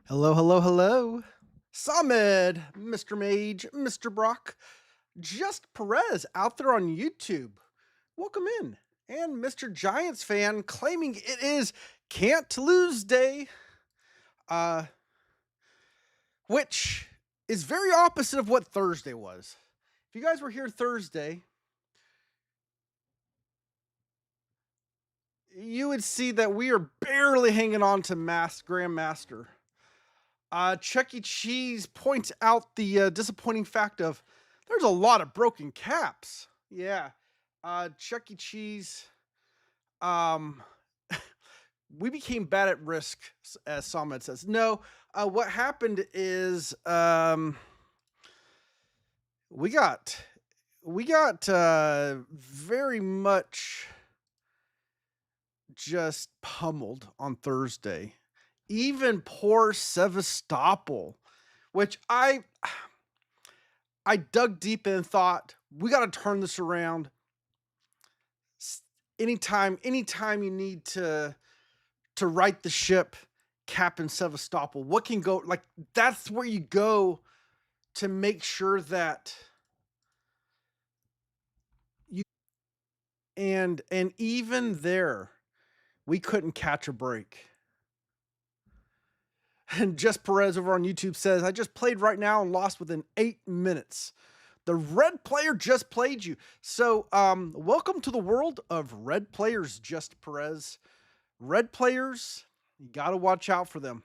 Hello, hello, hello. Samed, Mr. Mage, Mr. Brock, Just Perez out there on YouTube. Welcome in. And Mr. Giants fan claiming it is can't lose day, uh, which is very opposite of what Thursday was. If you guys were here Thursday, you would see that we are barely hanging on to Grandmaster. Chuck E. Cheese points out the disappointing fact of there's a lot of broken caps. Yeah. Chuck E. Cheese, um, we became bad at risk, as Samad says. No, what happened is we got very much just pummeled on Thursday. Even poor Sevastopol, which I dug deep in and thought we got to turn this around. Anytime you need to right the ship, Captain Sevastopol, what can go like that's where you go to make sure that you and even there we couldn't catch a break. And Just Perez over on YouTube says, I just played right now and lost within 8 minutes. The red player just played you. So, welcome to the world of red players, Just Perez. Red players, you got to watch out for them.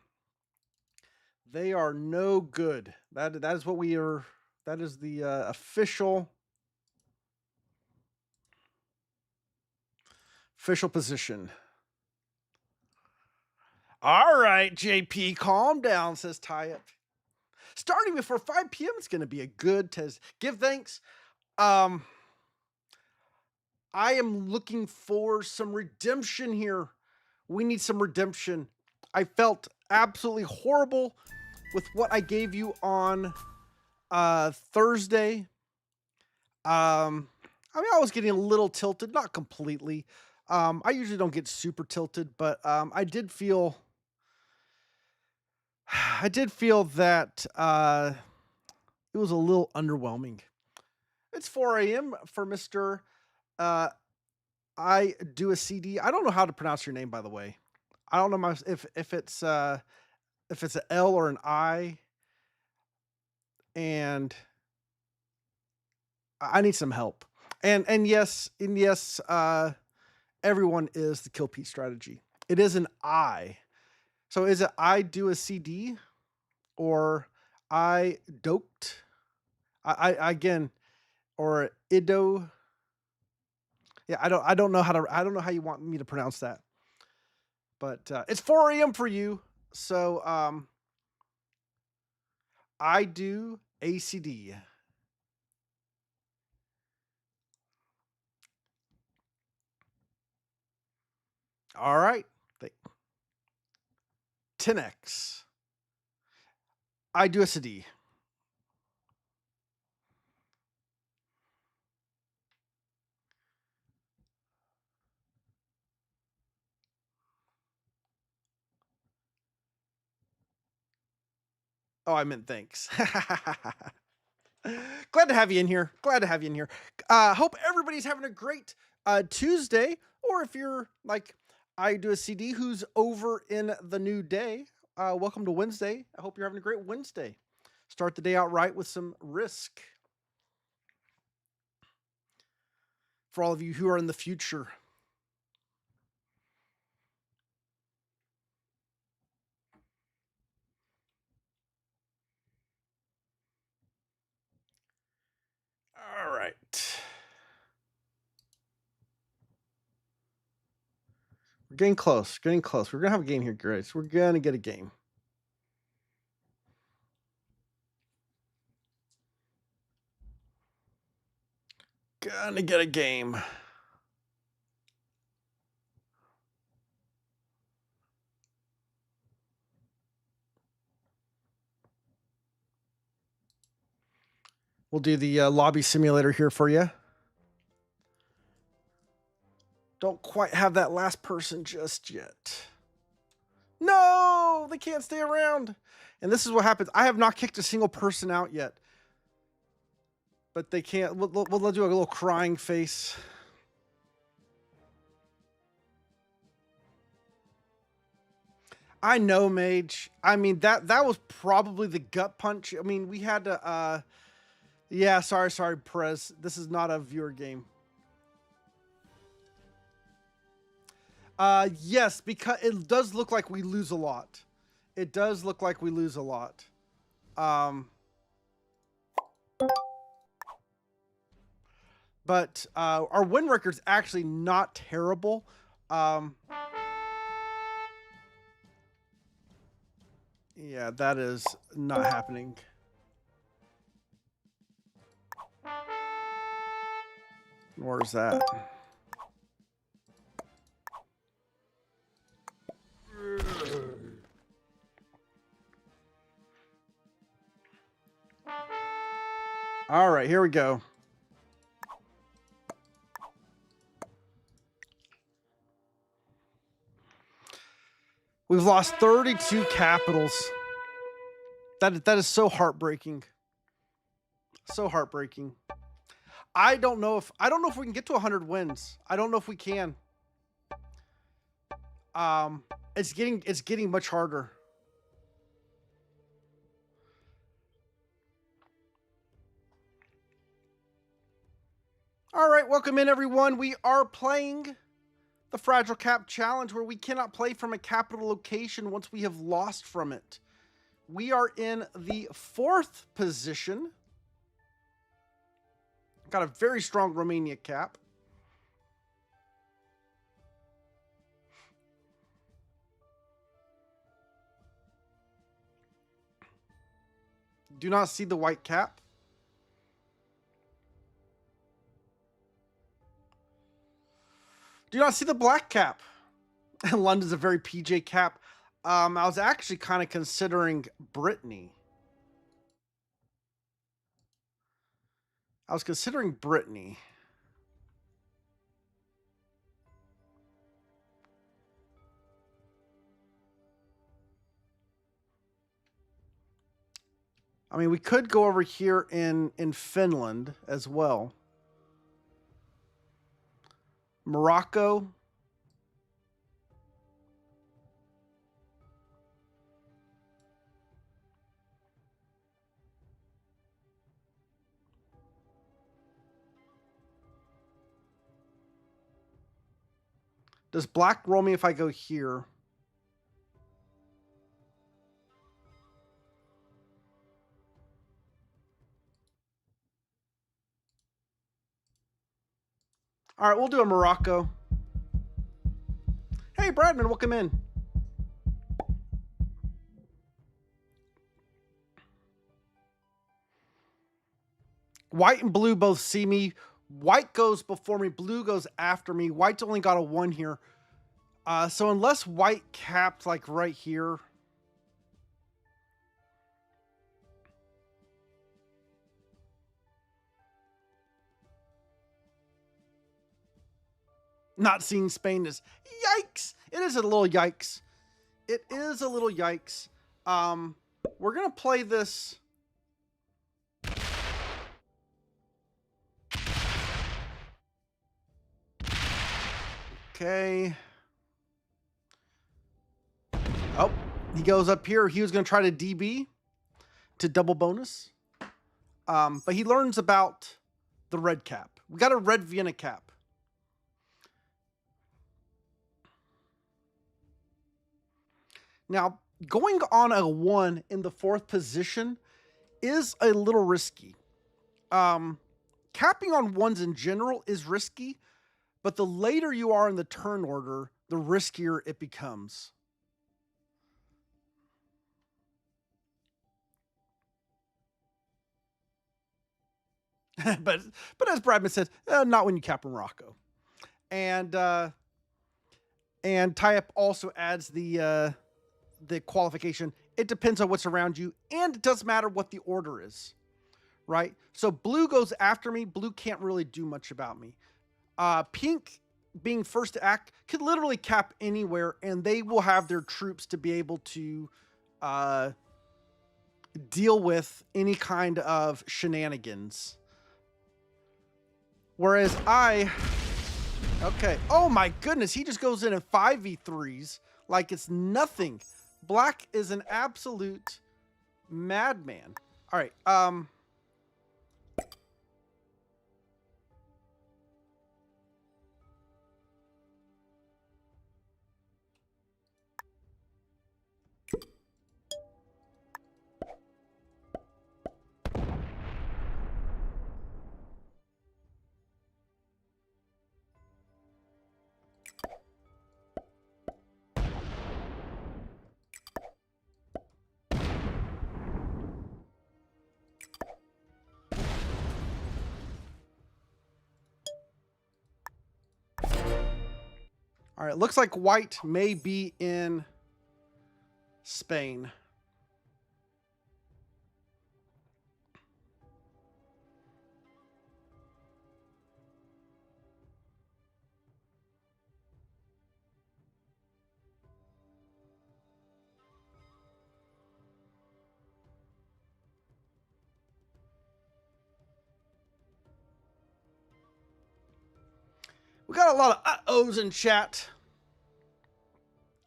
They are no good. That is what we are. That is the official position. All right, JP, calm down, says Tyup. Starting before 5 p.m. It's going to be a good test. Give thanks. I am looking for some redemption here. We need some redemption. I felt absolutely horrible with what I gave you on Thursday. I mean, I was getting a little tilted, not completely. I usually don't get super tilted, but I did feel that it was a little underwhelming. It's 4 a.m. for Mr. I do a CD. I don't know how to pronounce your name, by the way. I don't know if it's an L or an I, and I need some help. And yes, everyone is the kill Pete strategy. It is an I. So is it I do a CD or I doked? I again or Ido. Yeah, I don't know how you want me to pronounce that. But it's 4 a.m. for you, so I do ACD. All right, 10x. I do a CD. Oh, I meant thanks. Glad to have you in here. Hope everybody's having a great Tuesday. Or if you're like I do a CD who's over in the new day, welcome to Wednesday. I hope you're having a great Wednesday. Start the day out right with some risk. For all of you who are in the future. All right. We're getting close. We're going to have a game here, guys. We're going to get a game. Gonna get a game. We'll do the lobby simulator here for you. Don't quite have that last person just yet. No, they can't stay around. And this is what happens. I have not kicked a single person out yet. But they can't. We'll do a little crying face. I know, Mage. I mean, that was probably the gut punch. I mean, we had to, yeah, sorry, Perez. This is not a viewer game. Yes, because it does look like we lose a lot. It does look like we lose a lot. But our win record's actually not terrible. Yeah, that is not happening. Where's that? All right, here we go. We've lost 32 capitals. That is so heartbreaking. So heartbreaking. I don't know if we can get to 100 wins. I don't know if we can. It's getting much harder. All right, welcome in everyone. We are playing the Fragile Cap Challenge, where we cannot play from a capital location once we have lost from it. We are in the 4th position. Got a very strong Romania cap. Do not see the white cap. Do not see the black cap. And London's a very PJ cap. I was actually kind of considering Brittany. I mean, we could go over here in Finland as well. Morocco. Does black roll me if I go here? All right, we'll do a Morocco. Hey, Bradman, welcome in. White and blue both see me. White goes before me. Blue goes after me. White's only got a 1 here. So unless white capped like right here. Not seeing Spain is yikes. It is a little yikes. It is a little yikes. We're going to play this. Okay. Oh, he goes up here. He was going to try to DB to double bonus. But he learns about the red cap. We got a red Vienna cap. Now, going on a 1 in the 4th position is a little risky. Capping on 1s in general is risky, but the later you are in the turn order, the riskier it becomes. but as Bradman said, not when you cap Morocco. And tie-up also adds the qualification. It depends on what's around you, and it doesn't matter what the order is, right? So blue goes after me. Blue can't really do much about me. Pink being first to act could literally cap anywhere, and they will have their troops to be able to deal with any kind of shenanigans. Whereas okay. Oh my goodness, he just goes in and 5v3s like it's nothing. Black is an absolute madman. All right. All right, looks like white may be in Spain. We got a lot of uh-ohs in chat.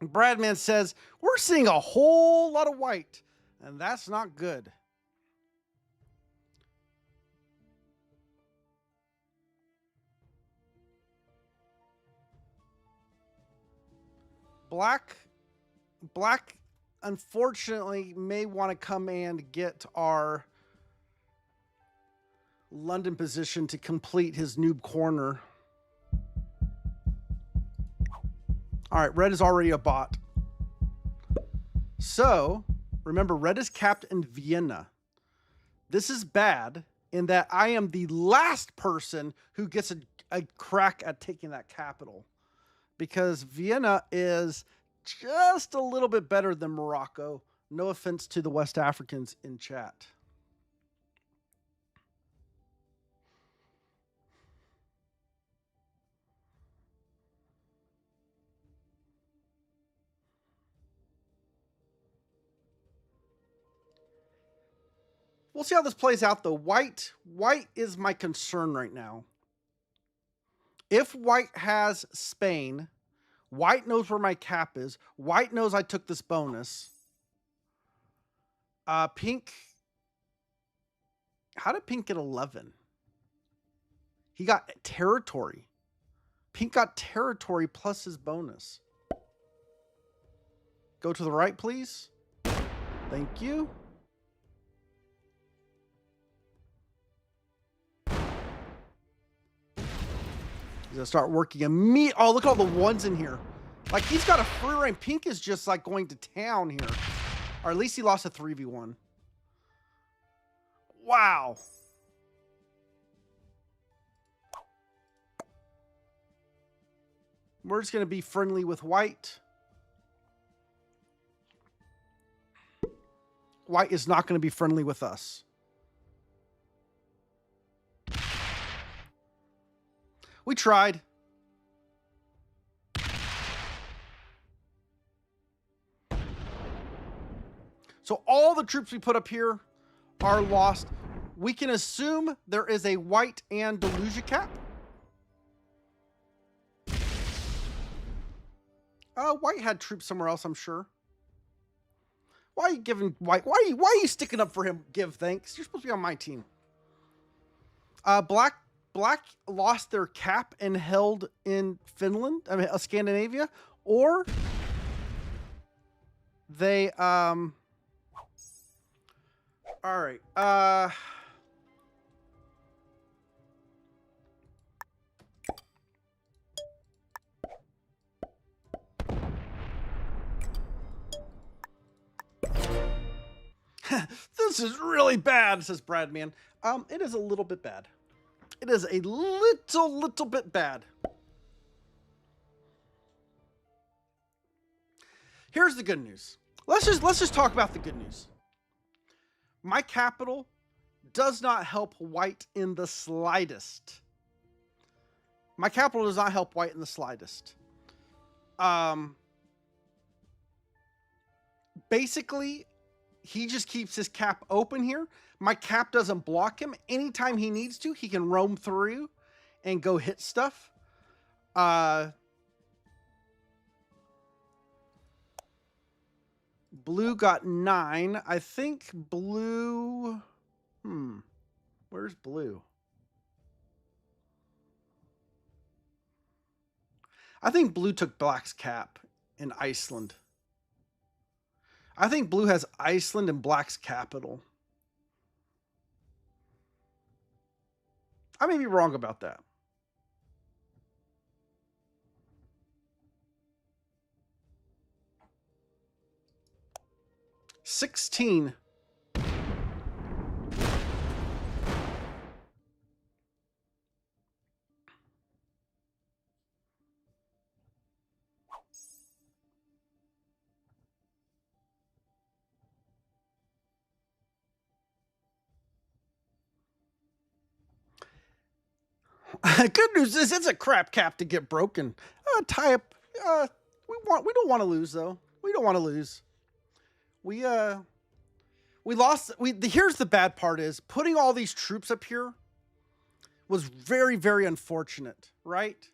Bradman says, we're seeing a whole lot of white, and that's not good. Black, unfortunately, may want to come and get our London position to complete his noob corner. All right, red is already a bot. So, remember, red is capped in Vienna. This is bad in that I am the last person who gets a crack at taking that capital. Because Vienna is just a little bit better than Morocco. No offense to the West Africans in chat. We'll see how this plays out, though. White is my concern right now. If white has Spain, white knows where my cap is. White knows I took this bonus. Pink. How did pink get 11? He got territory. Pink got territory plus his bonus. Go to the right, please. Thank you. He's gonna start working immediately. Oh, look at all the ones in here. Like, he's got a free reign. Pink is just like going to town here. Or at least he lost a 3v1. Wow. We're just gonna be friendly with white. White is not gonna be friendly with us. We tried. So all the troops we put up here are lost. We can assume there is a white and Delusia cap. White had troops somewhere else, I'm sure. Why are you giving white? Why are you sticking up for him? Give thanks. You're supposed to be on my team. Black lost their cap and held in Finland, I mean, Scandinavia, or they, all right, this is really bad, says Bradman. It is a little bit bad. It is a little bit bad. Here's the good news. Let's just talk about the good news. My capital does not help white in the slightest. My capital does not help white in the slightest. Basically, he just keeps his cap open here. My cap doesn't block him. Anytime he needs to, he can roam through and go hit stuff. Blue got 9. I think blue... Where's blue? I think blue took black's cap in Iceland. I think blue has Iceland and black's capital. I may be wrong about that. $16. Good news is it's a crap cap to get broken. Tie up. We don't want to lose though. We don't want to lose. We lost. Here's the bad part is putting all these troops up here was very, very unfortunate, right?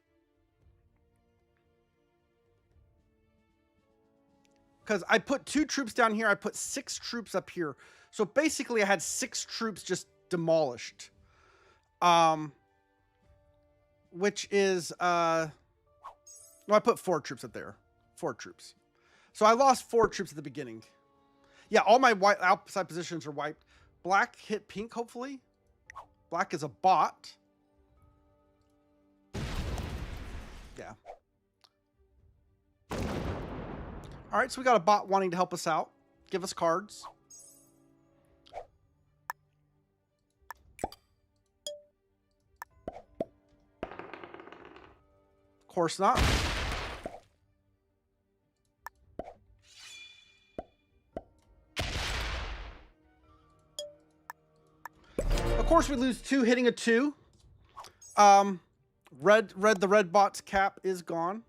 Because I put 2 troops down here. I put 6 troops up here. So basically I had 6 troops just demolished. Which is, no, I put 4 troops up there. 4 troops. So I lost 4 troops at the beginning. Yeah, all my white outside positions are wiped. Black hit pink, hopefully. Black is a bot. Yeah. All right, so we got a bot wanting to help us out. Give us cards. Of course not. Of course we lose 2 hitting a 2. The red bot's cap is gone.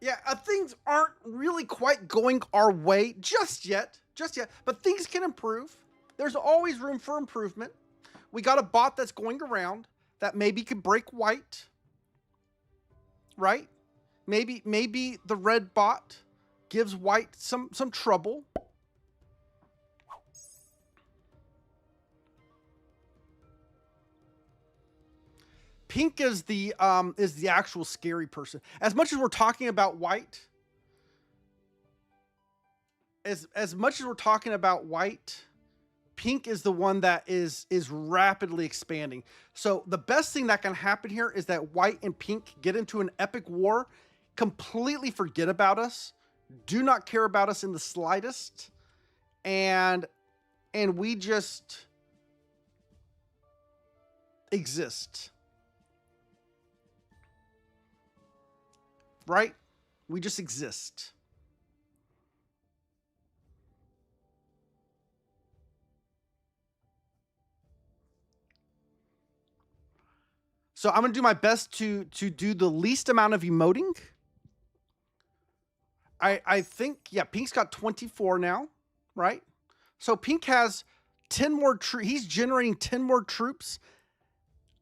Yeah, things aren't really quite going our way just yet, but things can improve. There's always room for improvement. We got a bot that's going around that maybe could break white. Right? Maybe the red bot gives white some trouble. Pink is the actual scary person. As much as we're talking about white, as much as we're talking about white, pink is the one that is rapidly expanding. So the best thing that can happen here is that white and pink get into an epic war, completely forget about us, do not care about us in the slightest, and we just exist. Right? We just exist. So I'm going to do my best to do the least amount of emoting. I think, yeah, pink's got 24 now, right? So pink has 10 more troops. He's generating 10 more troops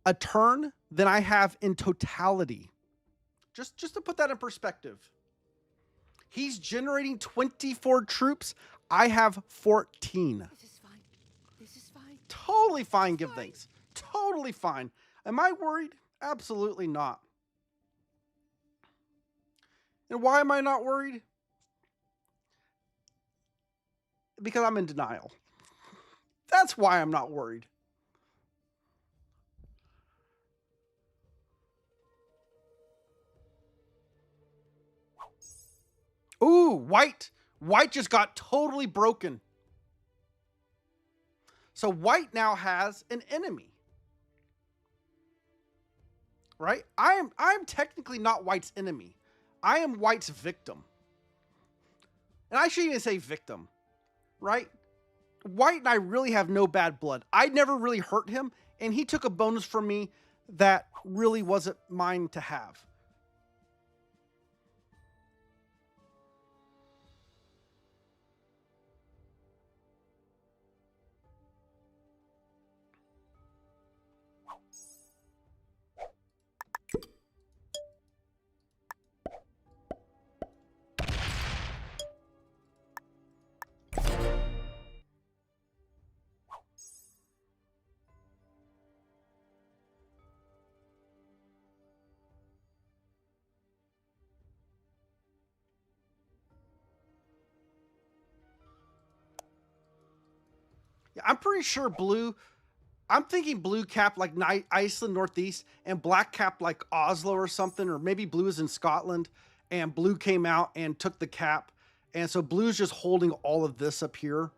a turn than I have in totality. Just to put that in perspective. He's generating 24 troops. I have 14. This is fine. This is fine. Totally fine, give thanks. Totally fine. Am I worried? Absolutely not. And why am I not worried? Because I'm in denial. That's why I'm not worried. Ooh, white. White just got totally broken. So white now has an enemy. Right? I'm technically not white's enemy. I am white's victim. And I shouldn't even say victim. Right? White and I really have no bad blood. I never really hurt him, and he took a bonus from me that really wasn't mine to have. Yeah, I'm pretty sure blue. I'm thinking blue cap like Iceland Northeast and black cap like Oslo or something, or maybe blue is in Scotland and blue came out and took the cap. And so blue's just holding all of this up here.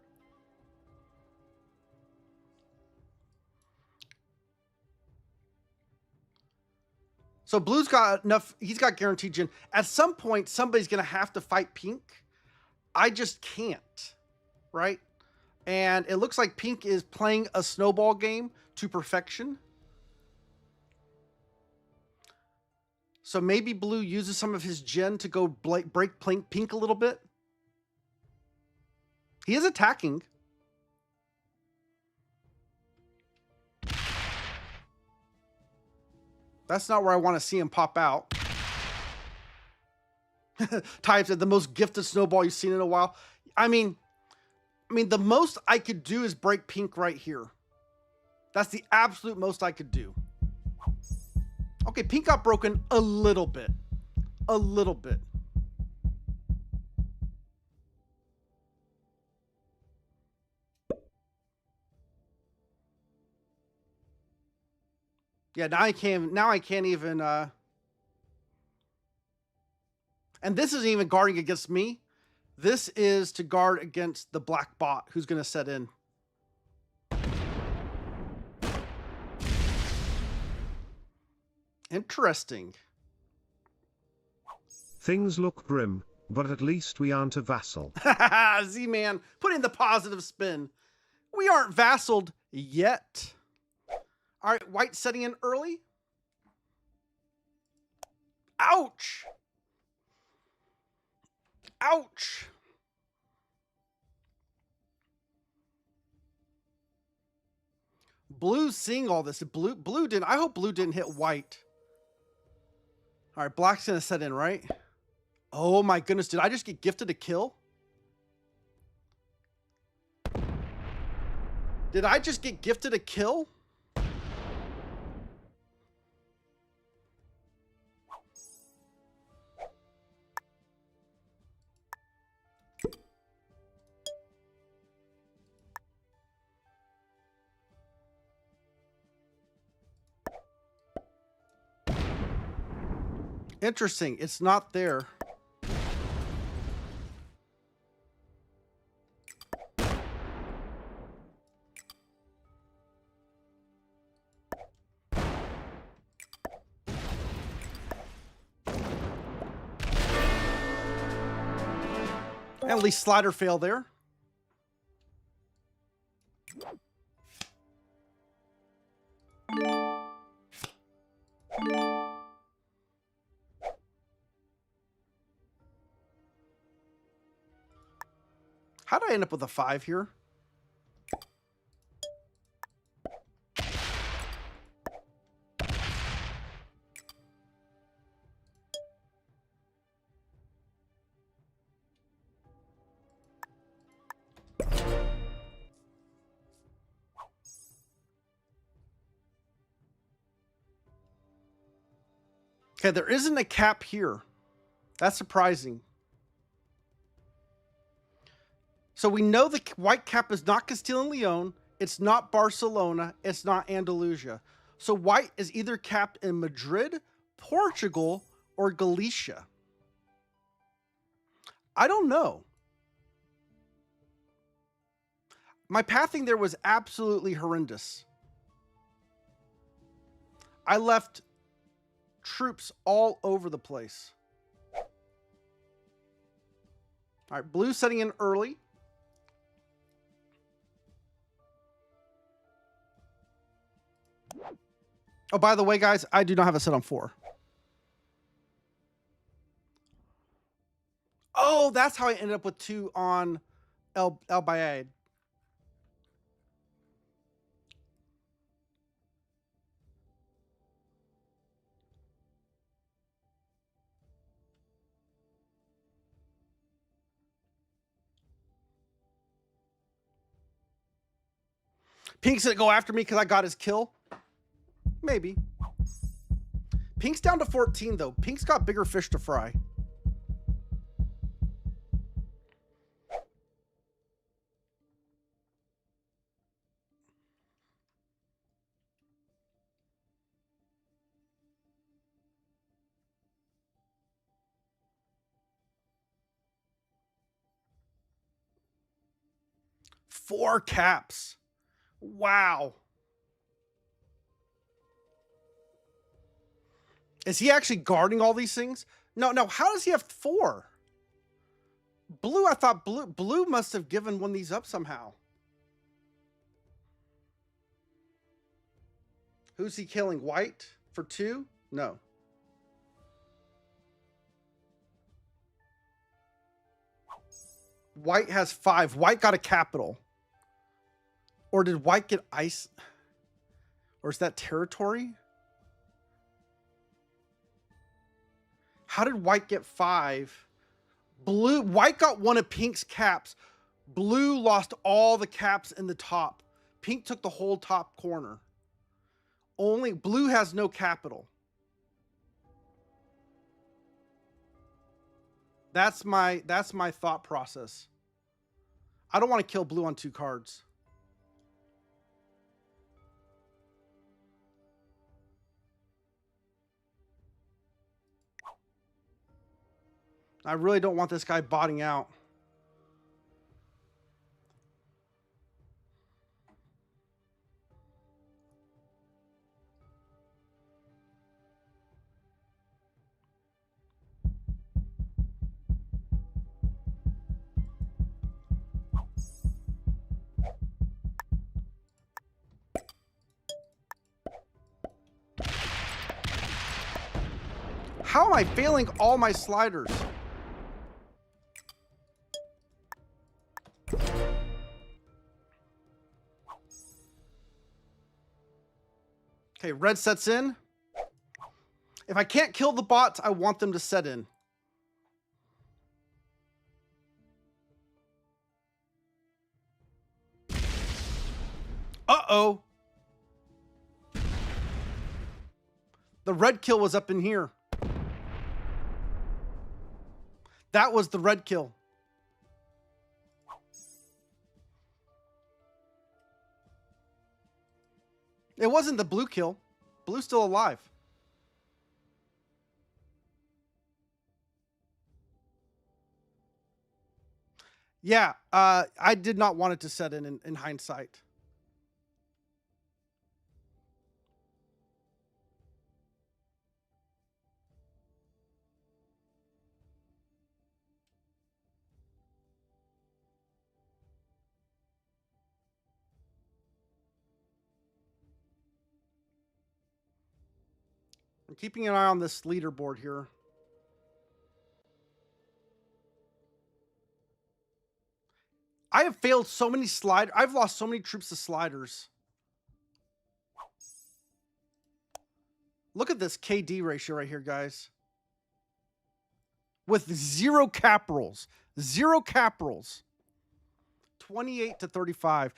So blue's got enough. He's got guaranteed gen. At some point, somebody's going to have to fight pink. I just can't, right? And it looks like pink is playing a snowball game to perfection. So maybe blue uses some of his gen to go break pink a little bit. He is attacking. That's not where I want to see him pop out. Types at the most gifted snowball you've seen in a while. I mean, the most I could do is break pink right here. That's the absolute most I could do. Okay, pink got broken a little bit. A little bit. Yeah, now I can't even and this isn't even guarding against me. This is to guard against the black bot who's going to set in. Interesting. Things look grim, but at least we aren't a vassal. Z-Man, put in the positive spin. We aren't vassaled yet. All right, white setting in early. Ouch. Ouch. Blue's seeing all this. Blue didn't. I hope blue didn't hit white. All right, black's gonna set in, right? Oh my goodness, did I just get gifted a kill? Did I just get gifted a kill? Interesting. It's not there. At least slider fail there. How did I end up with a 5 here? Okay, there isn't a cap here. That's surprising. So we know the white cap is not Castile and Leon. It's not Barcelona. It's not Andalusia. So white is either capped in Madrid, Portugal, or Galicia. I don't know. My pathing there was absolutely horrendous. I left troops all over the place. All right, blue setting in early. Oh, by the way, guys, I do not have a set on 4. Oh, that's how I ended up with 2 on El Bayad. Pink's gonna go after me because I got his kill. Maybe. Pink's down to 14, though. Pink's got bigger fish to fry. Four caps. Wow. Is he actually guarding all these things? No. How does he have 4? Blue, I thought blue must have given one of these up somehow. Who's he killing? White for 2? No. White has 5. White got a capital. Or did White get ice? Or is that territory? How did White get 5? White got one of Pink's caps. Blue lost all the caps in the top. Pink took the whole top corner. Only blue has no capital. That's my thought process. I don't want to kill blue on 2 cards. I really don't want this guy botting out. How am I failing all my sliders? Okay, red sets in. If I can't kill the bots, I want them to set in. Uh-oh. The red kill was up in here. That was the red kill. It wasn't the blue kill. Blue's still alive. Yeah, I did not want it to set in hindsight. I'm keeping an eye on this leaderboard here. I have failed so many sliders. I've lost so many troops to sliders. Look at this KD ratio right here, guys. With 0 cap rolls. 0 cap rolls. 28 to 35.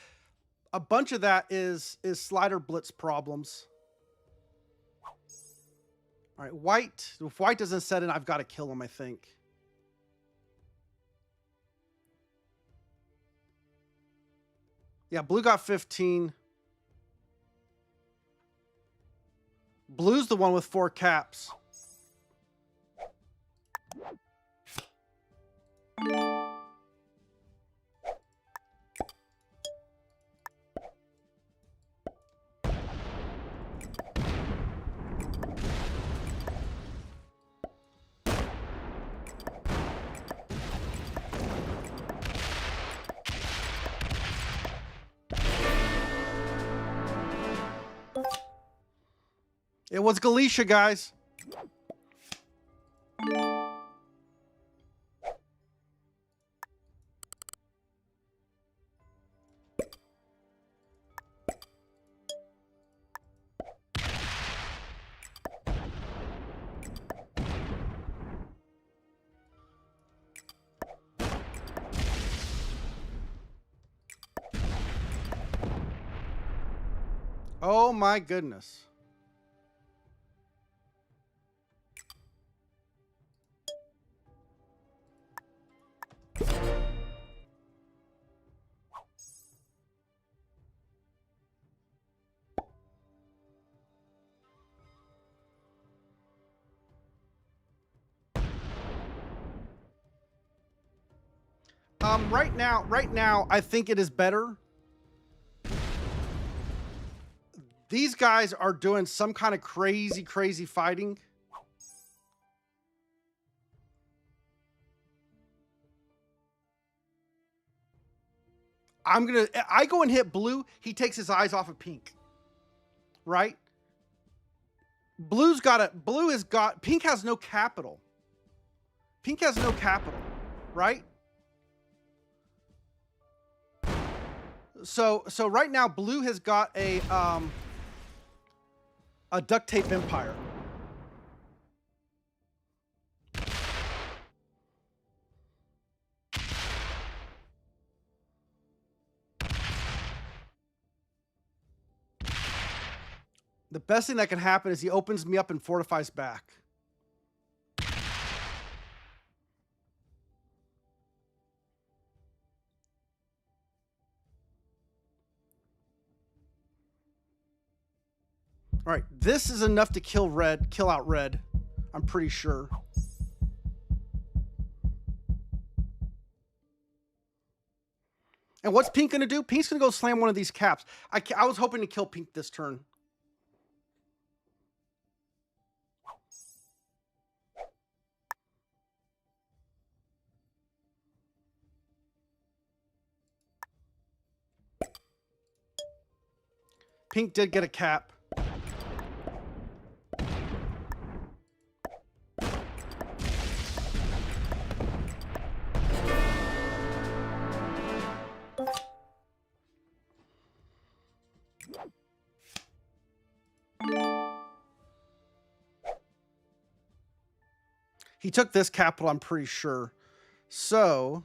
A bunch of that is slider blitz problems. All right, white. If white doesn't set in, I've got to kill him, I think. Yeah, blue got 15. Blue's the one with 4 caps. It was Galicia, guys. Oh my goodness. Right now, I think it is better. These guys are doing some kind of crazy fighting. I go and hit blue. He takes his eyes off of pink. Right? Pink has no capital. Pink has no capital. Right? So right now, blue has got a duct tape empire. The best thing that can happen is he opens me up and fortifies back. All right, this is enough to kill out red. I'm pretty sure. And what's pink going to do? Pink's going to go slam one of these caps. I was hoping to kill pink this turn. Pink did get a cap. He took this capital, I'm pretty sure. So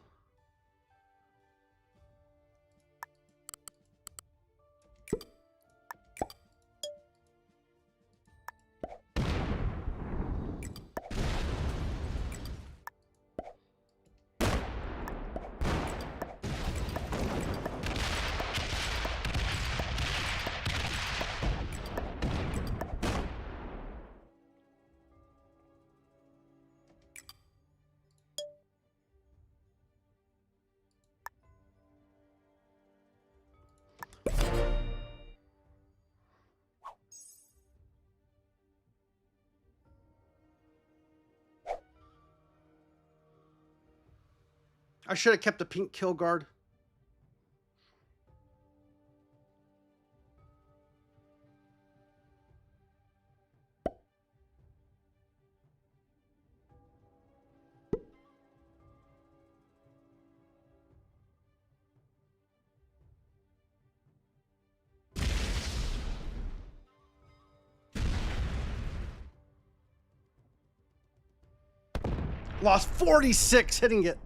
I should have kept the pink kill guard. Lost 46 hitting it.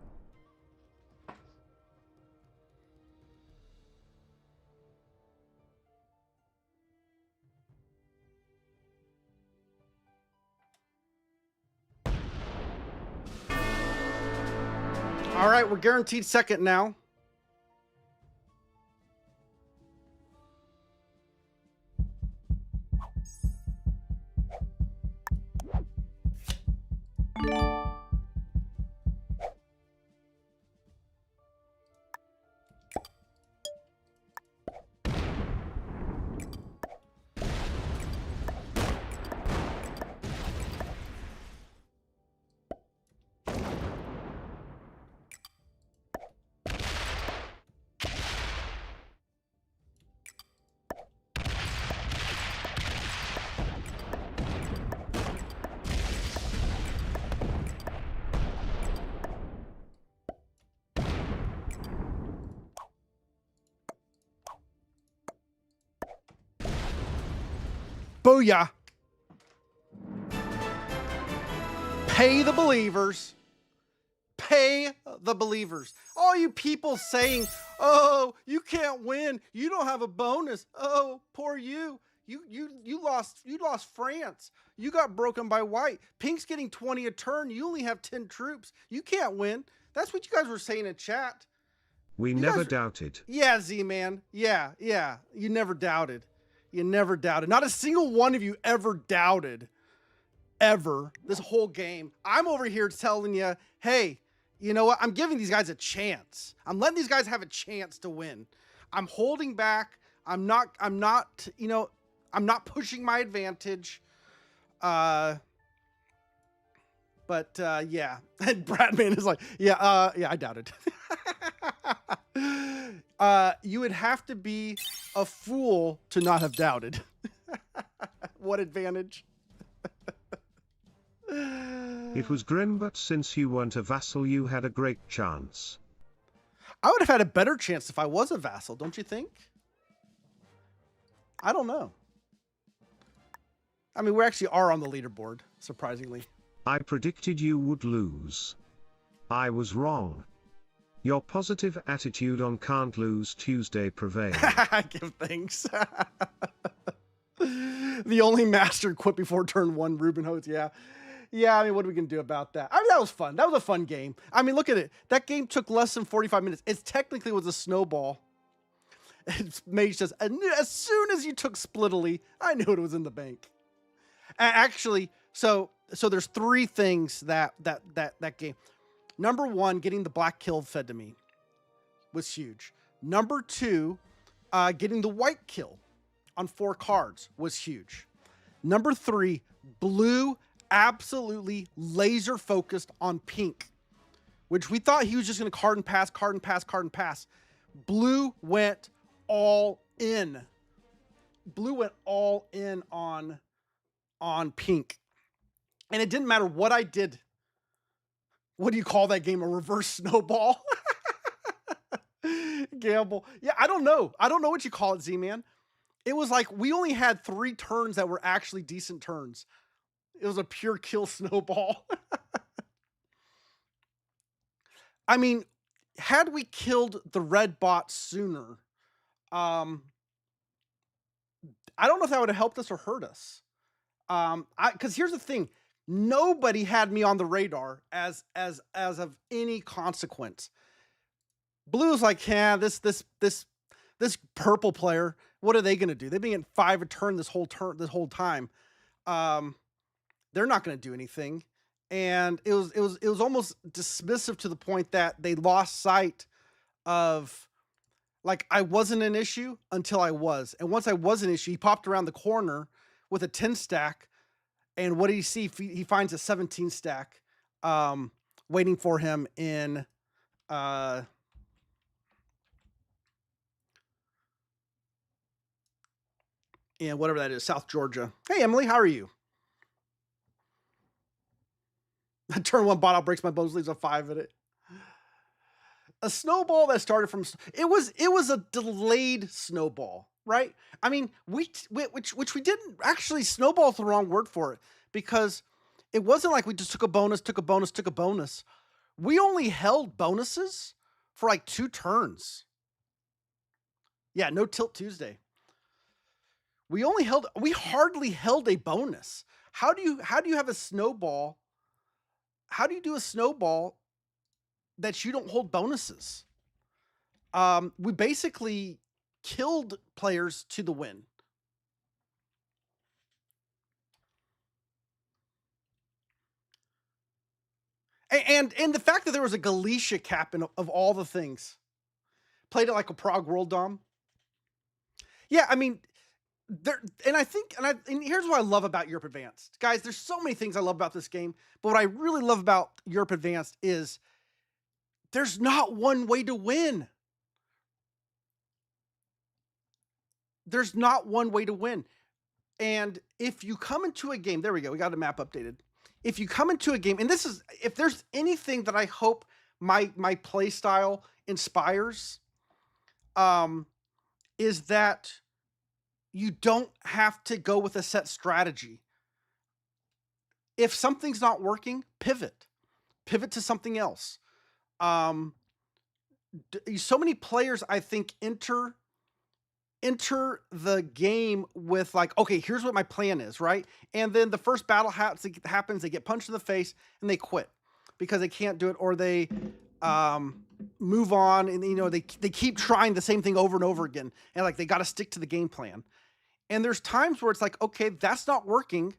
All right, we're guaranteed second now. Booyah. Pay the believers. Pay the believers. All you people saying, oh, you can't win. You don't have a bonus. Oh, poor you. You lost France. You got broken by white. Pink's getting 20 a turn. You only have 10 troops. You can't win. That's what you guys were saying in chat. We You never guys- doubted. Yeah, Z-Man. Yeah. You never doubted. You never doubted. Not a single one of you ever doubted. Ever. This whole game. I'm over here telling you, hey, you know what? I'm giving these guys a chance. I'm letting these guys have a chance to win. I'm holding back. I'm not pushing my advantage. Yeah. And Bradman is like, yeah, I doubted. You would have to be a fool to not have doubted. What advantage? It was grim, but since you weren't a vassal, you had a great chance. I would have had a better chance if I was a vassal, don't you think? I don't know. I mean, we actually are on the leaderboard, surprisingly. I predicted you would lose. I was wrong. Your positive attitude on Can't Lose Tuesday prevailed. I give thanks. The only master quit before turn 1, Ruben Hodes. Yeah, I mean, what are we going to do about that? I mean, that was fun. That was a fun game. I mean, look at it. That game took less than 45 minutes. It technically was a snowball. Mage says, as soon as you took Splittily, I knew it was in the bank. Actually, so there's 3 things that game. Number 1, getting the black kill fed to me was huge. Number 2, getting the white kill on 4 cards was huge. Number 3, blue absolutely laser focused on pink, which we thought he was just going to card and pass. Blue went all in. Blue went all in on pink. And it didn't matter what I did. What do you call that game? A reverse snowball? Gamble. Yeah, I don't know. I don't know what you call it, Z-Man. It was like we only had 3 turns that were actually decent turns. It was a pure kill snowball. I mean, had we killed the red bot sooner, I don't know if that would have helped us or hurt us. Because here's the thing. Nobody had me on the radar as of any consequence. Blue's like, yeah, this purple player, what are they gonna do? They've been getting 5 a turn this whole time. They're not gonna do anything. And it was almost dismissive to the point that they lost sight of, like, I wasn't an issue until I was. And once I was an issue, he popped around the corner with a 10 stack. And what did he see? He finds a 17 stack waiting for him in whatever that is, South Georgia. Hey, Emily, how are you? Turn 1 bot out, breaks my bones, leaves a 5 in it. A snowball that started from it was a delayed snowball, right? I mean, which we didn't actually, snowball's the wrong word for it, because it wasn't like we just took a bonus. We only held bonuses for like 2 turns. Yeah, no tilt Tuesday. We hardly held a bonus. How do you have a snowball? How do you do a snowball that you don't hold bonuses? We basically killed players to the win. And the fact that there was a Galicia cap of all the things. Played it like a Prague World Dom. Yeah, I mean, here's what I love about Europe Advanced. Guys, there's so many things I love about this game, but what I really love about Europe Advanced is there's not one way to win. There's not one way to win. And if you come into a game, there we go, we got the map updated. If you come into a game, and if there's anything that I hope my play style inspires, is that you don't have to go with a set strategy. If something's not working, pivot. Pivot to something else. Um, so many players, I think, enter the game with like, okay, here's what my plan is, right? And then the first battle happens, they get punched in the face and they quit because they can't do it, or they move on, and they keep trying the same thing over and over again, and like they got to stick to the game plan. And there's times where it's like, okay, that's not working.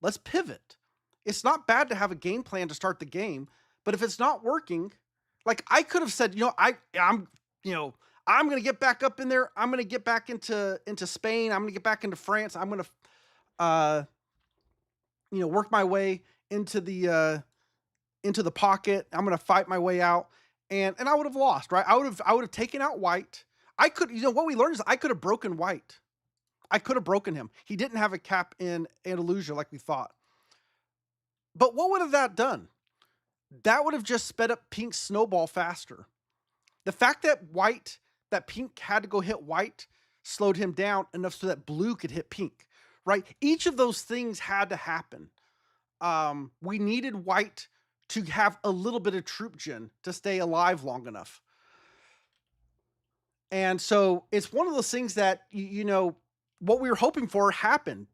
Let's pivot. It's not bad to have a game plan to start the game, but if it's not working, like I could have said, I'm going to get back up in there. I'm going to get back into Spain. I'm going to get back into France. I'm going to work my way into the pocket. I'm going to fight my way out, and I would have lost, right? I would have taken out White. I could, what we learned is I could have broken White. I could have broken him. He didn't have a cap in Andalusia like we thought. But what would have that done? That would have just sped up Pink's snowball faster. The fact that Pink had to go hit White slowed him down enough so that Blue could hit Pink, right? Each of those things had to happen. We needed White to have a little bit of troop gen to stay alive long enough. And so it's one of those things that, what we were hoping for happened.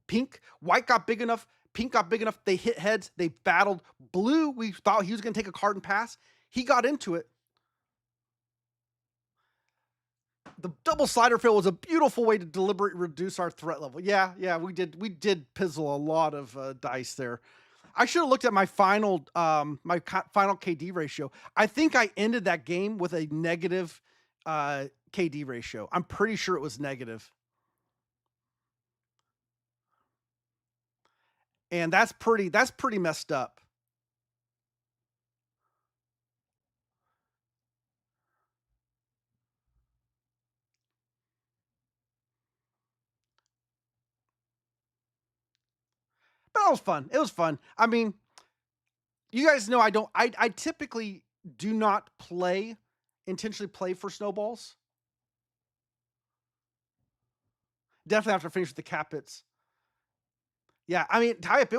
White got big enough, Pink got big enough, they hit heads, they battled. Blue, we thought he was going to take a card and pass. He got into it. The double slider fail was a beautiful way to deliberately reduce our threat level. Yeah, we did pizzle a lot of dice there. I should have looked at my final KD ratio. I think I ended that game with a negative KD ratio. I'm pretty sure it was negative. And that's pretty messed up. But it was fun. It was fun. I mean, you guys know I typically do not intentionally play for snowballs. Definitely have to finish with the Capits. Yeah, I mean, tie-up,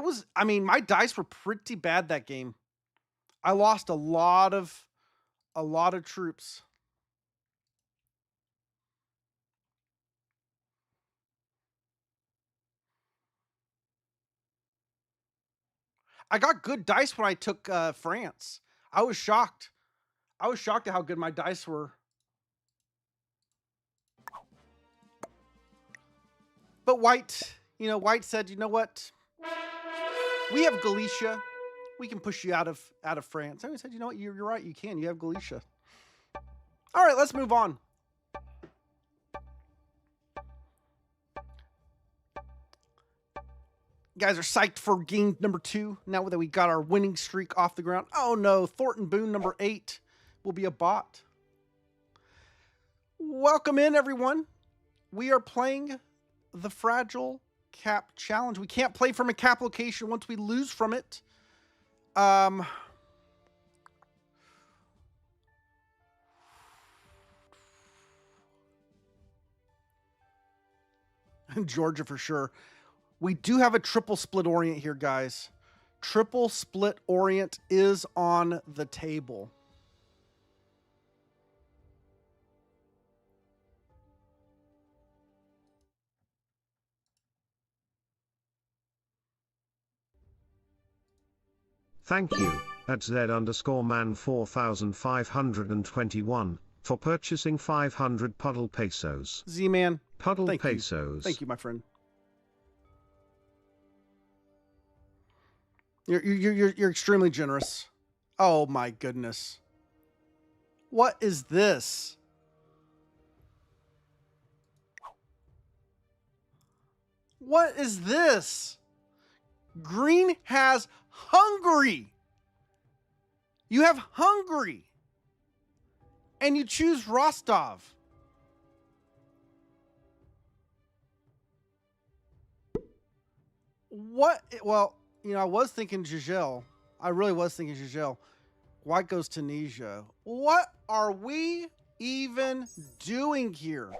my dice were pretty bad that game. I lost a lot of troops. I got good dice when I took France. I was shocked. I was shocked at how good my dice were. But White said, you know what? We have Galicia. We can push you out of France. And I said, you know what? You're right. You can. You have Galicia. All right, let's move on. You guys are psyched for game number 2 now that we got our winning streak off the ground. Oh no, Thornton Boone number 8 will be a bot. Welcome in, everyone. We are playing the Fragile Cap Challenge. We can't play from a cap location once we lose from it. Georgia for sure. We do have a triple split orient here, guys. Triple split orient is on the table. Thank you, at Z_man 4521, for purchasing 500 puddle pesos. Z-Man. Puddle Thank pesos. You. Thank you, my friend. You're extremely generous. Oh my goodness. What is this? What is this? Green has Hungary. You have Hungary. And you choose Rostov. What? Well, I was thinking Giselle. I really was thinking Giselle. White goes Tunisia. What are we even doing here?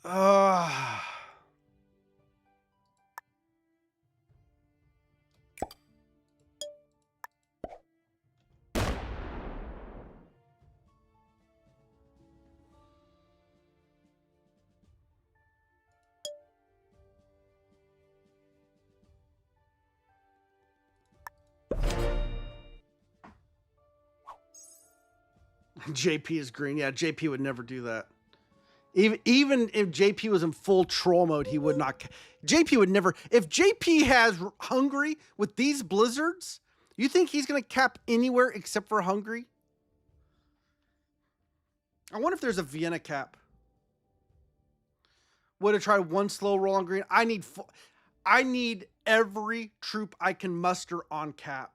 Uh, JP is green. Yeah, JP would never do that. Even if JP was in full troll mode, he would not. JP would never. If JP has Hungry with these blizzards, you think he's going to cap anywhere except for Hungry? I wonder if there's a Vienna cap. Would have tried one slow roll on green. I need every troop I can muster on cap.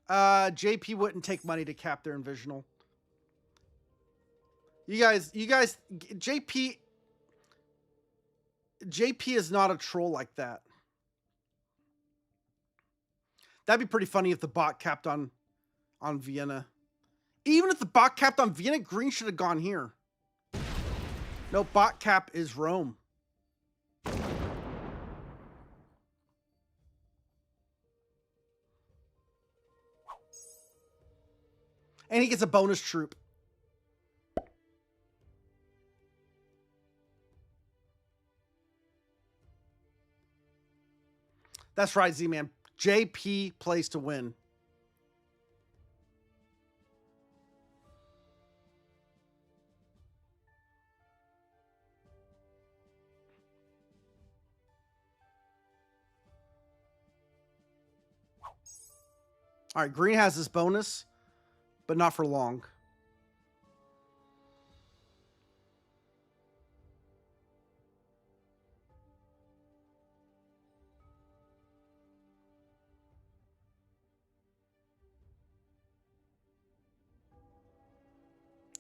JP wouldn't take money to cap their Invisional. You guys, JP is not a troll like that. That'd be pretty funny if the bot capped on Vienna. Even if the bot capped on Vienna, green should have gone here. No, bot cap is Rome. And he gets a bonus troop. That's right, Z-Man. JP plays to win. All right, green has this bonus, but not for long.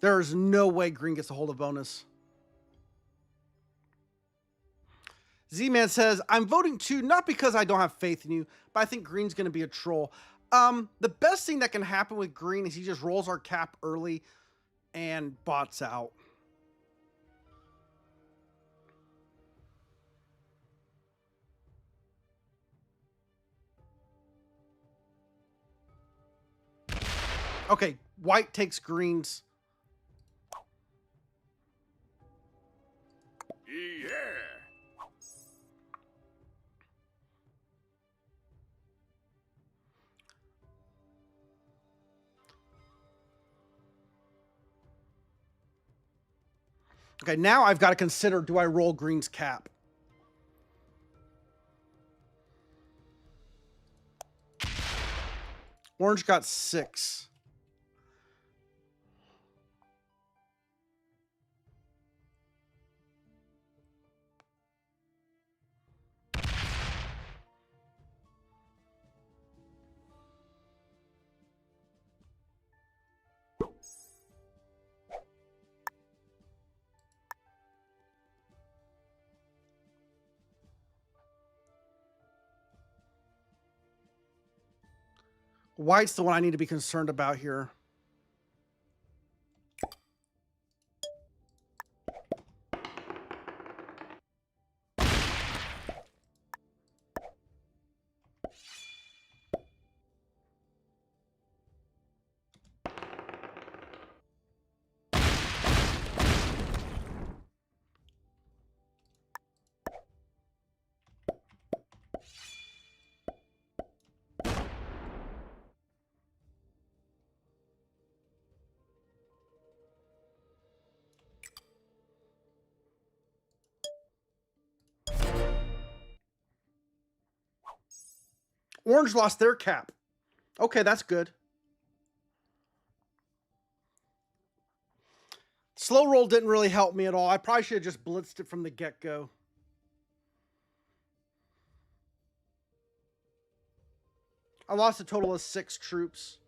There is no way green gets a hold of bonus. Z-Man says, I'm voting 2, not because I don't have faith in you, but I think green's going to be a troll. The best thing that can happen with green is he just rolls our cap early and bots out. Okay, white takes greens. Yeah. Okay, now I've got to consider, do I roll green's cap? Orange got 6. White's the one I need to be concerned about here. Orange lost their cap. Okay, that's good. Slow roll didn't really help me at all. I probably should have just blitzed it from the get-go. I lost a total of 6 troops.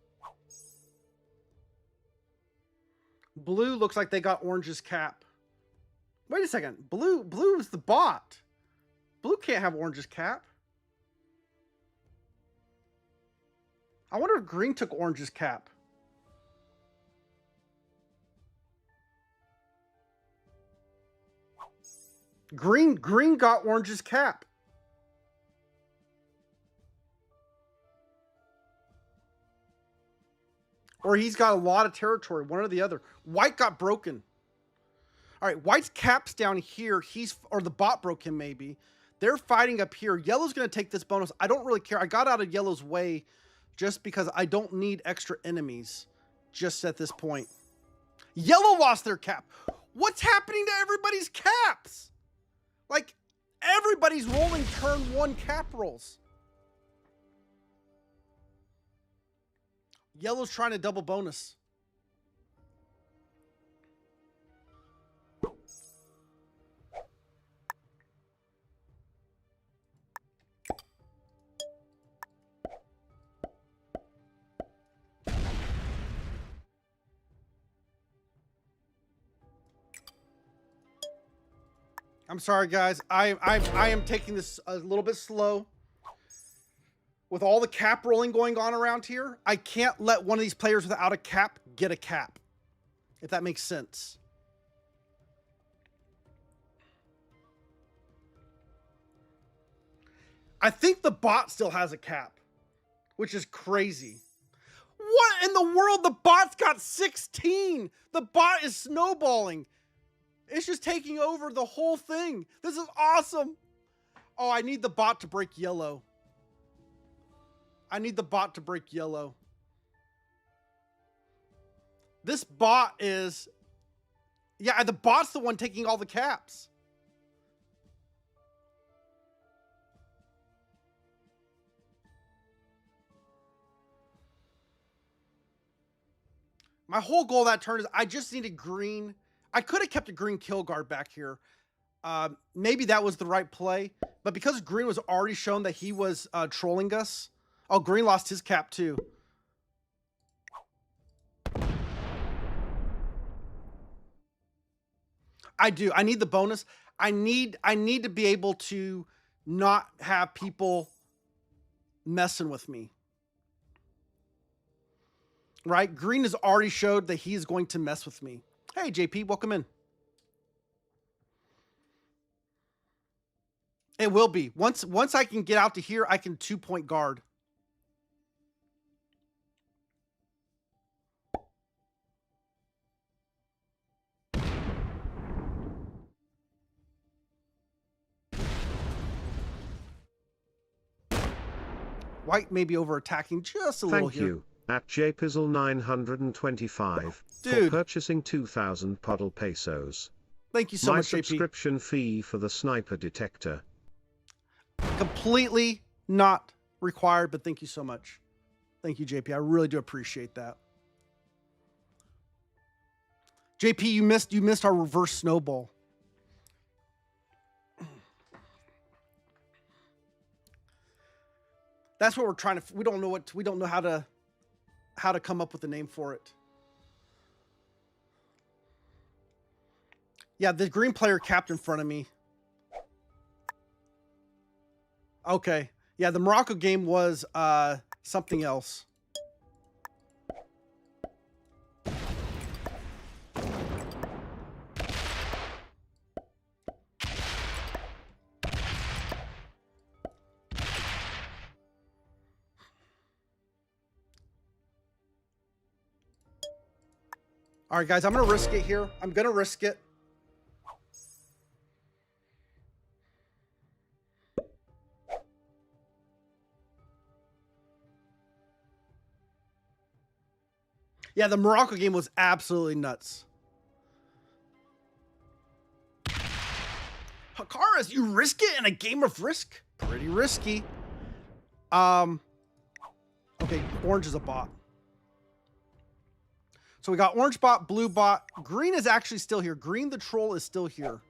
Blue looks like they got orange's cap. Wait a second. Blue is the bot. Blue can't have orange's cap. I wonder if green took orange's cap. Green got orange's cap. Or he's got a lot of territory, one or the other. White got broken. All right, white's cap's down here. Or the bot broke him maybe. They're fighting up here. Yellow's going to take this bonus. I don't really care. I got out of yellow's way just because I don't need extra enemies just at this point. Yellow lost their cap. What's happening to everybody's caps? Like, everybody's rolling turn 1 cap rolls. Yellow's trying to double bonus. I'm sorry, guys. I am taking this a little bit slow. With all the cap rolling going on around here, I can't let one of these players without a cap get a cap. If that makes sense. I think the bot still has a cap, which is crazy. What in the world? The bot's got 16. The bot is snowballing. It's just taking over the whole thing. This is awesome. Oh, I need the bot to break yellow. I need the bot to break yellow. This bot is... Yeah, the bot's the one taking all the caps. My whole goal that turn is I just needed green. I could have kept a green kill guard back here. Maybe that was the right play. But because green was already shown that he was trolling us. Oh, green lost his cap too. I do. I need the bonus. I need to be able to not have people messing with me. Right? Green has already showed that he is going to mess with me. Hey, JP, welcome in. It will be. Once I can get out to here, I can 2-point guard. White may be over attacking just a little here. Thank you, at jpizzle925, for purchasing 2,000 puddle pesos. Thank you so My much, JP. subscription fee for the sniper detector. Completely not required, but thank you so much. Thank you, JP. I really do appreciate that. JP, you missed our reverse snowball. That's what we're trying to. We don't know how to come up with a name for it. Yeah, the green player capped in front of me. Okay. Yeah, the Morocco game was something else. All right, guys, I'm going to risk it here. I'm going to risk it. Yeah, the Morocco game was absolutely nuts. Hakaras, you risk it in a game of risk? Pretty risky. Okay, orange is a bot. So we got orange bot, blue bot. Green is actually still here. Green the troll is still here.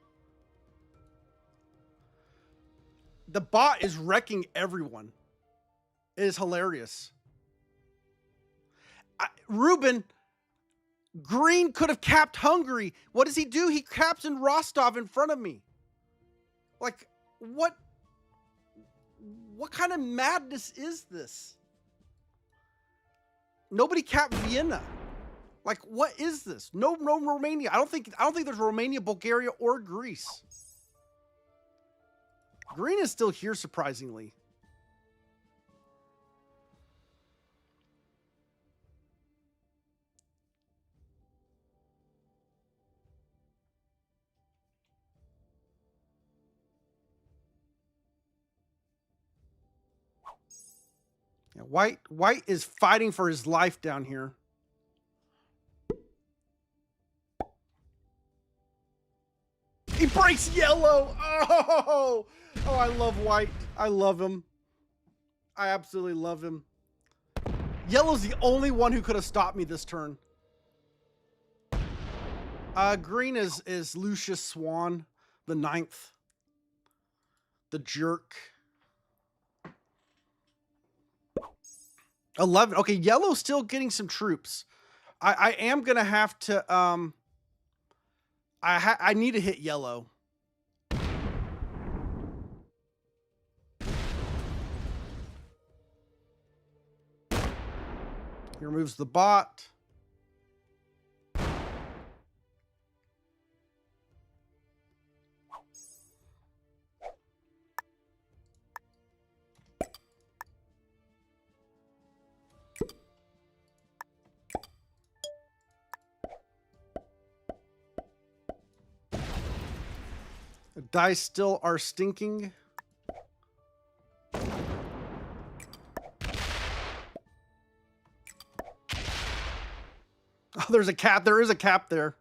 The bot is wrecking everyone. It is hilarious. Ruben, green could have capped Hungary. What does he do? He caps in Rostov in front of me. Like, what kind of madness is this? Nobody capped Vienna. Like, what is this? No Romania. I don't think there's Romania, Bulgaria, or Greece. Green is still here, surprisingly. Yeah, white is fighting for his life down here. He breaks yellow. Oh, I love white. I love him. I absolutely love him. Yellow's the only one who could have stopped me this turn. Green is Lucius Swan, the 9th. The jerk. 11. Okay, yellow's still getting some troops. I am gonna have to I need to hit yellow. He removes the bot. The dice still are stinking. Oh, there's a cap. There is a cap there.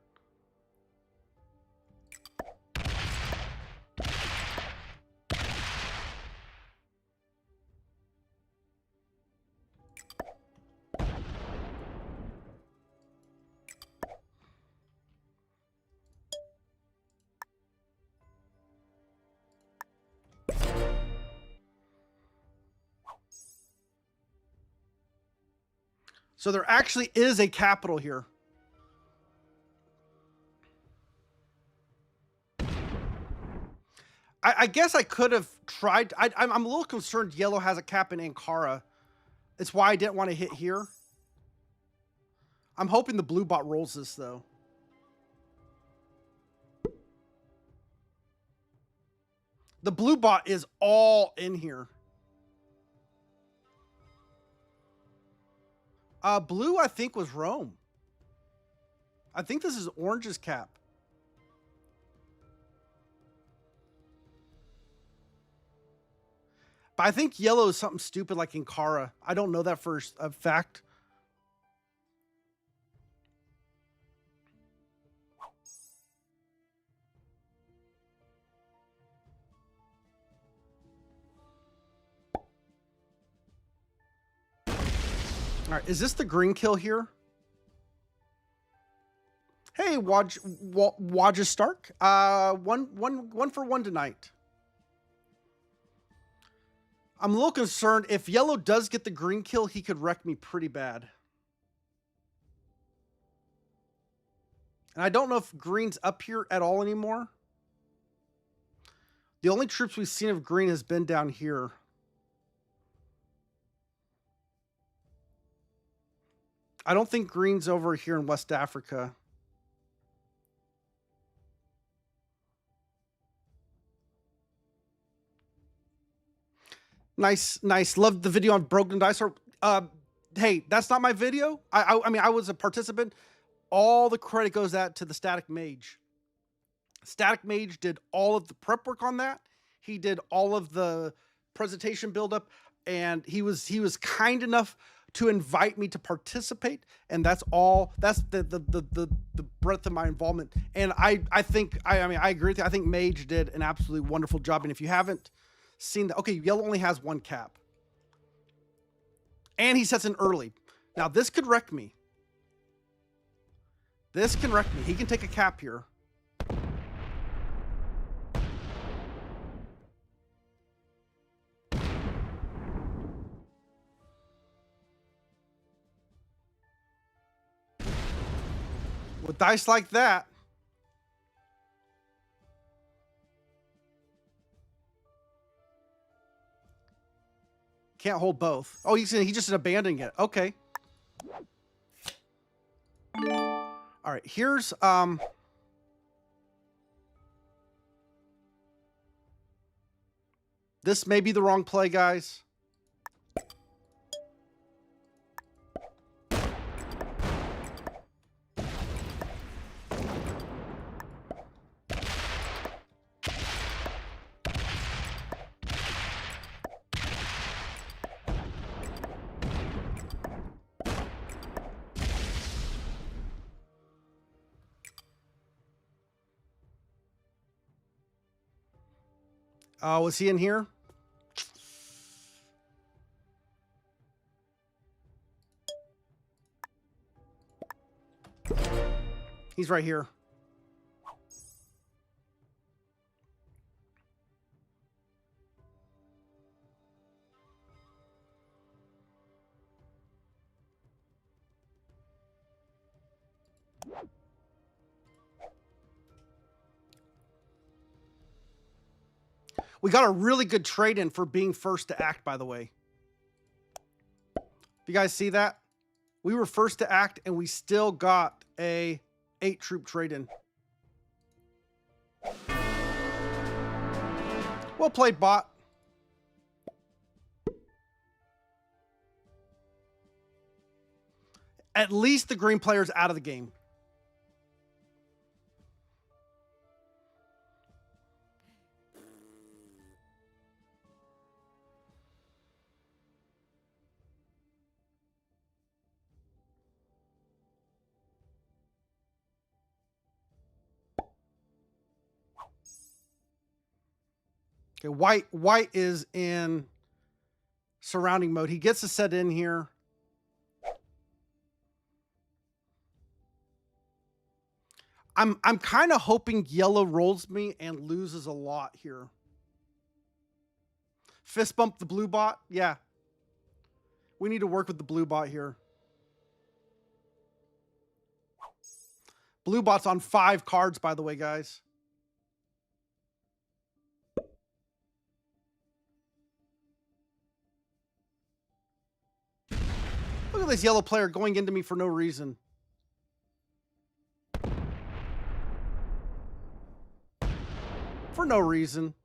So there actually is a capital here. I guess I could have tried. I'm a little concerned yellow has a cap in Ankara. It's why I didn't want to hit here. I'm hoping the blue bot rolls this, though. The blue bot is all in here. Blue, I think, was Rome. I think this is orange's cap. But I think yellow is something stupid like Ankara. I don't know that for a fact. All right, is this the green kill here? Hey, Waj Stark. One for one tonight. I'm a little concerned. If yellow does get the green kill, he could wreck me pretty bad. And I don't know if green's up here at all anymore. The only troops we've seen of green has been down here. I don't think green's over here in West Africa. Nice. Love the video on Broken Dice. Hey, that's not my video. I mean, I was a participant. All the credit goes out to the Static Mage. Static Mage did all of the prep work on that. He did all of the presentation buildup, and he was kind enough to invite me to participate, and that's all. That's the breadth of my involvement. And I think I agree with you. I think Mage did an absolutely wonderful job. And if you haven't seen that, okay, yellow only has one cap, and he sets in early. Now this could wreck me. This can wreck me. He can take a cap here. With dice like that, can't hold both. Oh, he's just abandoning it. Okay. All right, here's This may be the wrong play, guys. Was he in here? He's right here. We got a really good trade in for being first to act, by the way. You guys see that? We were first to act and we still got a 8-troop trade in. Well played, bot. At least the green player's out of the game. Okay, white is in surrounding mode. He gets to set in here. I'm kind of hoping yellow rolls me and loses a lot here. Fist bump the blue bot. Yeah. We need to work with the blue bot here. Blue bot's on 5 cards, by the way, guys. Look at this yellow player going into me for no reason. For no reason.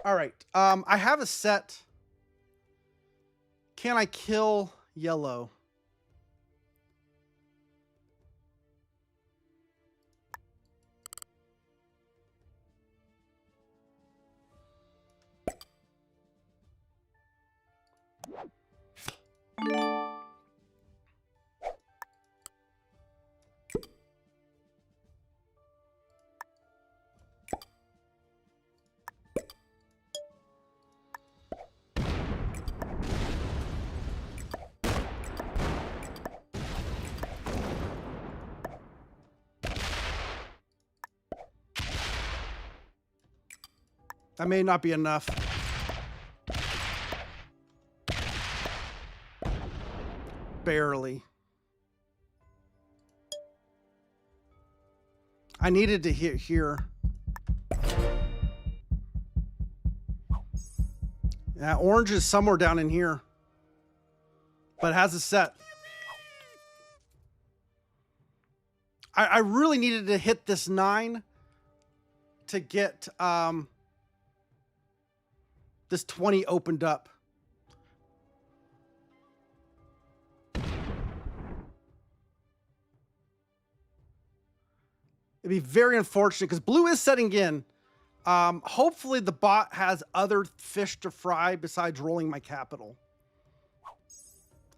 All right. I have a set. Can I kill yellow? That may not be enough. Barely. I needed to hit here. Yeah, orange is somewhere down in here. But it has a set. I really needed to hit this 9 to get this 20 opened up. It'd be very unfortunate because blue is setting in. Hopefully the bot has other fish to fry besides rolling my capital.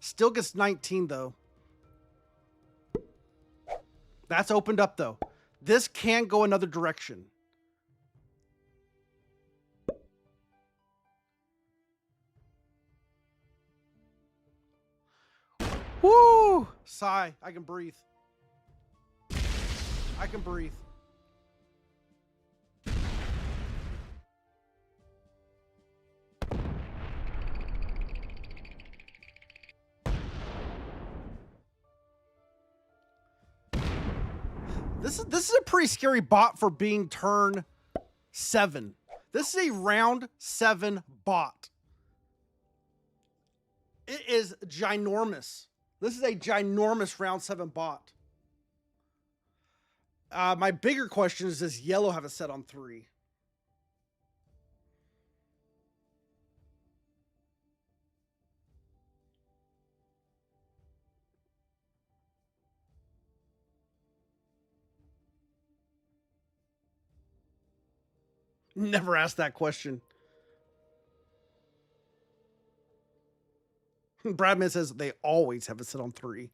Still gets 19 though. That's opened up though. This can go another direction. Woo! Sigh. I can breathe. I can breathe. This is a pretty scary bot for being turn 7. This is a round 7 bot. It is ginormous. This is a ginormous round 7 bot. My bigger question is, does yellow have a set on 3? Never asked that question. Bradman says they always have a set on 3.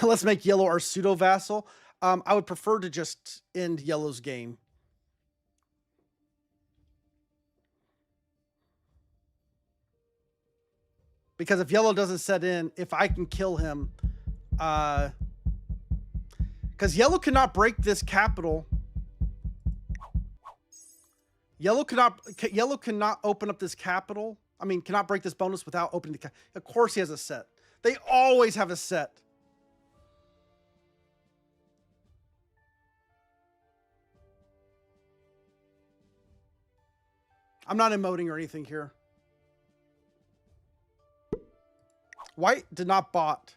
Let's make yellow our pseudo vassal. I would prefer to just end yellow's game. Because if yellow doesn't set in, if I can kill him, because yellow cannot break this capital. Yellow cannot open up this capital. I mean, cannot break this bonus without opening the capital. Of course he has a set. They always have a set. I'm not emoting or anything here. White did not bot.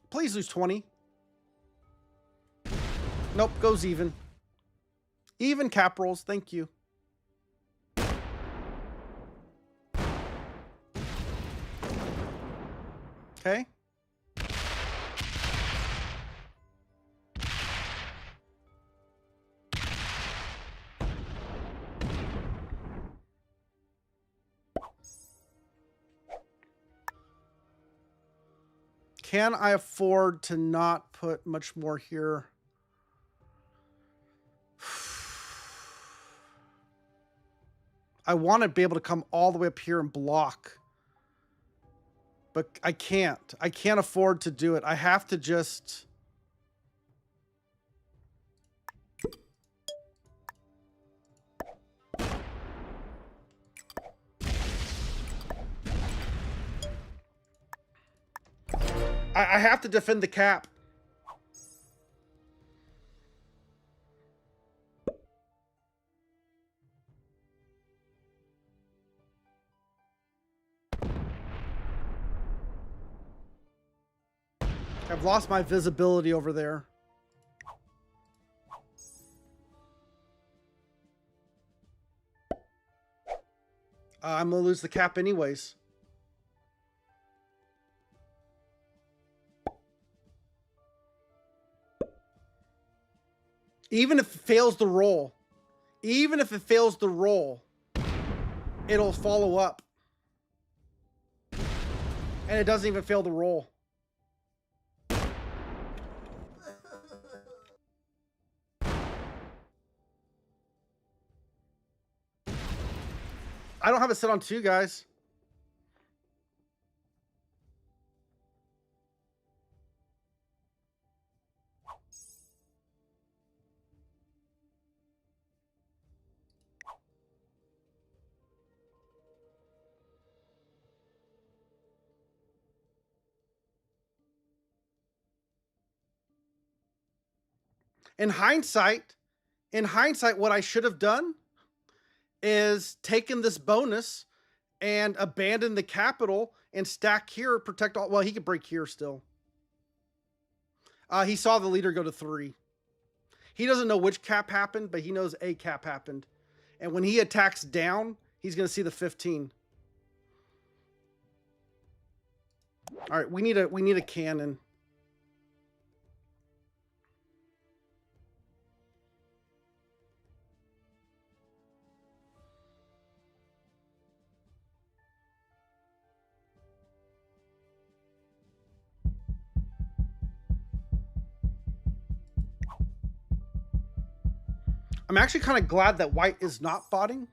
Please lose 20. Nope, goes even. Even cap rolls, thank you. Okay. Can I afford to not put much more here? I want to be able to come all the way up here and block. But I can't. I can't afford to do it. I have to just... I have to defend the cap. I've lost my visibility over there. I'm going to lose the cap anyways. Even if it fails the roll, it'll follow up. And it doesn't even fail the roll. I don't have it set on 2, guys. In hindsight, what I should have done is taken this bonus and abandon the capital and stack here, protect all. Well, he could break here still. He saw the leader go to 3. He doesn't know which cap happened, but he knows a cap happened. And when he attacks down, he's going to see the 15. All right, we need a cannon. I'm actually kind of glad that white is not botting.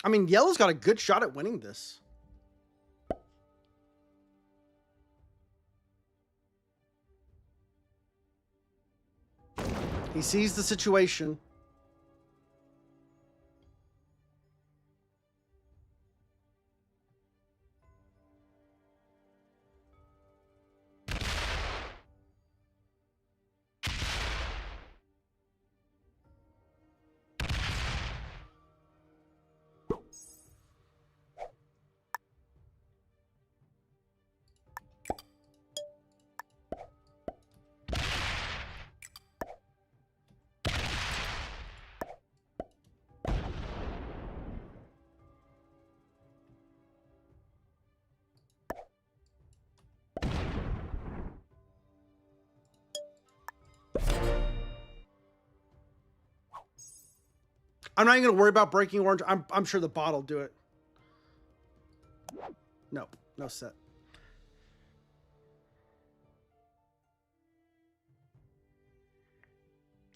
I mean, yellow's got a good shot at winning this. He sees the situation. I'm not even gonna worry about breaking orange. I'm sure the bot will do it. No, no set.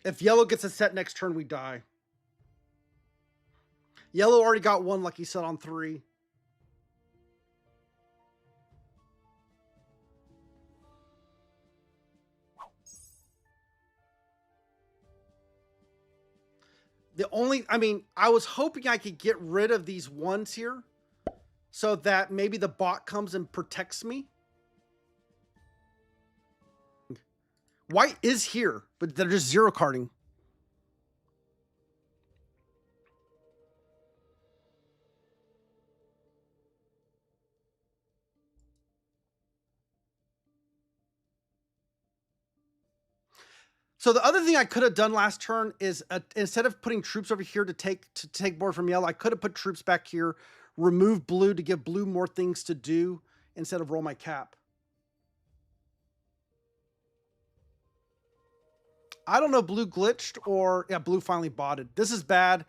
If yellow gets a set next turn, we die. Yellow already got one lucky set on 3. I mean, I was hoping I could get rid of these ones here so that maybe the bot comes and protects me. White is here, but they're just zero carding. So the other thing I could have done last turn is instead of putting troops over here to take board from yellow, I could have put troops back here, remove blue to give blue more things to do instead of roll my cap. I don't know, blue glitched or yeah, blue finally botted. This is bad.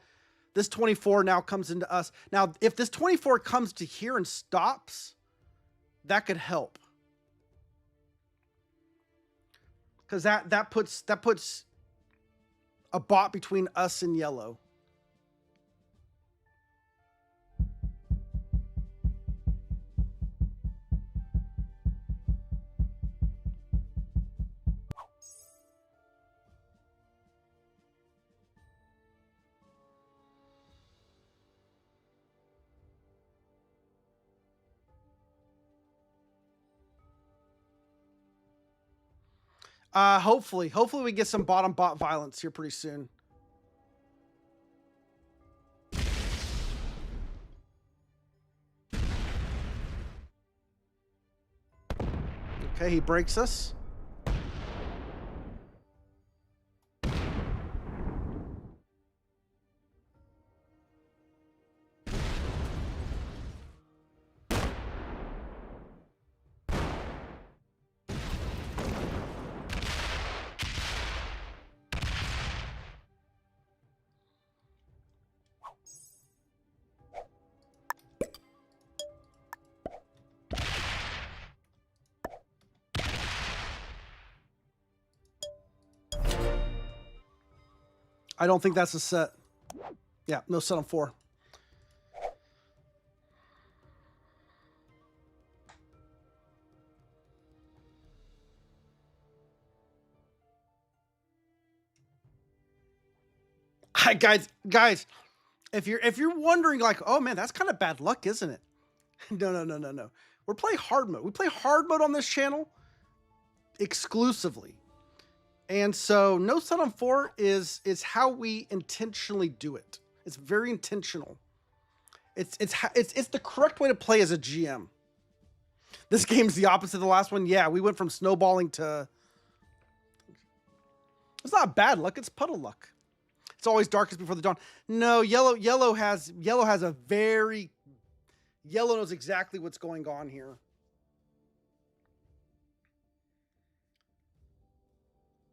This 24 now comes into us. Now, if this 24 comes to here and stops, that could help. Because that puts a bot between us and yellow. Hopefully we get some bottom bot violence here pretty soon. Okay, he breaks us. I don't think that's a set. Yeah, no set on 4. Guys, if you're wondering like, oh man, that's kind of bad luck, isn't it? No. We're playing hard mode. We play hard mode on this channel exclusively. And so no set on 4 is how we intentionally do it. It's very intentional. It's the correct way to play as a GM. This game's the opposite of the last one. Yeah, we went from snowballing to... It's not bad luck, it's puddle luck. It's always darkest before the dawn. No, yellow has a very... Yellow knows exactly what's going on here.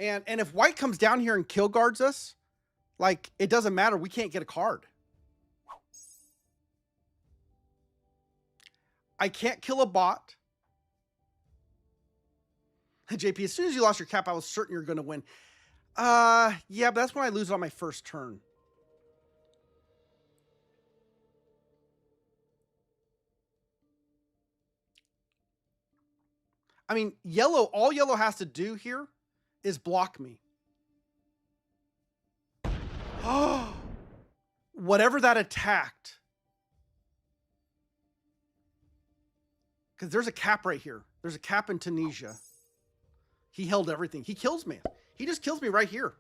And if white comes down here and kill guards us, like, it doesn't matter. We can't get a card. I can't kill a bot. JP, as soon as you lost your cap, I was certain you're going to win. Yeah, but that's when I lose on my first turn. I mean, all yellow has to do here is block me. Oh, whatever that attacked. Because there's a cap right here. There's a cap in Tunisia. He held everything. He kills me. He just kills me right here.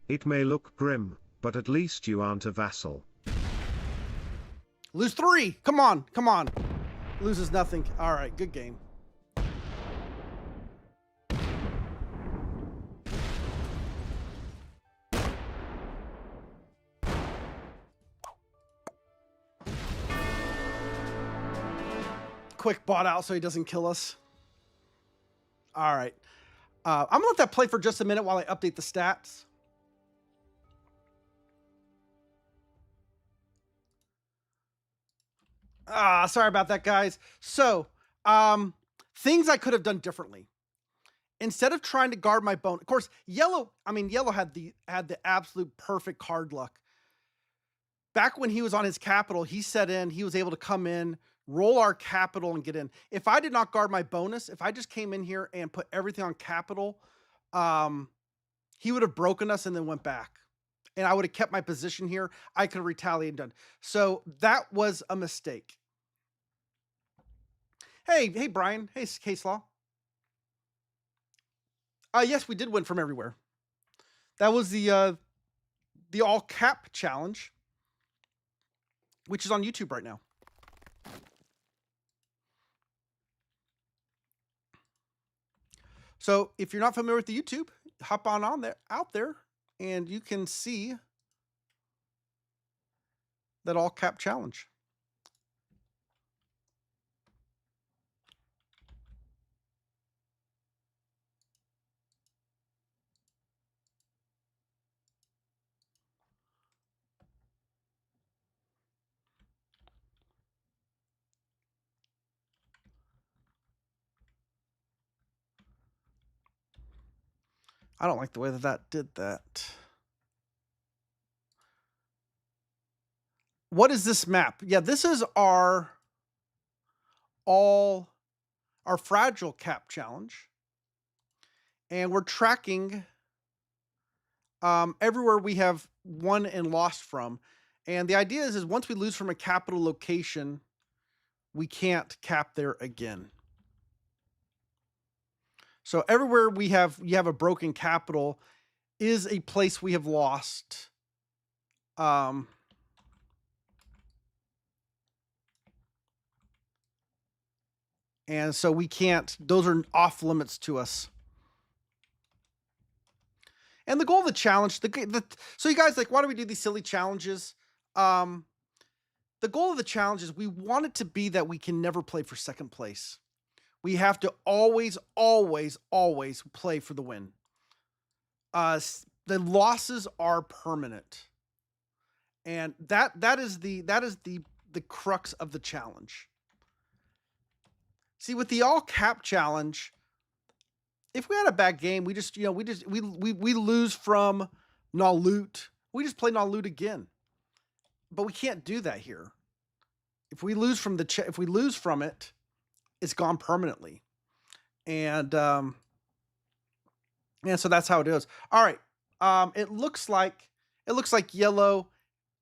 It may look grim, but at least you aren't a vassal. Lose 3. Come on. Loses nothing. All right, good game. Quick bot out so he doesn't kill us. All right. I'm going to let that play for just a minute while I update the stats. Sorry about that, guys. So, things I could have done differently. Instead of trying to guard my bone, of course, yellow had the absolute perfect card luck. Back when he was on his capital, he set in, he was able to come in, roll our capital and get in. If I did not guard my bonus, if I just came in here and put everything on capital, he would have broken us and then went back. And I would have kept my position here. I could have retaliated and done. So that was a mistake. Hey, Brian. Hey, Case Law. Yes, we did win from everywhere. That was the all cap challenge, which is on YouTube right now. So if you're not familiar with the YouTube, hop on there, out there, and you can see that all cap challenge. I don't like the way that did that. What is this map? Yeah, this is our fragile cap challenge. And we're tracking everywhere we have won and lost from. And the idea is once we lose from a capital location, we can't cap there again. So everywhere you have a broken capital is a place we have lost. And so we can't, those are off limits to us. And the goal of the challenge, so you guys, like, why do we do these silly challenges? The goal of the challenge is we want it to be that we can never play for second place. We have to always, always, always play for the win. The losses are permanent. And that is the crux of the challenge. See, with the all cap challenge, if we had a bad game, we lose from Nalut. We just play Nalut again. But we can't do that here. If we lose from it, it's gone permanently. And so that's how it is. All right. It looks like yellow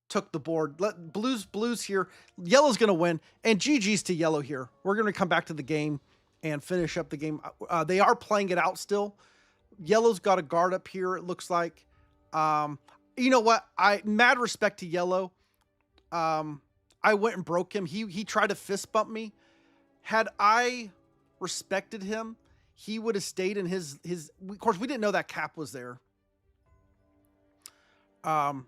took the board. Blues here. Yellow's going to win, and GG's to yellow here. We're going to come back to the game and finish up the game. They are playing it out still. Yellow's got a guard up here, it looks like. You know what? Mad respect to yellow. I went and broke him. He tried to fist bump me. Had I respected him, he would have stayed in his. Of course, we didn't know that cap was there. But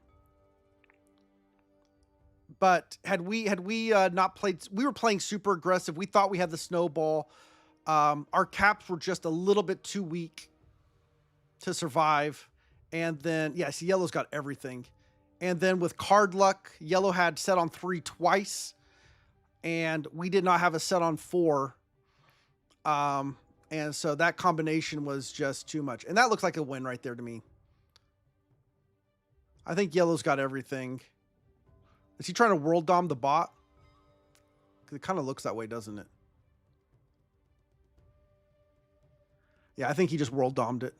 had we not played, we were playing super aggressive. We thought we had the snowball. Our caps were just a little bit too weak to survive. And then, see, yellow's got everything. And then with card luck, yellow had set on 3 twice. And we did not have a set on 4. And so that combination was just too much. And that looks like a win right there to me. I think yellow's got everything. Is he trying to world dom the bot? Because it kind of looks that way, doesn't it? Yeah, I think he just world domed it.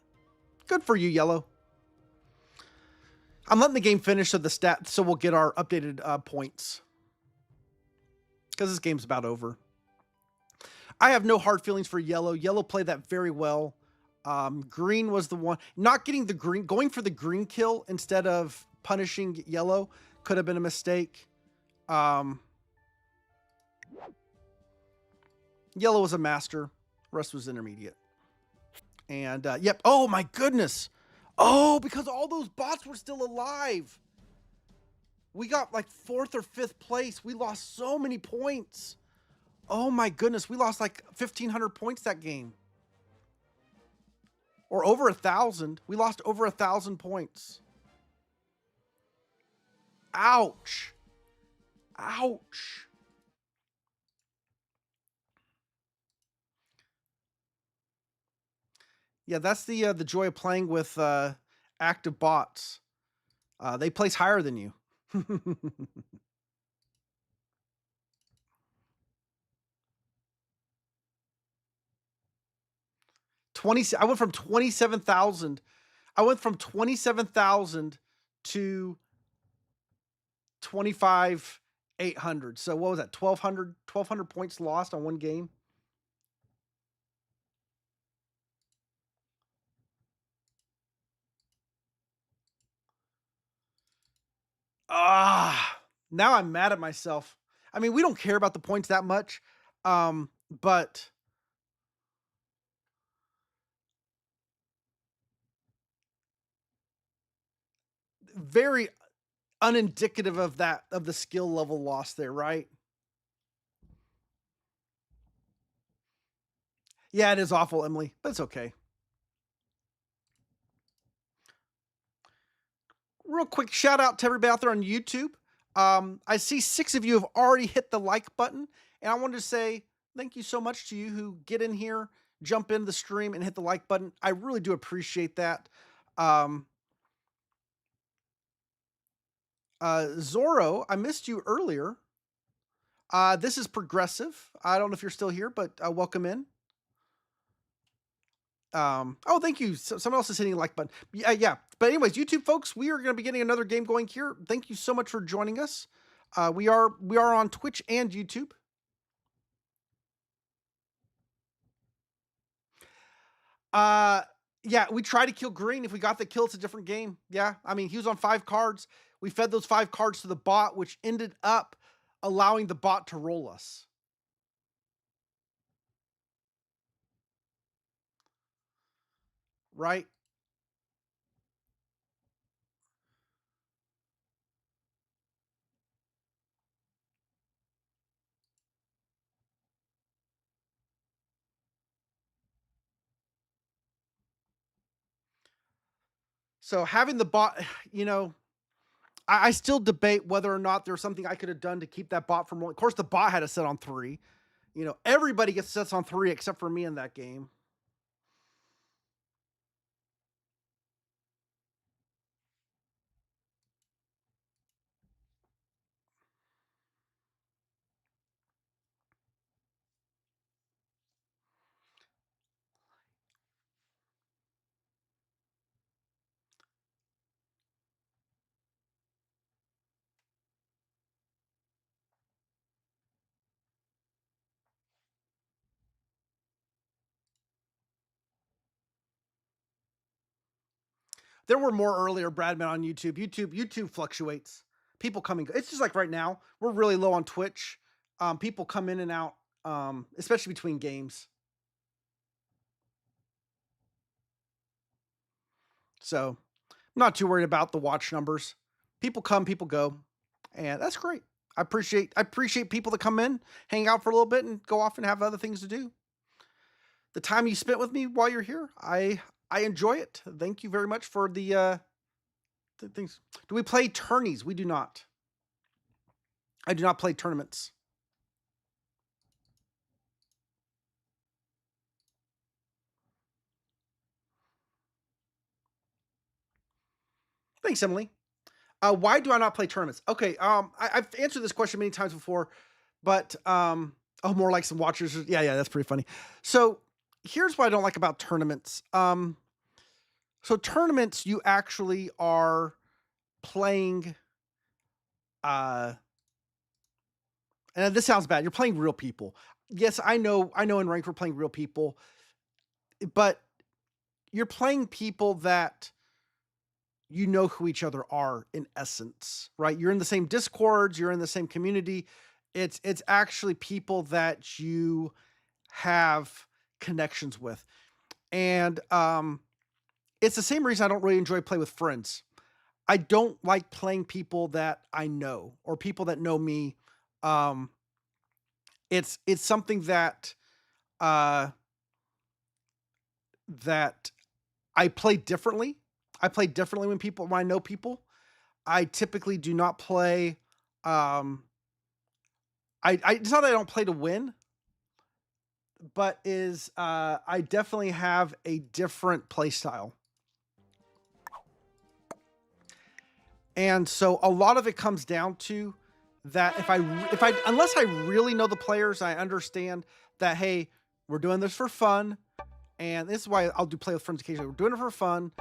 Good for you, yellow. I'm letting the game finish so we'll get our updated points. Because this game's about over. I have no hard feelings for yellow. Yellow played that very well. Green was the one. Not getting the green, going for the green kill instead of punishing yellow could have been a mistake. Yellow was a master. Rest was intermediate. And yep. Oh my goodness. Oh, because all those bots were still alive. We got like 4th or 5th place. We lost so many points. Oh my goodness. We lost like 1,500 points that game. Or over 1,000. We lost over 1,000 points. Ouch. Ouch. Yeah, that's the joy of playing with active bots. They place higher than you. 20. I went from 27,000. I went from 27,000 to 25,800. So what was that? 1,200 points lost on one game. Ah, now I'm mad at myself. I mean, we don't care about the points that much. But very unindicative of that, of the skill level lost there, right? Yeah, it is awful, Emily, but it's okay. Real quick shout out to everybody out there on YouTube. I see 6 of you have already hit the like button, and I wanted to say thank you so much to you who get in here, jump into the stream, and hit the like button. I really do appreciate that. Um, Zorro, I missed you earlier. This is Progressive. I don't know if you're still here, but welcome in. Oh, thank you. Someone else is hitting the like button. Yeah, yeah. But anyways, YouTube folks, we are going to be getting another game going here. Thank you so much for joining us. We are on Twitch and YouTube. Uh, yeah, we tried to kill Green. If we got the kill, it's a different game. Yeah, I mean, he was on 5 cards. We fed those 5 cards to the bot, which ended up allowing the bot to roll us. Right? So having the bot, you know, I still debate whether or not there's something I could have done to keep that bot from rolling. Of course, the bot had a set on 3. You know, everybody gets sets on 3 except for me in that game. There were more earlier Bradman on YouTube. YouTube fluctuates. People come and go. It's just like right now. We're really low on Twitch. People come in and out, especially between games. So I'm not too worried about the watch numbers. People come, people go, and that's great. I appreciate people that come in, hang out for a little bit, and go off and have other things to do. The time you spent with me while you're here, I enjoy it. Thank you very much for the things. Do we play tourneys? We do not. I do not play tournaments. Thanks, Emily. Why do I not play tournaments? Okay, I've answered this question many times before, but oh, more like some watchers. Yeah, yeah, that's pretty funny. So here's what I don't like about tournaments. So tournaments, you actually are playing. And this sounds bad. You're playing real people. Yes, I know. I know. In ranked, we're playing real people, but you're playing people that you know who each other are in essence, right? You're in the same discords, you're in the same community. It's actually people that you have connections with. And it's the same reason I don't really enjoy play with friends. I don't like playing people that I know or people that know me. Um it's something that uh that I play differently. I play differently when I know people. I typically do not play. It's not that I don't play to win, but I definitely have a different play style. And so a lot of it comes down to that unless I really know the players, I understand that, hey, we're doing this for fun. And this is why I'll do play with friends occasionally. We're doing it for fun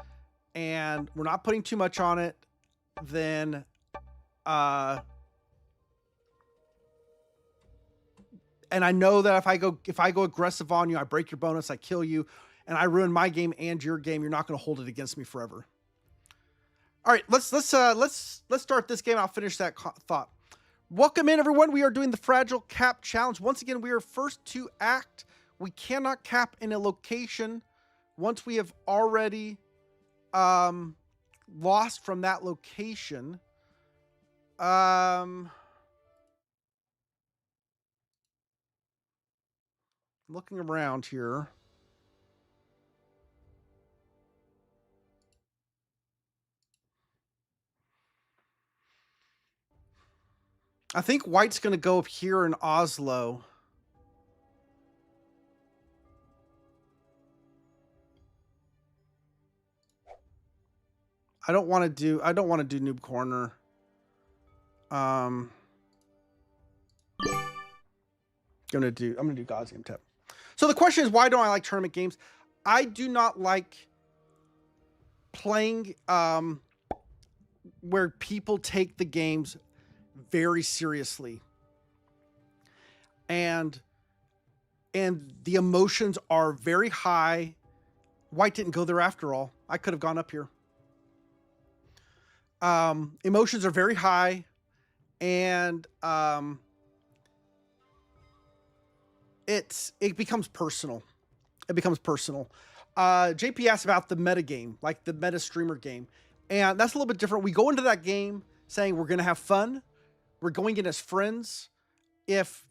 and we're not putting too much on it. Then, and I know that if I go aggressive on you, I break your bonus, I kill you, and I ruin my game and your game, you're not going to hold it against me forever. All right, let's start this game. I'll finish that thought. Welcome in, everyone. We are doing the Fragile Cap Challenge. Once again, we are first to act. We cannot cap in a location once we have already lost from that location. Looking around here. I think White's going to go up here in Oslo. I don't want to do Noob Corner. I'm gonna do Gauzium Tip. So the question is, why don't I like tournament games? I do not like playing where people take the games very seriously. And the emotions are very high. White didn't go there after all. I could have gone up here. Emotions are very high, and it becomes personal. It becomes personal. JP asked about the meta game, like the meta streamer game, and that's a little bit different. We go into that game saying we're going to have fun. We're going in as friends. If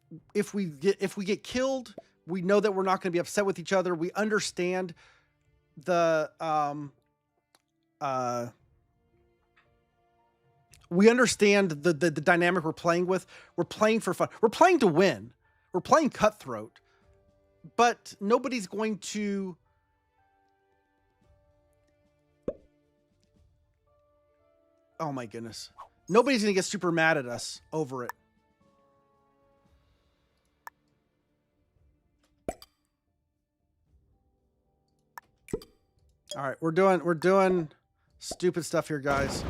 we get killed, we know that we're not going to be upset with each other. We understand the dynamic we're playing with. We're playing for fun. We're playing to win. We're playing cutthroat, but nobody's going to oh my goodness. Nobody's going to get super mad at us over it. All right, we're doing stupid stuff here, guys.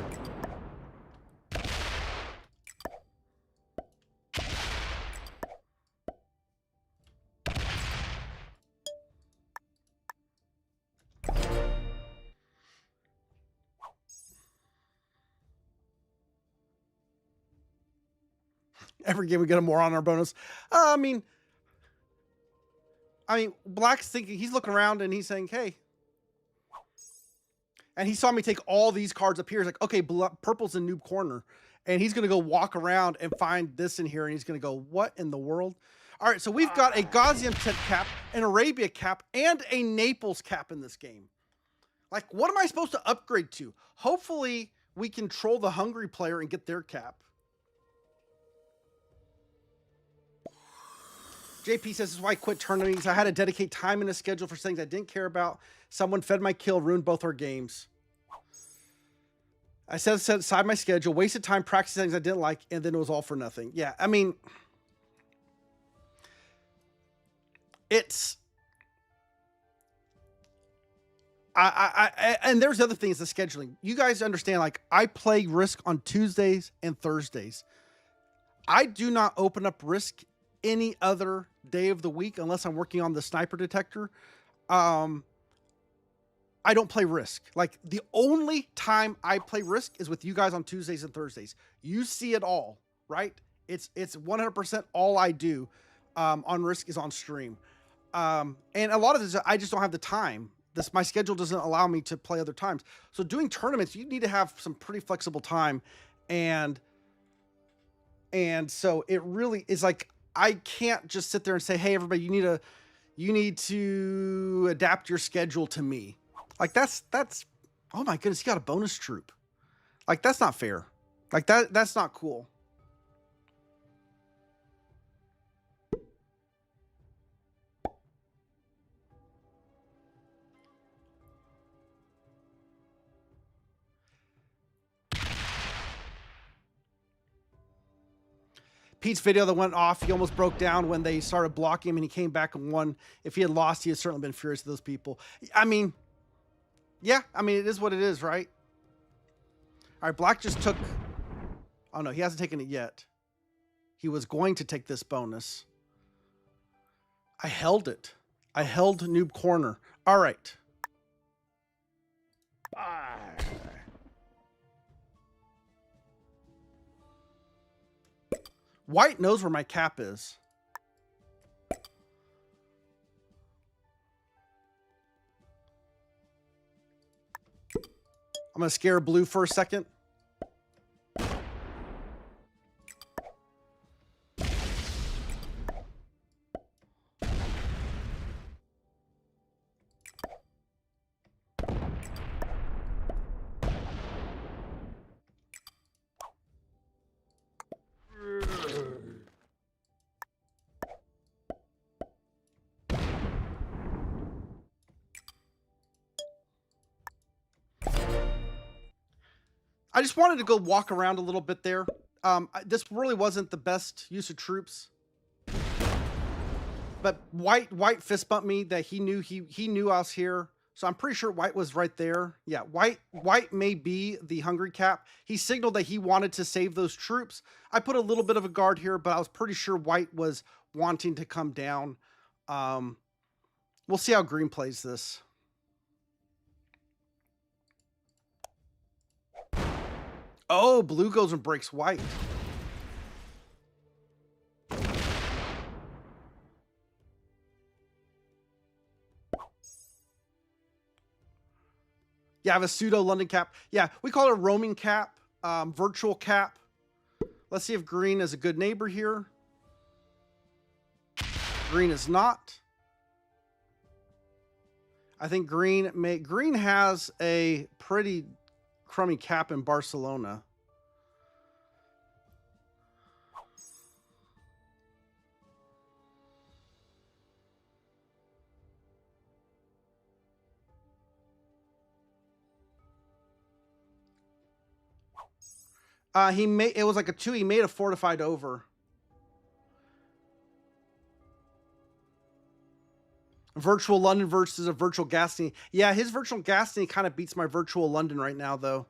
Every game we get a moron on our bonus. I mean, Black's thinking, he's looking around and he's saying, hey. And he saw me take all these cards up here. He's like, okay, purple's in Noob Corner. And he's going to go walk around and find this in here. And he's going to go, what in the world? All right, so we've got a Gaziantep cap, an Arabia cap, and a Naples cap in this game. Like, what am I supposed to upgrade to? Hopefully, we can troll the hungry player and get their cap. JP says, this is why I quit tournaments. I had to dedicate time in a schedule for things I didn't care about. Someone fed my kill, ruined both our games. I set aside my schedule, wasted time practicing things I didn't like, and then it was all for nothing. Yeah, I mean, it's... and there's other things, the scheduling. You guys understand, like, I play Risk on Tuesdays and Thursdays. I do not open up Risk any other day of the week unless I'm working on the sniper detector. I don't play Risk. Like, the only time I play Risk is with you guys on Tuesdays and Thursdays. You see it all, right? It's 100% all I do on Risk is on stream. And a lot of this, I just don't have the time. My schedule doesn't allow me to play other times. So doing tournaments, you need to have some pretty flexible time. And so it really is like, I can't just sit there and say, hey, everybody, you need to adapt your schedule to me. Like that's oh my goodness, he got a bonus troop. Like that's not fair. Like that's not cool. Pete's video that went off, he almost broke down when they started blocking him and he came back and won. If he had lost, he had certainly been furious at those people. I mean, yeah, I mean, it is what it is, right? All right, Black just took... Oh, no, he hasn't taken it yet. He was going to take this bonus. I held it. I held Noob Corner. All right. Bye. White knows where my cap is. I'm going to scare blue for a second. I just wanted to go walk around a little bit there. This really wasn't the best use of troops. But White fist bumped me that he knew I was here. So I'm pretty sure White was right there. Yeah, White may be the hungry cap. He signaled that he wanted to save those troops. I put a little bit of a guard here, but I was pretty sure White was wanting to come down. We'll see how Green plays this. Oh, blue goes and breaks White. Yeah, I have a pseudo London cap. Yeah, we call it a roaming cap, virtual cap. Let's see if Green is a good neighbor here. Green is not. I think Green has a pretty crummy cap in Barcelona. It was like a 2. He made a fortified over. Virtual London versus a virtual Gascony. Yeah, his virtual Gascony kind of beats my virtual London right now, though.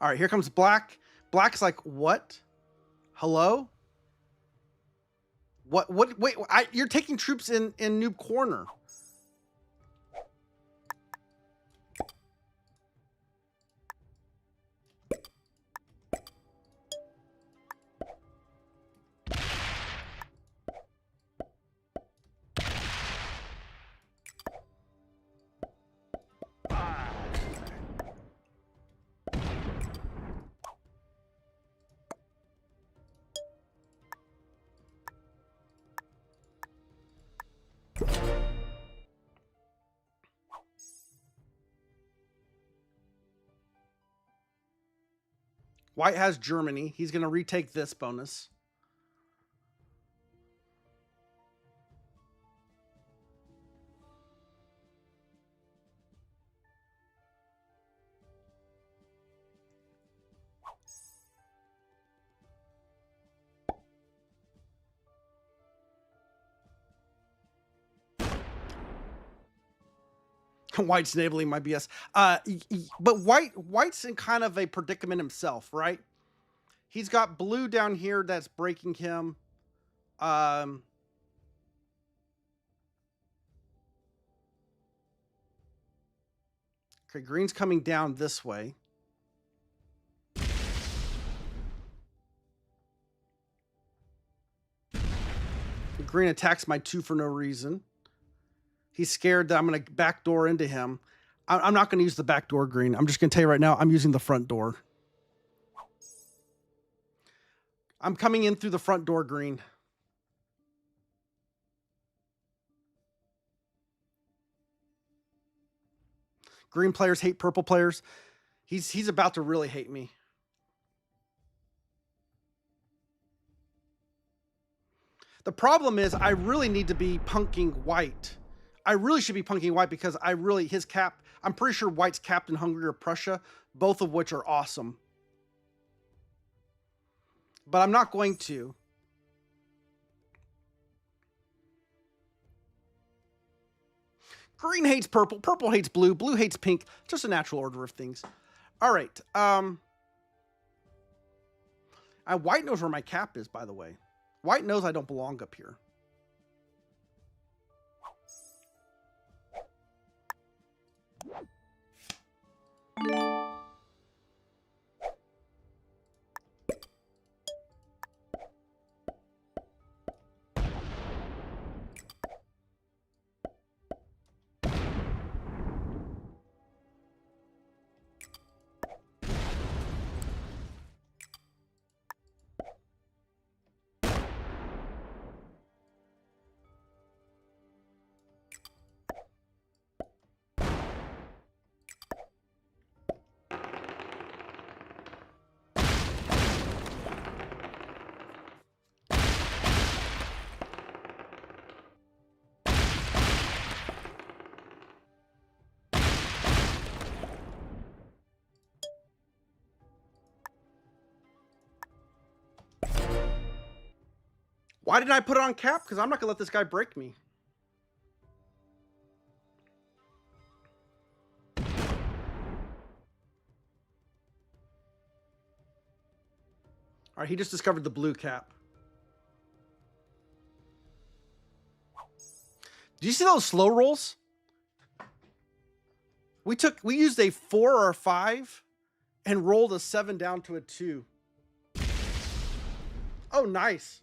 All right, here comes Black. Black's like, what? Hello? What? Wait, you're taking troops in Noob Corner. White has Germany. He's going to retake this bonus. White's enabling my BS. But White's in kind of a predicament himself, right? He's got blue down here that's breaking him. Okay, green's coming down this way. Green attacks my 2 for no reason. He's scared that I'm going to backdoor into him. I'm not going to use the backdoor, Green. I'm just going to tell you right now, I'm using the front door. I'm coming in through the front door, Green. Green players hate purple players. He's about to really hate me. The problem is I really need to be punking white. I really should be punking white because his cap, I'm pretty sure white's capped in Hungary or Prussia, both of which are awesome. But I'm not going to. Green hates purple, purple hates blue, blue hates pink. Just a natural order of things. All right. White knows where my cap is, by the way. White knows I don't belong up here. Why did I put it on cap? Because I'm not going to let this guy break me. All right, he just discovered the blue cap. Do you see those slow rolls? We used a 4 or a 5 and rolled a 7 down to a 2. Oh, nice.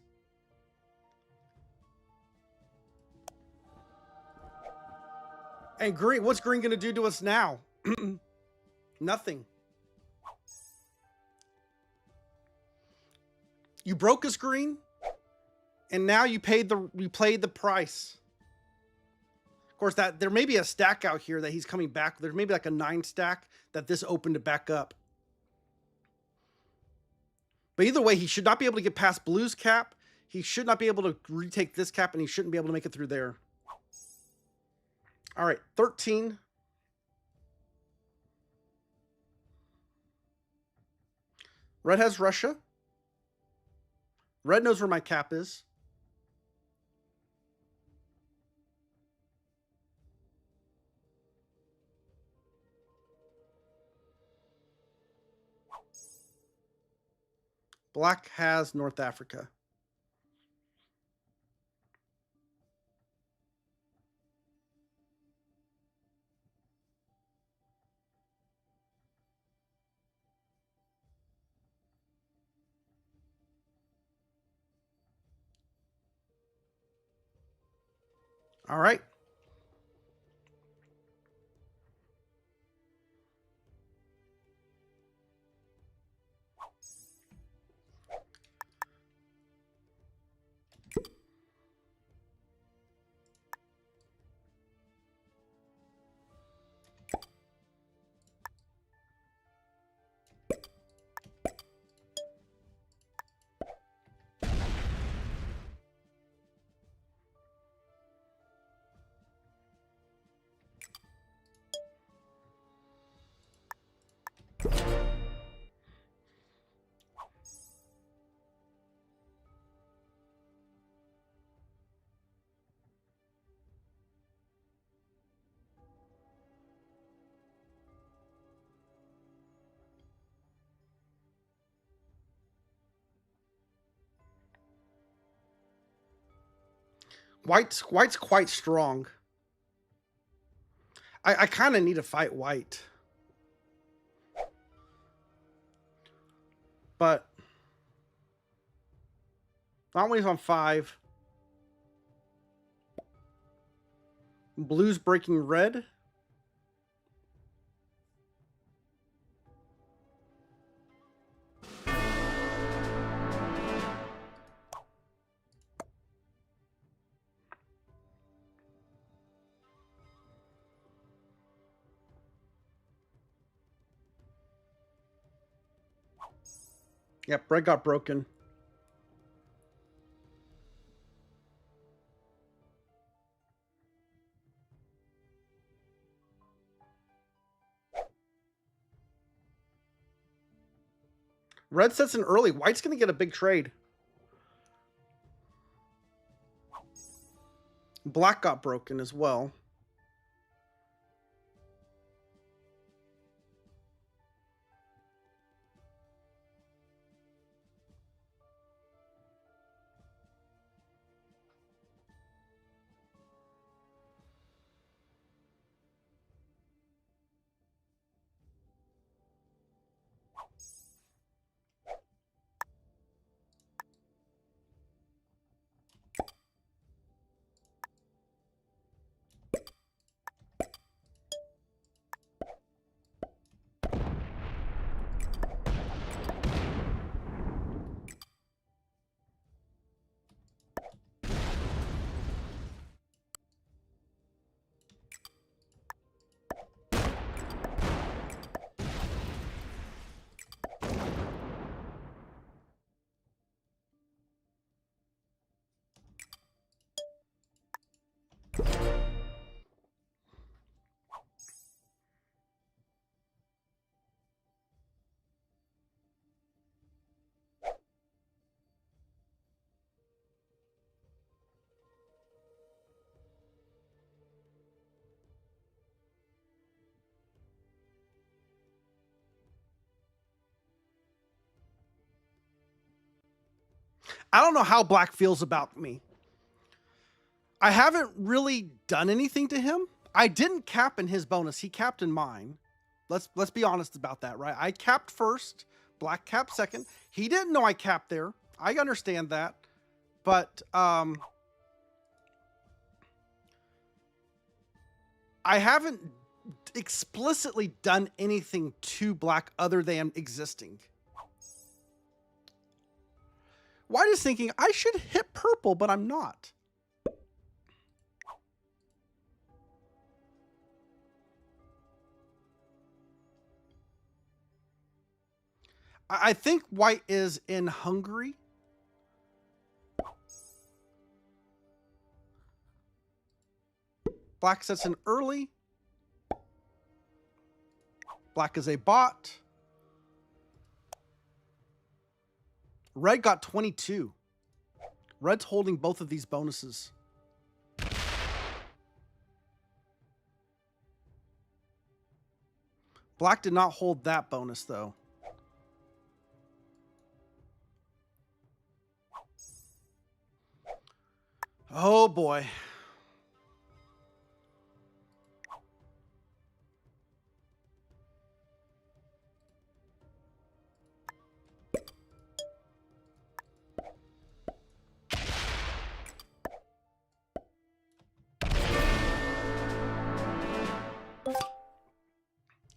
And green, what's green going to do to us now? Nothing. You broke us, green, and now you played the price. Of course, that there may be a stack out here that he's coming back. There's maybe like a 9 stack that this opened to back up. But either way, he should not be able to get past blue's cap. He should not be able to retake this cap, and he shouldn't be able to make it through there. All right, 13. Red has Russia. Red knows where my cap is. Black has North Africa. All right. White's quite strong. I kind of need to fight white. But not when he's on 5. Blue's breaking red. Yep, red got broken. Red sets in early. White's going to get a big trade. Black got broken as well. I don't know how Black feels about me. I haven't really done anything to him. I didn't cap in his bonus. He capped in mine. Let's be honest about that, right? I capped first. Black capped second. He didn't know I capped there. I understand that. But I haven't explicitly done anything to Black other than existing. White is thinking I should hit purple, but I'm not. I think White is in Hungary. Black sets in early. Black is a bot. Red got 22. Red's holding both of these bonuses. Black did not hold that bonus, though. Oh, boy.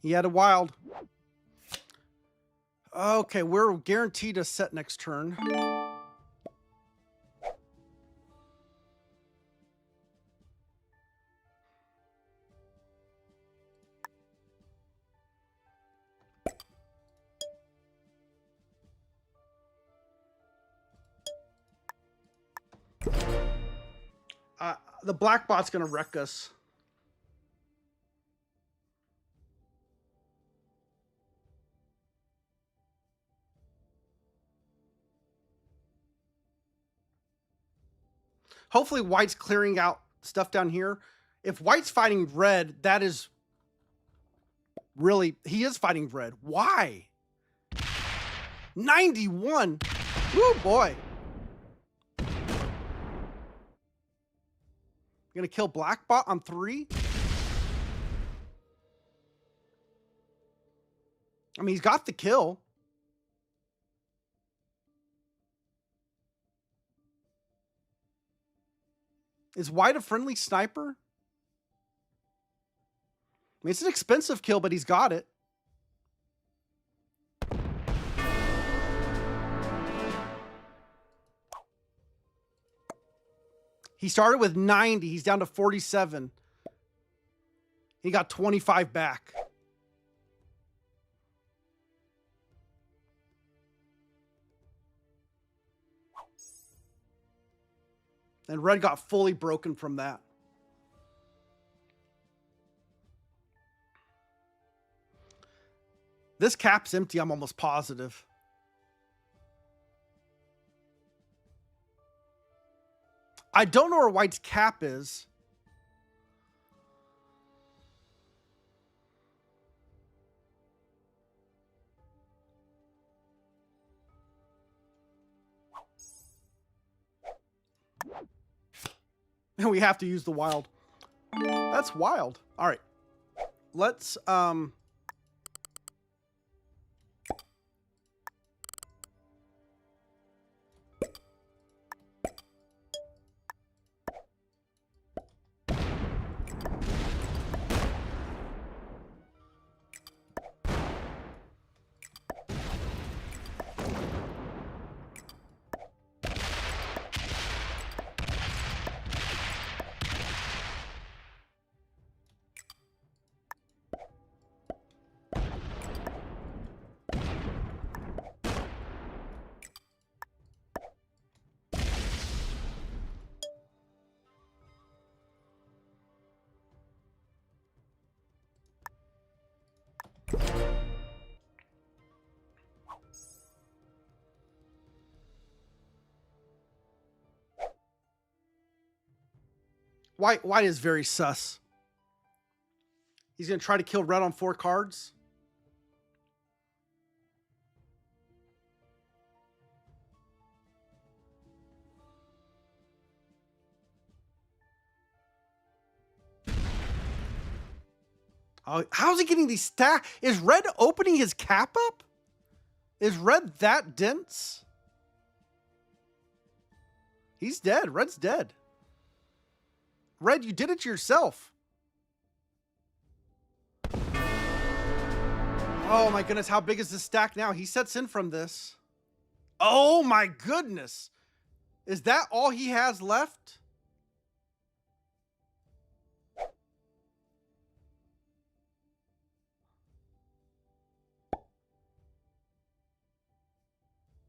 He had a wild. Okay, we're guaranteed a set next turn. The black bot's going to wreck us. Hopefully white's clearing out stuff down here. If white's fighting red, that is really... He is fighting red. Why? 91. Woo, boy. You're going to kill black bot on 3? I mean, he's got the kill. Is white a friendly sniper? I mean, it's an expensive kill, but he's got it. He started with 90. He's down to 47. He got 25 back. And red got fully broken from that. This cap's empty, I'm almost positive. I don't know where white's cap is. And we have to use the wild. That's wild. All right. Let's White is very sus. He's going to try to kill red on 4 cards. Oh, how's he getting these stack? Is red opening his cap up? Is red that dense? He's dead. Red's dead. Red, you did it yourself. Oh my goodness, how big is this stack now? He sets in from this. Oh my goodness. Is that all he has left?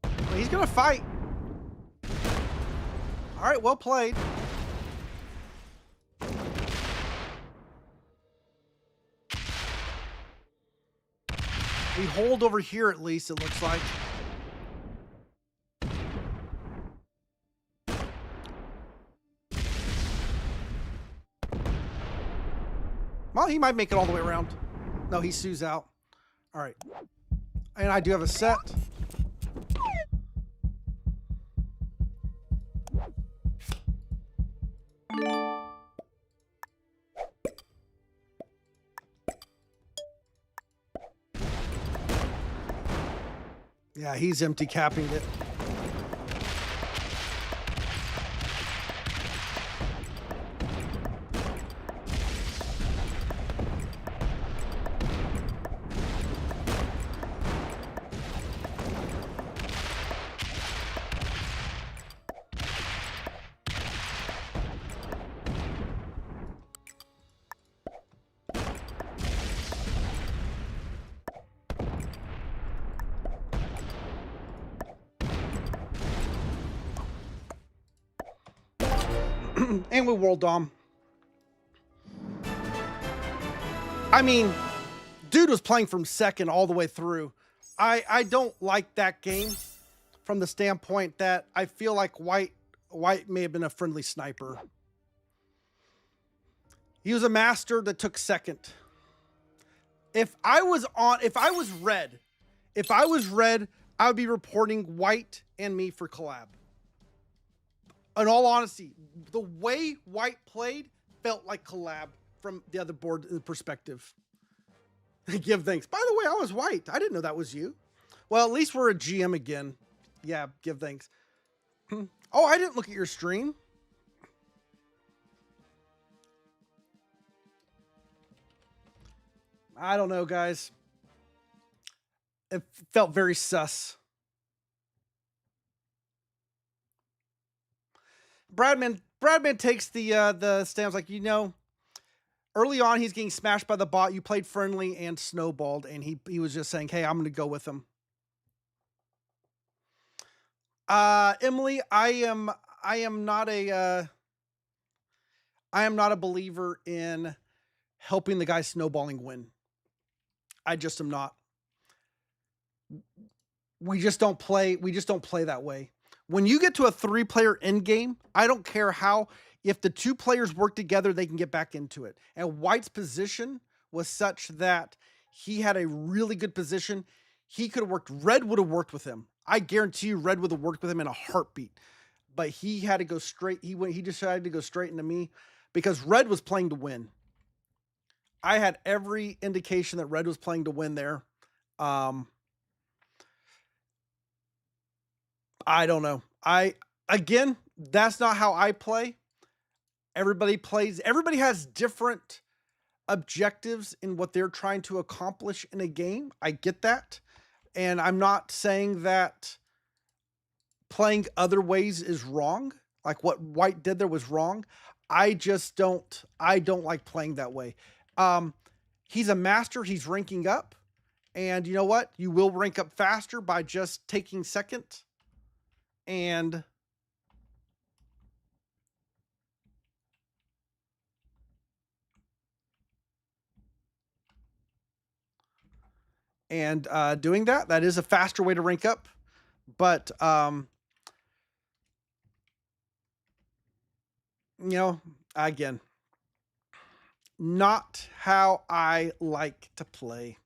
Well, he's gonna fight. All right, well played. We hold over here at least, it looks like. Well, he might make it all the way around. No, he sues out. All right. And I do have a set. Yeah, he's empty capping it. And we world dom. I mean, dude was playing from second all the way through. I don't like that game from the standpoint that I feel like white may have been a friendly sniper. He was a master that took second. If I was red, I would be reporting white and me for collab. In all honesty, the way white played felt like collab from the other board perspective. Give thanks. By the way, I was white. I didn't know that was you. Well, at least we're a GM again. Yeah, give thanks. Oh, I didn't look at your stream. I don't know, guys. It felt very sus. Bradman takes the stance like, you know, early on he's getting smashed by the bot. You played friendly and snowballed, and he was just saying, hey, I'm going to go with him. Emily, I I am not a I am not a believer in helping the guy snowballing win. I just am not. We just don't play that way. When you get to a 3-player end game, I don't care how if the 2 players work together, they can get back into it. And White's position was such that he had a really good position. He could have worked Red would have worked with him. I guarantee you Red would have worked with him in a heartbeat. But he had to go straight. He decided to go straight into me because Red was playing to win. I had every indication that Red was playing to win there. Um, I don't know. Again, that's not how I play. Everybody plays. Everybody has different objectives in what they're trying to accomplish in a game. I get that. And I'm not saying that playing other ways is wrong. Like what White did there was wrong. I don't like playing that way. Um, he's a master, he's ranking up. And you know what? You will rank up faster by just taking second and doing that. That is a faster way to rank up. But you know, again, not how I like to play.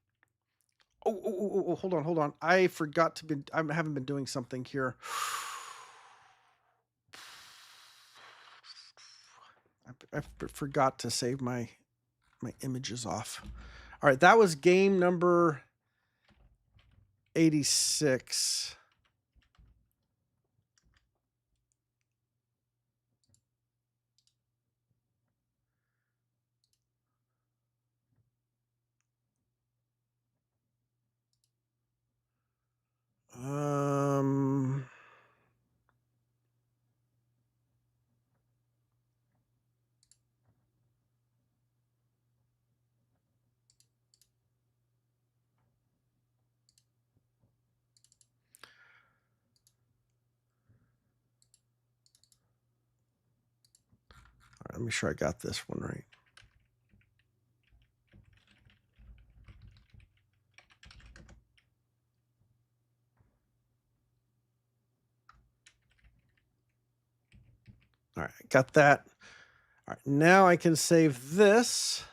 Oh, hold on. I forgot to be. I haven't been doing something here. I forgot to save my images off. All right, that was game number 86. Um, all right, let me make sure I got this one right. All right, got that. All right, now I can save this.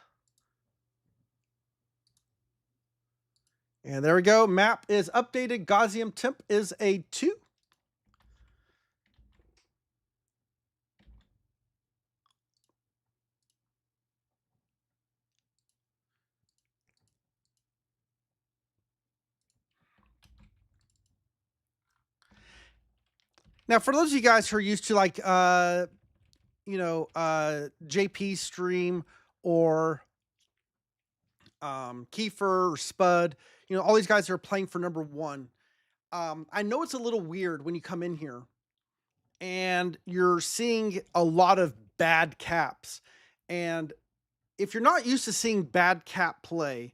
And there we go. Map is updated. Gaussium temp is a 2. Now, for those of you guys who are used to like JP stream or Kiefer or Spud, all these guys are playing for number 1. I know it's a little weird when you come in here and you're seeing a lot of bad caps. And if you're not used to seeing bad cap play,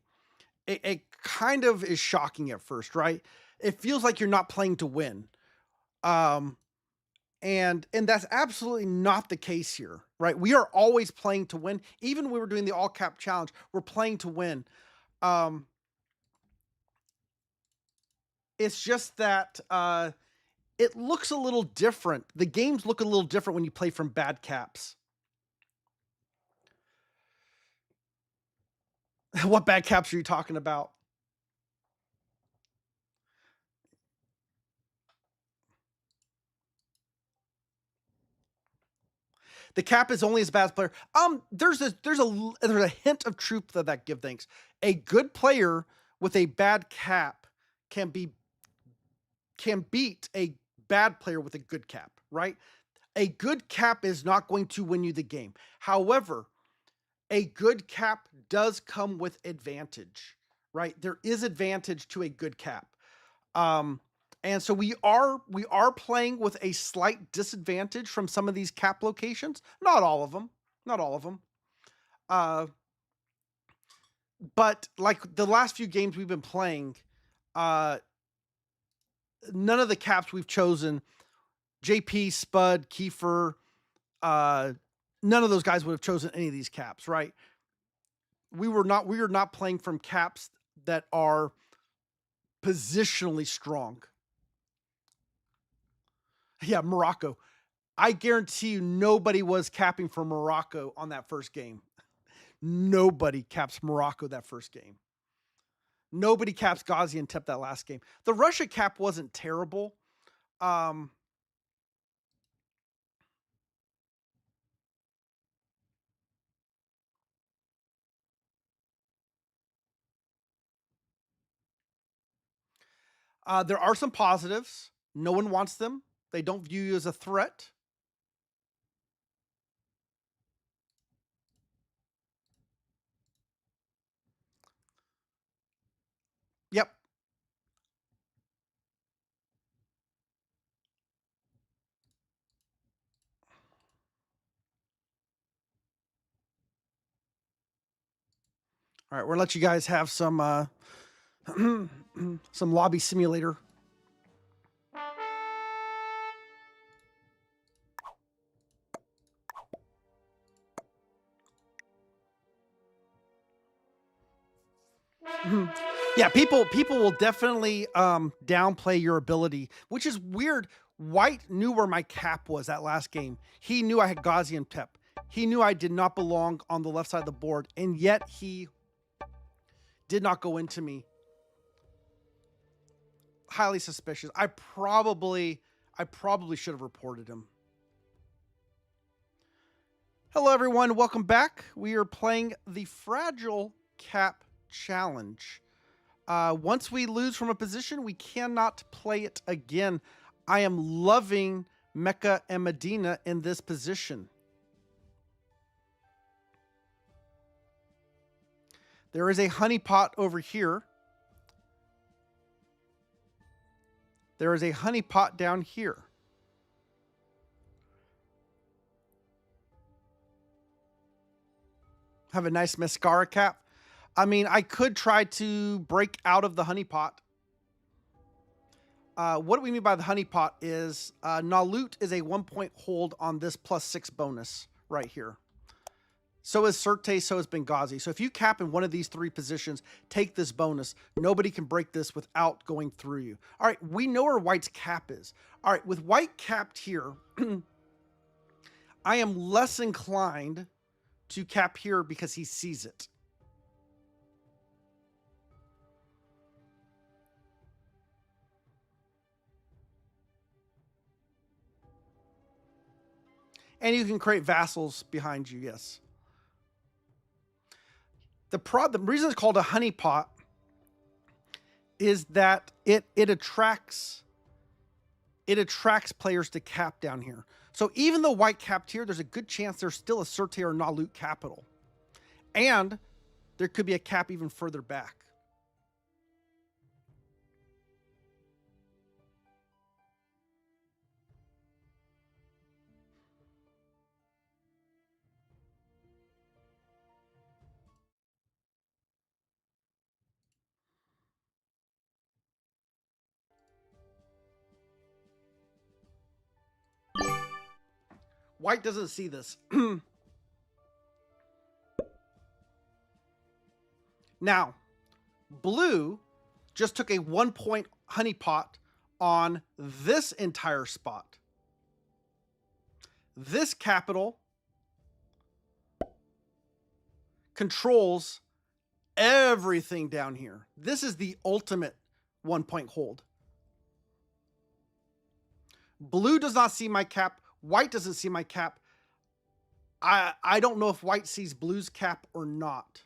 it kind of is shocking at first, right? It feels like you're not playing to win. And that's absolutely not the case here, right? We are always playing to win. Even when we were doing the all cap challenge, we're playing to win. It's just that it looks a little different. The games look a little different when you play from bad caps. What bad caps are you talking about? The cap is only as bad as player. There's a hint of truth to that. Give thanks. A good player with a bad cap can beat a bad player with a good cap, right? A good cap is not going to win you the game. However, a good cap does come with advantage, right? There is advantage to a good cap. And so we are playing with a slight disadvantage from some of these cap locations. Not all of them. Not all of them. But like the last few games we've been playing, none of the caps we've chosen JP, Spud, Kiefer, none of those guys would have chosen any of these caps, right? We are not playing from caps that are positionally strong. Yeah, Morocco. I guarantee you nobody was capping for Morocco on that first game. Nobody caps Morocco that first game. Nobody caps Gaziantep that last game. The Russia cap wasn't terrible. There are some positives. No one wants them. They don't view you as a threat. Yep. All right, we're gonna let you guys have some some lobby simulator. Yeah, people will definitely downplay your ability, which is weird. White knew where my cap was that last game. He knew I had Gaziantep. He knew I did not belong on the left side of the board, and yet he did not go into me. Highly suspicious. I probably should have reported him. Hello, everyone. Welcome back. We are playing the Fragile Cap Challenge. Once we lose from a position, we cannot play it again. I am loving Mecca and Medina in this position. There is a honeypot over here. There is a honeypot down here. Have a nice mascara cap. I mean, I could try to break out of the honeypot. What do we mean by the honeypot is Nalut is a 1-point hold on this +6 bonus right here. So is Sirte, so is Benghazi. So if you cap in one of these three positions, take this bonus. Nobody can break this without going through you. All right, we know where White's cap is. All right, with White capped here, I am less inclined to cap here because he sees it. And you can create vassals behind you, yes. The reason it's called a honeypot is that it attracts players to cap down here. So even though White capped here, there's a good chance there's still a Sirte or Nalut capital. And there could be a cap even further back. White doesn't see this. Now, Blue just took a 1-point honeypot on this entire spot. This capital controls everything down here. This is the ultimate 1-point hold. Blue does not see my cap. White doesn't see my cap. I don't know if White sees Blue's cap or not.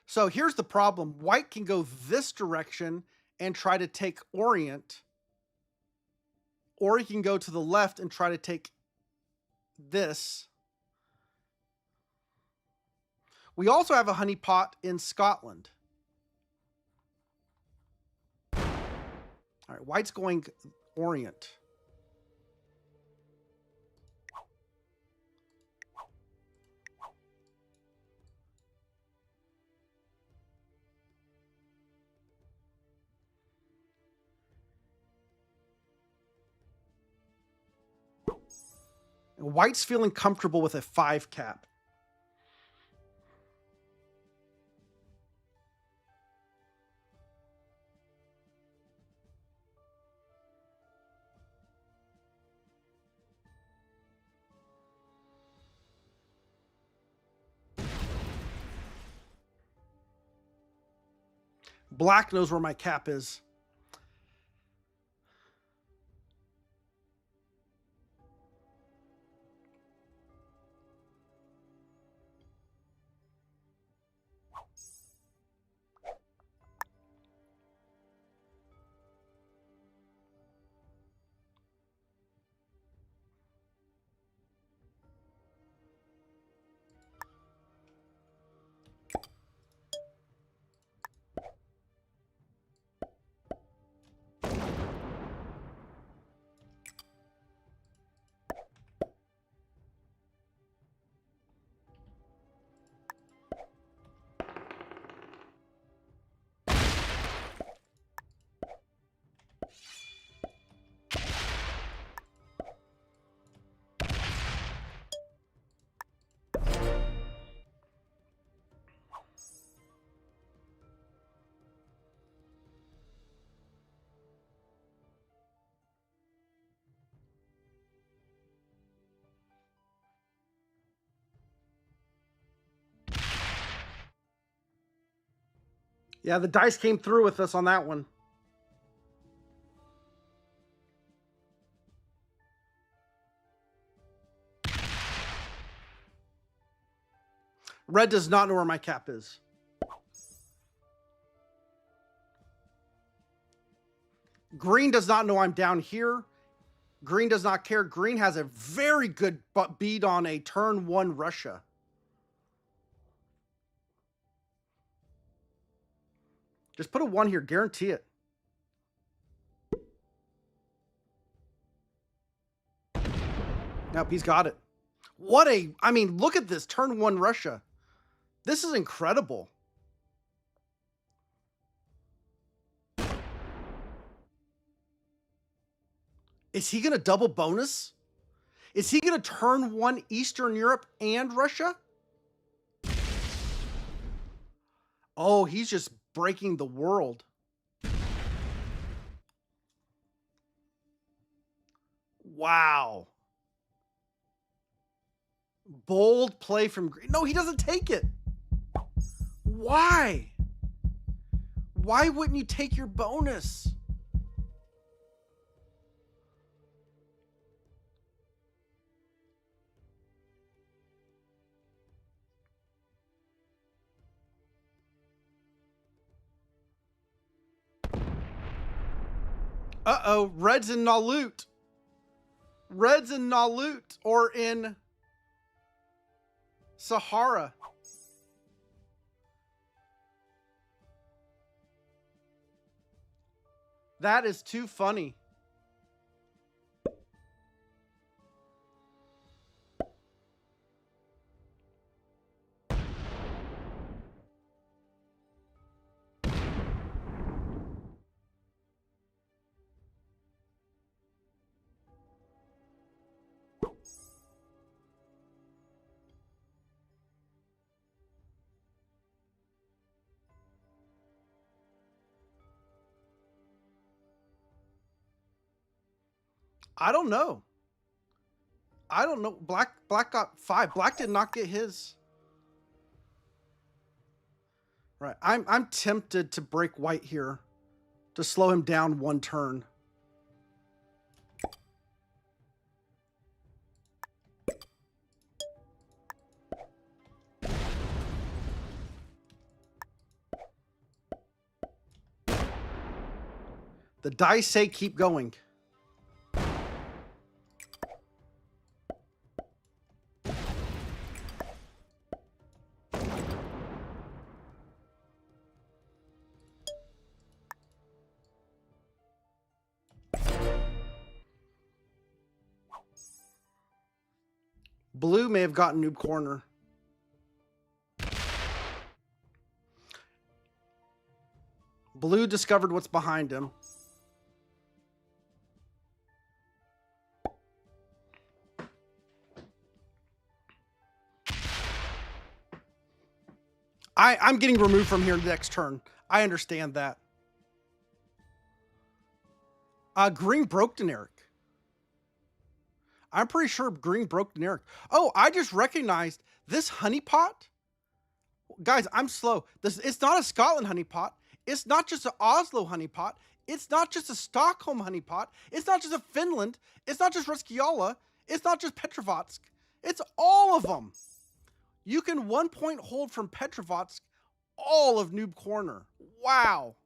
So here's the problem. White can go this direction and try to take Orient, or he can go to the left and try to take this. We also have a honeypot in Scotland. All right, White's going Orient. White's feeling comfortable with a 5 cap. Black knows where my cap is. Yeah, the dice came through with us on that one. Red does not know where my cap is. Green does not know I'm down here. Green does not care. Green has a very good beat on a turn 1 Russia. Just put a 1 here. Guarantee it. Nope, he's got it. What a... I mean, look at this. Turn 1 Russia. This is incredible. Is he going to double bonus? Is he going to turn 1 Eastern Europe and Russia? Oh, he's just breaking the world. Wow. Bold play from Green. No, he doesn't take it. Why? Why wouldn't you take your bonus? Uh-oh, Red's in Nalut. Red's in Nalut or in Sahara. That is too funny. I don't know. I don't know. Black got 5. Black did not get his. Right. I'm tempted to break white here to slow him down 1 turn. The dice say keep going. Blue may have gotten noob corner. Blue discovered what's behind him. I'm getting removed from here next turn. I understand that. Green broke generic. I'm pretty sure green broke generic. Oh, I just recognized this honeypot. Guys, I'm slow. It's not a Scotland honeypot. It's not just an Oslo honeypot. It's not just a Stockholm honeypot. It's not just a Finland. It's not just Reskiala. It's not just Petrovatsk. It's all of them. You can 1 point hold from Petrovatsk all of Noob Corner. Wow.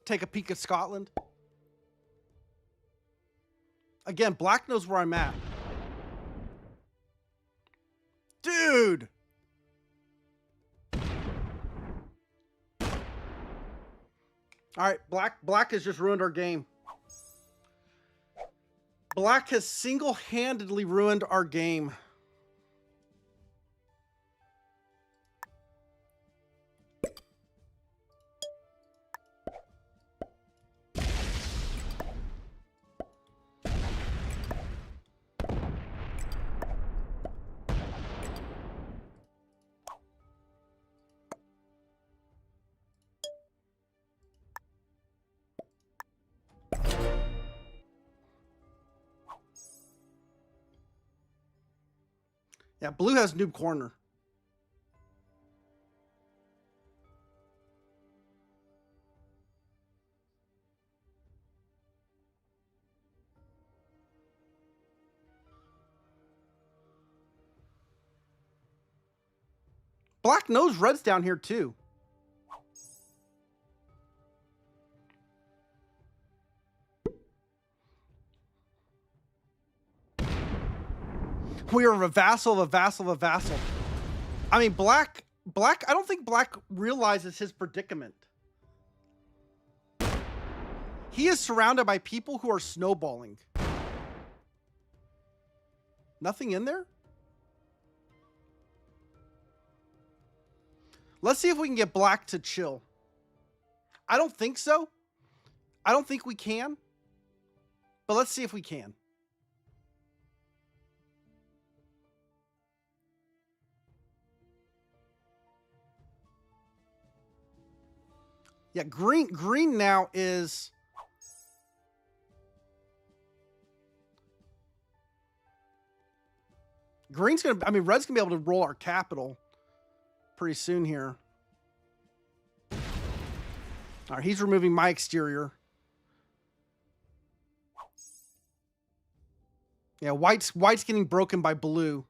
Take a peek at Scotland. Again, black knows where I'm at. Dude! Alright, black has just ruined our game. Black has single-handedly ruined our game. Yeah, blue has Noob Corner. Black knows red's down here too. We are a vassal of a vassal of a vassal. I mean, black, I don't think black realizes his predicament. He is surrounded by people who are snowballing. Nothing in there? Let's see if we can get black to chill. I don't think so. I don't think we can. But let's see if we can. Yeah, green now is... Green's gonna... I mean, red's gonna be able to roll our capital pretty soon here. All right, he's removing my exterior. Yeah, white's getting broken by blue.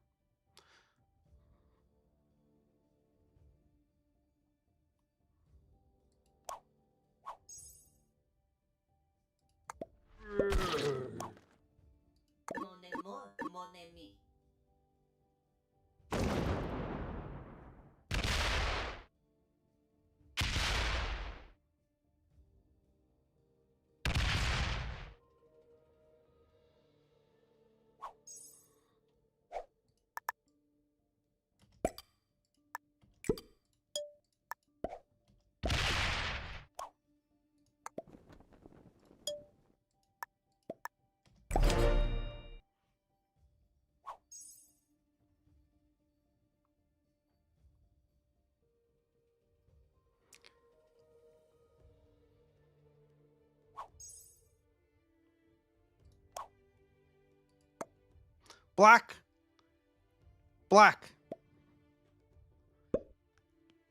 Black.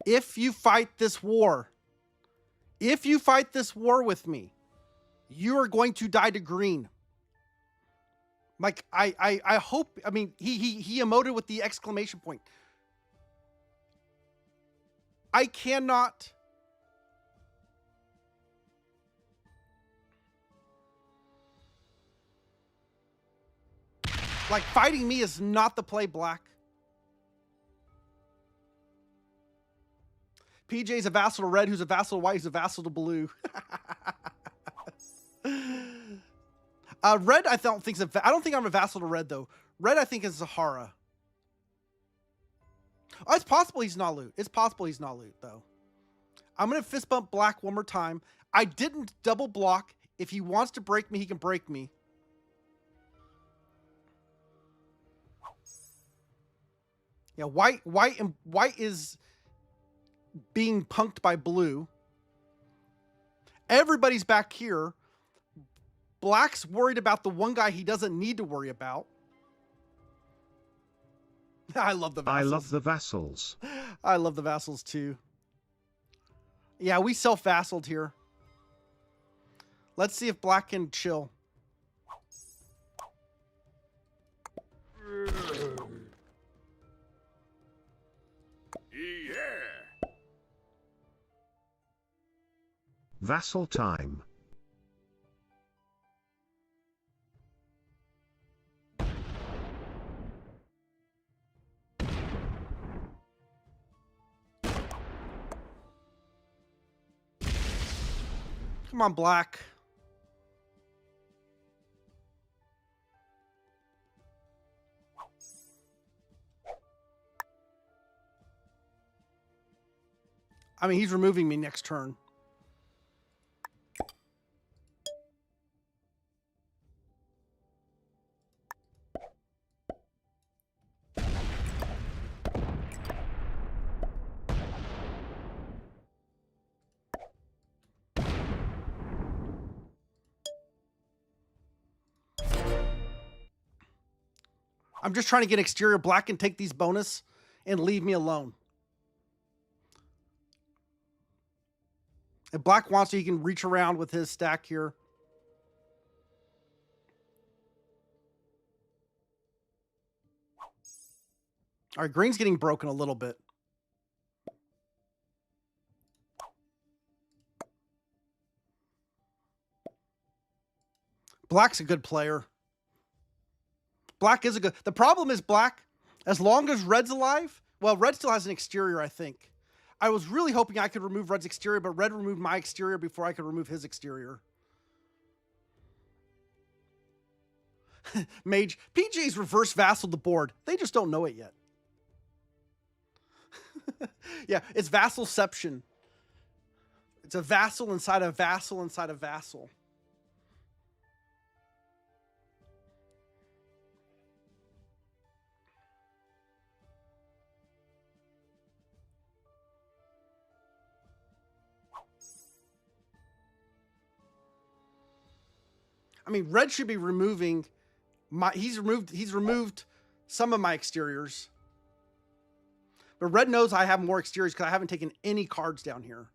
If you fight this war with me, you are going to die to green. Like, I hope, I mean, he emoted with the exclamation point. I cannot... Like, fighting me is not the play, black. PJ's a vassal to red, who's a vassal to white, who's a vassal to blue. Red, I don't think I'm a vassal to red though. Red, I think is Zahara. Oh, it's possible he's not loot. It's possible he's not loot though. I'm gonna fist bump black one more time. I didn't double block. If he wants to break me, he can break me. Yeah, white is being punked by blue. Everybody's back here. Black's worried about the one guy he doesn't need to worry about. I love the vassals. I love the vassals. I love the vassals too. Yeah, we self-vassaled here. Let's see if black can chill. Yeah. Vassal time. Come on, black. I mean, he's removing me next turn. I'm just trying to get exterior. Black and take these bonus and leave me alone. If black wants to, he can reach around with his stack here. All right, green's getting broken a little bit. Black's a good player. Black is a good... The problem is black, as long as red's alive... Well, red still has an exterior, I think. I was really hoping I could remove red's exterior, but red removed my exterior before I could remove his exterior. Mage, PJ's reverse vassal the board. They just don't know it yet. Yeah, it's vassalception. It's a vassal inside a vassal inside a vassal. I mean, red should be removing my... He's removed some of my exteriors. But red knows I have more exteriors because I haven't taken any cards down here.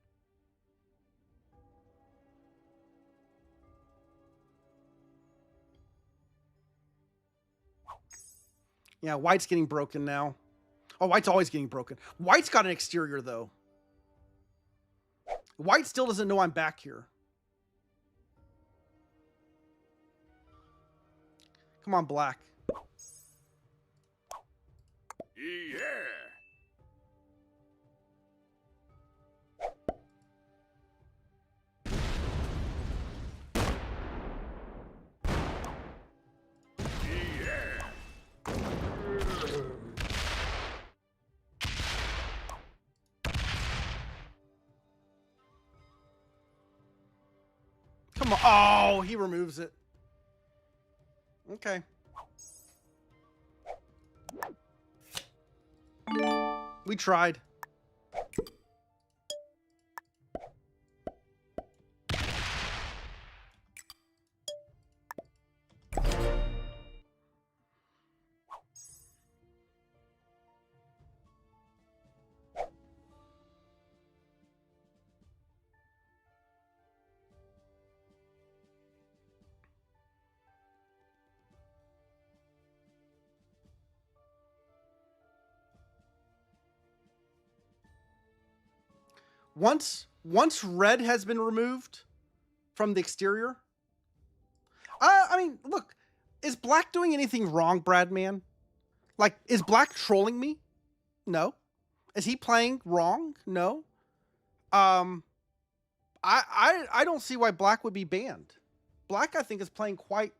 Yeah, white's getting broken now. Oh, white's always getting broken. White's got an exterior, though. White still doesn't know I'm back here. Come on, black. Yeah. Come on. Oh, he removes it. Okay. We tried. Once red has been removed from the exterior. I mean, look, is black doing anything wrong, Bradman? Like, is black trolling me? No. Is he playing wrong? No. Um, I don't see why black would be banned. Black, I think, is playing quite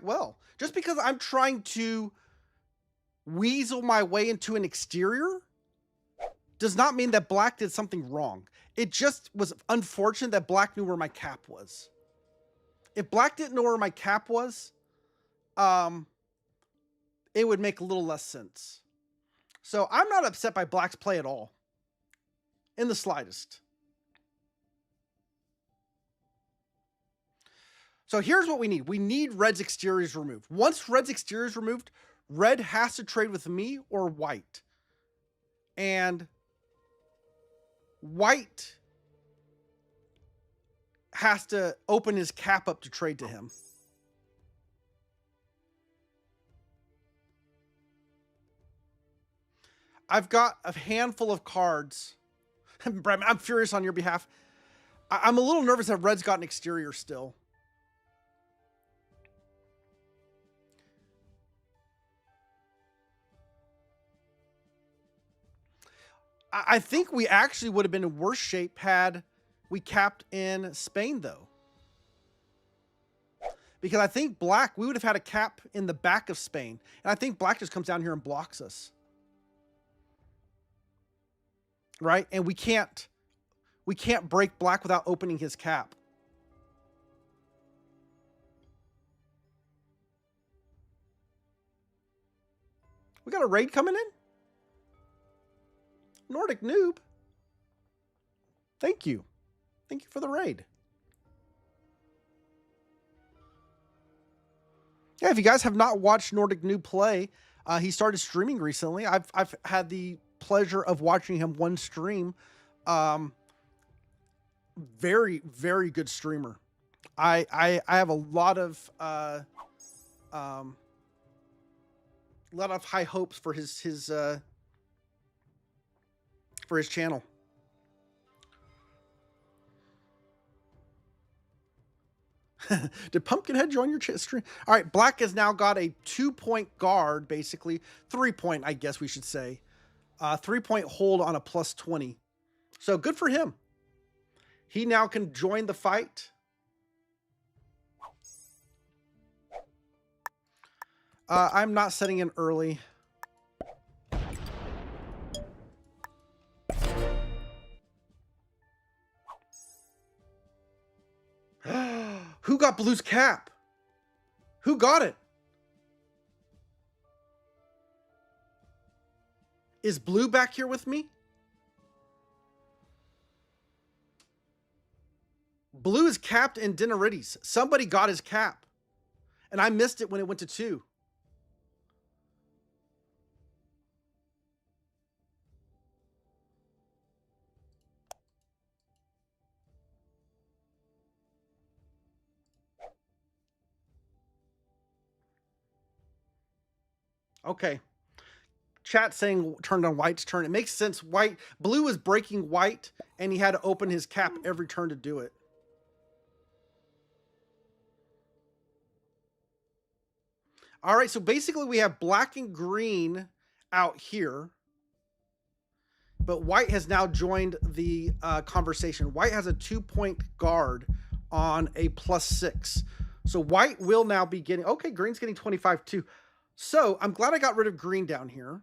well. Just because I'm trying to weasel my way into an exterior does not mean that black did something wrong. It just was unfortunate that black knew where my cap was. If black didn't know where my cap was, it would make a little less sense. So I'm not upset by black's play at all. In the slightest. So here's what we need. We need red's exteriors removed. Once red's exterior is removed, red has to trade with me or white. And white has to open his cap up to trade to him. I've got a handful of cards. I'm furious on your behalf. I'm a little nervous that red's got an exterior still. I think we actually would have been in worse shape had we capped in Spain, though. Because I think black, we would have had a cap in the back of Spain. And I think black just comes down here and blocks us. Right? And we can't break black without opening his cap. We got a raid coming in? Nordic noob. Thank you. Thank you for the raid. Yeah, if you guys have not watched Nordic Noob play, he started streaming recently. I've had the pleasure of watching him one stream. Very, very good streamer. I have a lot of high hopes for his channel. Did Pumpkinhead join your stream? All right, black has now got a 2-point guard, basically 3-point, I guess we should say, 3-point hold on a +20. So good for him. He now can join the fight. I'm not setting in early. Who got blue's cap? Who got it? Is blue back here with me? Blue is capped in Dinarides. Somebody got his cap. And I missed it when it went to 2. Okay. Chat saying turned on white's turn. It makes sense. Blue is breaking white, and he had to open his cap every turn to do it. All right, so basically we have black and green out here, but white has now joined the conversation. White has a 2-point guard on a +6. So white will now be getting, okay, green's getting 25 too. So I'm glad I got rid of green down here.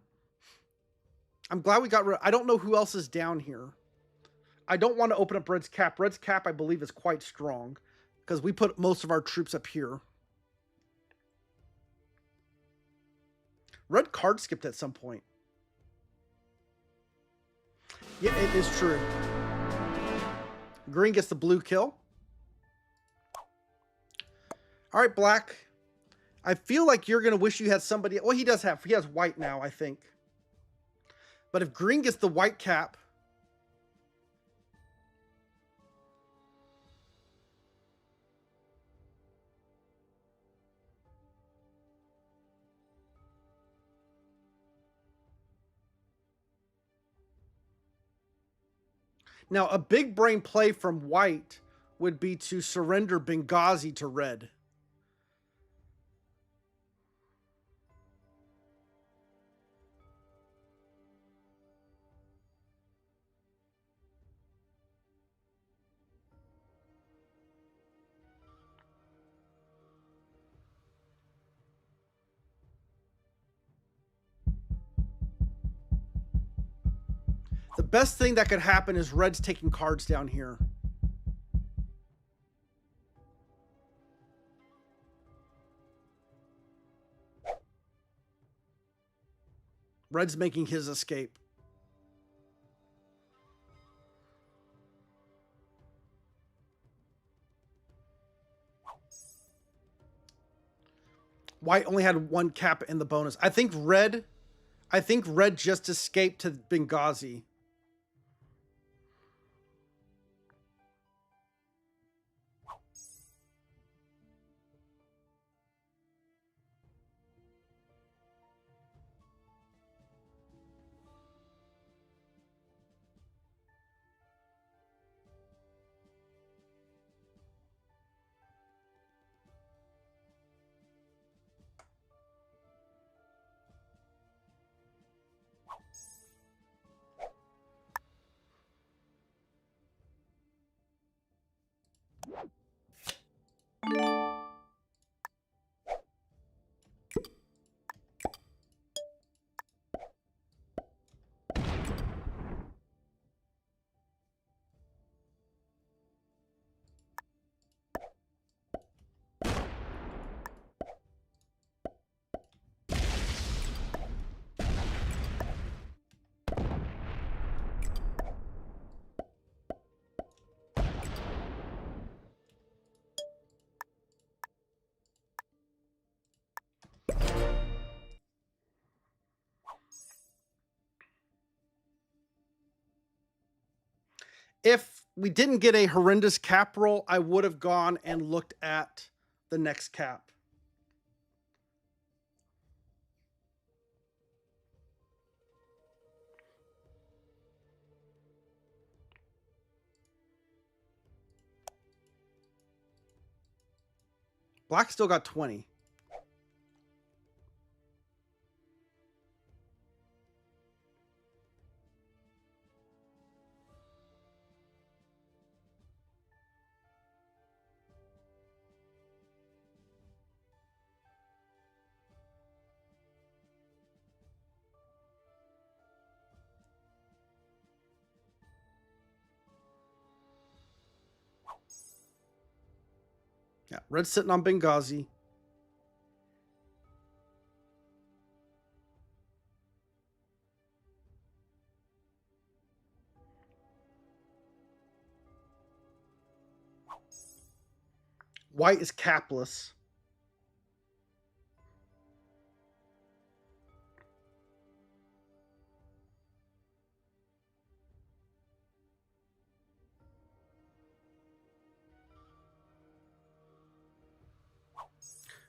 I'm glad we got rid of, I don't know who else is down here. I don't want to open up red's cap. Red's cap, I believe, is quite strong because we put most of our troops up here. Red card skipped at some point. Yeah, it is true. Green gets the blue kill. All right, black. I feel like you're going to wish you had somebody. Well, he has white now, I think. But if green gets the white cap. Now, a big brain play from white would be to surrender Benghazi to red. The best thing that could happen is red's taking cards down here. Red's making his escape. White only had one cap in the bonus. I think red just escaped to Benghazi. If we didn't get a horrendous cap roll, I would have gone and looked at the next cap. Black still got 20. Yeah, red's sitting on Benghazi. White is capless.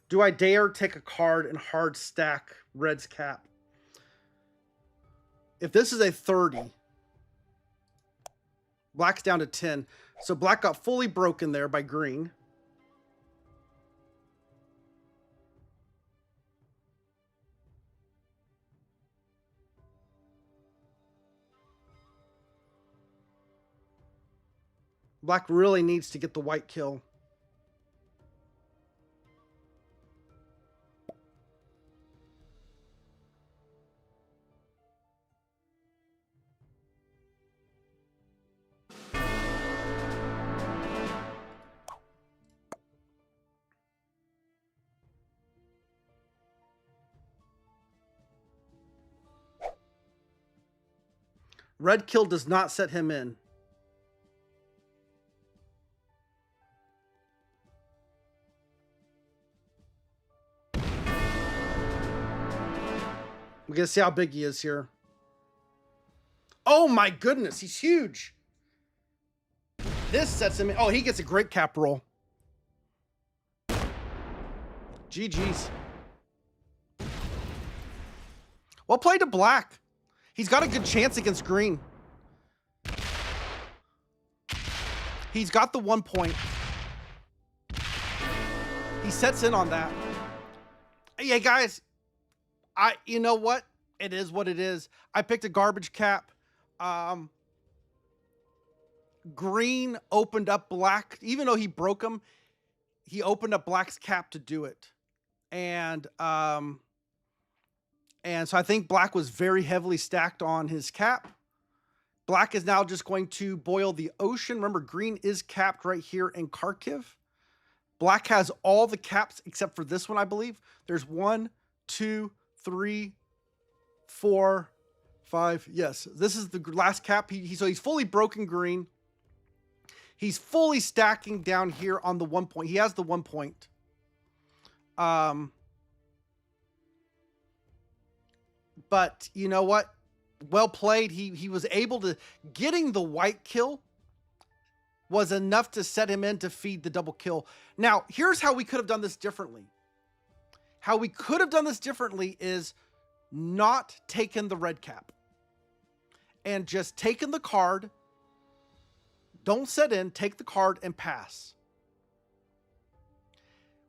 Do I dare take a card and hard stack red's cap? If this is a 30, black's down to 10. So black got fully broken there by green. Black really needs to get the white kill. Red kill does not set him in. We're going to see how big he is here. Oh my goodness, he's huge. This sets him in. Oh, he gets a great cap roll. GG's. Well played to black. He's got a good chance against green. He's got the 1 point. He sets in on that. Yeah, guys. You know what? It is what it is. I picked a garbage cap. Green opened up black. Even though he broke him, he opened up black's cap to do it. And so I think black was very heavily stacked on his cap. Black is now just going to boil the ocean. Remember, green is capped right here in Kharkiv. Black has all the caps except for this one, I believe. There's 1, 2, 3, 4, 5. Yes, this is the last cap. So he's fully broken green. He's fully stacking down here on the 1 point. He has the 1 point. But you know what? Well played. He was able to, getting the white kill was enough to set him in to feed the double kill. Now, here's how we could have done this differently. How we could have done this differently is not taken the red cap and just taken the card. Don't set in, take the card and pass.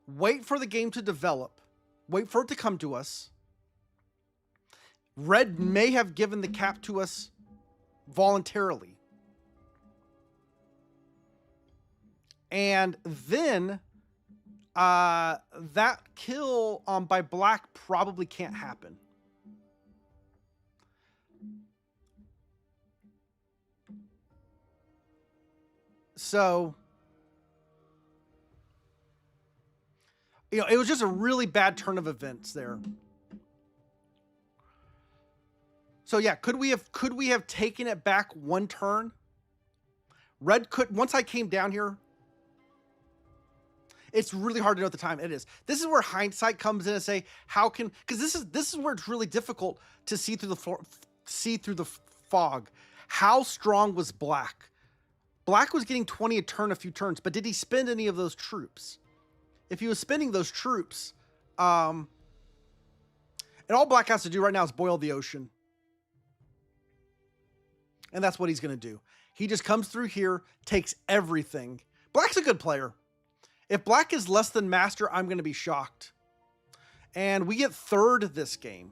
Wait for the game to develop. Wait for it to come to us. Red may have given the cap to us voluntarily. And then that kill by black probably can't happen. So, you know, it was just a really bad turn of events there. So yeah, could we have taken it back 1 turn? Red could, once I came down here, it's really hard to know at the time. It is. This is where hindsight comes in and say, how can, because this is where it's really difficult to see through the fog. How strong was black? Black was getting 20 a turn a few turns, but did he spend any of those troops? If he was spending those troops, and all black has to do right now is boil the ocean. And that's what he's going to do. He just comes through here, takes everything. Black's a good player. If black is less than master, I'm going to be shocked. And we get 3rd this game.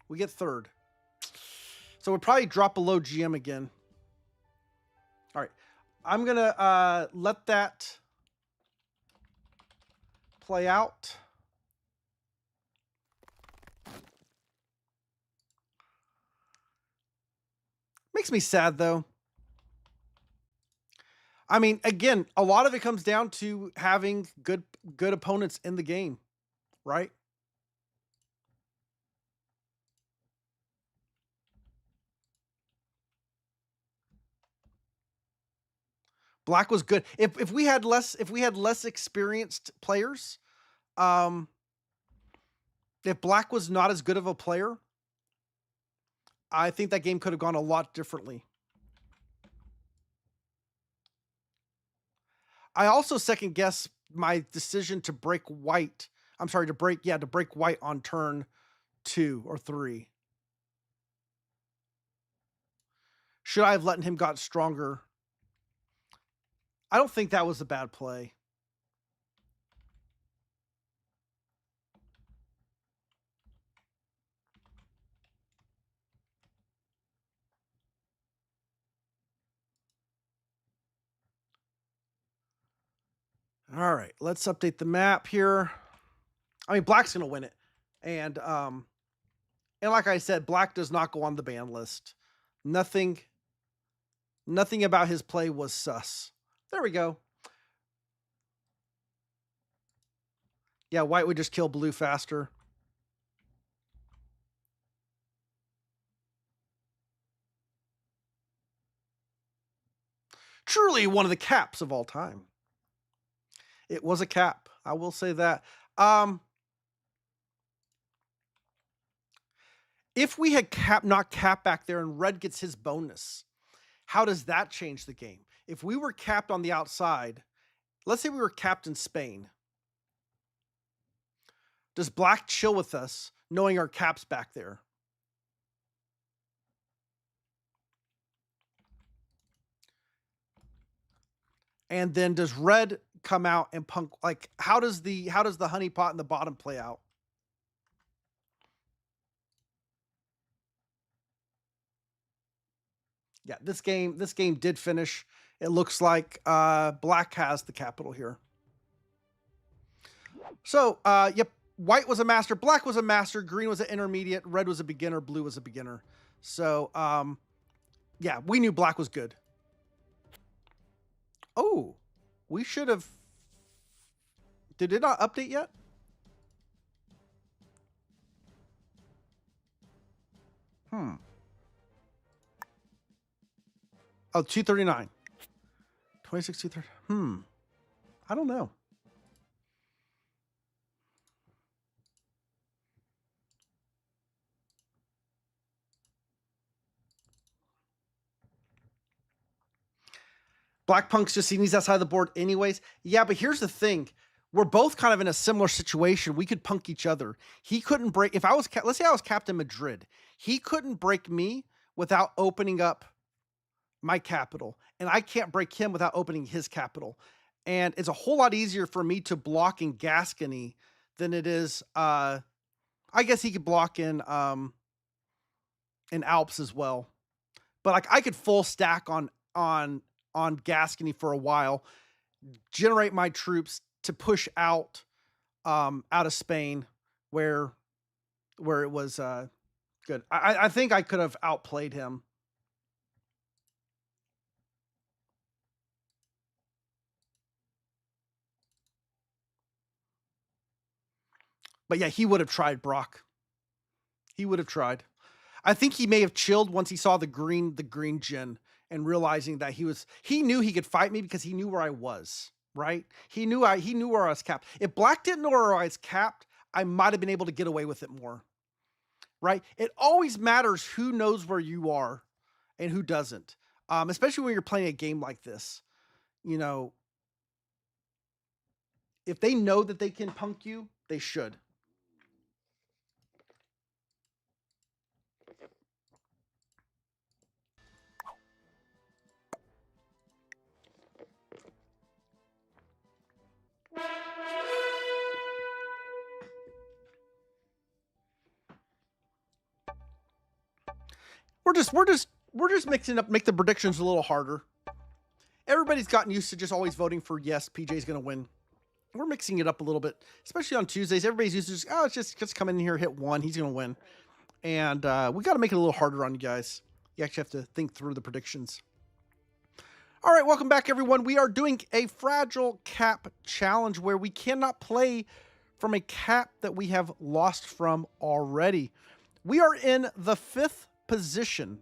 We get 3rd. So we'll probably drop below GM again. All right. I'm going to let that play out. Makes me sad, though. I mean, again, a lot of it comes down to having good opponents in the game, right? Black was good. If we had less experienced players, if black was not as good of a player, I think that game could have gone a lot differently. I also second guess my decision to break white. I'm sorry, to break white on turn 2 or 3. Should I have let him got stronger? I don't think that was a bad play. All right, let's update the map here. I mean, black's going to win it. And like I said, black does not go on the ban list. Nothing about his play was sus. There we go. Yeah, white would just kill blue faster. Truly one of the caps of all time. It was a cap. I will say that. If we had not cap back there and red gets his bonus, how does that change the game? If we were capped on the outside, let's say we were capped in Spain. Does black chill with us knowing our cap's back there? And then does red come out and punk, like, how does the honeypot in the bottom play out? Yeah, this game did finish. It looks like black has the capital here. So, yep, white was a master, black was a master, green was an intermediate, red was a beginner, blue was a beginner. So, yeah, we knew black was good. Oh, we should have. Did it not update yet? Oh, 239. 26, 230. I don't know. Black Punk's just seen he's outside the board anyways. Yeah, but here's the thing. We're both kind of in a similar situation. We could punk each other. He couldn't break. If I was, let's say I was Captain Madrid, he couldn't break me without opening up my capital. And I can't break him without opening his capital. And it's a whole lot easier for me to block in Gascony than it is, I guess he could block in Alps as well. But like I could full stack on Gascony for a while, generate my troops to push out of Spain where it was good. I think I could have outplayed him. But yeah, he would have tried, Brock. He would have tried. I think he may have chilled once he saw the green gen and realizing that he knew he could fight me because he knew where I was, right? He knew where I was capped. If black didn't know where I was capped, I might have been able to get away with it more. Right? It always matters who knows where you are and who doesn't. Especially when you're playing a game like this. You know, if they know that they can punk you, they should. We're just mixing up, make the predictions a little harder. Everybody's gotten used to just always voting for yes, PJ's going to win. We're mixing it up a little bit, especially on Tuesdays. Everybody's used to it's just come in here, hit one, he's going to win. And we got to make it a little harder on you guys. You actually have to think through the predictions. All right, welcome back, everyone. We are doing a fragile cap challenge where we cannot play from a cap that we have lost from already. We are in the 5th position.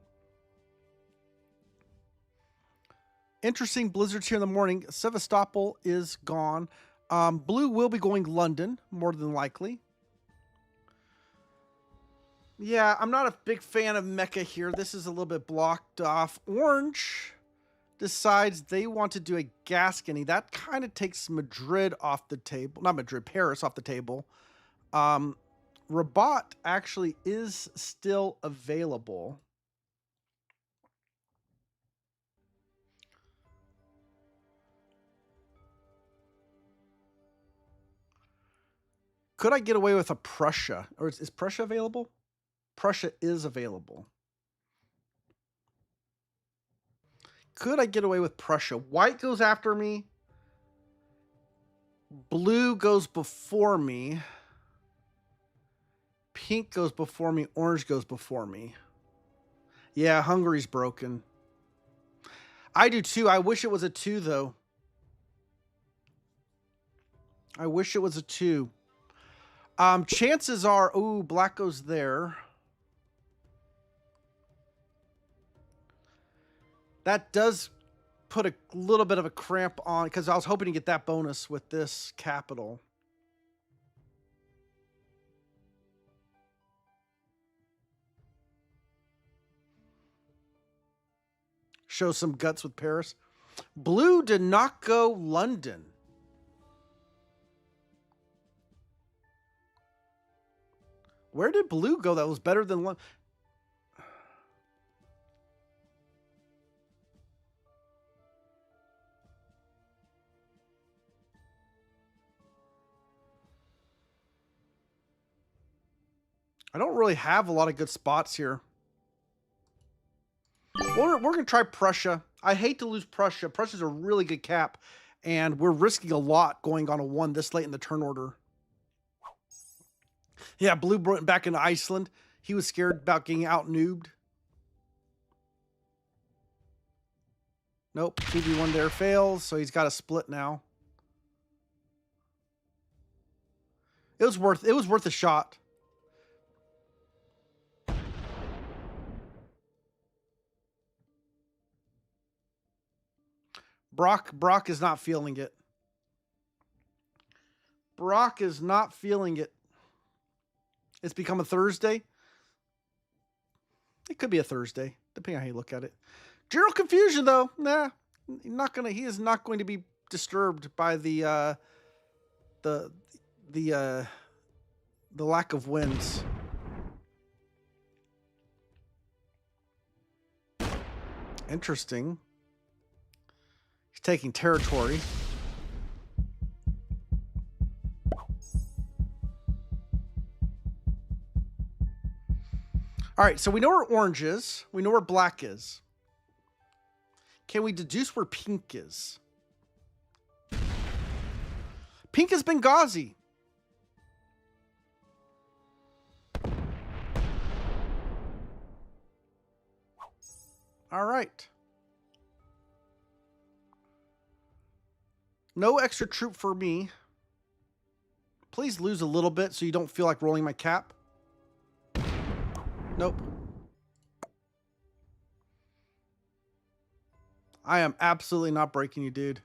Interesting blizzards here in the morning. Sevastopol is gone. Blue will be going London, more than likely. Yeah, I'm not a big fan of Mecca here. This is a little bit blocked off. Orange decides they want to do a Gascony. That kind of takes Madrid off the table. Not Madrid, Paris off the table. Rabat actually is still available. Could I get away with a Prussia? Or is Prussia available? Prussia is available. Could I get away with Prussia? White goes after me. Blue goes before me. Pink goes before me. Orange goes before me. Yeah, Hungary's broken. I do too. I wish it was a 2, though. I wish it was a 2. Chances are, ooh, black goes there. That does put a little bit of a cramp on, because I was hoping to get that bonus with this capital. Show some guts with Paris. Blue did not go London. Where did blue go that was better than London? I don't really have a lot of good spots here. We're going to try Prussia. I hate to lose Prussia. Prussia's a really good cap, and we're risking a lot going on a 1 this late in the turn order. Yeah, blue went back into Iceland. He was scared about getting out-noobed. Nope. 2v1 there fails, so he's got a split now. It was worth a shot. Brock is not feeling it. Brock is not feeling it. It's become a Thursday. It could be a Thursday, depending on how you look at it. General confusion, though. Nah, he is not going to be disturbed by the lack of wins. Interesting. He's taking territory. All right, so we know where orange is. We know where black is. Can we deduce where pink is? Pink is Benghazi. All right. No extra troop for me. Please lose a little bit so you don't feel like rolling my cap. Nope. I am absolutely not breaking you, dude.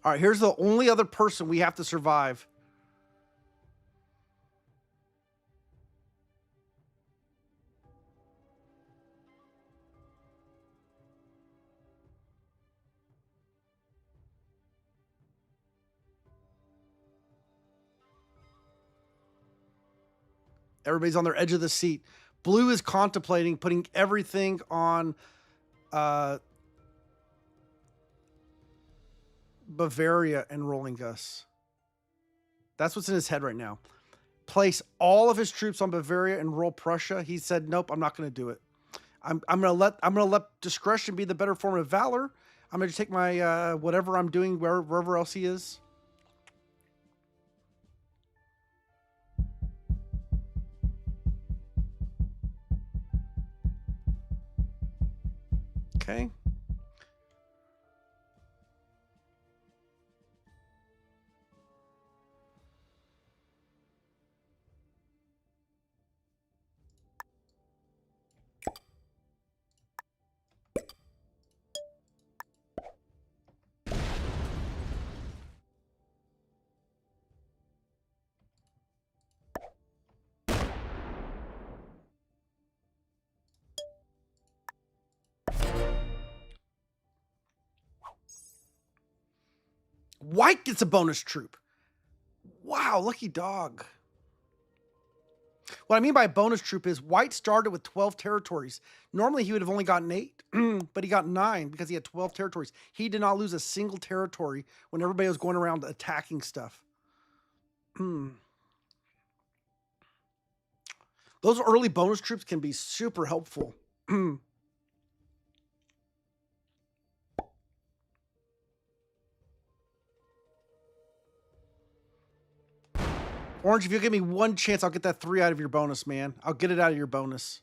All right, here's the only other person we have to survive. Everybody's on their edge of the seat. Blue is contemplating putting everything on Bavaria and rolling us. That's what's in his head right now. Place all of his troops on Bavaria and roll Prussia. He said, "Nope, I'm not going to do it. I'm gonna let discretion be the better form of valor. I'm gonna take my whatever I'm doing wherever else he is." Okay. White gets a bonus troop. Wow, lucky dog. What I mean by a bonus troop is White started with 12 territories. Normally he would have only gotten 8, but he got 9 because he had 12 territories. He did not lose a single territory when everybody was going around attacking stuff. Those early bonus troops can be super helpful. Orange, if you give me one chance, I'll get that 3 out of your bonus, man. I'll get it out of your bonus.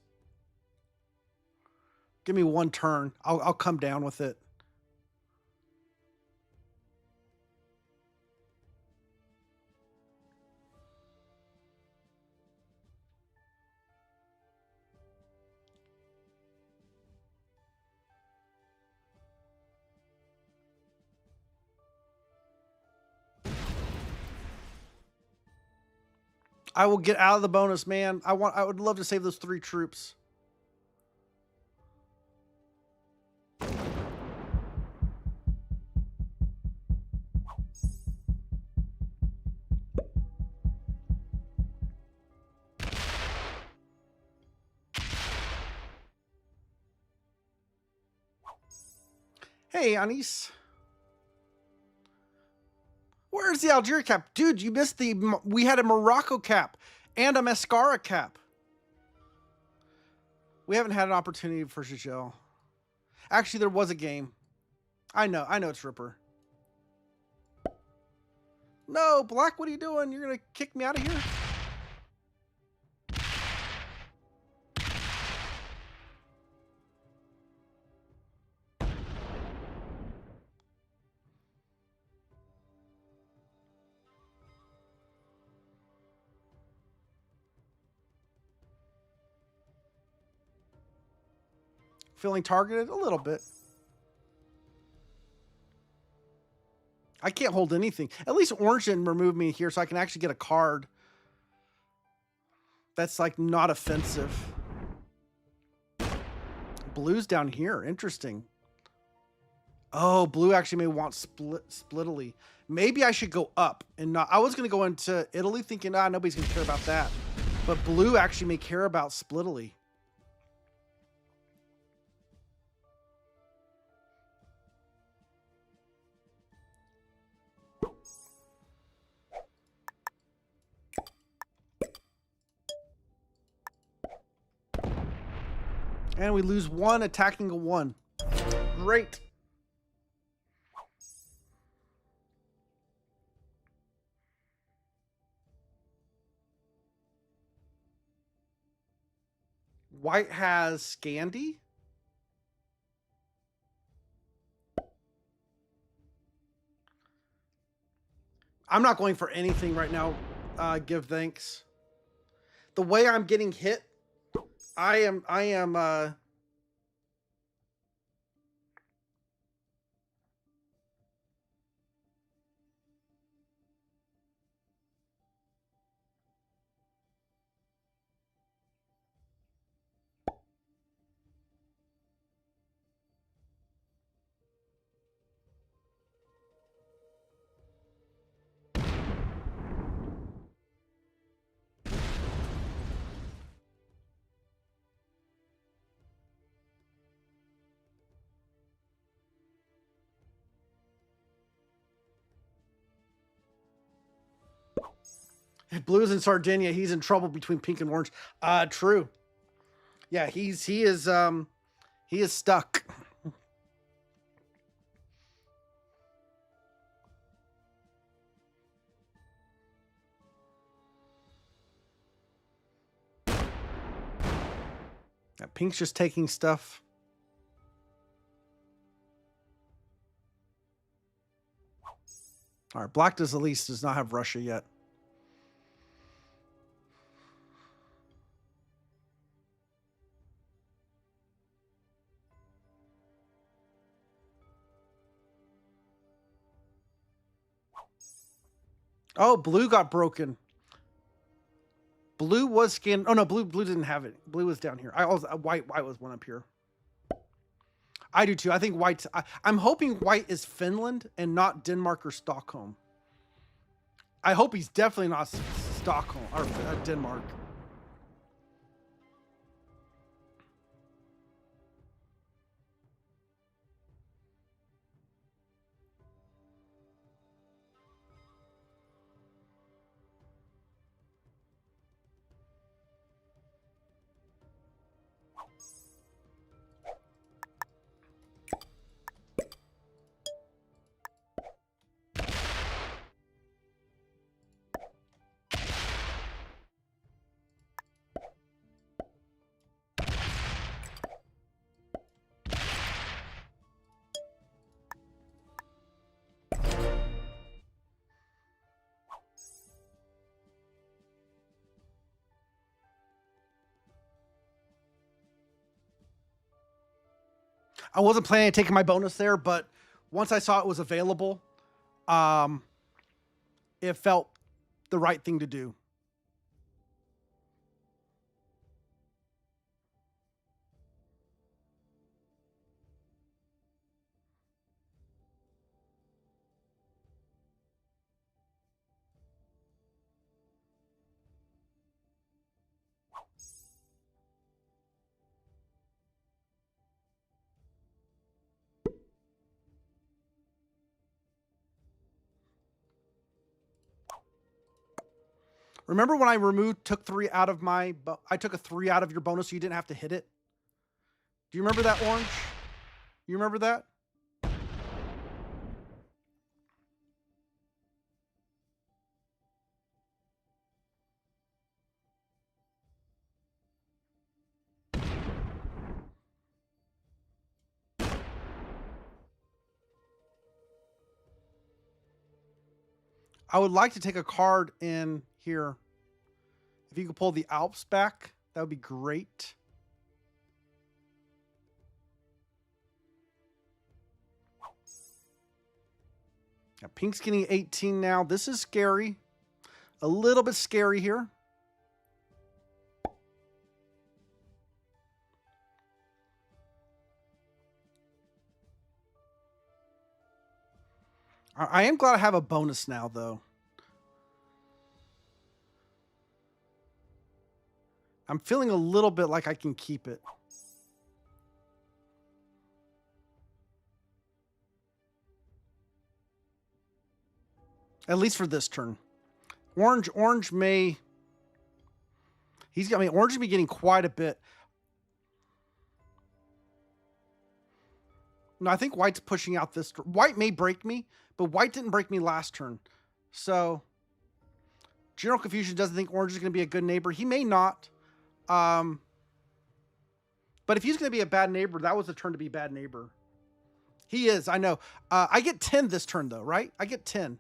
Give me one turn. I'll come down with it. I will get out of the bonus, man. I would love to save those 3 troops. Hey, Anis. Where's the Algeria cap? Dude, you missed we had a Morocco cap and a Mascara cap. We haven't had an opportunity for Shishel. Actually, there was a game. I know it's Ripper. No, Black, what are you doing? You're gonna kick me out of here? Feeling targeted? A little bit. I can't hold anything. At least Orange didn't remove me here so I can actually get a card. That's like not offensive. Blue's down here. Interesting. Oh, Blue actually may want splittily. Maybe I should go up and not. I was going to go into Italy thinking, nobody's going to care about that. But Blue actually may care about splittily. And we lose 1 attacking a 1. Great. White has Scandi. I'm not going for anything right now. Give thanks. The way I'm getting hit, I am Blue's in Sardinia. He's in trouble between pink and orange. True. Yeah, he is stuck. Yeah, pink's just taking stuff. All right, Black does not have Russia yet. Oh, Blue got broken. Blue was scanned. Oh no, Blue didn't have it. Blue was down here. White was one up here. I do too. I think White's. I'm hoping White is Finland and not Denmark or Stockholm. I hope he's definitely not Stockholm or Denmark. I wasn't planning on taking my bonus there, but once I saw it was available, it felt the right thing to do. Remember when I took 3 out of I took a 3 out of your bonus so you didn't have to hit it? Do you remember that, Orange? You remember that? I would like to take a card in here. If you could pull the Alps back, that would be great. Yeah, Pink's getting 18 now. This is scary. A little bit scary here. I am glad I have a bonus now, though. I'm feeling a little bit like I can keep it. At least for this turn. Orange may... He's got me. Orange will be getting quite a bit. No, I think White's pushing out this. White may break me, but White didn't break me last turn. So, General Confusion doesn't think Orange is going to be a good neighbor. He may not. But if he's going to be a bad neighbor, that was the turn to be bad neighbor. He is, I know. I get 10 this turn, though, right? I get 10.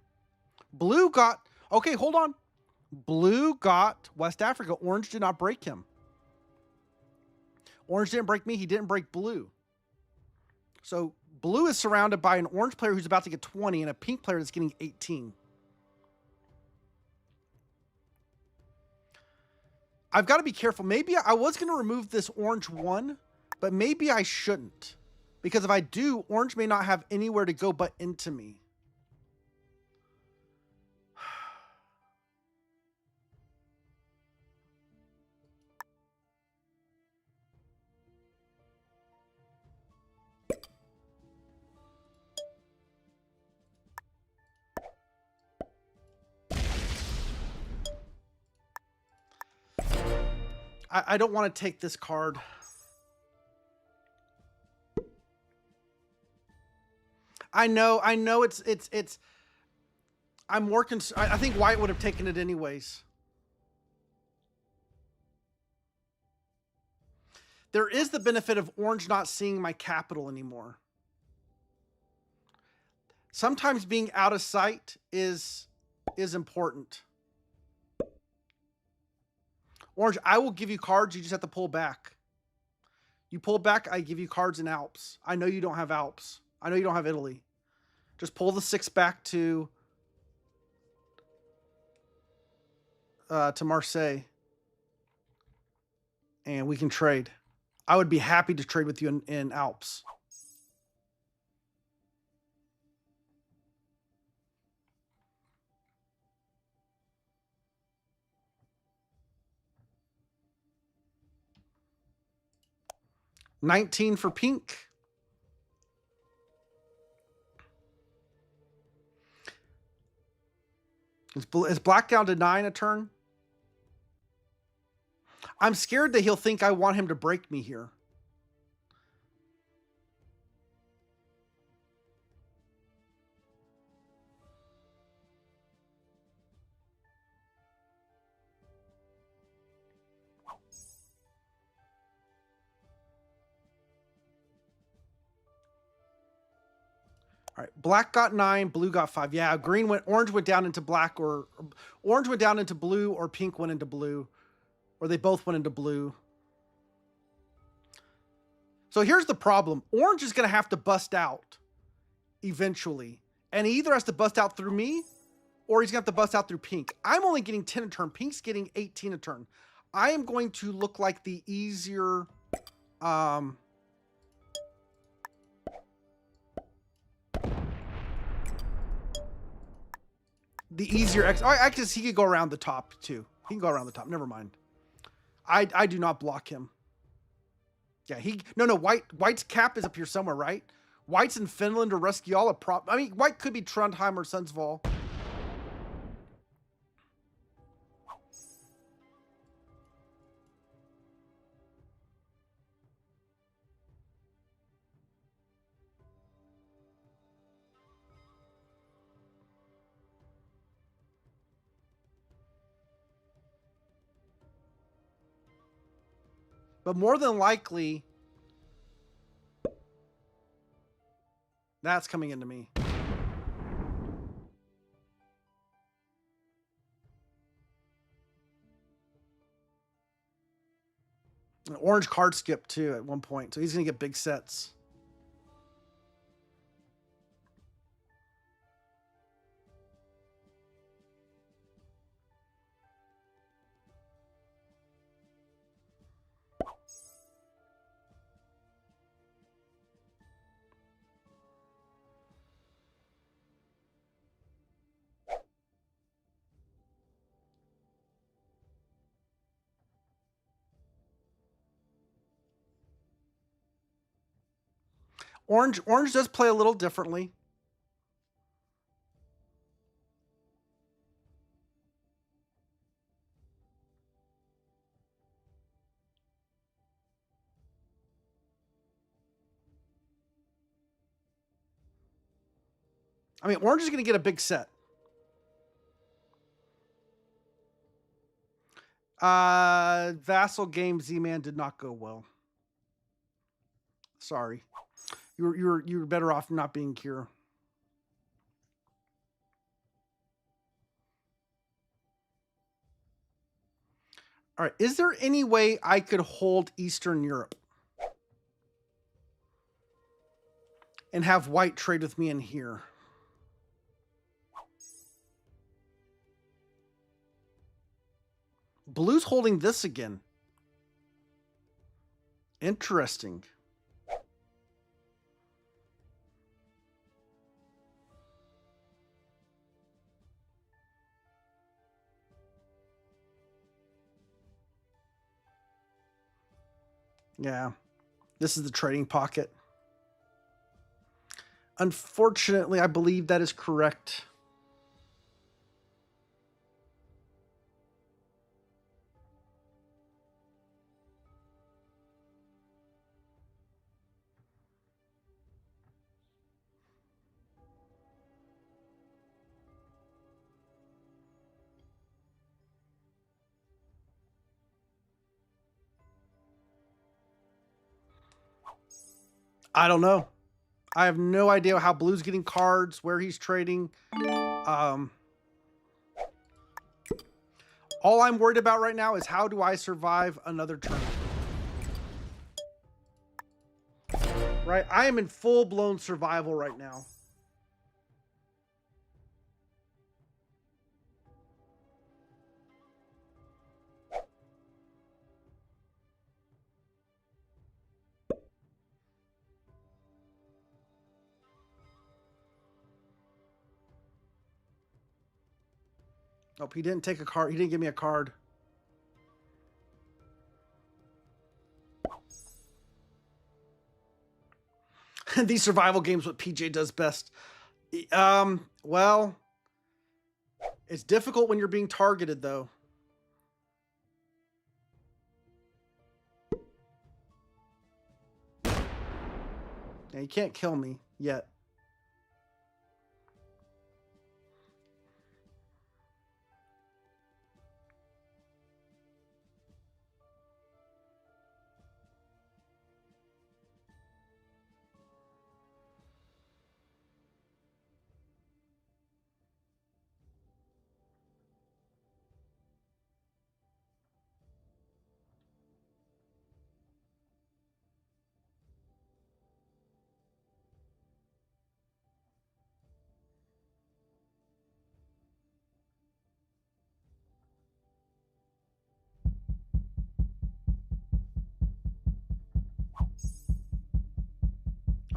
Blue got... Okay, hold on. Blue got West Africa. Orange did not break him. Orange didn't break me. He didn't break Blue. So Blue is surrounded by an orange player who's about to get 20 and a pink player that's getting 18. I've got to be careful. Maybe I was going to remove this orange 1, but maybe I shouldn't. Because if I do, orange may not have anywhere to go but into me. I don't want to take this card. I know it's I'm more concerned. I think White would have taken it anyways. There is the benefit of orange not seeing my capital anymore. Sometimes being out of sight is important. Orange, I will give you cards. You just have to pull back. You pull back, I give you cards in Alps. I know you don't have Alps. I know you don't have Italy. Just pull the 6 back to Marseille. And we can trade. I would be happy to trade with you in Alps. $19 for pink. Is black down to 9 a turn? I'm scared that he'll think I want him to break me here. All right, black got 9, blue got 5. Yeah, orange went down into black, or orange went down into blue, or pink went into blue, or they both went into blue. So here's the problem. Orange is going to have to bust out eventually, and he either has to bust out through me, or he's going to have to bust out through pink. I'm only getting 10 a turn. Pink's getting 18 a turn. I am going to look like the easier... the easier I guess he could go around the top too. He can go around the top. Never mind. I do not block him. Yeah, White's cap is up here somewhere, right? White's in Finland or Reskiala. I mean, White could be Trondheim or Sundsvall. But more than likely, that's coming into me. An orange card skip too at one point, so he's going to get big sets. Orange does play a little differently. I mean, orange is going to get a big set. Vassal game Z-Man did not go well. Sorry. You were better off not being Cure. All right. Is there any way I could hold Eastern Europe and have white trade with me in here? Blue's holding this again. Interesting. Yeah, this is the trading pocket. Unfortunately, I believe that is correct. I don't know. I have no idea how Blue's getting cards, where he's trading. All I'm worried about right now is how do I survive another turn? Right? I am in full-blown survival right now. Nope, he didn't take a card. He didn't give me a card. These survival games, what PJ does best. Well, it's difficult when you're being targeted, though. Yeah, you can't kill me yet.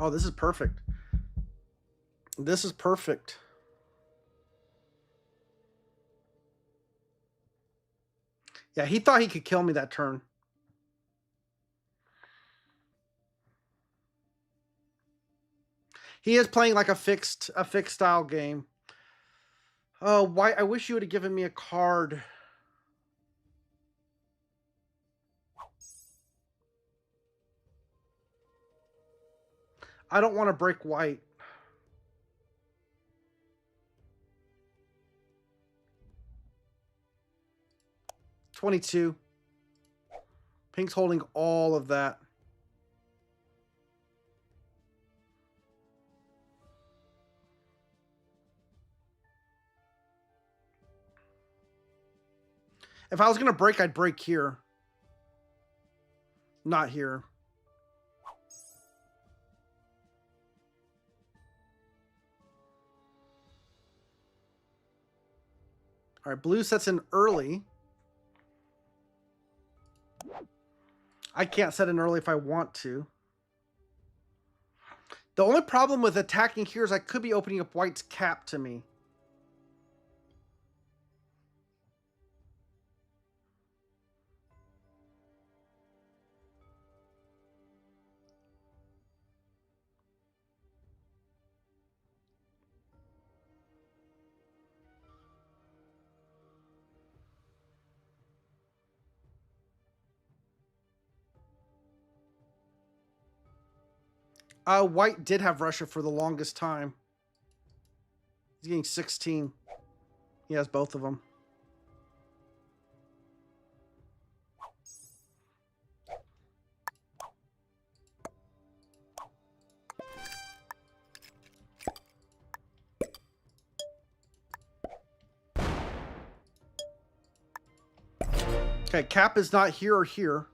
Oh, this is perfect. This is perfect. Yeah, he thought he could kill me that turn. He is playing like a fixed style game. Oh, why? I wish you would have given me a card. I don't want to break white. $22. Pink's holding all of that. If I was going to break, I'd break here. Not here. All right, blue sets in early. I can't set in early if I want to. The only problem with attacking here is I could be opening up white's cap to me. White did have Russia for the longest time. He's getting 16. He has both of them. Okay, cap is not here or here.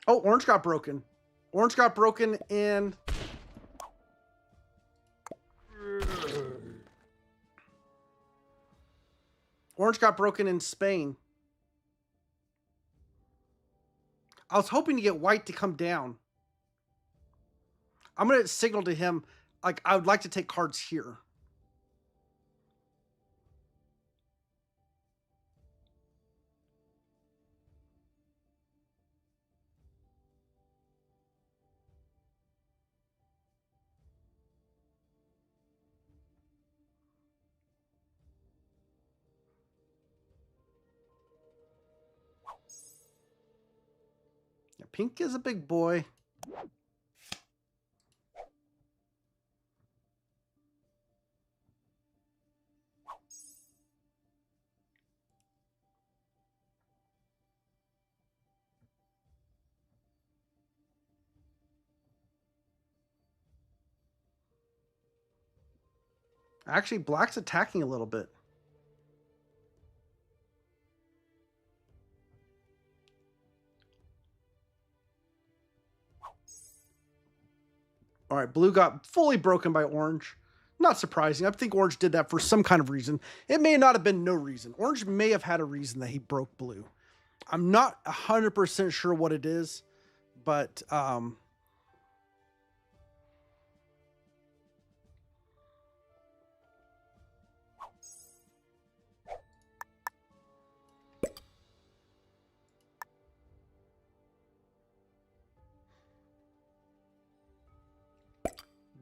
Oh, orange got broken. Orange got broken in... Orange got broken in Spain. I was hoping to get white to come down. I'm going to signal to him, like, I would like to take cards here. Yeah, pink is a big boy. Actually, black's attacking a little bit. All right, blue got fully broken by orange. Not surprising. I think orange did that for some kind of reason. It may not have been no reason. Orange may have had a reason that he broke blue. I'm not 100% sure what it is, but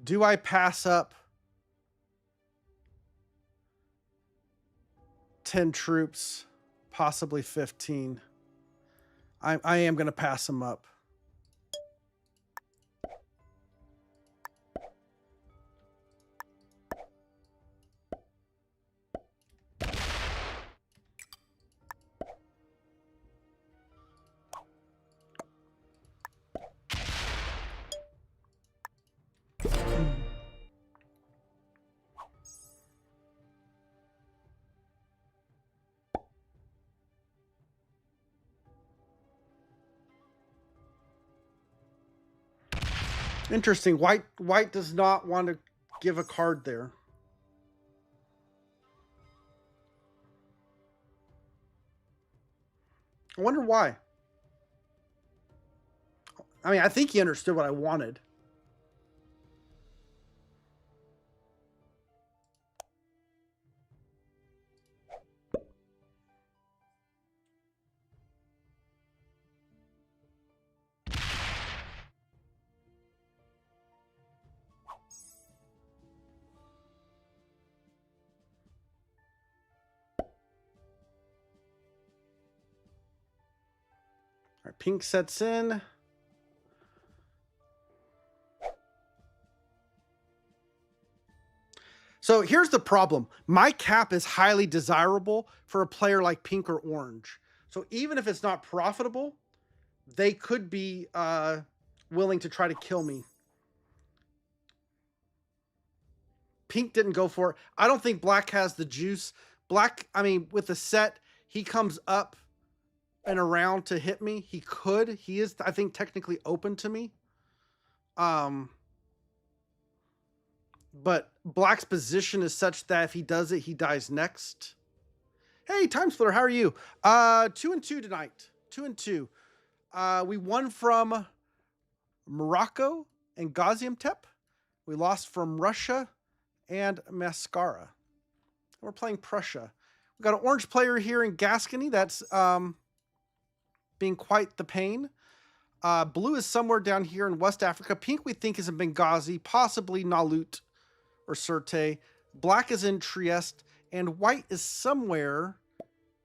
do I pass up 10 troops, possibly 15? I am going to pass them up. Interesting. White does not want to give a card there. I wonder why. I mean, I think he understood what I wanted. All right, pink sets in. So here's the problem. My cap is highly desirable for a player like pink or orange. So even if it's not profitable, they could be willing to try to kill me. Pink didn't go for it. I don't think black has the juice. Black, I mean, with the set, he comes up and around to hit me. He could. He is, I think, technically open to me. But black's position is such that if he does it, he dies next. Hey, Time Splitter, how are you? 2-2 tonight. 2-2. We won from Morocco and Gaziantep. We lost from Russia and Mascara. We're playing Prussia. We got an orange player here in Gascony. That's being quite the pain. Blue is somewhere down here in West Africa. Pink we think is in Benghazi, possibly Nalut or Sirte. Black is in Trieste, and white is somewhere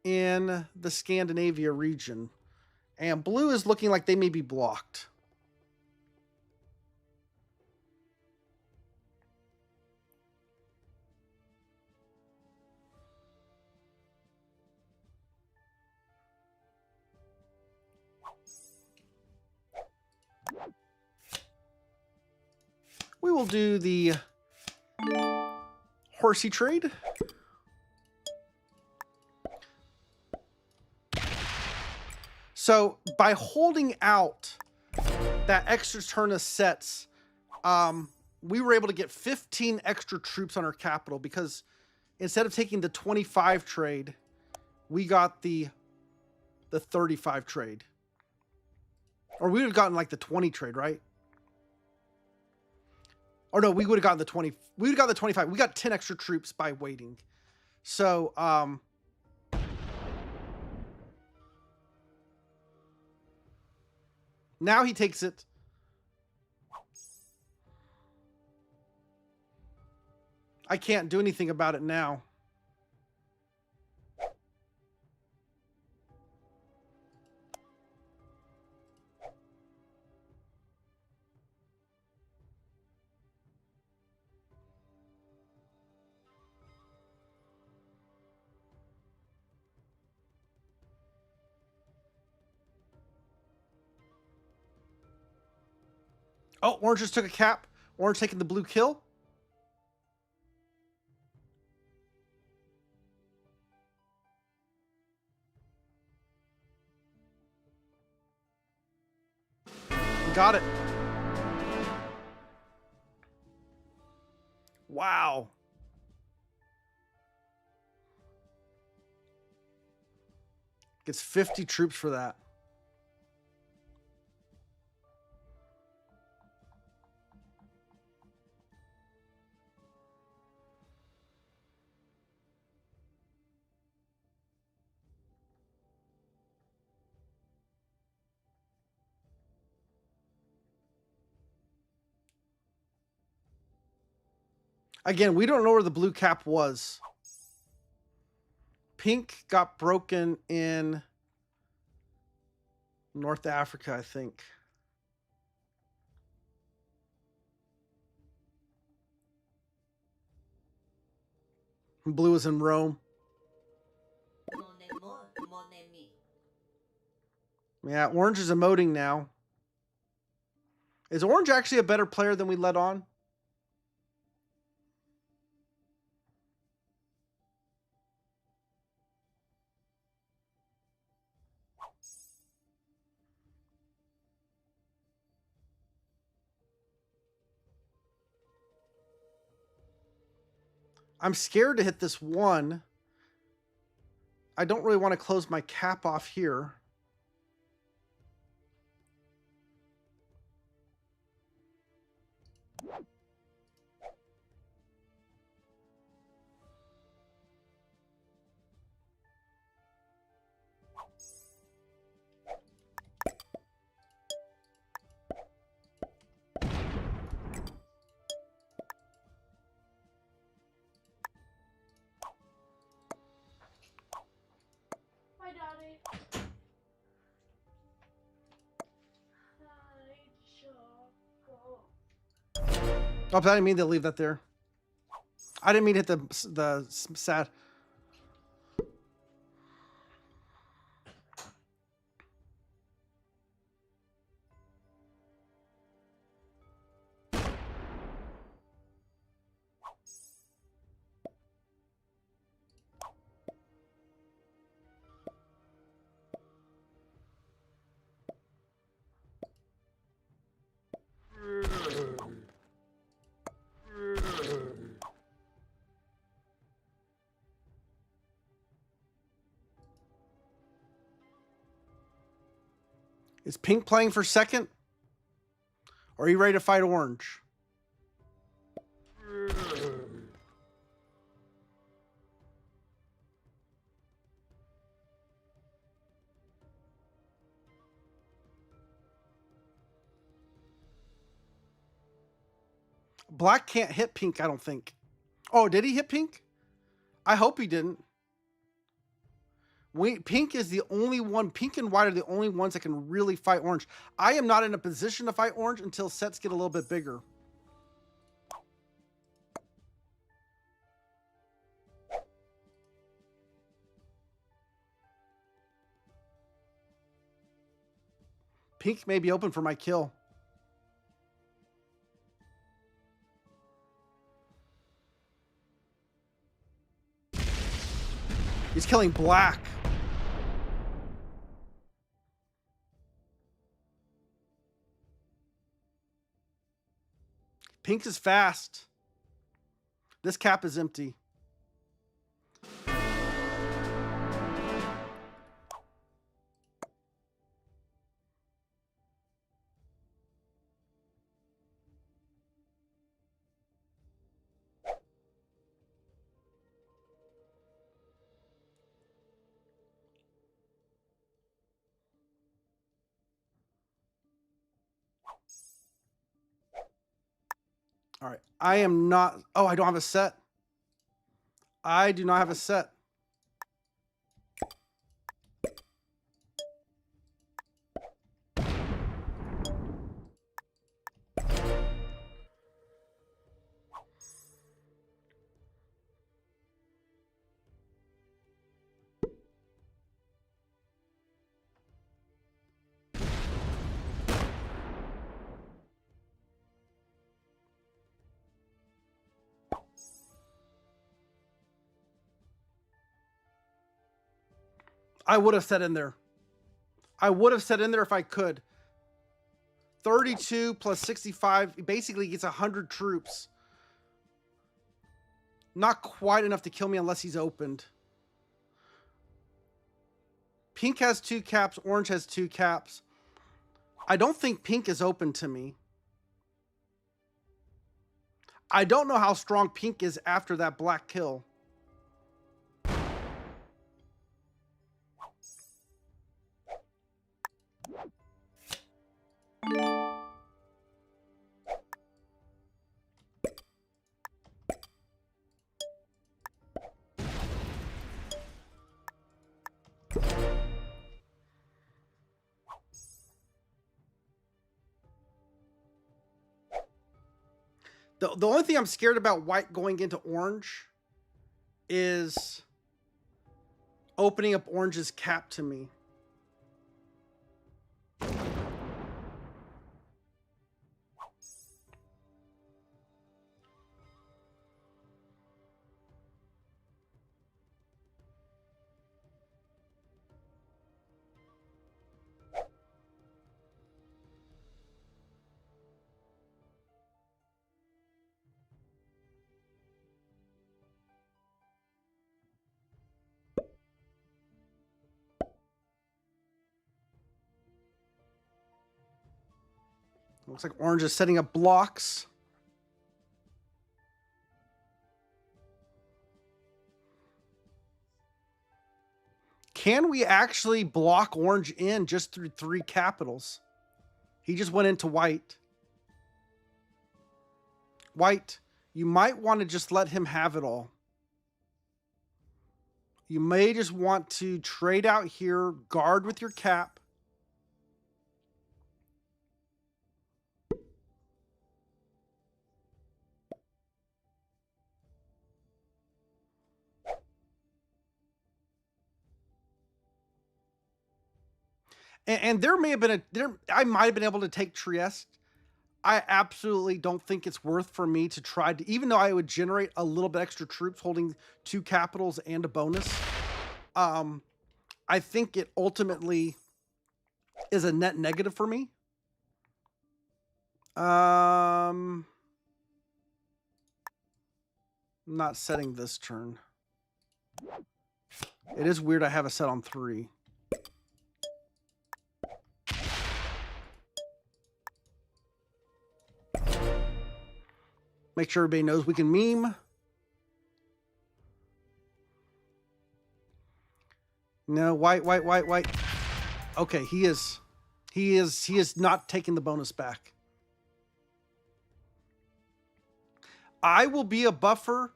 in the Scandinavia region. And blue is looking like they may be blocked. We will do the horsey trade. So by holding out that extra turn of sets, we were able to get 15 extra troops on our capital because instead of taking the 25 trade, we got the 35 trade. Or we would have gotten like the 20 trade, right? Or no, we would have gotten the 20. We would have gotten the 25. We got 10 extra troops by waiting. So, now he takes it. I can't do anything about it now. Oh, orange just took a cap. Orange taking the blue kill. Got it. Wow. Gets 50 troops for that. Again, we don't know where the blue cap was. Pink got broken in North Africa, I think. Blue is in Rome. Yeah, orange is emoting now. Is orange actually a better player than we let on? I'm scared to hit this one. I don't really want to close my cap off here. Hi, Daddy. Oh, but I didn't mean to leave that there. I didn't mean to hit the sad. Is pink playing for second? Or are you ready to fight orange? Black can't hit pink, I don't think. Oh, did he hit pink? I hope he didn't. Pink is the only one. Pink and white are the only ones that can really fight orange. I am not in a position to fight orange until sets get a little bit bigger. Pink may be open for my kill. He's killing black. Pink is fast. This cap is empty. All right. I am not. Oh, I don't have a set. I do not have a set. I would have set in there. I would have set in there if I could. 32 plus 65 basically gets 100 troops. Not quite enough to kill me unless he's opened. Pink has 2 caps. Orange has 2 caps. I don't think pink is open to me. I don't know how strong pink is after that black kill. The only thing I'm scared about white going into orange is opening up orange's cap to me. Looks like orange is setting up blocks. Can we actually block orange in just through 3 capitals? He just went into white. White, you might want to just let him have it all. You may just want to trade out here, guard with your cap. And there may have been I might have been able to take Trieste. I absolutely don't think it's worth for me to try to, even though I would generate a little bit extra troops holding 2 capitals and a bonus. Um, I think it ultimately is a net negative for me. I'm not setting this turn. It is weird I have a set on 3. Make sure everybody knows we can meme. No, white. Okay, he is not taking the bonus back. I will be a buffer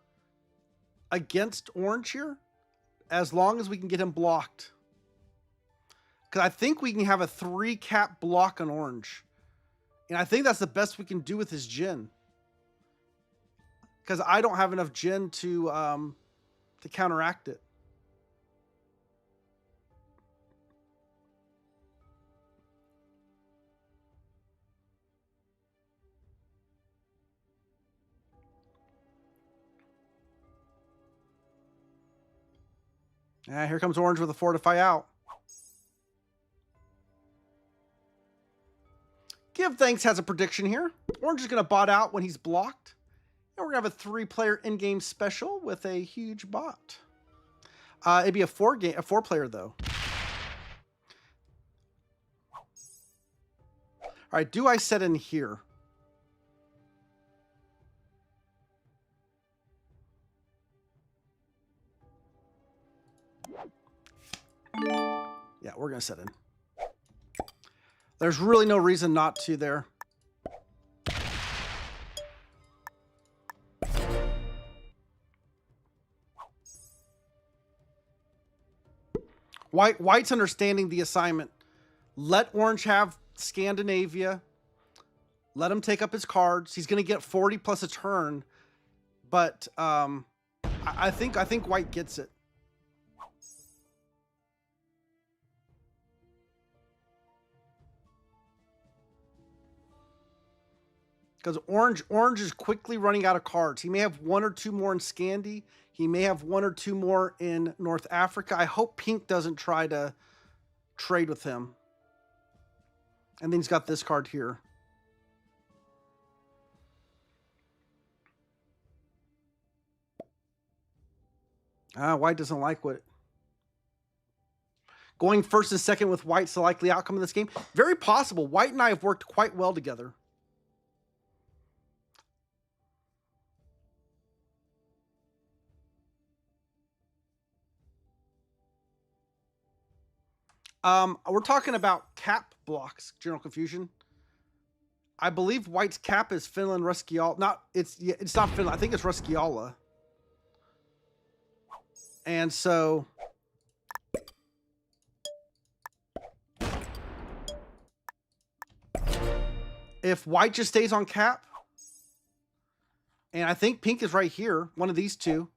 against orange here as long as we can get him blocked. Because I think we can have a 3 cap block on orange. And I think that's the best we can do with his Jin. Because I don't have enough Jin to counteract it. Here comes orange with a fortify out. Give Thanks has a prediction here. Orange is going to bot out when he's blocked. And we're going to have a 3-player in-game special with a huge bot. It'd be a 4-player though. All right, do I set in here? Yeah, we're going to set in. There's really no reason not to there. White's understanding the assignment. Let orange have Scandinavia. Let him take up his cards. He's going to get 40 plus a turn. But I think white gets it. Because orange is quickly running out of cards. He may have 1 or 2 more in Scandi. He may have 1 or 2 more in North Africa. I hope pink doesn't try to trade with him. And then he's got this card here. White doesn't like what... Going first and second with white's the likely outcome of this game. Very possible. White and I have worked quite well together. We're talking about cap blocks, General Confusion. I believe white's cap is Finland Rusciala. It's not Finland. I think it's Rusciala. And so if white just stays on cap, and I think pink is right here, one of these two.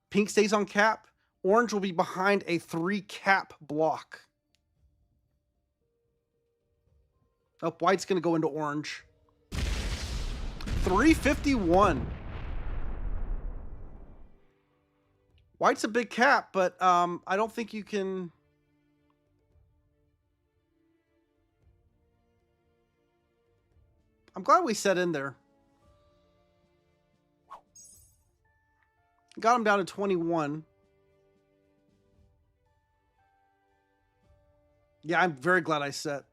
Pink stays on cap. Orange will be behind a 3 cap block. Oh, white's going to go into orange. 351. White's a big cap, but I don't think you can... I'm glad we set in there. Got him down to 21. Yeah, I'm very glad I set.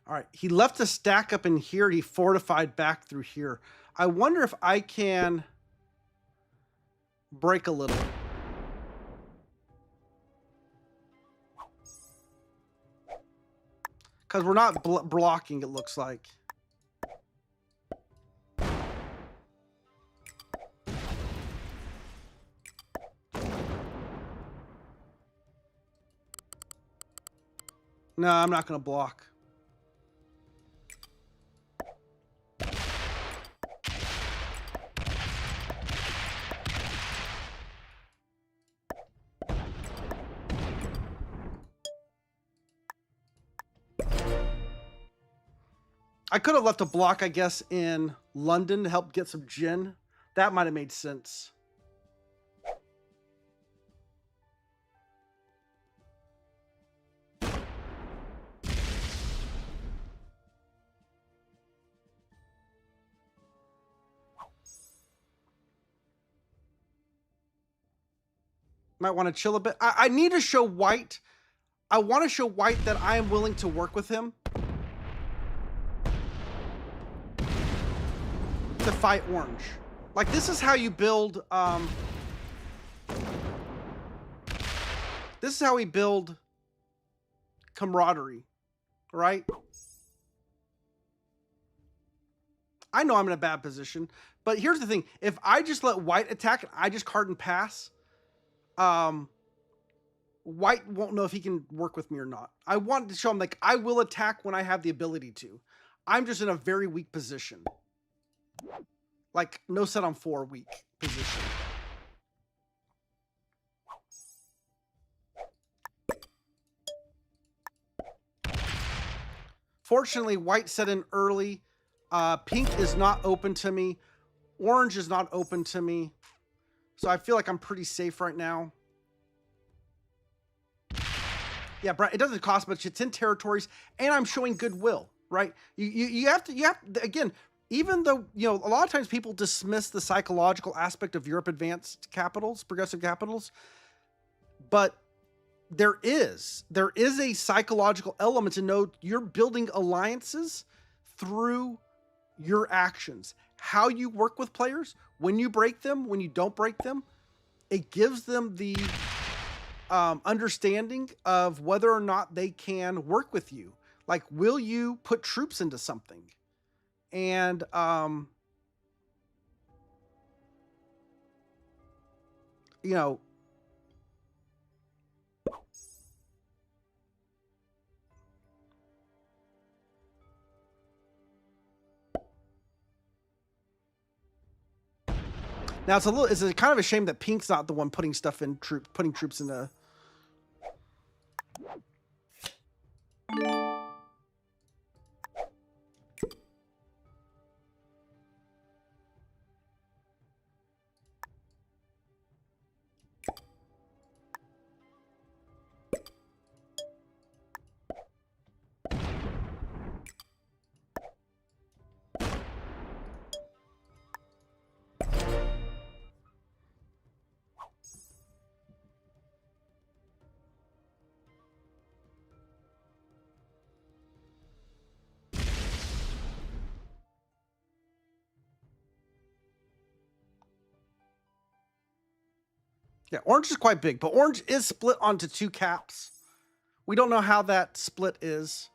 All right, he left a stack up in here. He fortified back through here. I wonder if I can break a little. Because we're not blocking, it looks like. No, I'm not going to block. I could have left a block, I guess, in London to help get some gin. That might have made sense. Might want to chill a bit. I need to show white. I want to show white that I am willing to work with him to fight orange. Like, this is how you build, this is how we build camaraderie, right? I know I'm in a bad position, but here's the thing. If I just let white attack and I just card and pass, white won't know if he can work with me or not. I want to show him, like, I will attack when I have the ability to. I'm just in a very weak position. Like, no set on 4 weak position. Fortunately, white set in early. Pink is not open to me. Orange is not open to me. So I feel like I'm pretty safe right now. Yeah, Brian, it doesn't cost much. It's in territories, and I'm showing goodwill, right? You have to, again, even though, you know, a lot of times people dismiss the psychological aspect of Europe advanced capitals, progressive capitals, but there is a psychological element to know you're building alliances through your actions. How you work with players, when you break them, when you don't break them, it gives them the understanding of whether or not they can work with you. Like, will you put troops into something? And you know, now it's a kind of a shame that Pink's not the one putting stuff in putting troops into. Yeah, orange is quite big, but orange is split onto 2 caps. We don't know how that split is.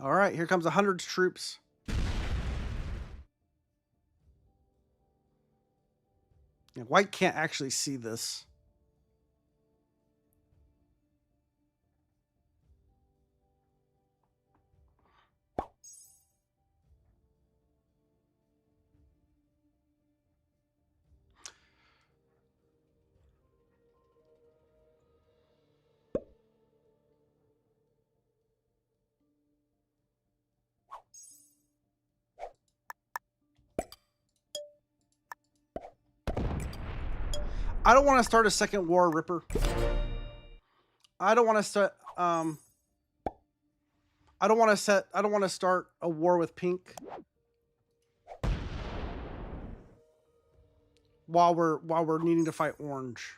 All right, here comes 100 troops. Yeah, white can't actually see this. I don't want to start a second war, Ripper. I don't want to start. I don't want to start a war with pink while we're needing to fight orange.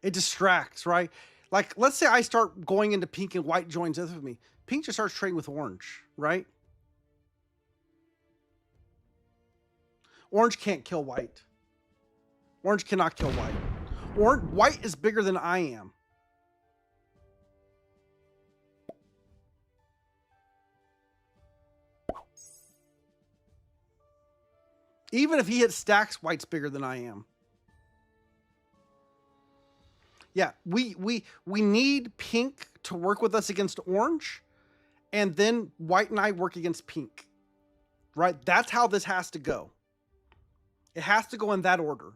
It distracts, right? Like, let's say I start going into pink and white joins in with me. Pink just starts trading with orange, right? Orange can't kill white. Orange cannot kill white. White is bigger than I am. Even if he hits stacks, white's bigger than I am. Yeah, we need pink to work with us against orange, and then white and I work against pink. Right? That's how this has to go. It has to go in that order.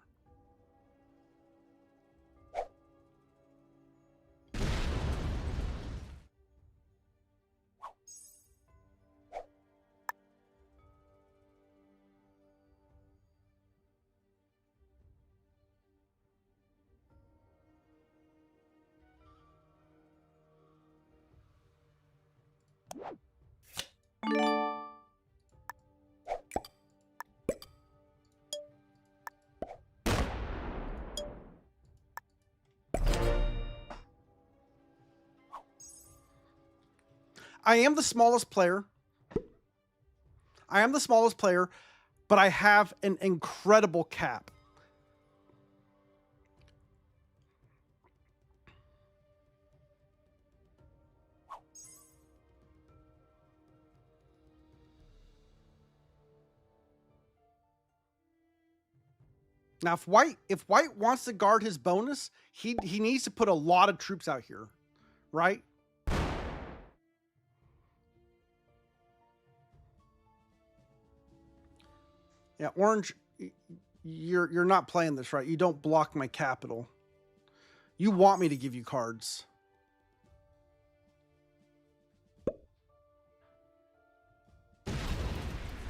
I am the smallest player. But I have an incredible cap. Now, if white wants to guard his bonus, he needs to put a lot of troops out here, right? Yeah, orange, you're not playing this right. You don't block my capital. You want me to give you cards.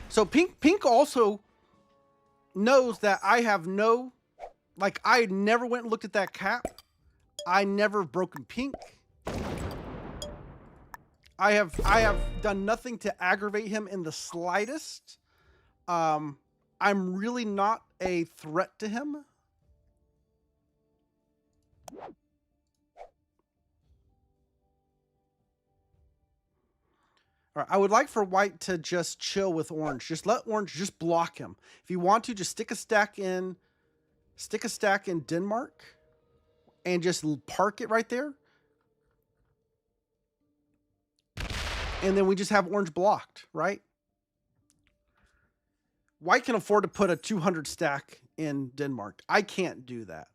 So pink also knows that I have no, like, I never went and looked at that cap. I never have broken pink. I have done nothing to aggravate him in the slightest. I'm really not a threat to him. All right, I would like for white to just chill with orange. Just let orange just block him. If you want to, just stick a stack in Denmark and just park it right there. And then we just have orange blocked, right? White can afford to put a 200 stack in Denmark. I can't do that.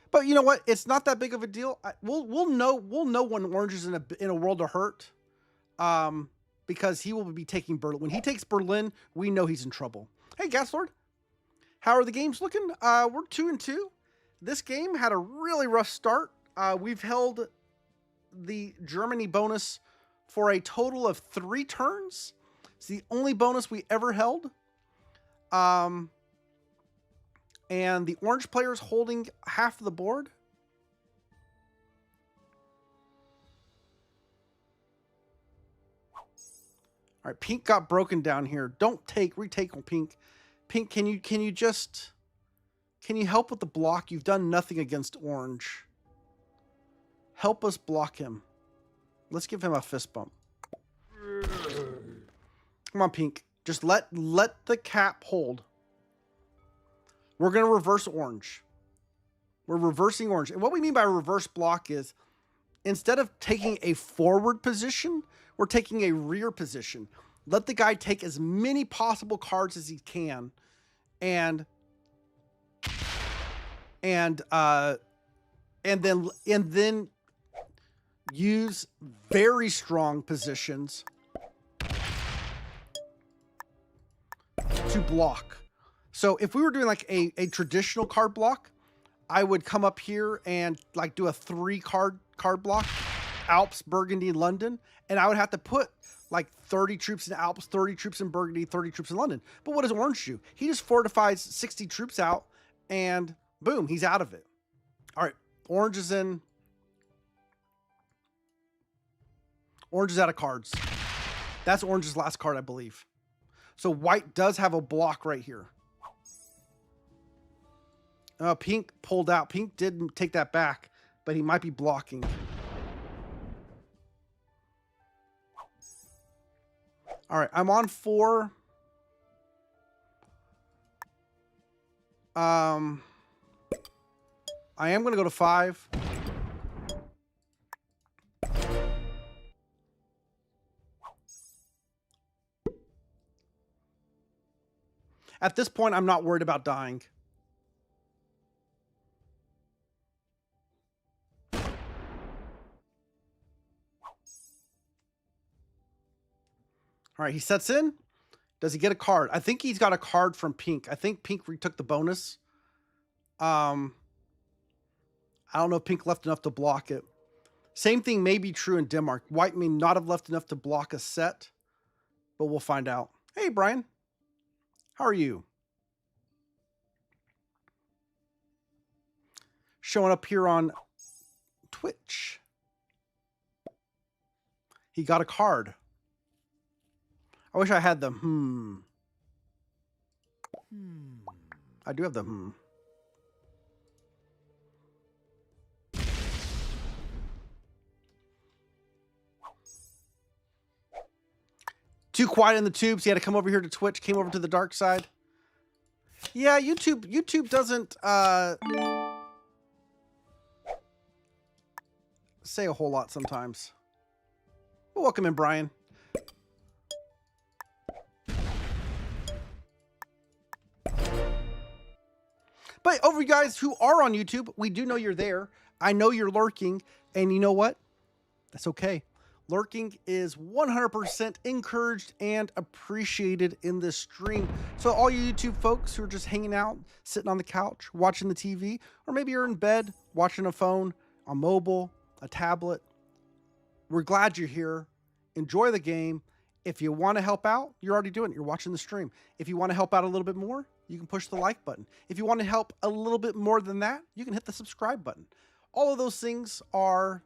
But you know what? It's not that big of a deal. We'll know when orange is in a world of hurt, because he will be taking Berlin. When he takes Berlin, we know he's in trouble. Hey, Gas Lord, how are the games looking? We're 2-2. This game had a really rough start. We've held the Germany bonus for a total of 3 turns. It's the only bonus we ever held. And the orange player is holding half of the board. All right, pink got broken down here. Don't retake on pink. Pink, can you help with the block? You've done nothing against orange. Help us block him. Let's give him a fist bump. Come on, pink. Just let the cap hold. We're going to reverse orange. We're reversing orange. And what we mean by reverse block is, instead of taking a forward position, we're taking a rear position. Let the guy take as many possible cards as he can, and then use very strong positions to block. So if we were doing like a traditional card block, I would come up here and like do a 3 card block. Alps, Burgundy, London, and I would have to put like 30 troops in Alps, 30 troops in Burgundy, 30 troops in London. But what does Orange do? He just fortifies 60 troops out, and boom, he's out of it. All right, Orange is in. Orange is out of cards. That's Orange's last card, I believe. So White does have a block right here. Pink pulled out. Pink didn't take that back, but he might be blocking. All right, I'm on 4. I am going to go to 5. At this point, I'm not worried about dying. All right, he sets in. Does he get a card? I think he's got a card from Pink. I think Pink retook the bonus. I don't know if Pink left enough to block it. Same thing may be true in Denmark. White may not have left enough to block a set, but we'll find out. Hey, Brian. How are you? Showing up here on Twitch. He got a card. I wish I had the I do have the Too quiet in the tubes. He had to come over here to Twitch. Came over to the dark side. Yeah, YouTube doesn't say a whole lot sometimes. Well, welcome in, Brian. But over you guys who are on YouTube, we do know you're there. I know you're lurking, and you know what? That's okay. Lurking is 100% encouraged and appreciated in this stream. So all you YouTube folks who are just hanging out, sitting on the couch, watching the TV, or maybe you're in bed, watching a phone, a mobile, a tablet, we're glad you're here. Enjoy the game. If you want to help out, you're already doing it. You're watching the stream. If you want to help out a little bit more, you can push the like button. If you want to help a little bit more than that, you can hit the subscribe button. All of those things are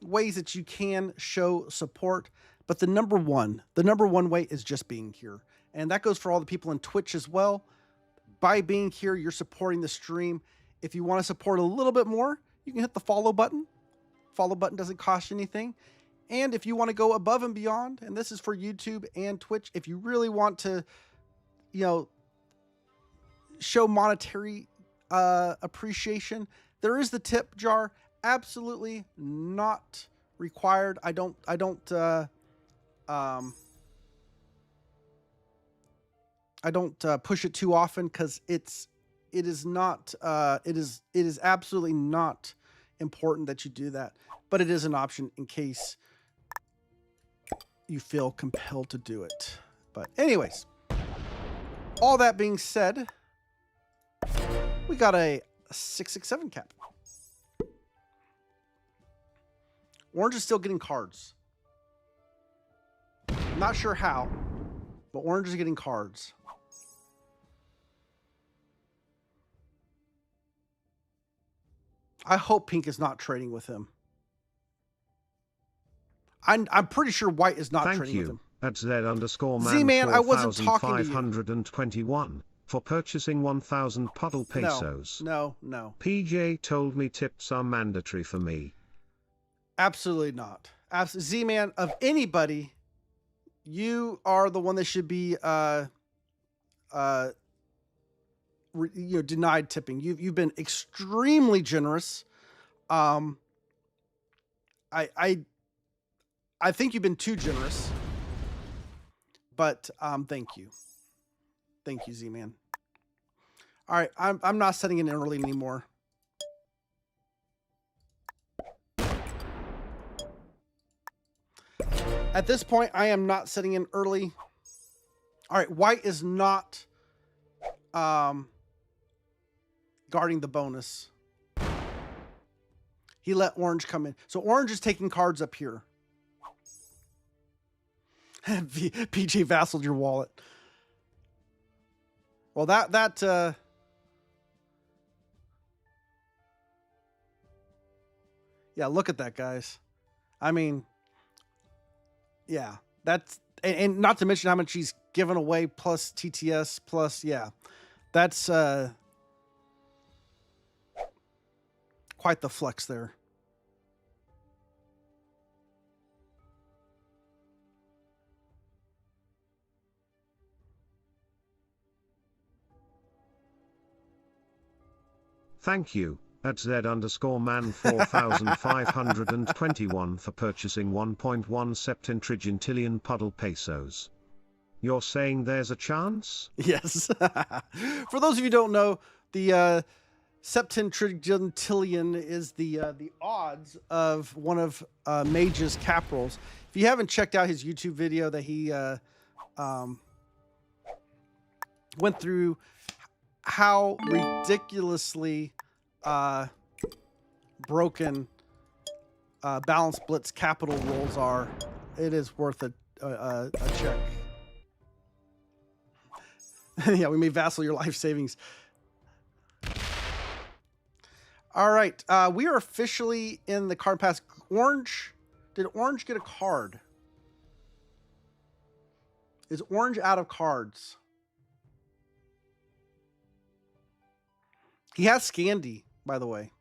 ways that you can show support. But the number one way is just being here. And that goes for all the people in Twitch as well. By being here, you're supporting the stream. If you want to support a little bit more, you can hit the follow button. Follow button doesn't cost you anything. And if you want to go above and beyond, and this is for YouTube and Twitch, if you really want to, show monetary appreciation, there is the tip jar. Absolutely not required. I don't push it too often because it is absolutely not important that you do that, but it is an option in case you feel compelled to do it. But anyways, all that being said, we got a 667 cap. Orange is still getting cards. Not sure how, but Orange is getting cards. I hope Pink is not trading with him. I'm pretty sure White is not trading with him. At Z_man Z-Man, I wasn't talking to you. 4521 for purchasing 1,000 puddle pesos. No. PJ told me tips are mandatory for me. Absolutely not. Z-Man, of anybody, you are the one that should be denied tipping. You've been extremely generous. I think you've been too generous. But thank you. Thank you, Z-Man. All right, I'm not setting in early anymore. At this point, I am not setting in early. All right, White is not guarding the bonus. He let orange come in. So orange is taking cards up here. PJ vassaled your wallet. Well, yeah, look at that, guys. I mean, yeah, that's, and not to mention how much he's given away plus TTS plus, yeah, that's quite the flex there. Thank you, at Z_man 4521 for purchasing 1.1 septentrigintillion puddle pesos. You're saying there's a chance? Yes. For those of you who don't know, the septentrigintillion is the odds of one of Mage's cap rolls. If you haven't checked out his YouTube video that he went through how ridiculously broken balance blitz capital rolls are, it is worth a check. Yeah, we may vassal your life savings. All right, we are officially in the card pass. Orange, did Orange get a card? Is Orange out of cards? He has Scandi, by the way.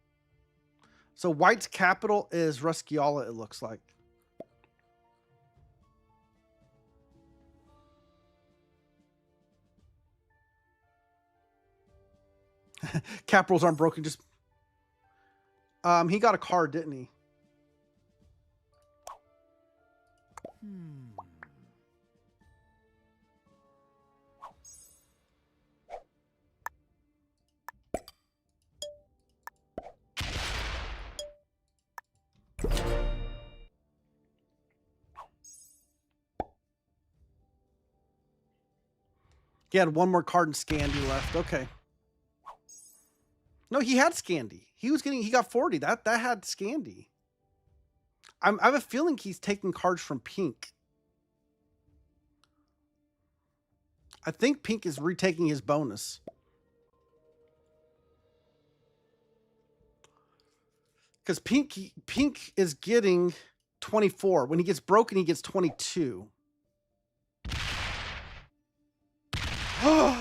So White's capital is Rusciala, it looks like. Cap rolls aren't broken, just he got a card, didn't he? He had one more card in Scandi left. Okay. No, he had Scandi. He got 40. That had Scandi. I have a feeling he's taking cards from Pink. I think Pink is retaking his bonus. Because Pink is getting 24. When he gets broken, he gets 22.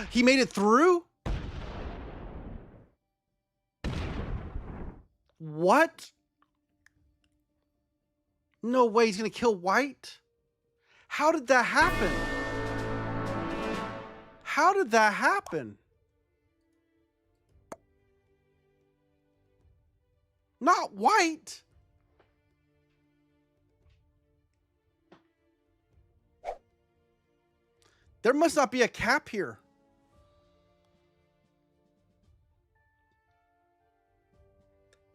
He made it through? What? No way, he's going to kill White? How did that happen? How did that happen? Not White. There must not be a cap here.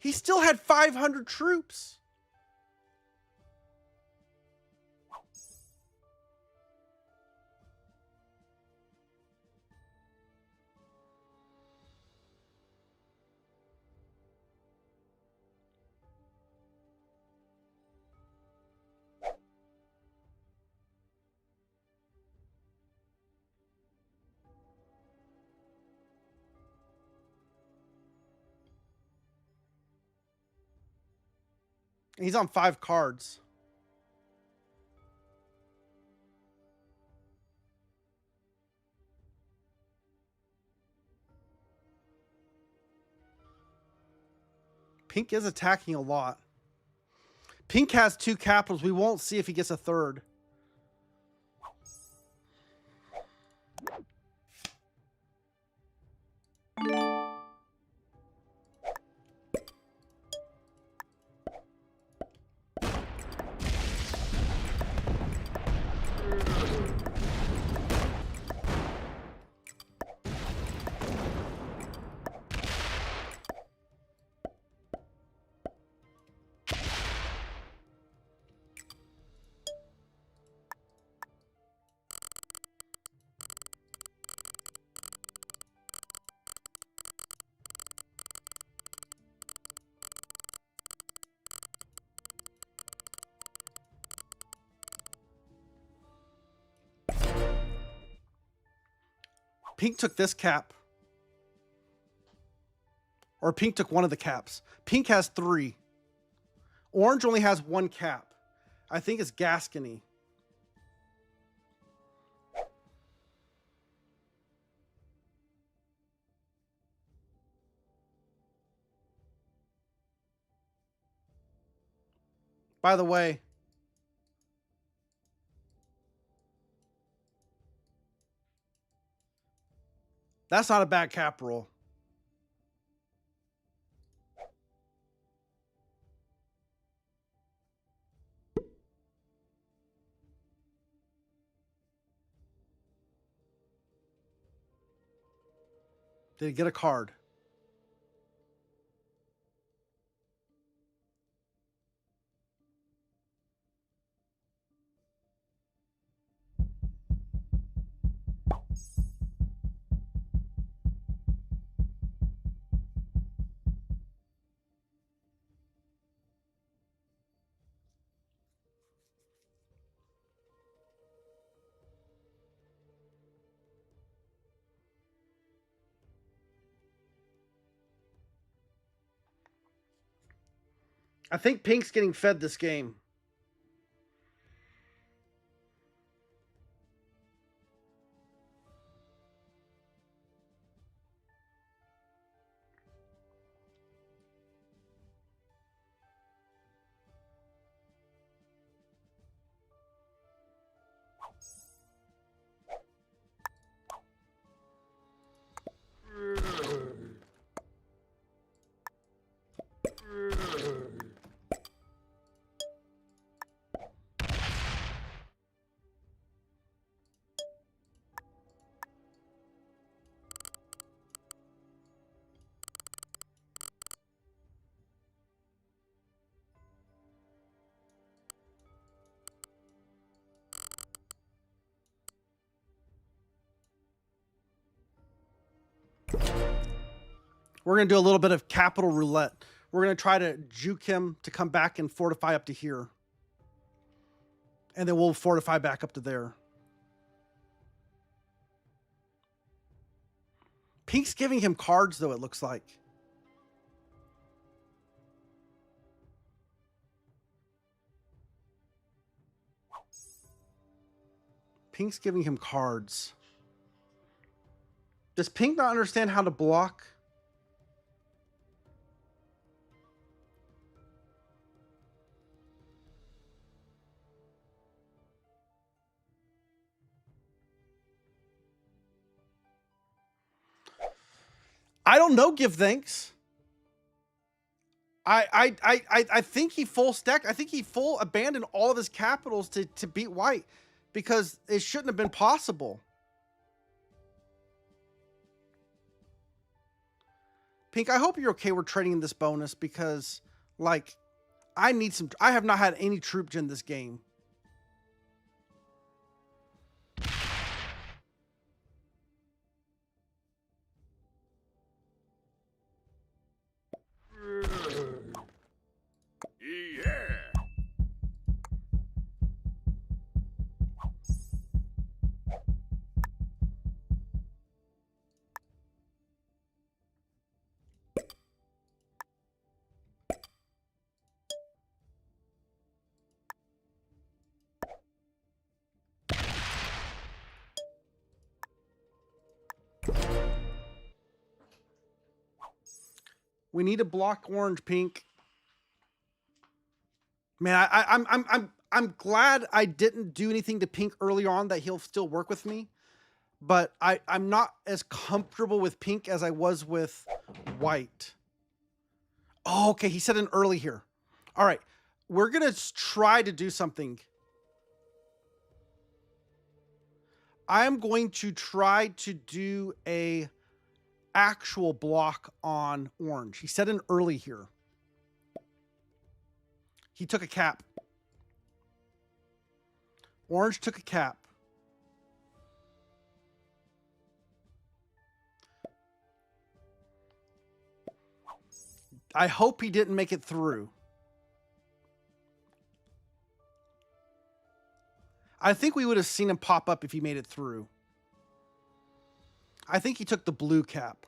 He still had 500 troops. He's on 5 cards. Pink is attacking a lot. Pink has 2 capitals. We won't see if he gets a third. Pink took this cap. Or pink took one of the caps. Pink has 3. Orange only has 1 cap. I think it's Gascony. By the way, that's not a bad cap roll. Did he get a card? I think Pink's getting fed this game. We're going to do a little bit of capital roulette. We're going to try to juke him to come back and fortify up to here. And then we'll fortify back up to there. Pink's giving him cards, though, it looks like. Pink's giving him cards. Does Pink not understand how to block? I don't know, give thanks. I think he full stacked. I think he full abandoned all of his capitals to beat white because it shouldn't have been possible. Pink, I hope you're okay with trading in this bonus because, like, I have not had any troop gen this game. Yeah. We need to block orange, Pink. Man, I'm glad I didn't do anything to Pink early on that he'll still work with me. But I'm not as comfortable with Pink as I was with white. Oh, okay. He said an early here. All right. We're going to try to do something. I'm going to try to do a actual block on orange. He said an early here. He took a cap. Orange took a cap. I hope he didn't make it through. I think we would have seen him pop up if he made it through. I think he took the blue cap.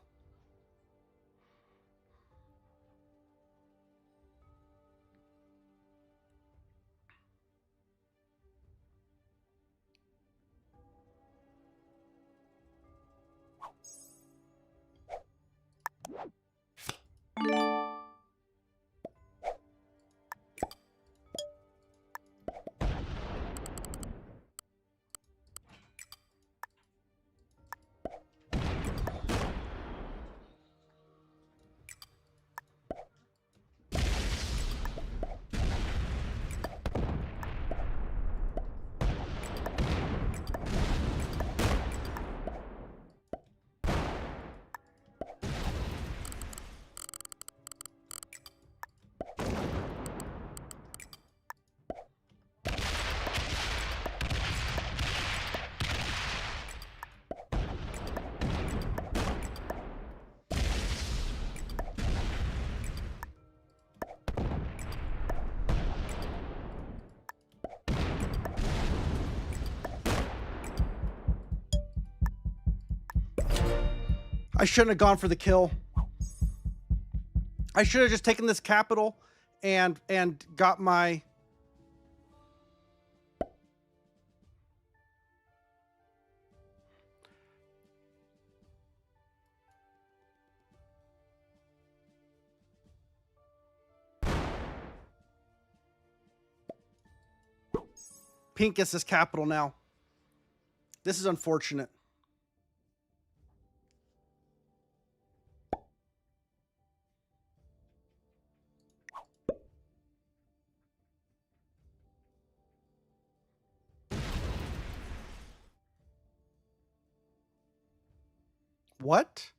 I shouldn't have gone for the kill. I should have just taken this capital and got my... Pink gets this capital now. This is unfortunate. What?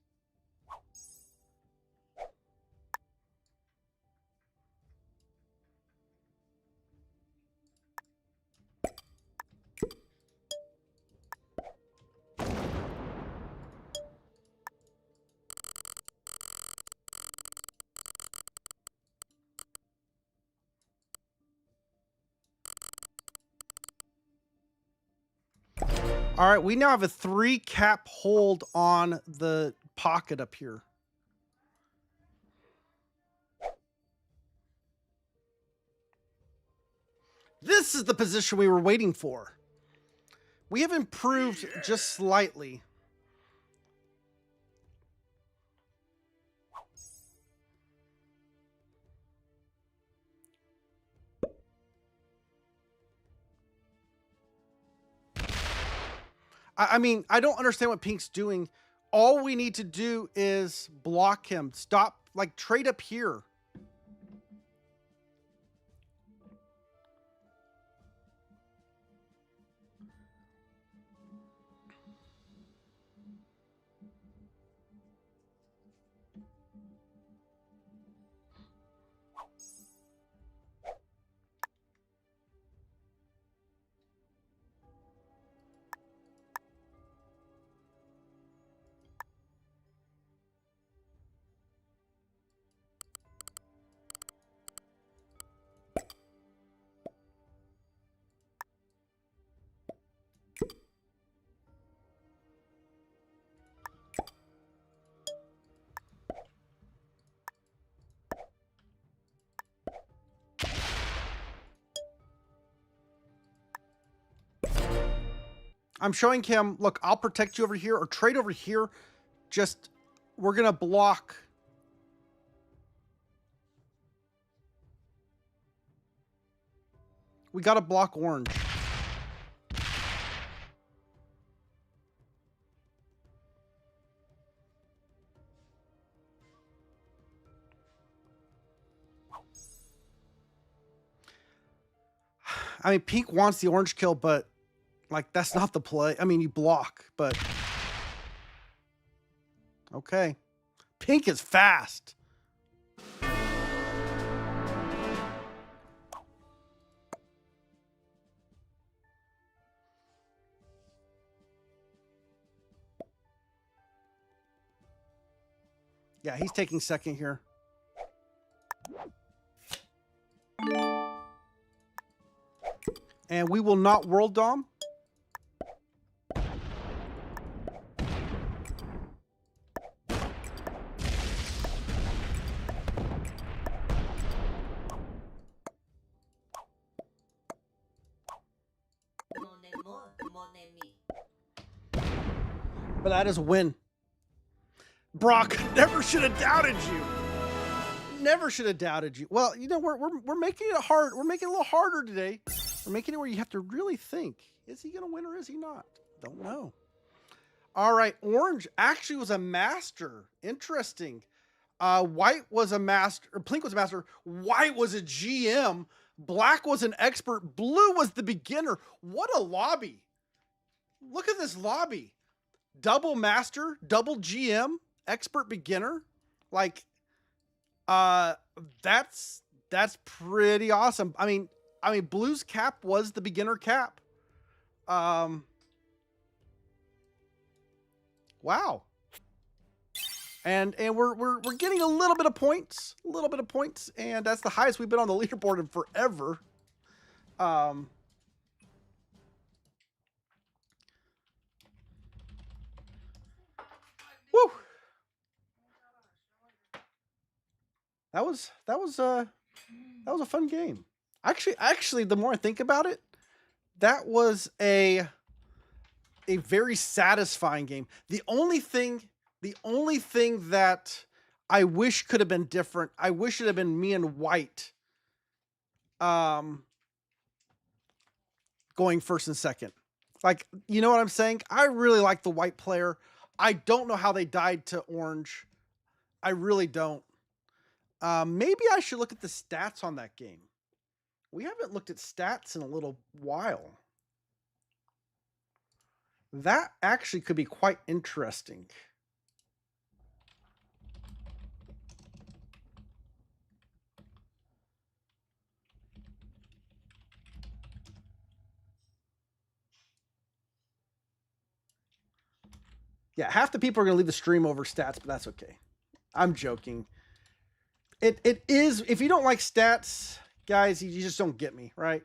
All right, we now have a 3 cap hold on the pocket up here. This is the position we were waiting for. We have improved just slightly. I mean, I don't understand what Pink's doing. All we need to do is block him. Stop, like, trade up here. I'm showing him, look, I'll protect you over here or trade over here. Just, we're going to block. We got to block orange. I mean, pink wants the orange kill, but like, that's not the play. I mean, you block, but okay. Pink is fast. Yeah, he's taking second here. And we will not world dom. But that is a win. Brock, never should have doubted you. Never should have doubted you. Well, you know, we're making it hard. We're making it a little harder today. We're making it where you have to really think. Is he going to win or is he not? Don't know. All right. Orange actually was a master. Interesting. White was a master. Or Plink was a master. White was a GM. Black was an expert. Blue was the beginner. What a lobby. Look at this lobby. Double master, double GM, expert beginner. Like, that's pretty awesome. I mean, Blue's cap was the beginner cap. Wow. And we're getting a little bit of points, and that's the highest we've been on the leaderboard in forever. Woo. That was a fun game. Actually, the more I think about it, that was a very satisfying game. The only thing that I wish could have been different, I wish it had been me and White going first and second. Like, you know what I'm saying? I really like the White player. I don't know how they died to Orange. I really don't. Maybe I should look at the stats on that game. We haven't looked at stats in a little while. That actually could be quite interesting. Yeah, half the people are going to leave the stream over stats, but that's okay. I'm joking. It is, if you don't like stats, guys, you just don't get me, right?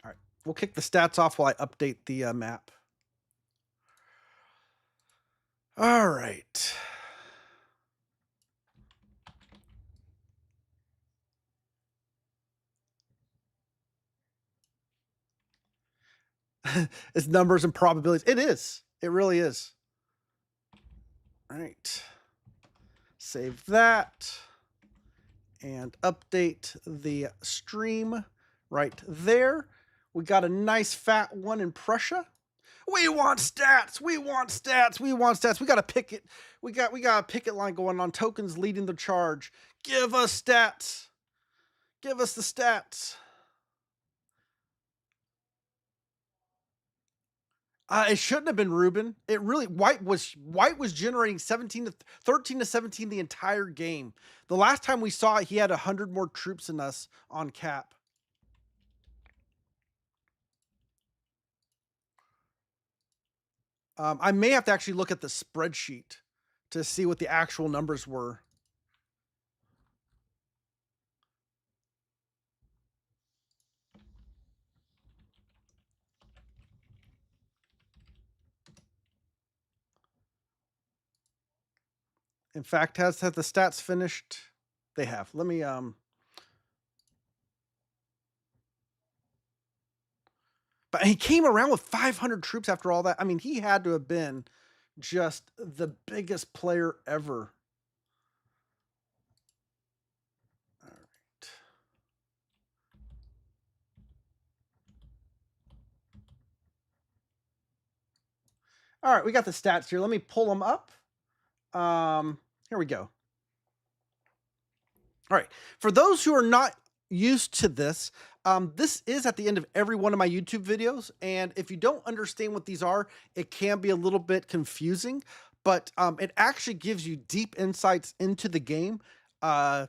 All right, we'll kick the stats off while I update the map. All right. It's numbers and probabilities. It is. It really is. All right. Save that and update the stream right there. We got a nice fat one in Prussia. We want stats. We want stats. We want stats. We got a picket. We got a picket line going on. Tokens leading the charge. Give us stats. Give us the stats. It shouldn't have been Ruben. It really, White was generating 13 to 17 the entire game. The last time we saw it, he had 100 more troops than us on cap. I may have to actually look at the spreadsheet to see what the actual numbers were. In fact, have the stats finished? They have. Let me but he came around with 500 troops after all that. I mean, he had to have been just the biggest player ever. All right. All right, we got the stats here. Let me pull them up. Here we go. All right. For those who are not used to this, this is at the end of every one of my YouTube videos. And if you don't understand what these are, it can be a little bit confusing, but it actually gives you deep insights into the game. I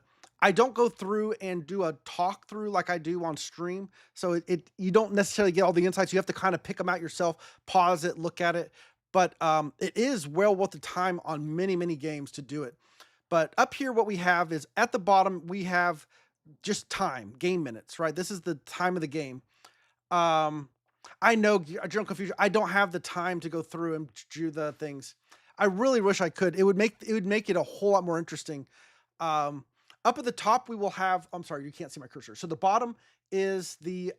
don't go through and do a talk through like I do on stream. So you don't necessarily get all the insights. You have to kind of pick them out yourself, pause it, look at it. But it is well worth the time on many, many games to do it. But up here, what we have is at the bottom, we have just time, game minutes, right? This is the time of the game. I know, General Confusion, I don't have the time to go through and do the things. I really wish I could. It would make it a whole lot more interesting. Up at the top, we will have, I'm sorry, you can't see my cursor. So the bottom is the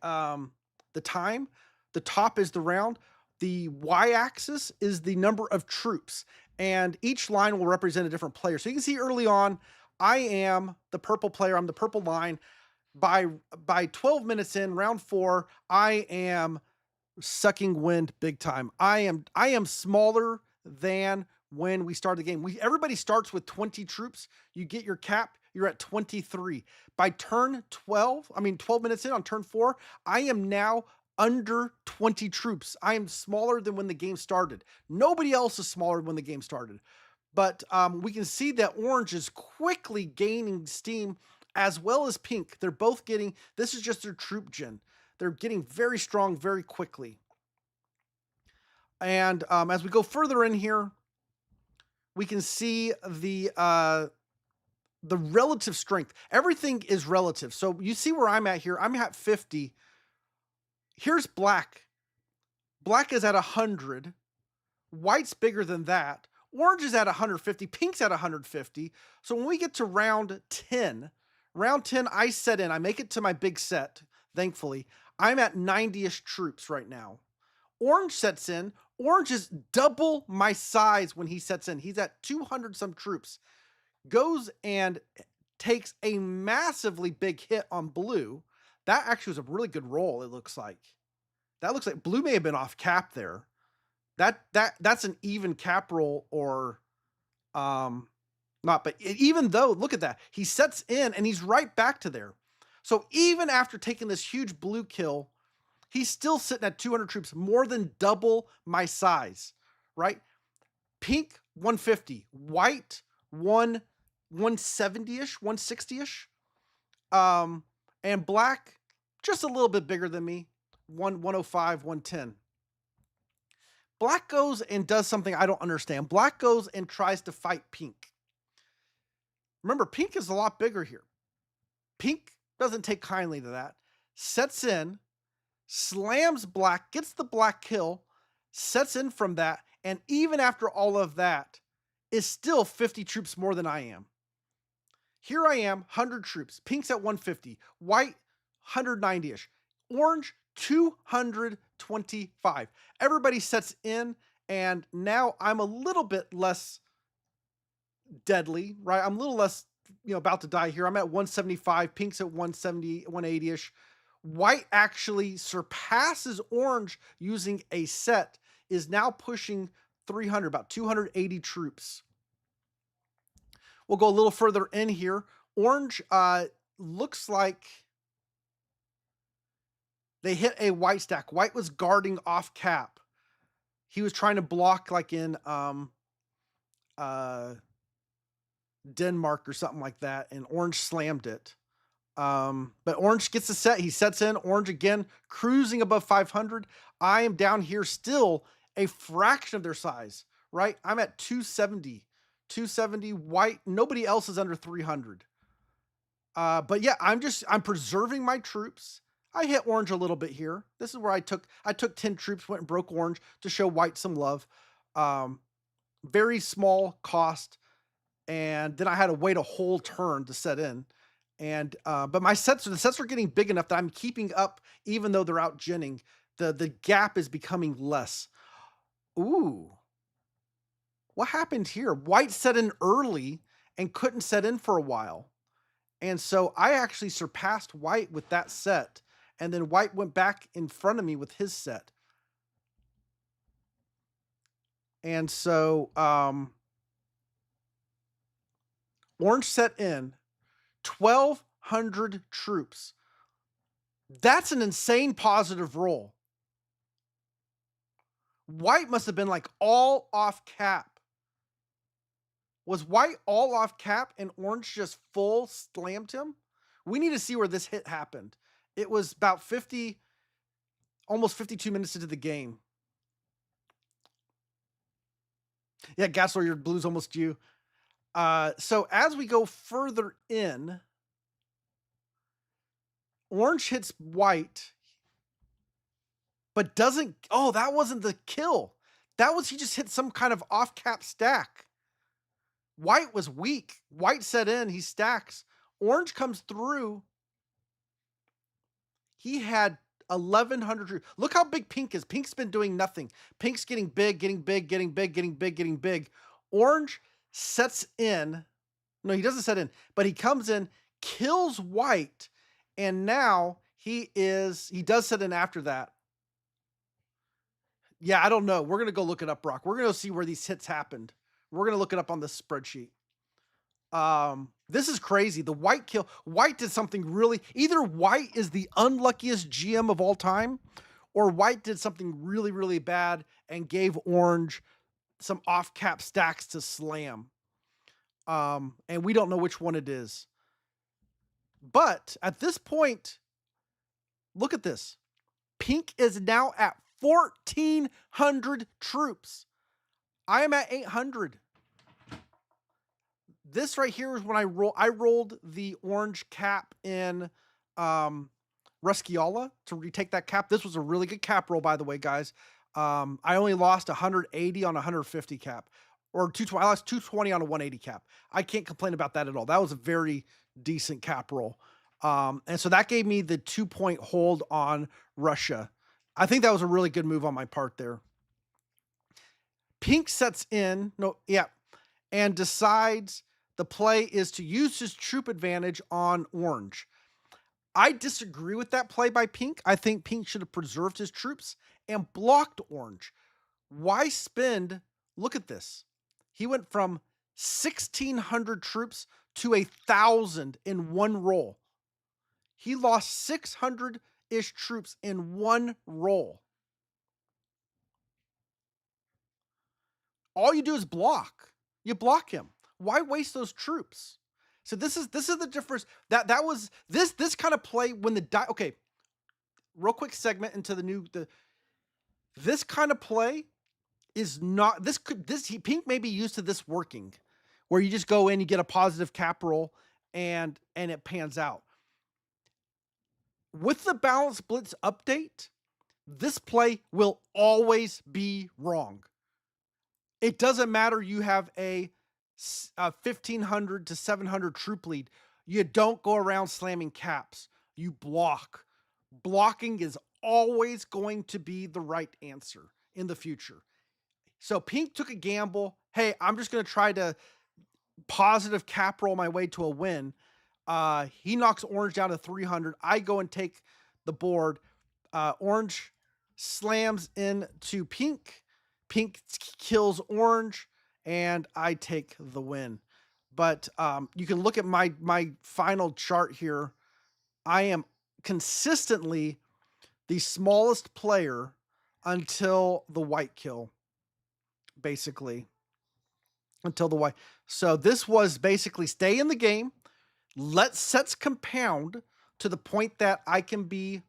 time. The top is the round. The y-axis is the number of troops, and each line will represent a different player. So you can see early on, I am the purple player. I'm the purple line. By 12 minutes in, round 4, I am sucking wind big time. I am smaller than when we start the game. Everybody starts with 20 troops. You get your cap, you're at 23. By turn 12, 12 minutes in on turn 4, I am now under 20 troops. I am smaller than when the game started. Nobody else is smaller when the game started. But we can see that orange is quickly gaining steam, as well as pink. They're both getting, this is just their troop gen. They're getting very strong very quickly. And as we go further in here, we can see the relative strength. Everything is relative. So you see where I'm at here. I'm at 50. Here's black. Black is at 100. White's bigger than that. Orange is at 150. Pink's at 150. So when we get to round 10, I set in. I make it to my big set, thankfully. I'm at 90-ish troops right now. Orange sets in. Orange is double my size when he sets in. He's at 200 some troops. Goes and takes a massively big hit on blue. That actually was a really good roll, it looks like. That looks like blue may have been off cap there. That's an even cap roll or not, but even though, look at that. He sets in and he's right back to there. So even after taking this huge blue kill, he's still sitting at 200 troops, more than double my size, right? Pink, 150. White, 170-ish, 160-ish. And black, just a little bit bigger than me, 105, 110. Black goes and does something I don't understand. Black goes and tries to fight pink. Remember, pink is a lot bigger here. Pink doesn't take kindly to that. Sets in, slams black, gets the black kill, sets in from that, and even after all of that, is still 50 troops more than I am. Here I am, 100 troops. Pink's at 150. White, 190-ish. Orange, 225. Everybody sets in, and now I'm a little bit less deadly, right? I'm a little less, about to die here. I'm at 175. Pink's at 170, 180-ish. White actually surpasses orange using a set, is now pushing 300, about 280 troops. We'll go a little further in here. Orange looks like they hit a white stack. White was guarding off cap. He was trying to block like in Denmark or something like that, and orange slammed it. But orange gets the set. He sets in. Orange again, cruising above 500. I am down here still a fraction of their size, right? I'm at 270. 270 white. Nobody else is under 300. But yeah, I'm preserving my troops. I hit orange a little bit here. This is where I took 10 troops, went and broke orange to show white some love. Very small cost. And then I had to wait a whole turn to set in. And but the sets are getting big enough that I'm keeping up, even though they're out ginning. The gap is becoming less. Ooh. What happened here? White set in early and couldn't set in for a while. And so I actually surpassed white with that set. And then white went back in front of me with his set. And so orange set in 1,200 troops. That's an insane positive roll. White must have been like all off cap. Was white all off cap and orange just full slammed him? We need to see where this hit happened. It was about 50, almost 52 minutes into the game. Yeah, Gassler, your blue's almost due. So as we go further in, orange hits white, but doesn't. Oh, that wasn't the kill. That was, he just hit some kind of off cap stack. White was weak. White set in, he stacks. Orange comes through. He had 1,100 troops. Look how big pink is. Pink's been doing nothing. Pink's getting big, getting big, getting big, getting big, getting big. Orange sets in. No, he doesn't set in, but he comes in, kills white, and now he does set in after that. Yeah, I don't know. We're gonna go look it up, Brock. We're gonna see where these hits happened. We're gonna look it up on this spreadsheet. This is crazy. The white kill. White did something really. Either white is the unluckiest GM of all time, or white did something really, really bad and gave orange some off-cap stacks to slam. And we don't know which one it is. But at this point, look at this. Pink is now at 1,400 troops. I am at 800. This right here is when I rolled the orange cap in Rusciala to retake that cap. This was a really good cap roll, by the way, guys. I only lost 180 on 150 cap, or 220. I lost 220 on a 180 cap. I can't complain about that at all. That was a very decent cap roll. And so that gave me the 2-point hold on Russia. I think that was a really good move on my part there. Pink sets in, and decides the play is to use his troop advantage on orange. I disagree with that play by Pink. I think Pink should have preserved his troops and blocked orange. Why spend? Look at this. He went from 1,600 troops to 1,000 in one roll. He lost 600-ish troops in one roll. All you do is block. You block him. Why waste those troops? So this is the difference. That was this kind of play when the die. Okay, real quick segment into this kind of play is not Pink may be used to this working, where you just go in, you get a positive cap roll, and it pans out. With the Balance Blitz update, this play will always be wrong. It doesn't matter. You have a 1,500 to 700 troop lead. You don't go around slamming caps. You block. Blocking is always going to be the right answer in the future. So Pink took a gamble. Hey, I'm just going to try to positive cap roll my way to a win. He knocks orange down to 300. I go and take the board. Orange slams into Pink. Pink kills orange, and I take the win. But you can look at my final chart here. I am consistently the smallest player until the white kill, basically. Until the white. So this was basically stay in the game, let sets compound to the point that I can be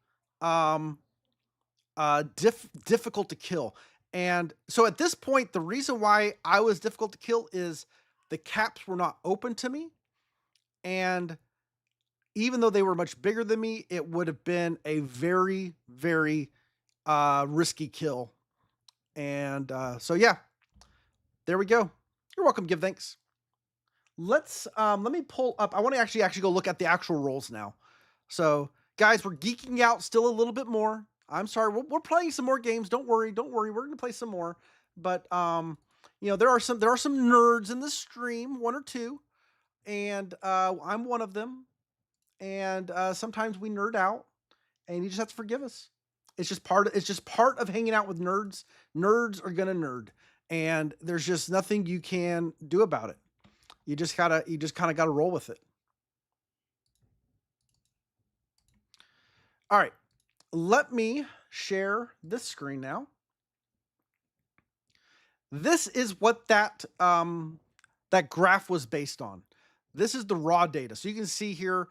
difficult to kill. And so at this point, the reason why I was difficult to kill is the caps were not open to me. And even though they were much bigger than me, it would have been a very, very risky kill. And so, yeah, there we go. You're welcome. Give thanks. Let me pull up. I want to actually go look at the actual rolls now. So, guys, we're geeking out still a little bit more. I'm sorry. We're playing some more games. Don't worry. We're going to play some more. But there are some nerds in the stream, one or two, and I'm one of them. And sometimes we nerd out, and you just have to forgive us. It's just part of hanging out with nerds. Nerds are gonna nerd, and there's just nothing you can do about it. You just kind of gotta roll with it. All right, let me share this screen now. This is what that graph was based on. This is the raw data. So you can see here,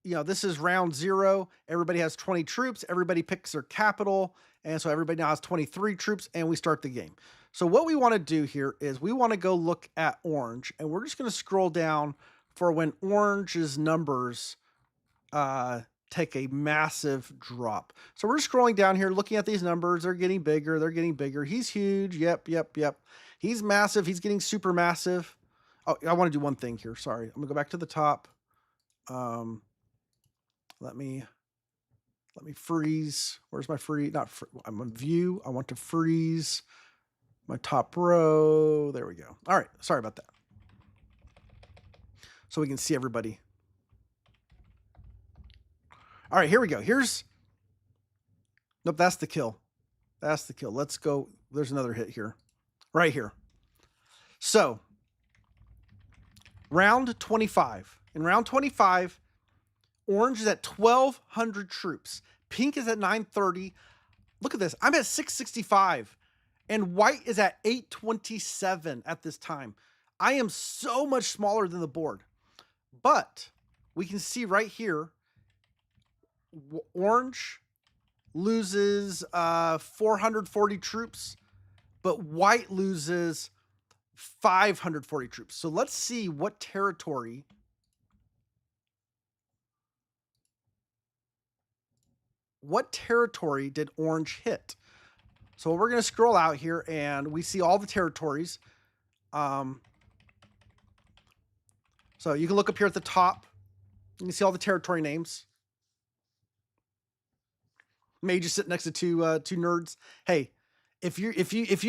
this is round 0. Everybody has 20 troops. Everybody picks their capital. And so everybody now has 23 troops, and we start the game. So what we want to do here is we want to go look at orange, and we're just going to scroll down for when orange's numbers take a massive drop. So we're scrolling down here, looking at these numbers. They're getting bigger. They're getting bigger. He's huge. Yep. He's massive. He's getting super massive. Oh, I want to do one thing here. Sorry. I'm going to go back to the top. Let me freeze. Where's my free? Not free. I'm on view. I want to freeze my top row. There we go. All right. Sorry about that. So we can see everybody. All right, here we go. Nope, that's the kill. That's the kill. Let's go. There's another hit here. Right here. So, round 25. In round 25, orange is at 1,200 troops. Pink is at 930. Look at this. I'm at 665. And white is at 827 at this time. I am so much smaller than the board. But we can see right here, orange loses 440 troops, but white loses 540 troops. So let's see what territory did orange hit. So we're going to scroll out here and we see all the territories. So you can look up here at the top. You can see all the territory names. May just sit next to two nerds. Hey, if you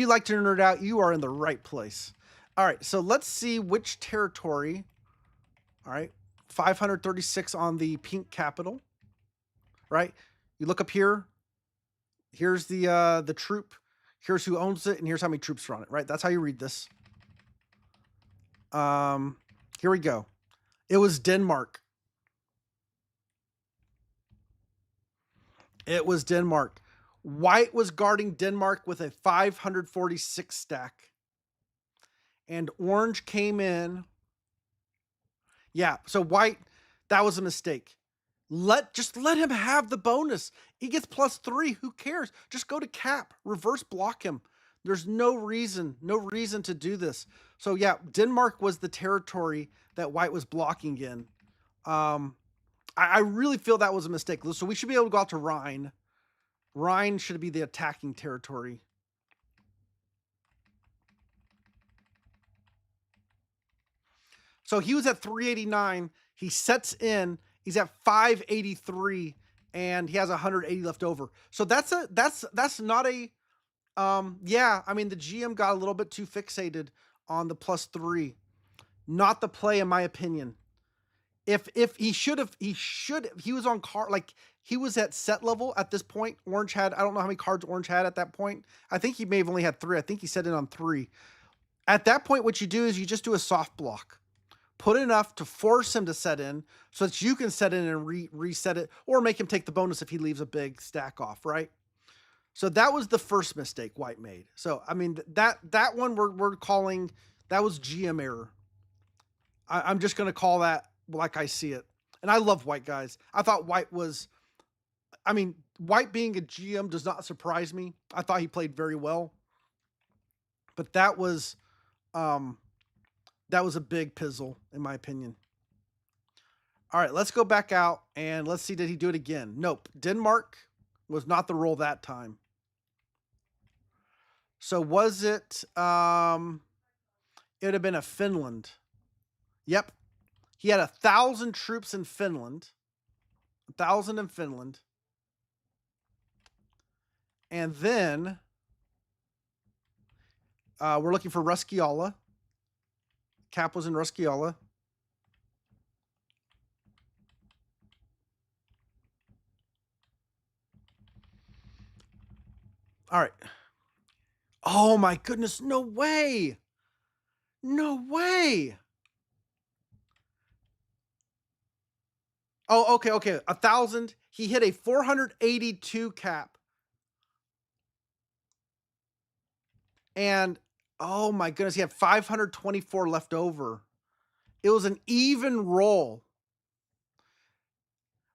like to nerd out, you are in the right place. All right, so let's see which territory. All right, 536 on the pink capital. Right, you look up here. Here's the troop. Here's who owns it, and here's how many troops are on it. Right, that's how you read this. Here we go. It was Denmark. It was Denmark. White was guarding Denmark with a 546 stack. And orange came in. Yeah, so white, that was a mistake. Just let him have the bonus. He gets +3. Who cares? Just go to cap. Reverse block him. There's no reason to do this. So yeah, Denmark was the territory that white was blocking in. I really feel that was a mistake. So we should be able to go out to Rhine. Rhine should be the attacking territory. So he was at 389. He sets in. He's at 583, and he has 180 left over. So that's not a. Yeah, I mean the GM got a little bit too fixated on the +3. Not the play, in my opinion. If he was on card, like he was at set level at this point. Orange had, I don't know how many cards orange had at that point. I think he may have only had 3. I think he set in on 3. At that point, what you do is you just do a soft block. Put enough to force him to set in so that you can set in and reset it, or make him take the bonus if he leaves a big stack off, right? So that was the first mistake white made. So, I mean, that one we're calling, that was GM error. I'm just going to call that like I see it. And I love white, guys. I thought white was, I mean, white being a GM does not surprise me. I thought he played very well. But that was a big pizzle, in my opinion. All right, let's go back out and let's see, did he do it again? Nope. Denmark was not the roll that time. So was it, it would have been a Finland. Yep. He had 1,000 troops in Finland. 1,000 in Finland. And then we're looking for Ruskeala. Cap was in Ruskeala. All right. Oh my goodness, no way. No way. Oh, okay. 1,000. He hit a 482 cap. And oh my goodness, he had 524 left over. It was an even roll.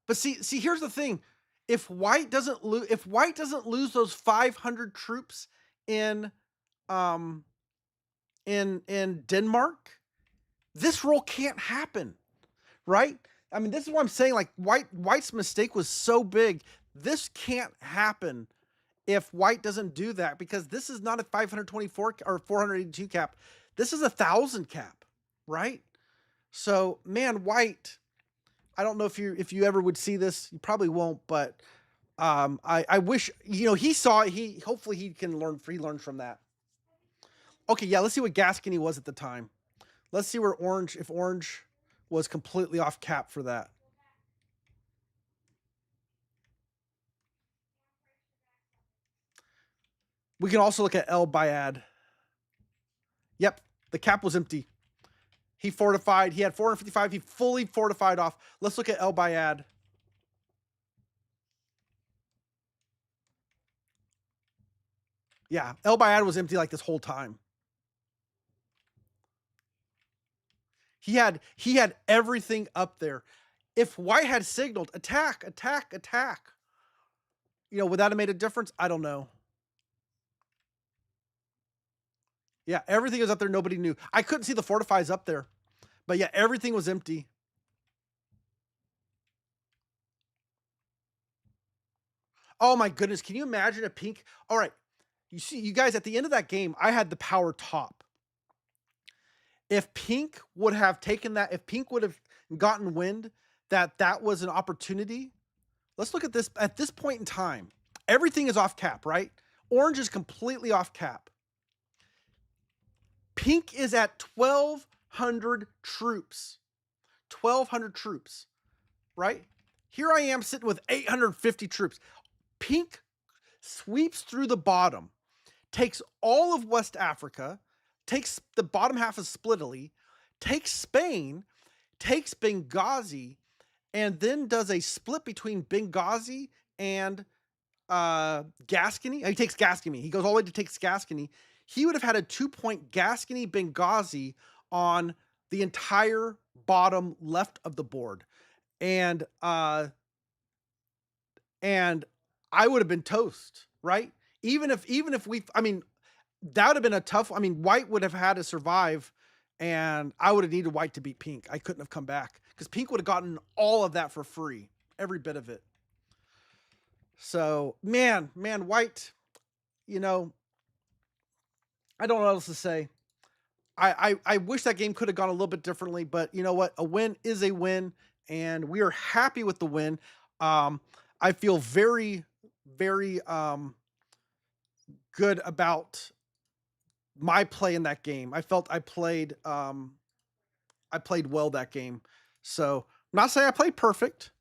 But see, here's the thing. If white doesn't lose those 500 troops in Denmark, this roll can't happen, right? I mean, this is what I'm saying. Like white's mistake was so big. This can't happen if white doesn't do that, because this is not a 524 or 482 cap. This is 1,000 cap, right? So, man, white, I don't know if you ever would see this. You probably won't, but I wish, you know, he saw it. Hopefully he can learn from that. Okay, yeah, let's see what Gascony was at the time. Let's see where Orange, if Orange was completely off cap for that. We can also look at El Bayad. Yep, the cap was empty. He fortified. He had 455. He fully fortified off. Let's look at El Bayad. Yeah, El Bayad was empty like this whole time. He had everything up there. If White had signaled attack, attack, attack, you know, would that have made a difference? I don't know. Yeah, everything was up there. Nobody knew. I couldn't see the fortifies up there, but yeah, everything was empty. Oh my goodness. Can you imagine a pink? All right. You see, you guys, at the end of that game, I had the power top. If Pink would have taken that, if Pink would have gotten wind that that was an opportunity, let's look at this. At this point in time, everything is off cap, right? Orange is completely off cap. Pink is at 1,200 troops. 1,200 troops, right? Here I am sitting with 850 troops. Pink sweeps through the bottom, takes all of West Africa, takes the bottom half of Splitally, takes Spain, takes Benghazi, and then does a split between Benghazi and Gascony. He takes Gascony. He goes all the way to take Gascony. He would have had a 2-point Gascony Benghazi on the entire bottom left of the board. And I would have been toast, right? Even if we, I mean, that would have been a tough. I mean, White would have had to survive, and I would have needed White to beat Pink. I couldn't have come back because Pink would have gotten all of that for free, every bit of it. So, man, White, you know, I don't know what else to say. I wish that game could have gone a little bit differently, but you know what? A win is a win, and we are happy with the win. I feel very, very good about my play in that game. I felt I played well that game. So I'm not saying I played perfect,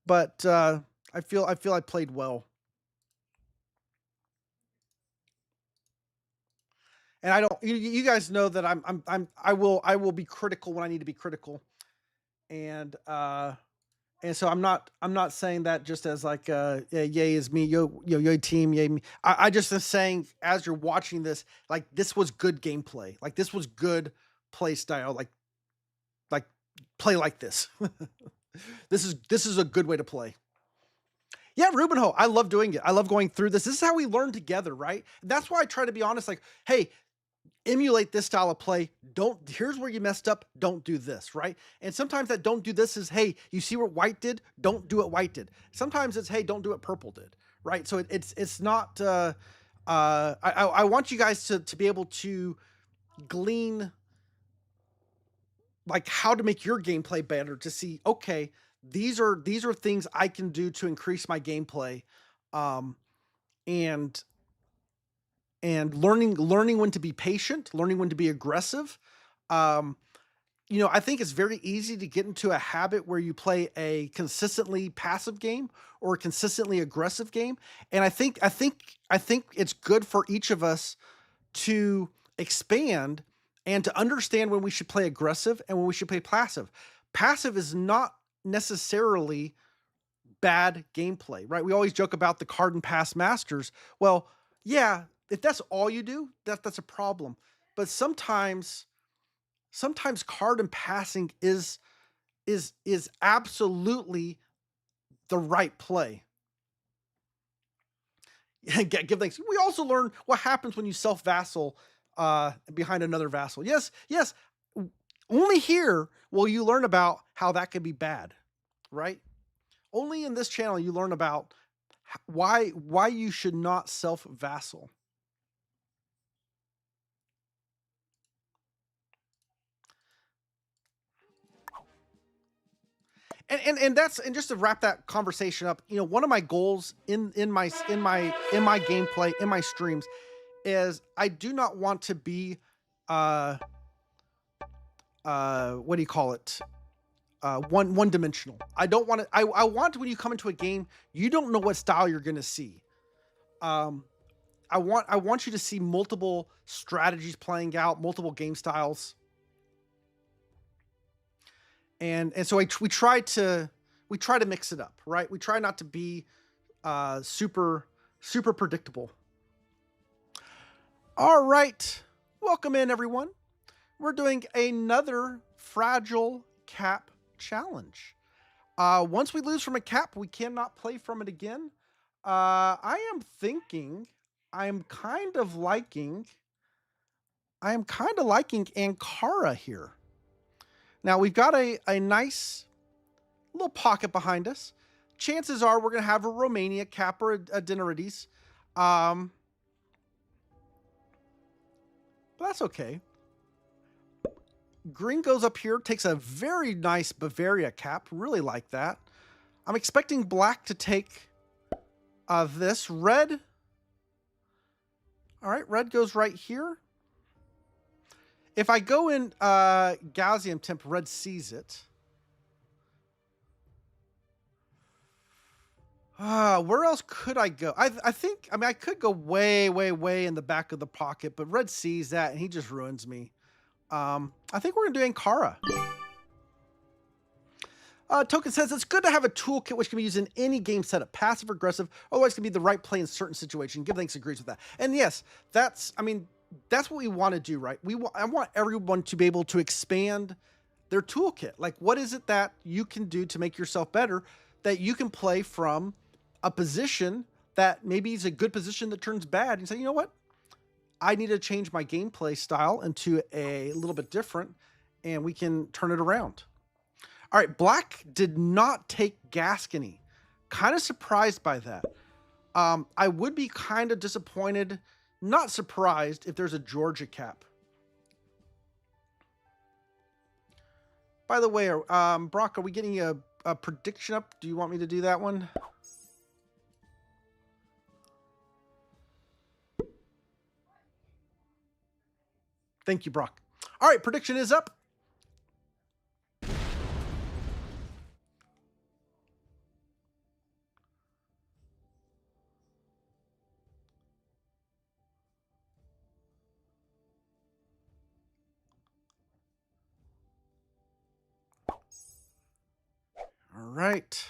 but I feel I played well. And I don't. You guys know that I will be critical when I need to be critical, and so I'm not saying that just as like yay is me, yo team, yay me. I just am saying as you're watching this, like this was good gameplay, like this was good play style, like play like this. This is a good way to play. Yeah, Rubenho, I love doing it. I love going through this. This is how we learn together, right? That's why I try to be honest. Like, hey, emulate this style of play. Here's where you messed up. Don't do this, right? And sometimes that don't do this is, hey, you see what White did? Don't do what White did. Sometimes it's, hey, don't do what Purple did, right? So it's not. I want you guys to be able to glean like how to make your gameplay better. To see, okay, these are things I can do to increase my gameplay, and learning when to be patient, learning when to be aggressive. You know, I think it's very easy to get into a habit where you play a consistently passive game or a consistently aggressive game. And I think it's good for each of us to expand and to understand when we should play aggressive and when we should play passive. Passive is not necessarily bad gameplay, right? We always joke about the card and pass masters. Well, yeah, if that's all you do, that's a problem. But sometimes card and passing is absolutely the right play. Give thanks. We also learn what happens when you self vassal behind another vassal. Yes. Only here will you learn about how that can be bad, right? Only in this channel you learn about why you should not self vassal. And that's, and just to wrap that conversation up, you know, one of my goals in my gameplay, in my streams, is I do not want to be what do you call it? One dimensional. I don't want to. I want, when you come into a game, you don't know what style you're going to see. I want you to see multiple strategies playing out, multiple game styles, and so we try to mix it up, right? We try not to be super predictable. All right, welcome in everyone. We're doing another fragile cap challenge. Once we lose from a cap, we cannot play from it again. I am thinking I am kind of liking Ankara here. Now we've got a nice little pocket behind us. Chances are we're going to have a Romania cap or a Dinarides. But that's okay. Green goes up here, takes a very nice Bavaria cap. Really like that. I'm expecting black to take this. Red. All right, red goes right here. If I go in Gaussian temp, red sees it. Where else could I go? I think, I mean, I could go way in the back of the pocket, but red sees that and he just ruins me. I think we're going to do Ankara. Token says, it's good to have a toolkit which can be used in any game setup, passive or aggressive, otherwise it can be the right play in certain situations. Give thanks agrees with that. And yes, that's what we want to do, right? I want everyone to be able to expand their toolkit. Like, what is it that you can do to make yourself better, that you can play from a position that maybe is a good position that turns bad, and say, you know what? I need to change my gameplay style into a little bit different, and we can turn it around. All right, black did not take Gascony. Kind of surprised by that. I would be kind of disappointed, not surprised, if there's a Georgia cap. By the way, Brock, are we getting a prediction up? Do you want me to do that one? Thank you, Brock. All right, prediction is up. All right.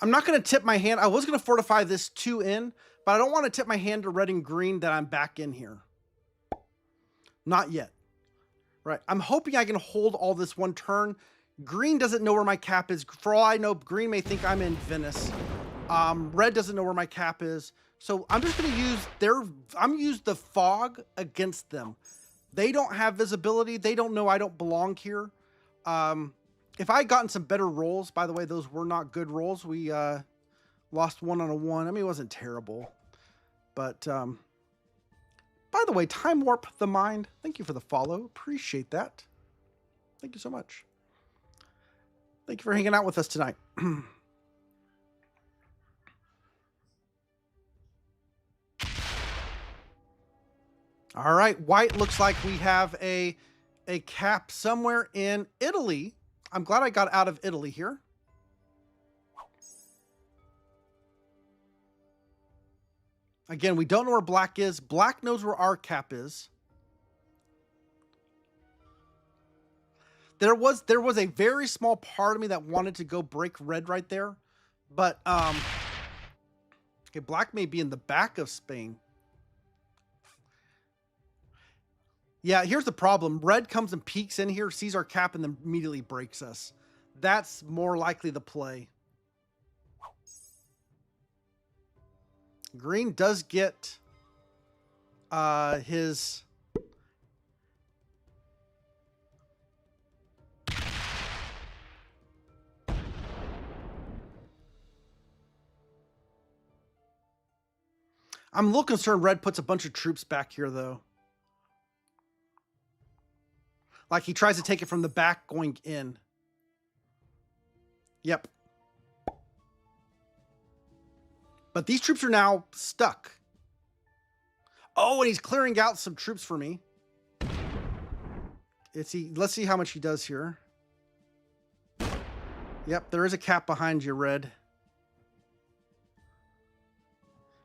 I'm not going to tip my hand. I was going to fortify this 2 in, but I don't want to tip my hand to red and green that I'm back in here. Not yet. Right. I'm hoping I can hold all this one turn. Green doesn't know where my cap is. For all I know, green may think I'm in Venice. Red doesn't know where my cap is. So I'm just going to use the fog against them. They don't have visibility. They don't know I don't belong here. If I had gotten some better rolls, by the way, those were not good rolls. We lost 1 on a 1. I mean, it wasn't terrible. But by the way, Time Warp the Mind, thank you for the follow. Appreciate that. Thank you so much. Thank you for hanging out with us tonight. All right, white looks like we have a cap somewhere in Italy. I'm glad I got out of Italy here. Again, we don't know where black is. Black knows where our cap is. There was a very small part of me that wanted to go break red right there. But okay, black may be in the back of Spain. Yeah, here's the problem. Red comes and peeks in here, sees our cap, and then immediately breaks us. That's more likely the play. Green does get his... I'm a little concerned red puts a bunch of troops back here, though. Like he tries to take it from the back going in. Yep. But these troops are now stuck. Oh, and he's clearing out some troops for me. Let's see how much he does here. Yep, there is a cap behind you, red.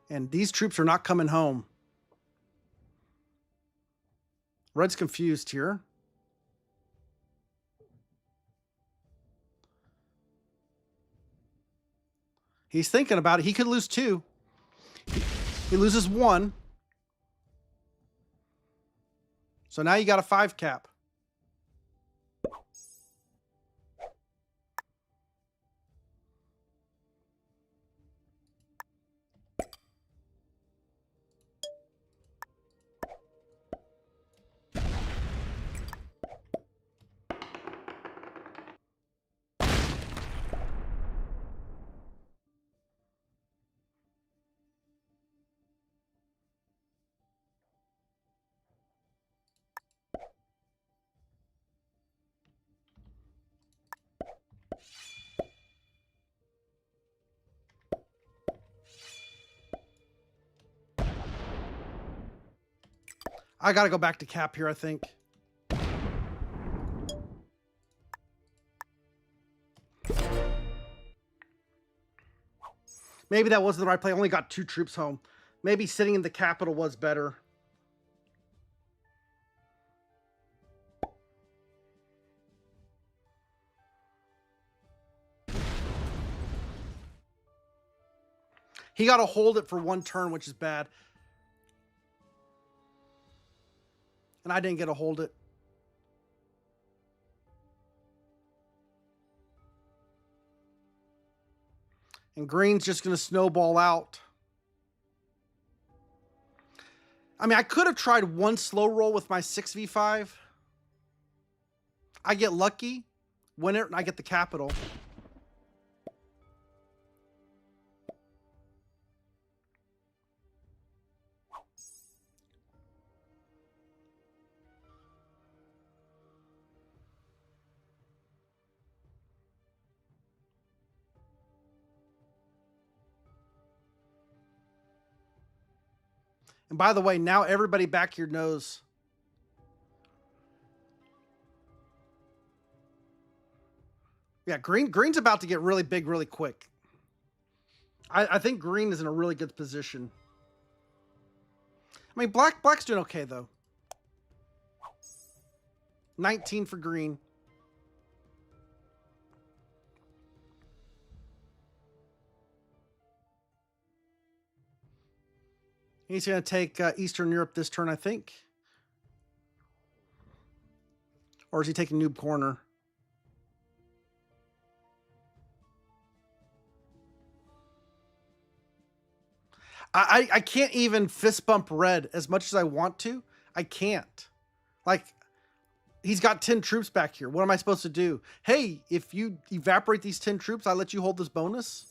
And these troops are not coming home. Red's confused here. He's thinking about it. He could lose 2. He loses 1. So now you got a 5 cap. I got to go back to cap here, I think. Maybe that wasn't the right play. I only got 2 troops home. Maybe sitting in the capital was better. He got to hold it for 1 turn, which is bad. And I didn't get to hold it. And green's just going to snowball out. I mean, I could have tried 1 slow roll with my 6v5. I get lucky, win it, and I get the capital. And by the way, now everybody back here knows. Yeah, green's about to get really big really quick. I think green is in a really good position. I mean, black's doing okay, though. 19 for green. He's going to take Eastern Europe this turn, I think. Or is he taking Noob Corner? I can't even fist bump red as much as I want to. I can't. Like, he's got 10 troops back here. What am I supposed to do? Hey, if you evaporate these 10 troops, I let you hold this bonus?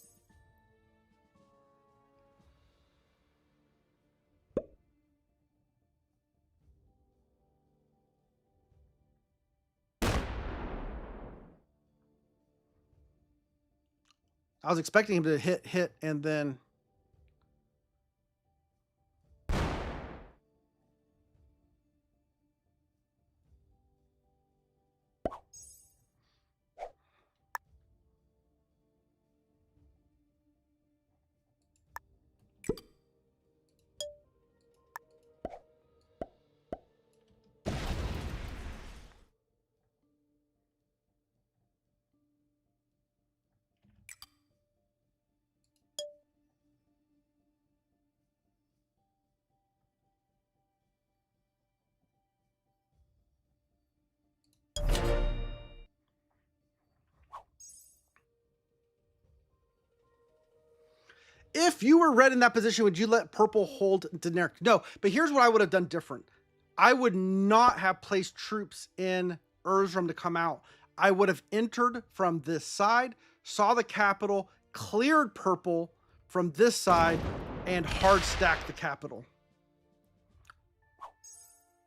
I was expecting him to hit, and then... If you were red in that position, would you let purple hold Daenerys? No, but here's what I would have done different. I would not have placed troops in Erzurum to come out. I would have entered from this side, saw the capital, cleared purple from this side, and hard stacked the capital.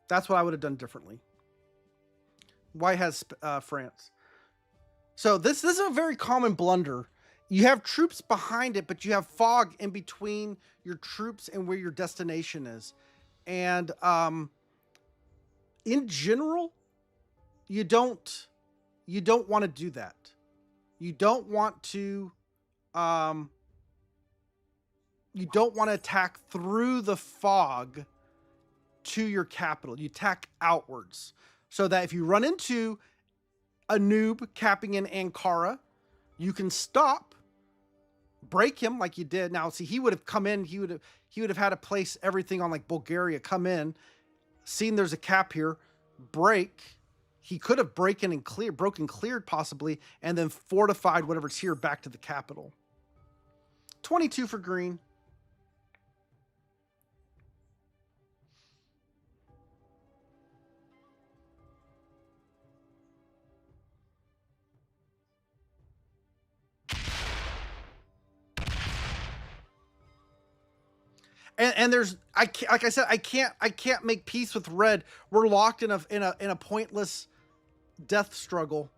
That's what I would have done differently. White has France. So this is a very common blunder. You have troops behind it, but you have fog in between your troops and where your destination is. And in general, you don't want to do that. You don't want to attack through the fog to your capital. You attack outwards, so that if you run into a noob capping in Ankara, you can stop, break him like you did. Now, see, he would have come in. He would have had to place everything on like Bulgaria. Come in, seen there's a cap here, break. He could have broken and cleared possibly, and then fortified whatever's here back to the capital. 22 for green. And there's like I said, I can't make peace with red. We're locked in a pointless death struggle.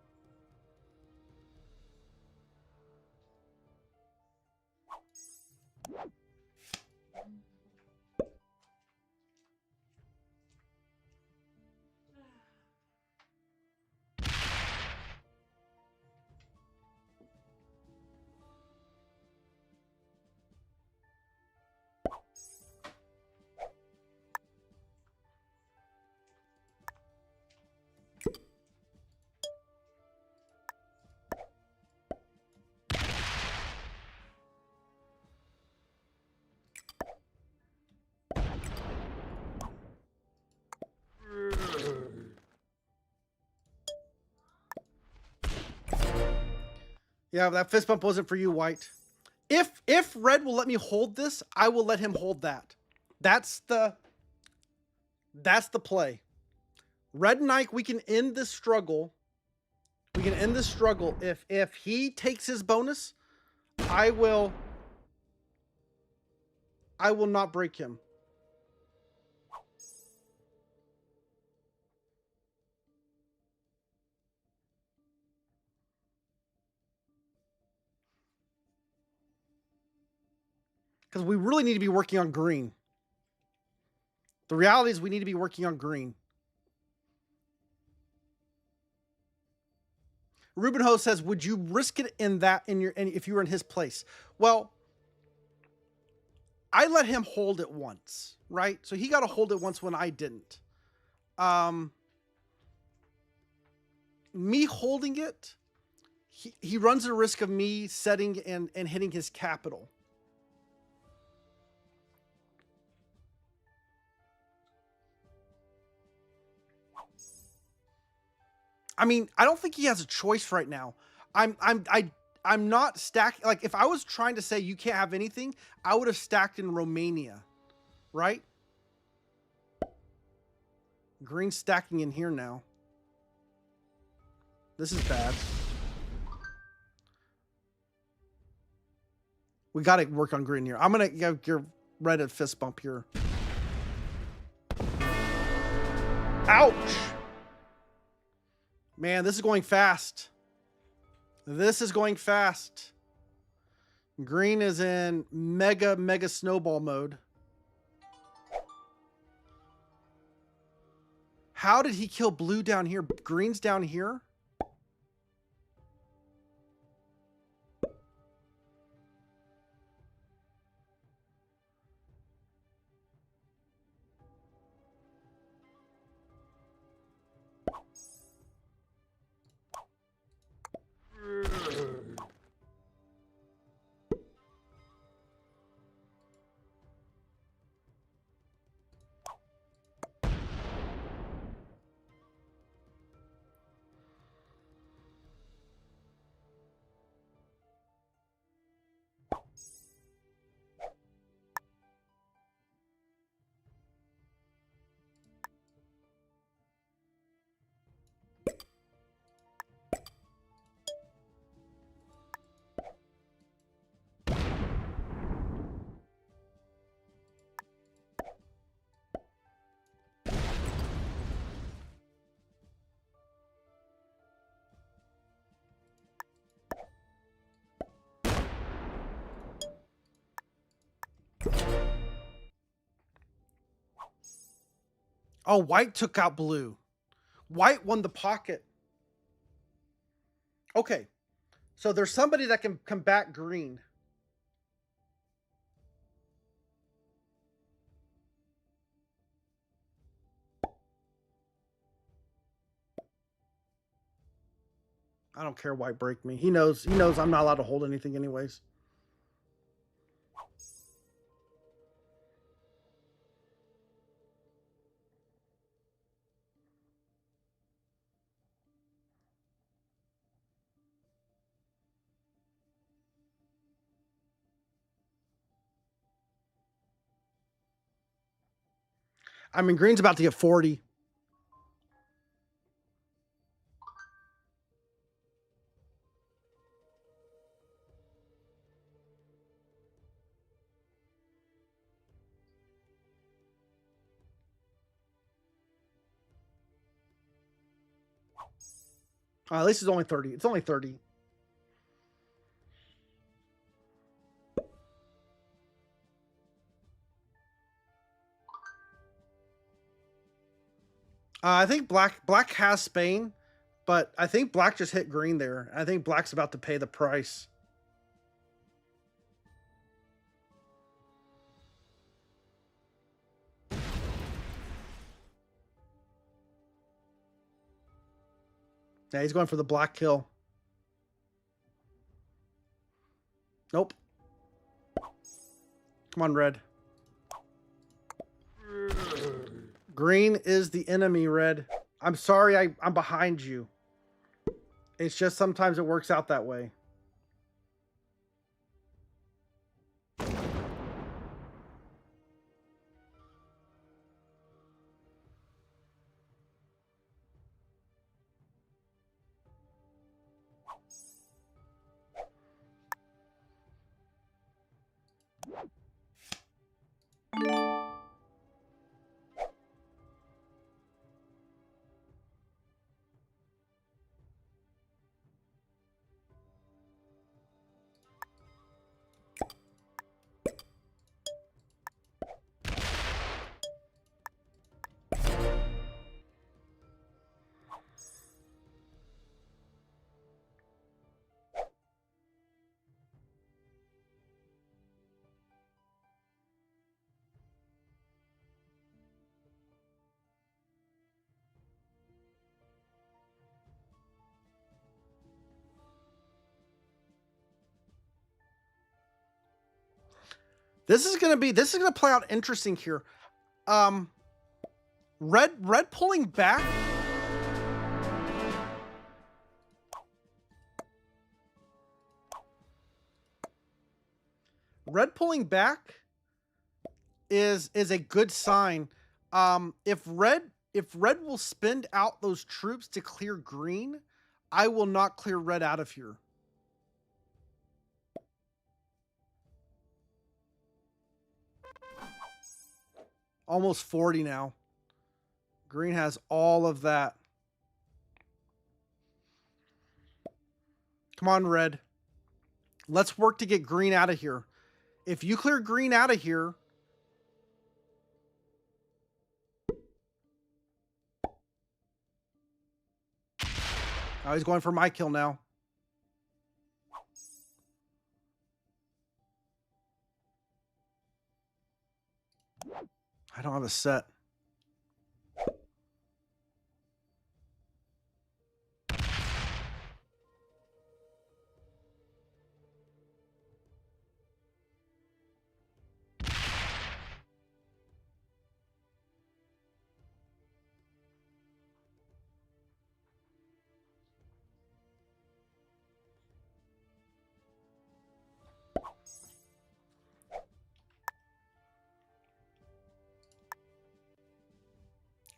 Yeah, that fist bump wasn't for you, White. If red will let me hold this, I will let him hold that. That's the play. Red and Ike, we can end this struggle. We can end this struggle if he takes his bonus. I will not break him. Because we really need to be working on green. The reality is we need to be working on green. Ruben Ho says, would you risk it if you were in his place? Well, I let him hold it once, right? So he got to hold it once when I didn't. Me holding it, he runs the risk of me setting and hitting his capital. I mean, I don't think he has a choice right now. I'm not stacking. Like, if I was trying to say you can't have anything, I would have stacked in Romania, right? Green stacking in here now. This is bad. We got to work on green here. I'm going to give red a fist bump here. Ouch! Man, this is going fast. This is going fast. Green is in mega snowball mode. How did he kill blue down here? Green's down here? Oh, white took out blue. White won the pocket. Okay. So there's somebody that can combat green. I don't care white break me. He knows I'm not allowed to hold anything anyways. I mean, green's about to get 40. At least it's only 30. It's only 30. I think black has Spain, but I think black just hit green there. I think black's about to pay the price. Yeah, he's going for the black kill. Nope. Come on, red. Green is the enemy, red. I'm sorry I'm behind you. It's just sometimes it works out that way. This is gonna play out interesting here. Red pulling back. Red pulling back is a good sign. If red will spend out those troops to clear green, I will not clear red out of here. Almost 40 now. Green has all of that. Come on, red. Let's work to get green out of here. If you clear green out of here, oh, he's going for my kill now. I don't have a set.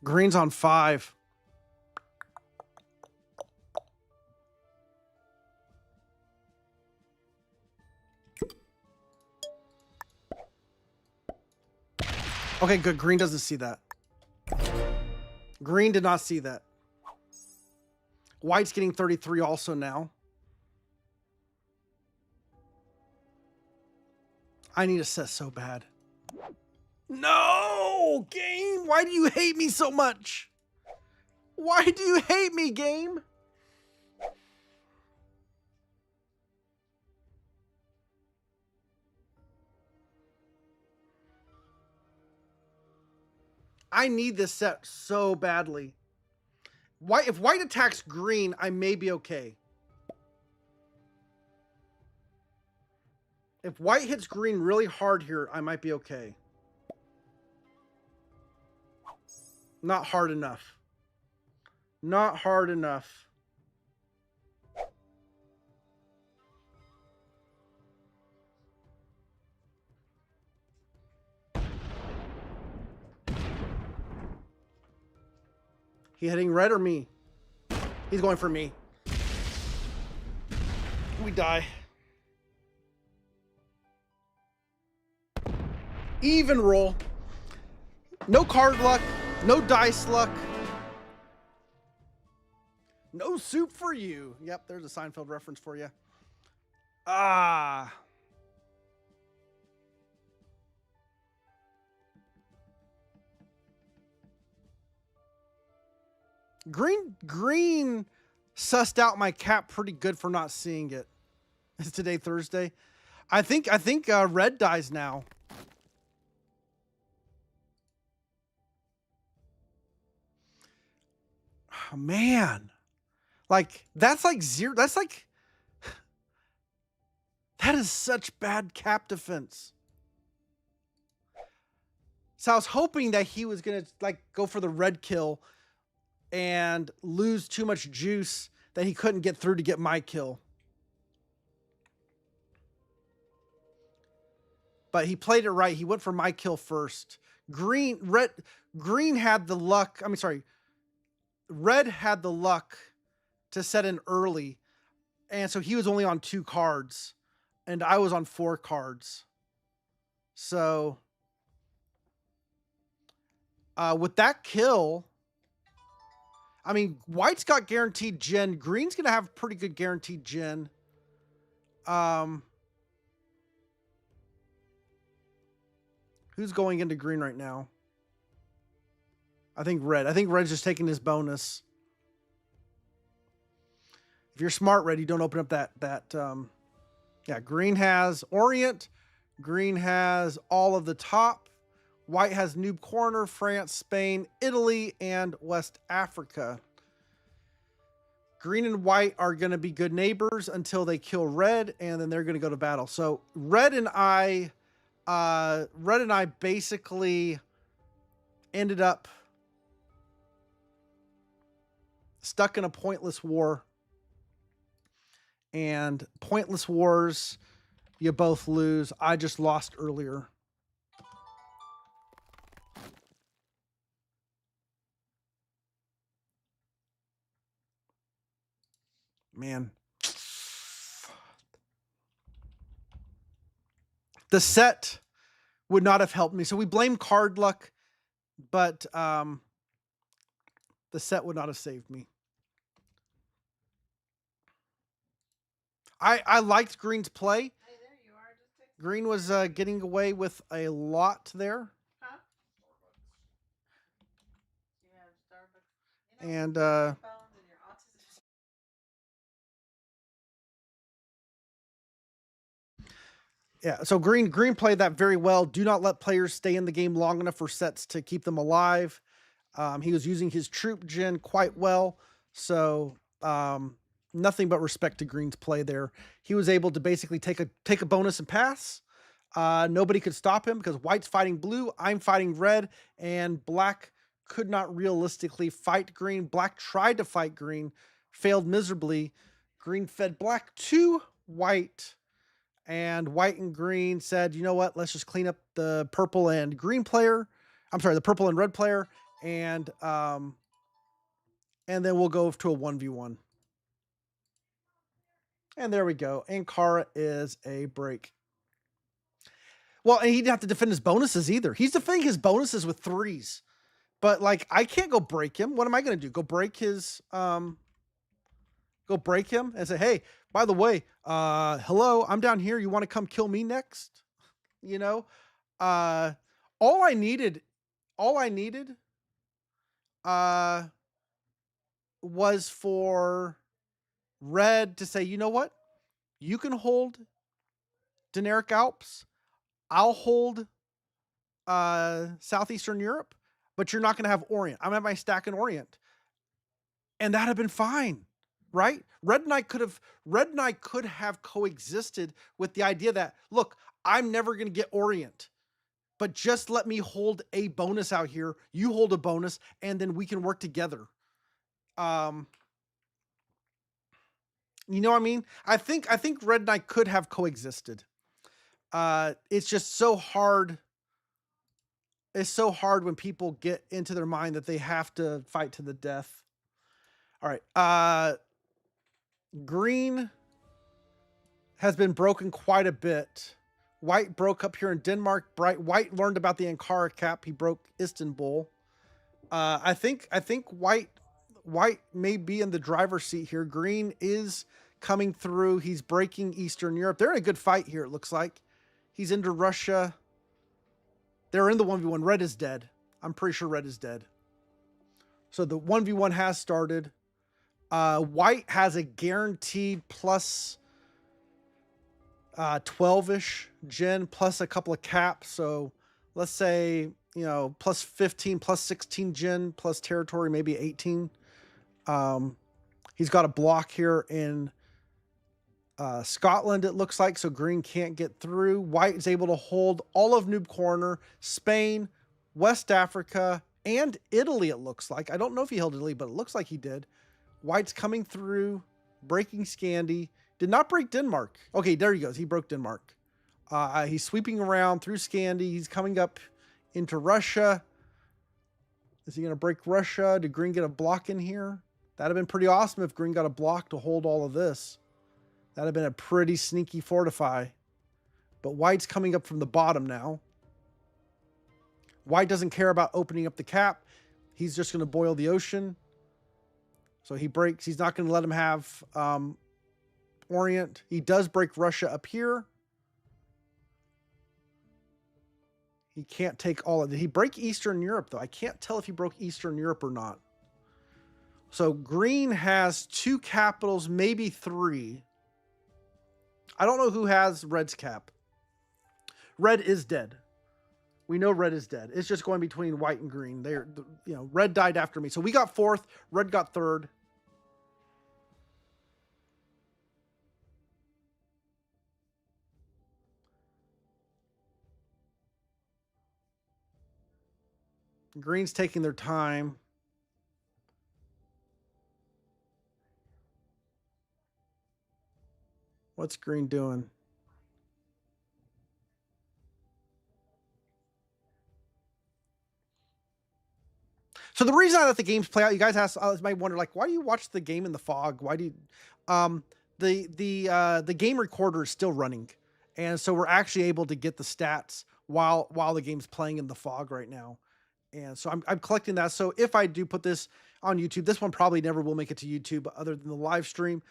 Green's on 5. Okay, good. Green doesn't see that. Green did not see that. White's getting 33 also now. I need a set so bad. No, game. Why do you hate me so much? Why do you hate me, game? I need this set so badly. If white attacks green, I may be okay. If white hits green really hard here, I might be okay. Not hard enough. Not hard enough. He hitting red or me? He's going for me. We die. Even roll. No card luck. No dice luck. No soup for you. Yep, there's a Seinfeld reference for you. Ah. Green sussed out my cap pretty good for not seeing it. Is today Thursday? I think red dies now. Oh, man. Like, that's like zero. That's like, that is such bad cap defense. So I was hoping that he was going to like go for the red kill and lose too much juice that he couldn't get through to get my kill. But he played it right. He went for my kill first. Green had the luck. I mean, sorry. Red had the luck to set in early. And so he was only on 2 cards. And I was on 4 cards. So with that kill, I mean, white's got guaranteed gen. Green's going to have pretty good guaranteed gen. Who's going into green right now? I think red. I think red's just taking his bonus. If you're smart, red, you don't open up that. Yeah, green has Orient. Green has all of the top. White has Noob Corner, France, Spain, Italy, and West Africa. Green and white are going to be good neighbors until they kill red, and then they're going to go to battle. So red and I basically ended up stuck in a pointless war. And pointless wars, you both lose. I just lost earlier. Man. The set would not have helped me. So we blame card luck, but the set would not have saved me. I liked Green's play. Hey, there you are. Just text me. Green was getting away with a lot there. Huh? You have Starbucks. You know, And your phones and your autism. yeah, so Green played that very well. Do not let players stay in the game long enough for sets to keep them alive. He was using his troop gen quite well. So nothing but respect to Green's play there. He was able to basically take a bonus and pass. Nobody could stop him because white's fighting blue, I'm fighting red, and black could not realistically fight green. Black tried to fight green, failed miserably. Green fed black to white, and white and green said, you know what, let's just clean up the purple and green player. I'm sorry, the purple and red player, and then we'll go to a 1v1. And there we go. Ankara is a break. Well, and he didn't have to defend his bonuses either. He's defending his bonuses with 3s. But like, I can't go break him. What am I going to do? Go break his go break him and say, "Hey, by the way, hello, I'm down here. You want to come kill me next?" You know? all I needed, all I needed, uh, was for red to say, you know what? You can hold Dinaric Alps. I'll hold Southeastern Europe, but you're not going to have Orient. I'm gonna have my stack in Orient, and that'd have been fine, right? Red and I could have coexisted with the idea that, look, I'm never going to get Orient, but just let me hold a bonus out here. You hold a bonus, and then we can work together. Um, you know what I mean? I think Red and I could have coexisted. It's just so hard. It's so hard when people get into their mind that they have to fight to the death. All right. Green has been broken quite a bit. White broke up here in Denmark. White learned about the Ankara cap. He broke Istanbul. I think White may be in the driver's seat here. Green is coming through. He's breaking Eastern Europe. They're in a good fight here, it looks like. He's into Russia. They're in the 1v1. Red is dead. I'm pretty sure red is dead. So the 1v1 has started. White has a guaranteed plus 12-ish gen plus a couple of caps. So let's say, plus 15, plus 16 gen, plus territory, maybe 18. He's got a block here in Scotland, it looks like, so green can't get through. White is able to hold all of Noob Corner, Spain, West Africa, and Italy, it looks like. I don't know if he held Italy, but it looks like he did. White's coming through, breaking Scandi. Did not break Denmark. Okay, there he goes. He broke Denmark. He's sweeping around through Scandi. He's coming up into Russia. Is he going to break Russia? Did green get a block in here? That'd have been pretty awesome if green got a block to hold all of this. That'd have been a pretty sneaky fortify. But white's coming up from the bottom now. White doesn't care about opening up the cap. He's just going to boil the ocean. So he breaks. He's not going to let him have Orient. He does break Russia up here. He can't take all of it. Did he break Eastern Europe, though? I can't tell if he broke Eastern Europe or not. So green has 2 capitals, maybe 3. I don't know who has red's cap. Red is dead. We know red is dead. It's just going between white and green. Red died after me. So we got 4th. Red got 3rd. Green's taking their time. What's green doing? So the reason I let the games play out, you guys might wonder, like, why do you watch the game in the fog? Why do you, the game recorder is still running. And so we're actually able to get the stats while the game's playing in the fog right now. And so I'm collecting that. So if I do put this on YouTube, this one probably never will make it to YouTube other than the live stream.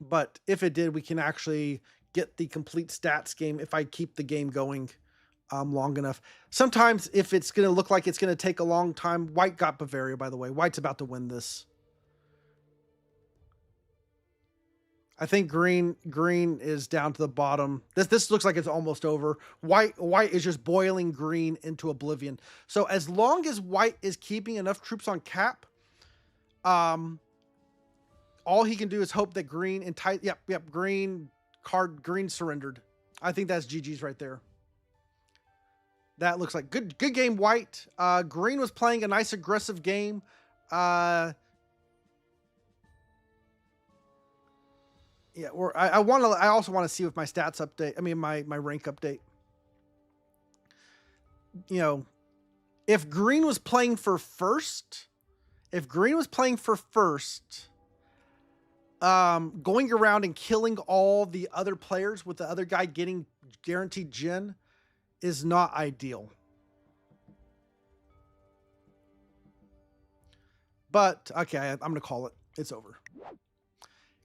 But if it did, we can actually get the complete stats game if I keep the game going long enough. Sometimes if it's going to look like it's going to take a long time, white got Bavaria, by the way. White's about to win this. I think green is down to the bottom. This looks like it's almost over. White is just boiling green into oblivion. So as long as white is keeping enough troops on cap, all he can do is hope that green green surrendered. I think that's GG's right there. That looks like good game, white. Green was playing a nice aggressive game. Yeah, I also want to see with my stats update. I mean, my rank update. If green was playing for first, going around and killing all the other players with the other guy getting guaranteed gen is not ideal. But okay, I'm going to call it. It's over.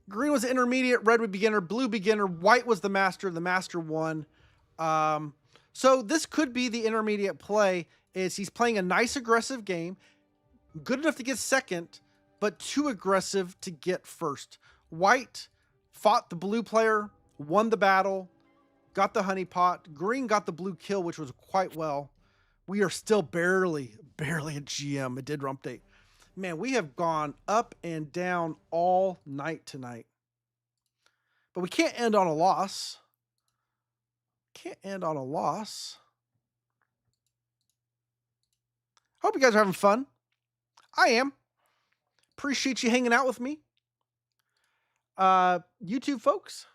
Green was intermediate, red was beginner, blue beginner, white was the master won. So this could be the intermediate play. Is he's playing a nice aggressive game, good enough to get second, but too aggressive to get first. White fought the blue player, won the battle, got the honeypot. Green got the blue kill, which was quite well. We are still barely at GM. It did rump date. Man, we have gone up and down all night tonight. But we can't end on a loss. Can't end on a loss. Hope you guys are having fun. I am. Appreciate you hanging out with me. YouTube folks,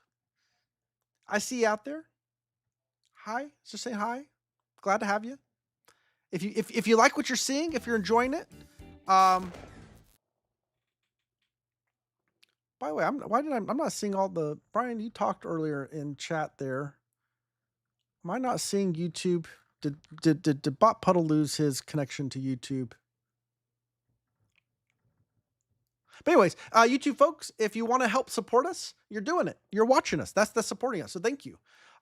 I see you out there. Hi. Just say hi. Glad to have you. If you like what you're seeing, if you're enjoying it, by the way, I'm not seeing all the Brian. You talked earlier in chat there. Am I not seeing YouTube? Did Bot Puddle lose his connection to YouTube? But anyways, YouTube folks, if you want to help support us, you're doing it. You're watching us. That's supporting us. So thank you.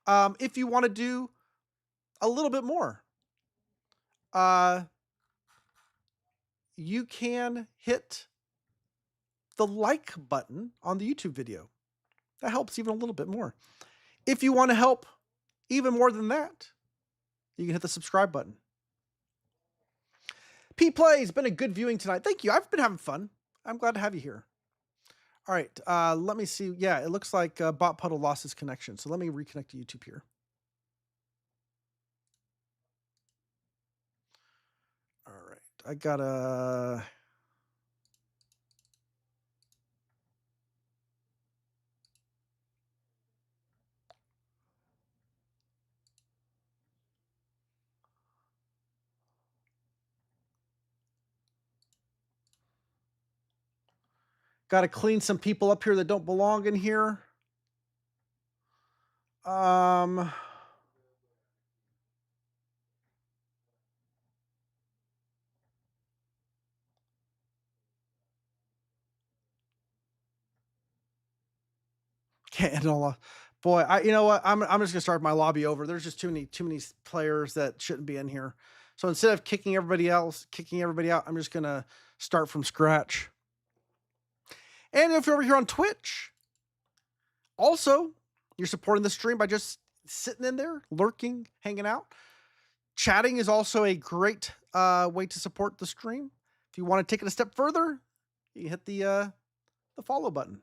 If you want to do a little bit more, you can hit the like button on the YouTube video. That helps even a little bit more. If you want to help even more than that, you can hit the subscribe button. P Plays, been a good viewing tonight. Thank you. I've been having fun. I'm glad to have you here. All right, let me see. Yeah, it looks like Bot Puddle lost his connection. So let me reconnect to YouTube here. All right, I gotta... Got to clean some people up here that don't belong in here. Can't end all. Boy, you know what? I'm just gonna start my lobby over. There's just too many players that shouldn't be in here. So instead of kicking everybody out, I'm just gonna start from scratch. And if you're over here on Twitch, also, you're supporting the stream by just sitting in there, lurking, hanging out. Chatting is also a great way to support the stream. If you want to take it a step further, you can hit the follow button.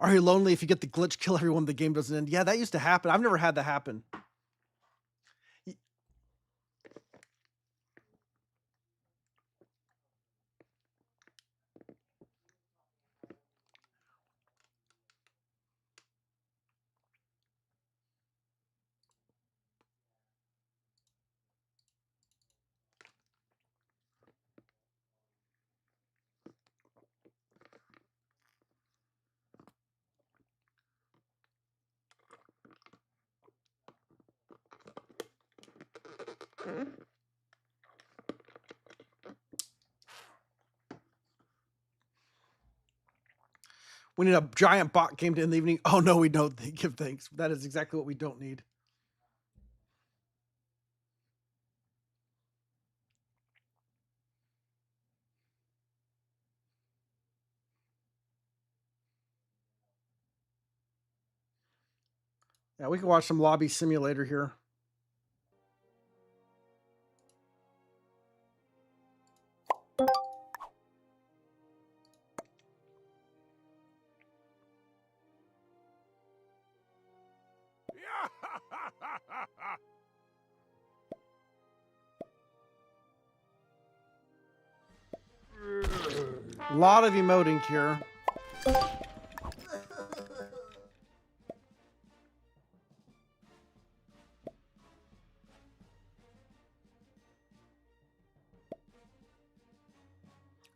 Are you lonely if you get the glitch kill everyone, the game doesn't end? Yeah, that used to happen. I've never had that happen. We need a giant bot game to end the evening. Oh, no, we don't. Give thanks. That is exactly what we don't need. Yeah, we can watch some lobby simulator here. A lot of emoting here.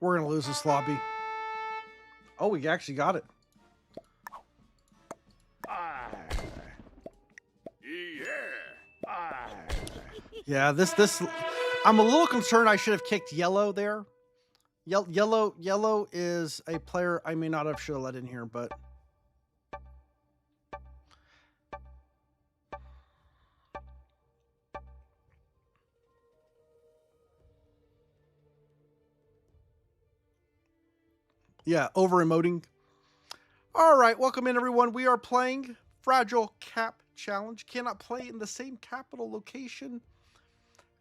We're going to lose this lobby. Oh, we actually got it. Yeah, this I'm a little concerned I should have kicked yellow there. Yellow is a player I may not have should have let in here, but yeah, over emoting. All right, welcome in everyone. We are playing Fragile Cap Challenge. Cannot play in the same capital location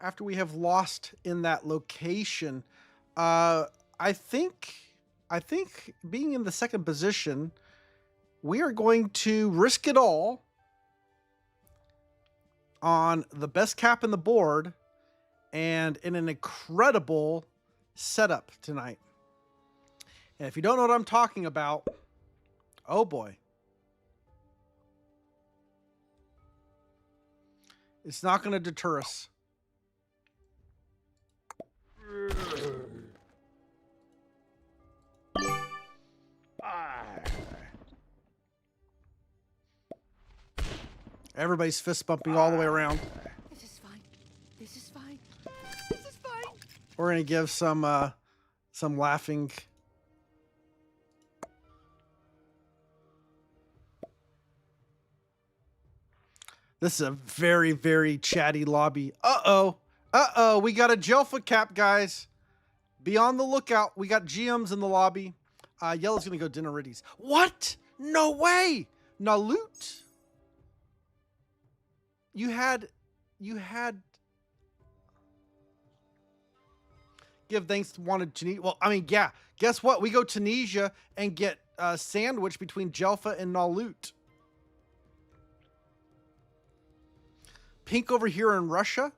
after we have lost in that location. I think being in the second position, we are going to risk it all on the best cap in the board and in an incredible setup tonight. And if you don't know what I'm talking about, oh boy. It's not going to deter us. Everybody's fist bumping all the way around. This is fine. This is fine. This is fine. We're going to give some laughing. This is a very, very chatty lobby. Uh-oh. We got a Jelfa cap, guys. Be on the lookout. We got GMs in the lobby. Yellow's going to go Dinarides. What? No way. Nalut. You had give thanks wanted Tunisia. Well, I mean, yeah. Guess what? We go Tunisia and get a sandwich between Jelfa and Nalut. Pink over here in Russia.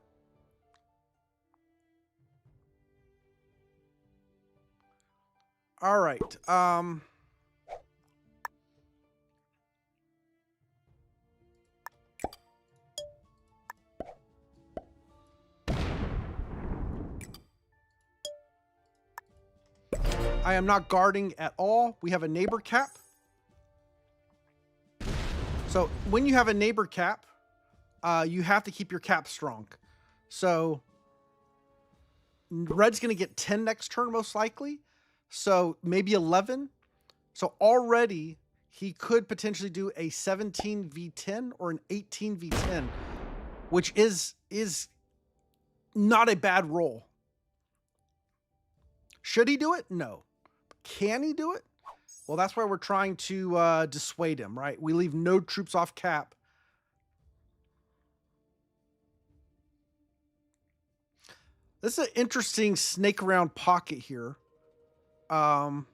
All right. I am not guarding at all. We have a neighbor cap. So when you have a neighbor cap, you have to keep your cap strong. So red's going to get 10 next turn most likely. So maybe 11. So already he could potentially do a 17 v10 or an 18 v10, which is not a bad roll. Should he do it? No. Can he do it? Well, that's why we're trying to dissuade him, right? We leave no troops off cap. This is an interesting snake around pocket here. What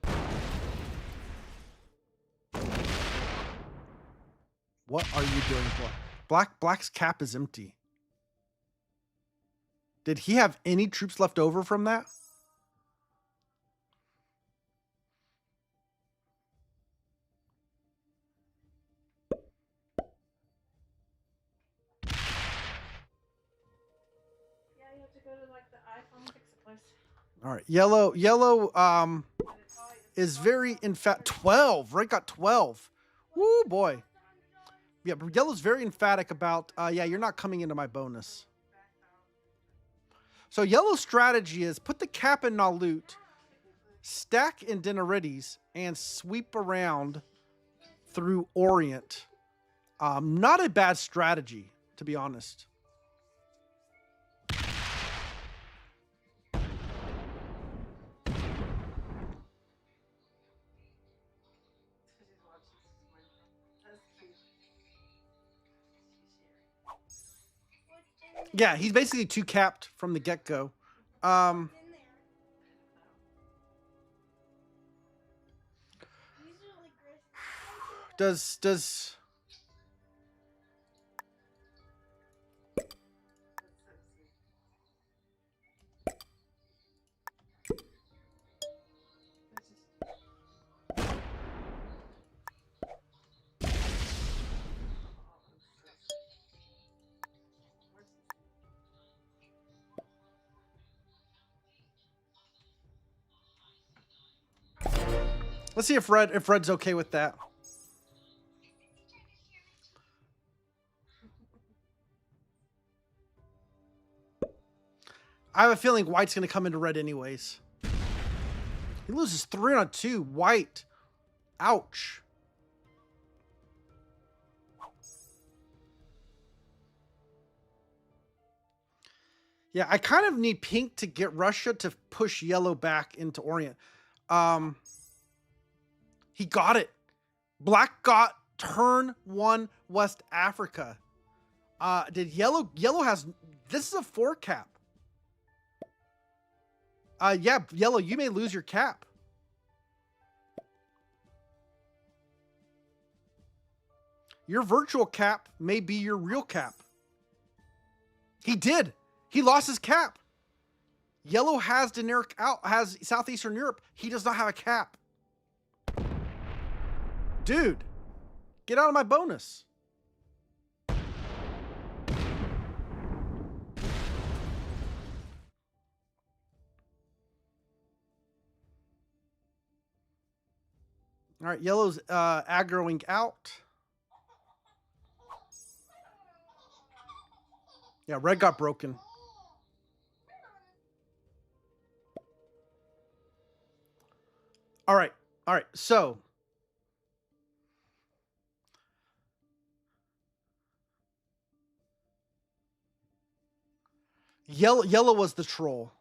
are you doing, Black's cap is empty. Did he have any troops left over from that? All right, yellow is very emphatic. 12, right? Got 12. Woo, boy. Yeah, but yellow's very emphatic about, yeah, you're not coming into my bonus. So yellow's strategy is put the cap in Nalut, stack in Dinarides, and sweep around through Orient. Not a bad strategy, to be honest. Yeah, he's basically two capped from the get-go. Does let's see if Red's okay with that. I have a feeling white's going to come into red anyways. He loses 3 on 2. White. Ouch. Yeah, I kind of need pink to get Russia to push yellow back into Orient. He got it. Black got turn 1 West Africa. Did yellow has, this is a 4 cap. Yeah, yellow, you may lose your cap. Your virtual cap may be your real cap. He did. He lost his cap. Yellow has has Southeastern Europe. He does not have a cap. Dude, get out of my bonus. All right, yellow's aggroing out. Yeah, red got broken. All right, so yellow was the troll.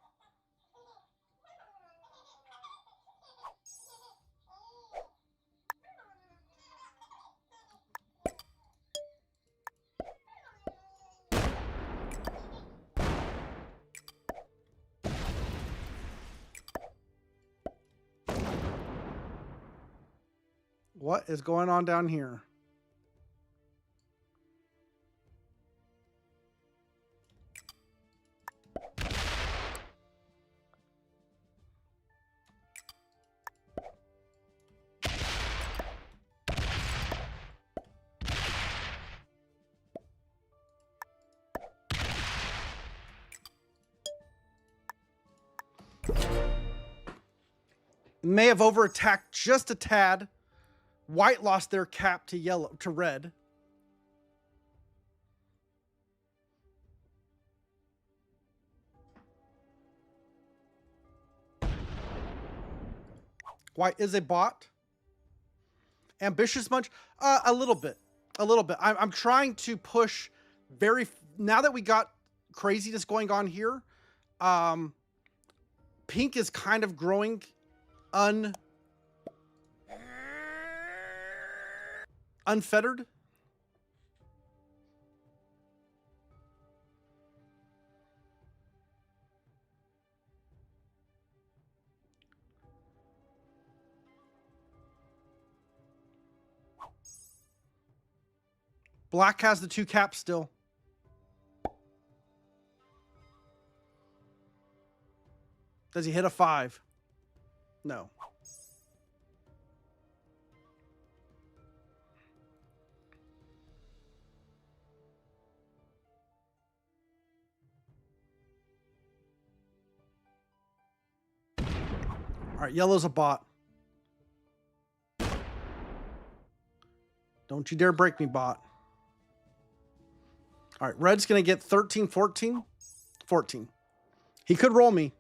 What is going on down here? May have overattacked just a tad. White lost their cap to red. White is a bot. Ambitious much? A little bit. I'm trying to push now that we got craziness going on here. Pink is kind of growing unfettered. Black has the 2 caps still. Does he hit a 5? No. All right, yellow's a bot. Don't you dare break me, bot. All right, red's going to get 13, 14. 14. He could roll me.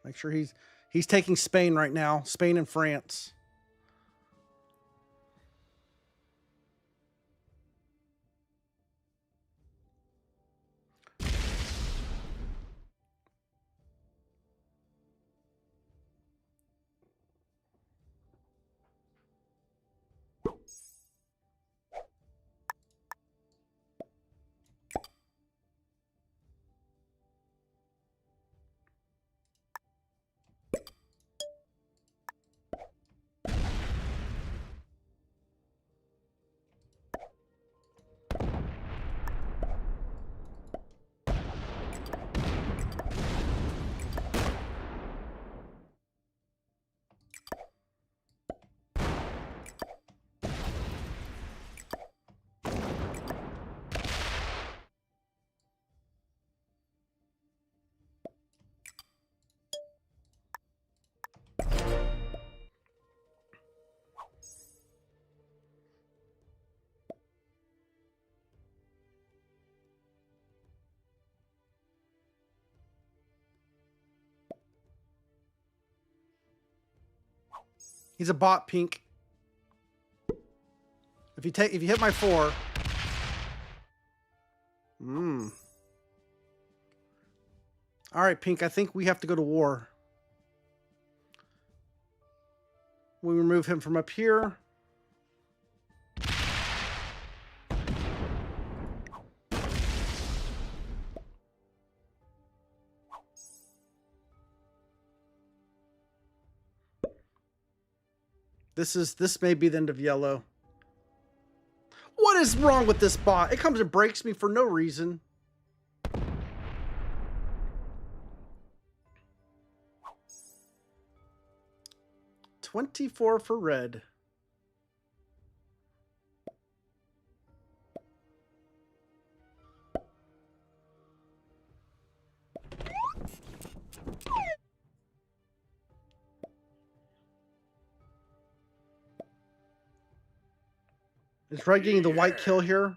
Make sure he's taking Spain right now. Spain and France. He's a bot, Pink. If you hit my 4. All right, Pink, I think we have to go to war. We remove him from up here. This may be the end of yellow. What is wrong with this bot? It comes and breaks me for no reason. $24 for red. Is red getting the white kill here?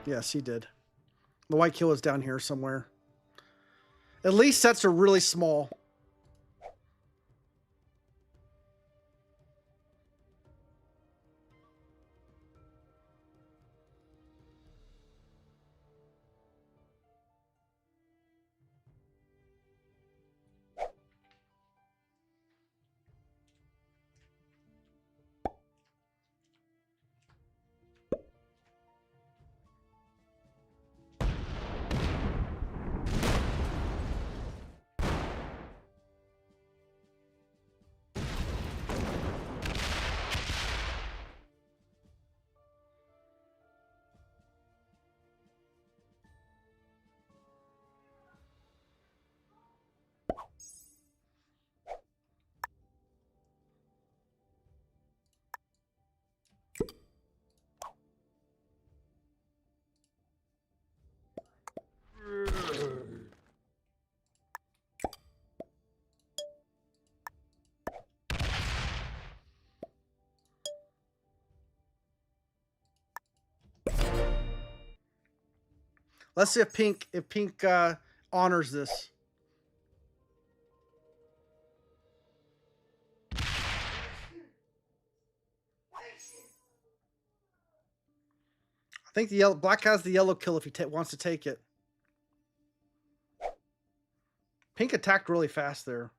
Yes, he did. The white kill is down here somewhere. At least sets are really small. Let's see if Pink honors this. I think the black has the yellow kill if he wants to take it. Pink attacked really fast there.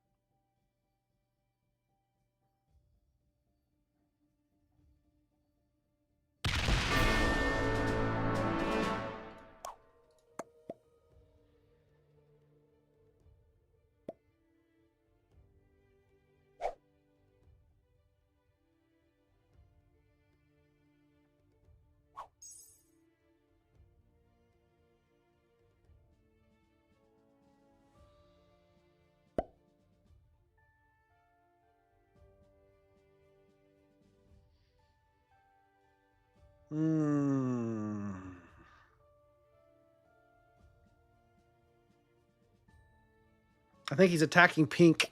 I think he's attacking Pink.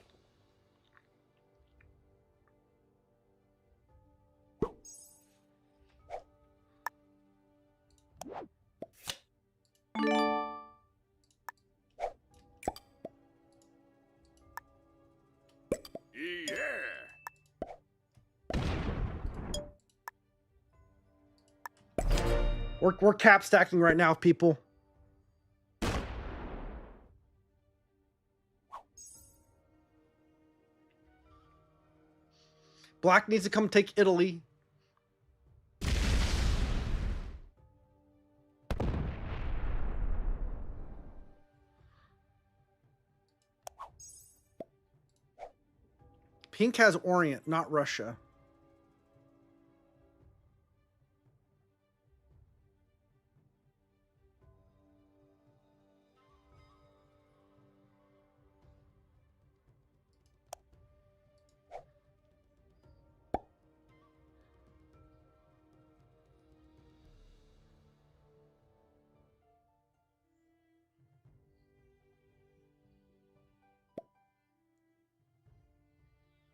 We're cap stacking right now, people. Black needs to come take Italy. Pink has Orient, not Russia.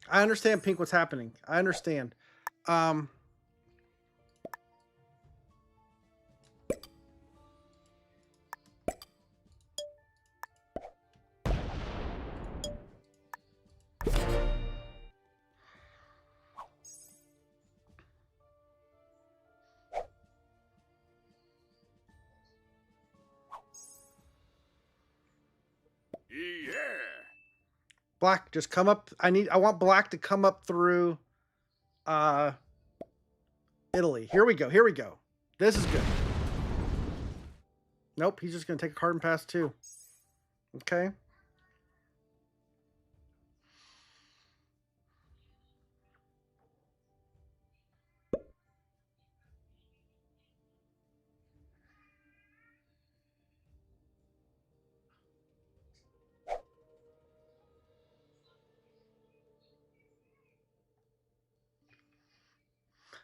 I understand, Pink, what's happening. I understand. Yeah. Black, just come up. I want black to come up through Italy. Here we go. Here we go. This is good. Nope, he's just gonna take a card and pass too. Okay.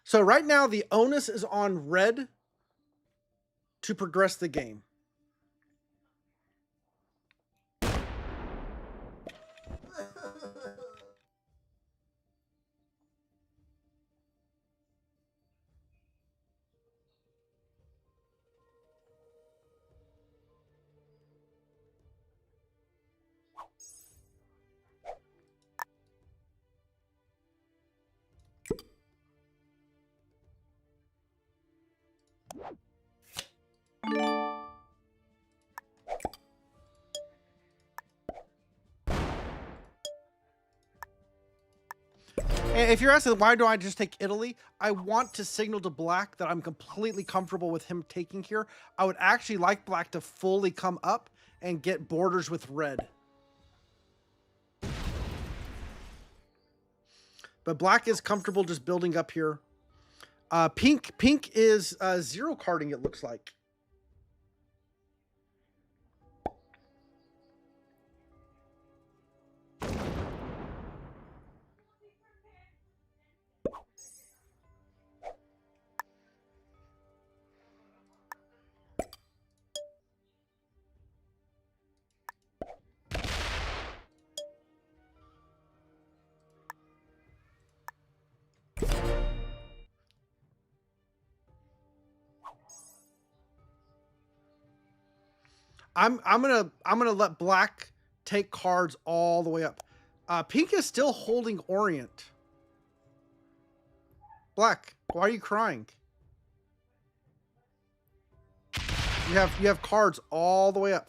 So right now the onus is on red to progress the game. And if you're asking why do I just take Italy, I want to signal to black that I'm completely comfortable with him taking here. I would actually like black to fully come up and get borders with red. But black is comfortable just building up here. Pink is zero carding, it looks like. I'm gonna let black take cards all the way up. Pink is still holding Orient. Black, why are you crying? You have cards all the way up.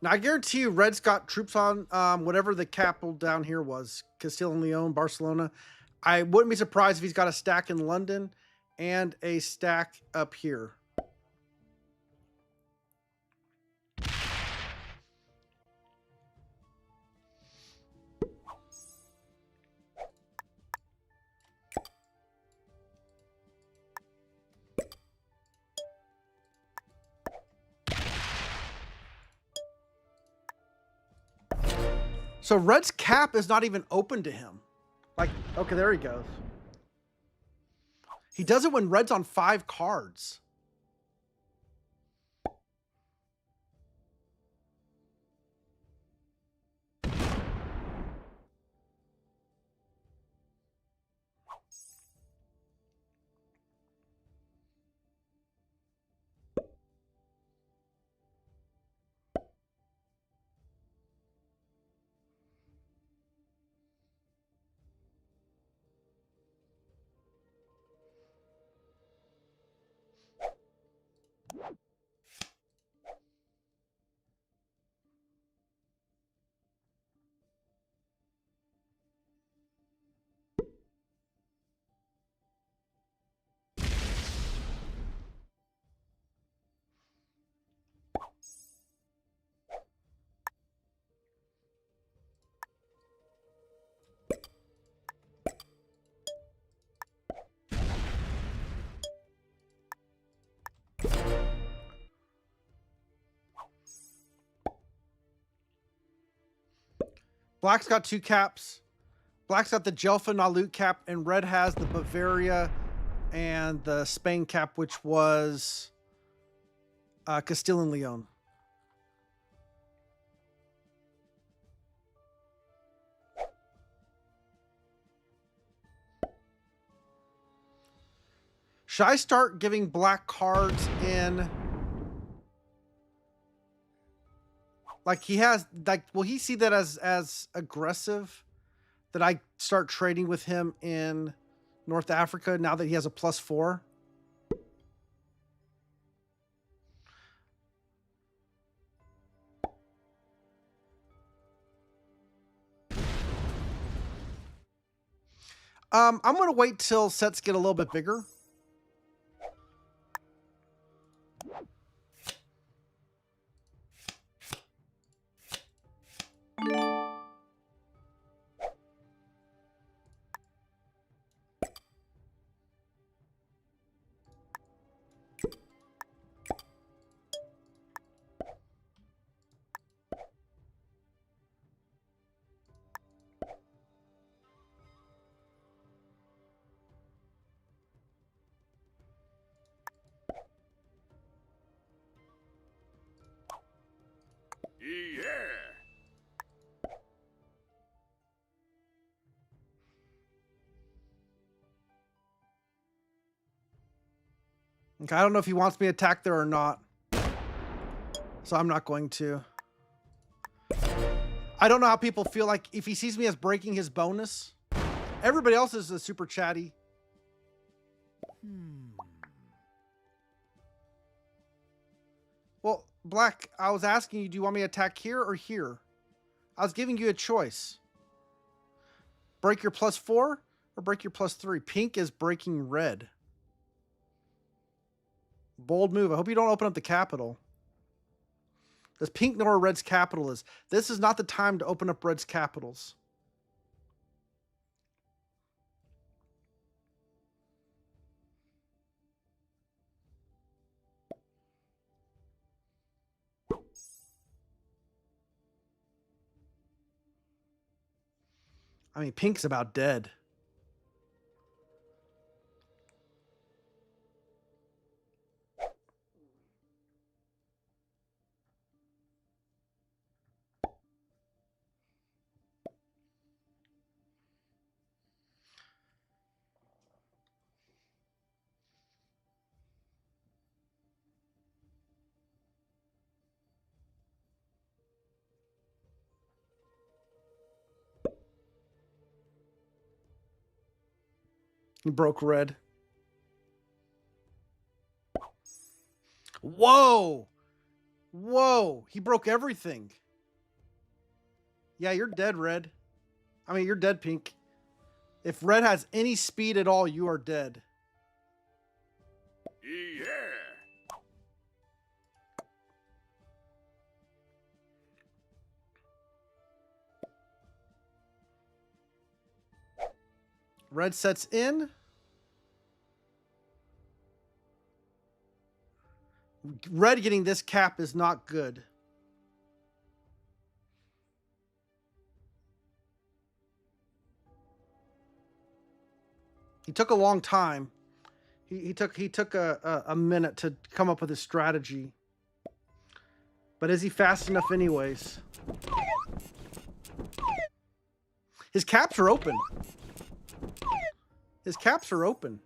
Now I guarantee you, Red's got troops on whatever the capital down here was, Castile and Leon, Barcelona. I wouldn't be surprised if he's got a stack in London and a stack up here. So Red's cap is not even open to him. Like, okay, there he goes. He does it when Red's on 5 cards. Black's got 2 caps. Black's got the Jelfa Nalut cap, and Red has the Bavaria and the Spain cap, which was Castile and Leon. Should I start giving black cards in? Like he has, like, will he see that as aggressive? That I start trading with him in North Africa, now that he has a +4. I'm going to wait till sets get a little bit bigger. Yeah. Okay, I don't know if he wants me to attack there or not. So I'm not going to. I don't know how people feel like if he sees me as breaking his bonus. Everybody else is a super chatty. Well, Black, I was asking you, do you want me to attack here or here? I was giving you a choice. Break your +4 or break your +3. Pink is breaking red. Bold move. I hope you don't open up the capital. Does pink know where red's capital is? This is not the time to open up red's capitals. I mean, pink's about dead. He broke red. Whoa! Whoa! He broke everything. Yeah, you're dead, red. I mean, you're dead, pink. If red has any speed at all, you are dead. Yeah. Red sets in. Red getting this cap is not good. He took a long time. He took a minute to come up with his strategy. But is he fast enough anyways? His caps are open. His caps are open.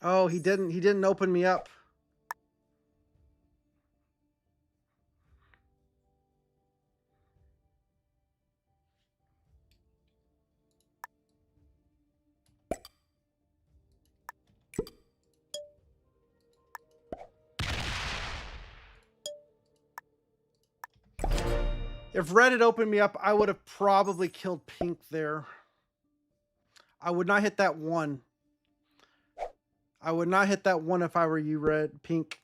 Oh, he didn't open me up. If red had opened me up, I would have probably killed pink there. I would not hit that one. I would not hit that one if I were you, pink.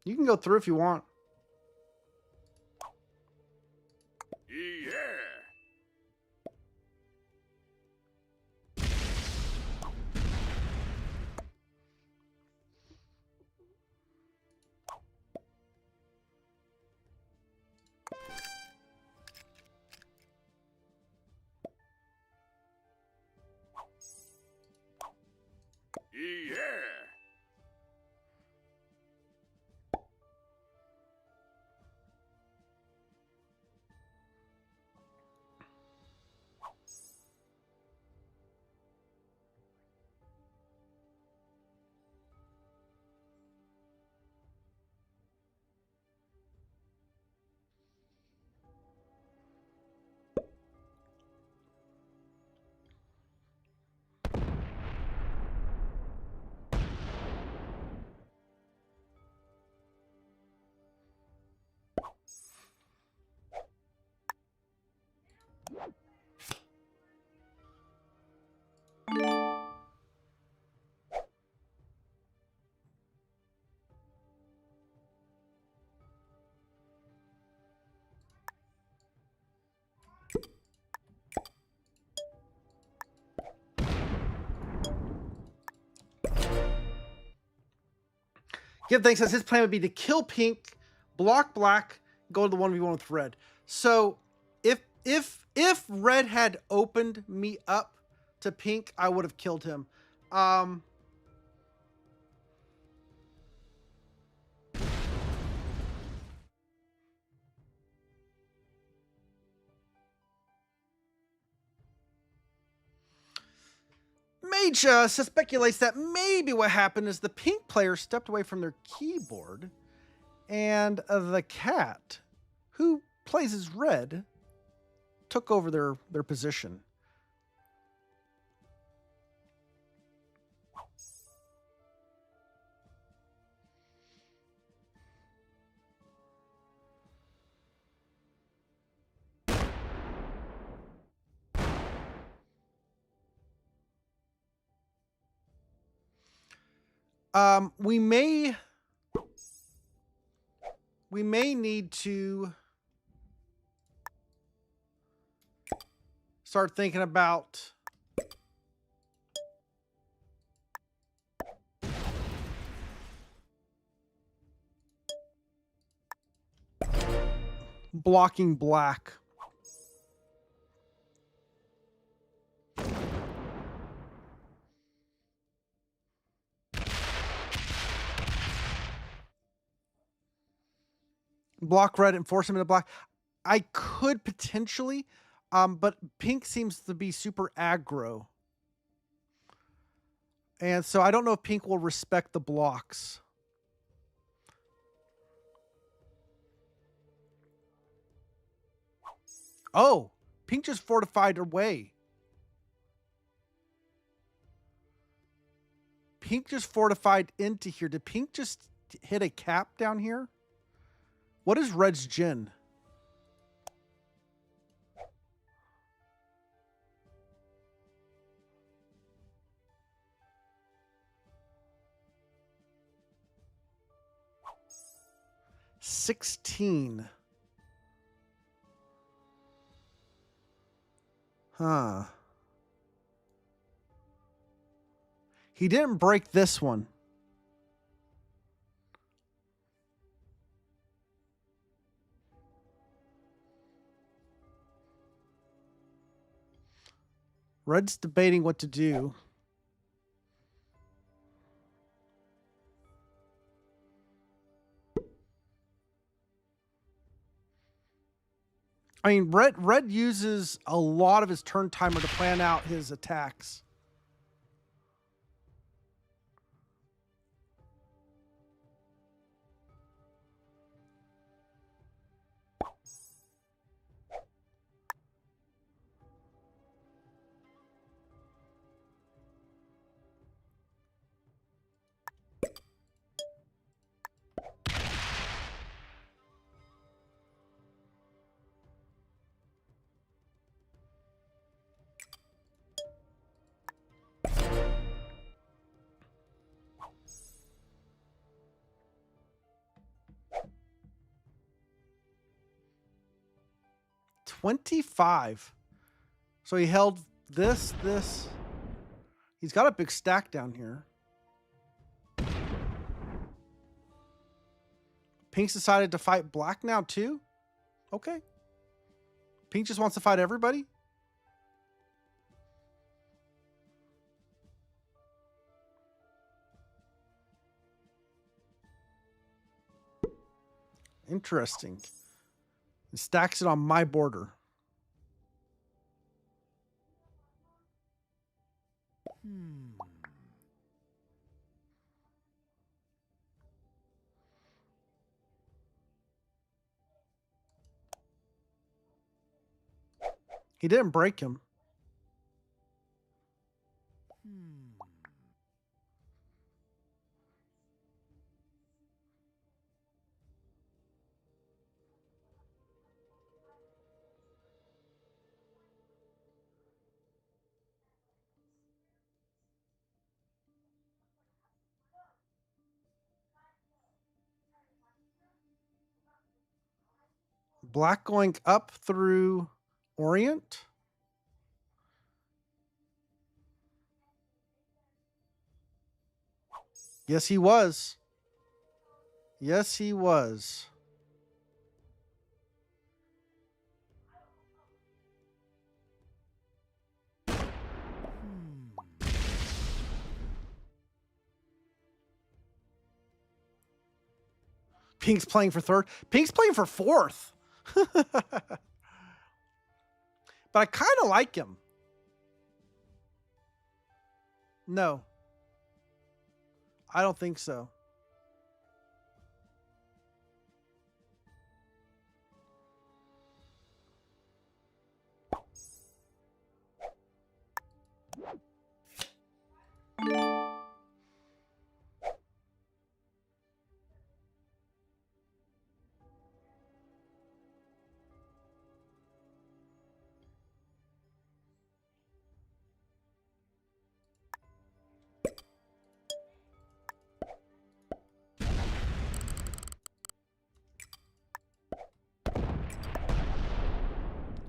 You can go through if you want. Yeah. Yeah. Give thanks says his plan would be to kill pink, block black, go to the 1v1 with red. So if red had opened me up to pink, I would have killed him. Mage speculates that maybe what happened is the pink player stepped away from their keyboard and the cat, who plays as red, took over their position. We may need to start thinking about blocking black. Block red and force him into black. I could potentially, but pink seems to be super aggro. And so I don't know if pink will respect the blocks. Oh, pink just fortified away. Pink just fortified into here. Did pink just hit a cap down here? What is red's gen? $16. Huh. He didn't break this one. Red's debating what to do. I mean, red uses a lot of his turn timer to plan out his attacks. 25. So he held this. He's got a big stack down here. Pink's decided to fight black now too? Okay. Pink just wants to fight everybody? Interesting. It stacks it on my border. He didn't break him. Black going up through Orient. Yes, he was. Yes, he was. Pink's playing for third. Pink's playing for fourth. But I kind of like him. No. I don't think so.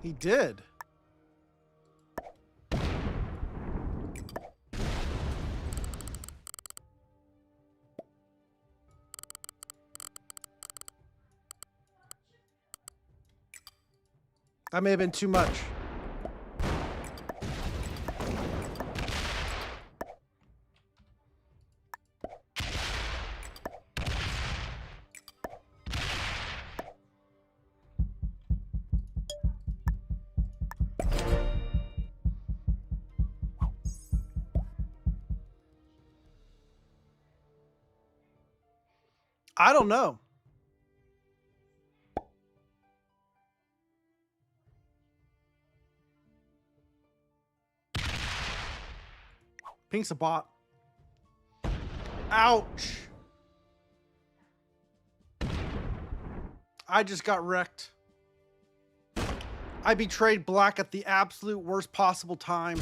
He did. That may have been too much. I don't know. Pink's a bot. Ouch. I just got wrecked. I betrayed black at the absolute worst possible time.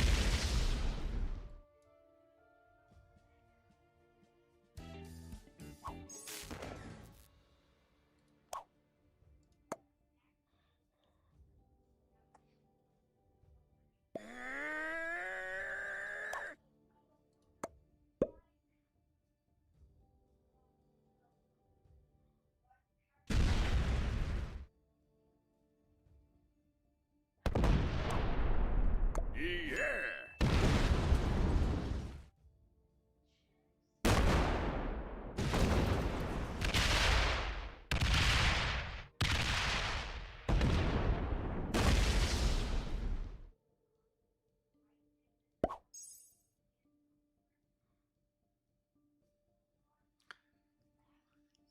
Yeah.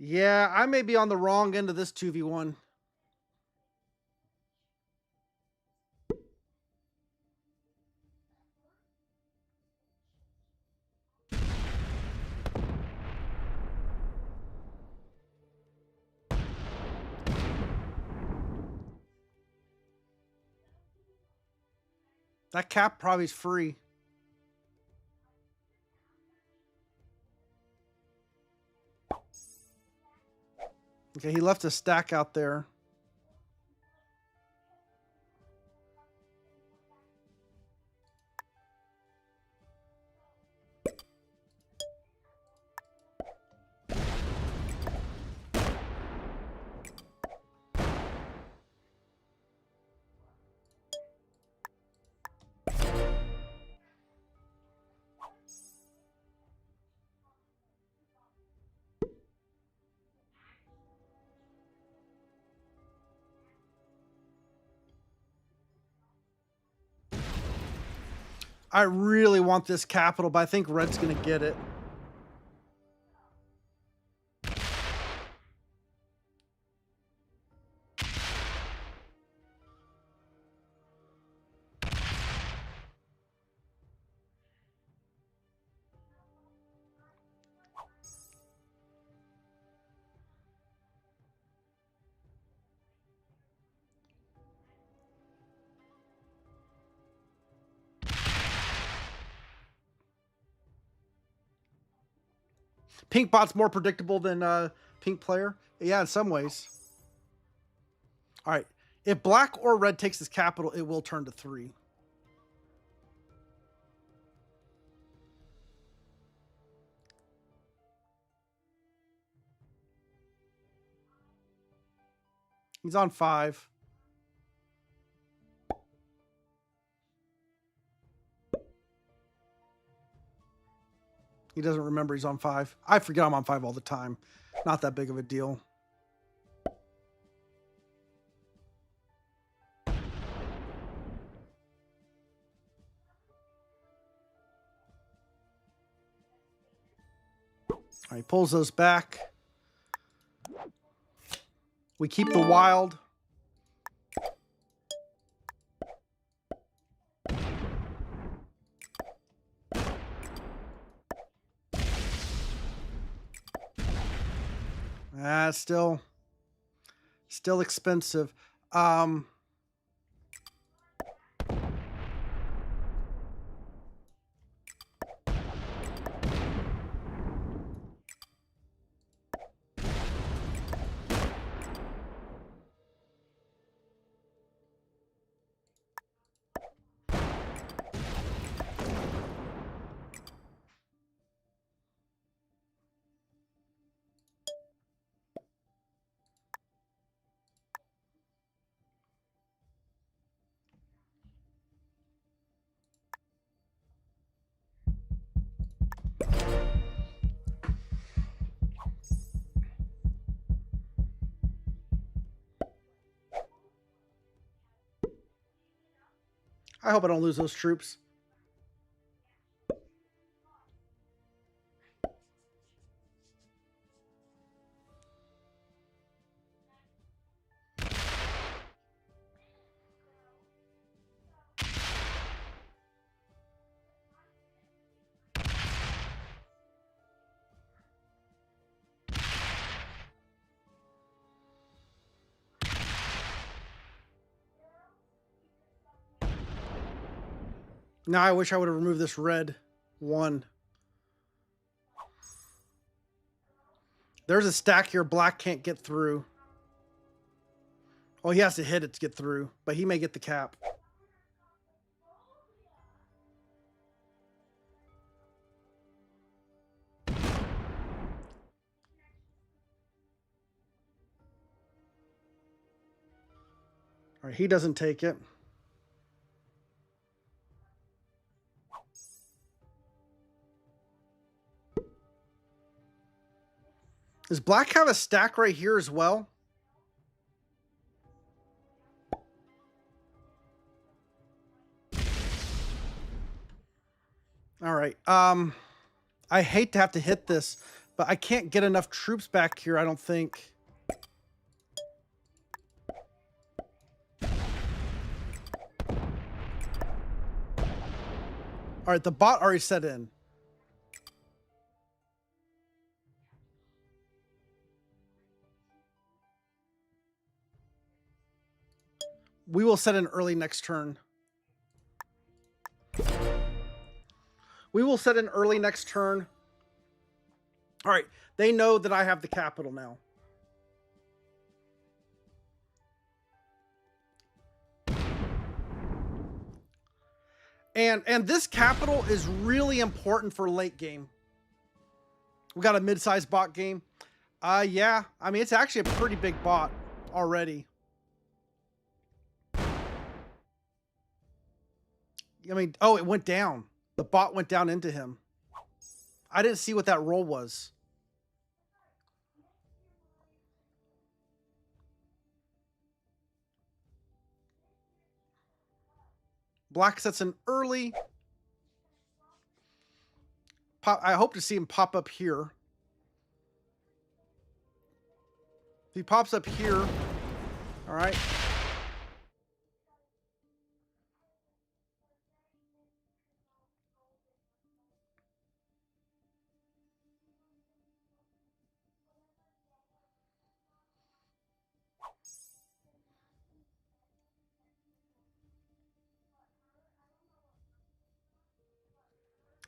Yeah, I may be on the wrong end of this 2v1. That cap probably is free. Okay, he left a stack out there. I really want this capital, but I think red's going to get it. Pink bot's more predictable than pink player. Yeah, in some ways. All right. If black or red takes this capital, it will turn to 3. He's on 5. He doesn't remember he's on 5. I forget I'm on 5 all the time. Not that big of a deal. All right, he pulls those back. We keep the wild. Still expensive. I hope I don't lose those troops. Now I wish I would have removed this red 1. There's a stack here black can't get through. Well, he has to hit it to get through, but he may get the cap. All right, he doesn't take it. Does black have a stack right here as well? All right. I hate to have to hit this, but I can't get enough troops back here, I don't think. All right, the bot already set in. We will set in early next turn. We will set in early next turn. All right, they know that I have the capital now. And this capital is really important for late game. We got a mid-sized bot game. Yeah, I mean, it's actually a pretty big bot already. I mean, oh, it went down. The bot went down into him. I didn't see what that roll was. Black sets in early. pop. I hope to see him pop up here. If he pops up here, all right.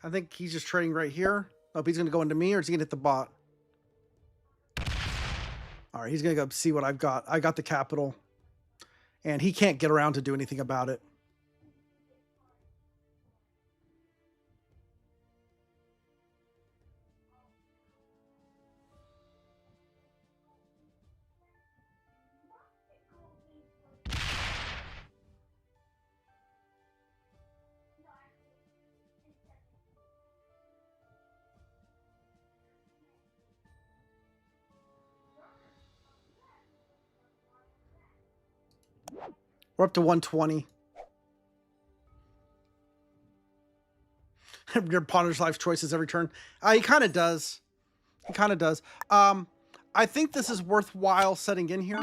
I think he's just trading right here. Oh, he's going to go into me, or is he going to hit the bot? All right, he's going to go see what I've got. I got the capital. And he can't get around to do anything about it. We're up to 120. Your ponders life choices every turn. He kind of does. He kind of does. I think this is worthwhile setting in here.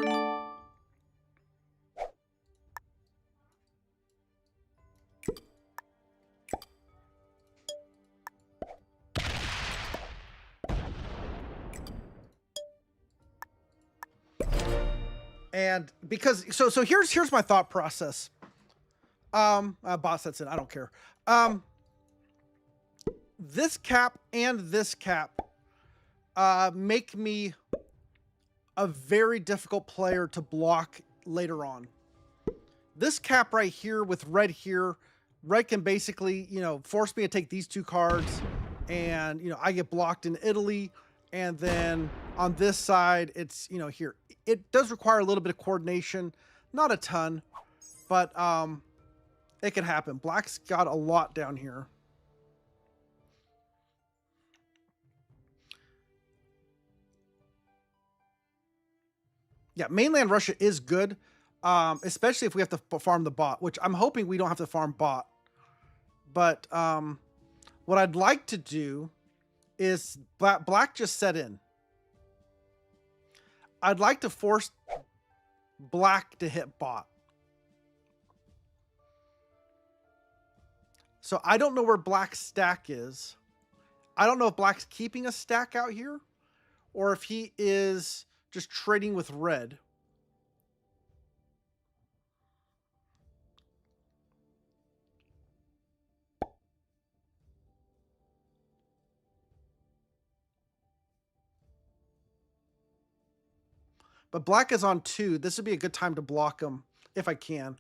And because so here's my thought process. Boss sets in. I don't care. This cap and this cap make me a very difficult player to block later on. This cap right here with red here, red can basically, force me to take these two cards, and, I get blocked in Italy. And then on this side, it's, here. It does require a little bit of coordination, not a ton, but it can happen. Black's got a lot down here. Yeah, mainland Russia is good, especially if we have to farm the bot, which I'm hoping we don't have to farm bot. But what I'd like to do is black just set in. I'd like to force black to hit bot. So I don't know where black's stack is. I don't know if black's keeping a stack out here or if he is just trading with red. But black is on 2. This would be a good time to block him if I can.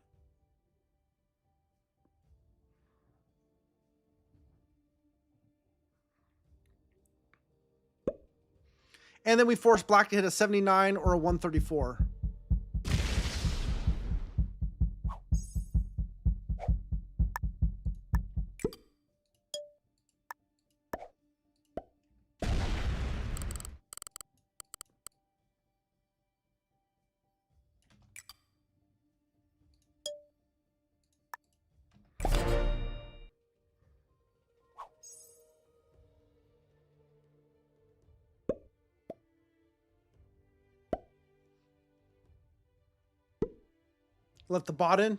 And then we force black to hit a 79 or a 134. Let the bot in.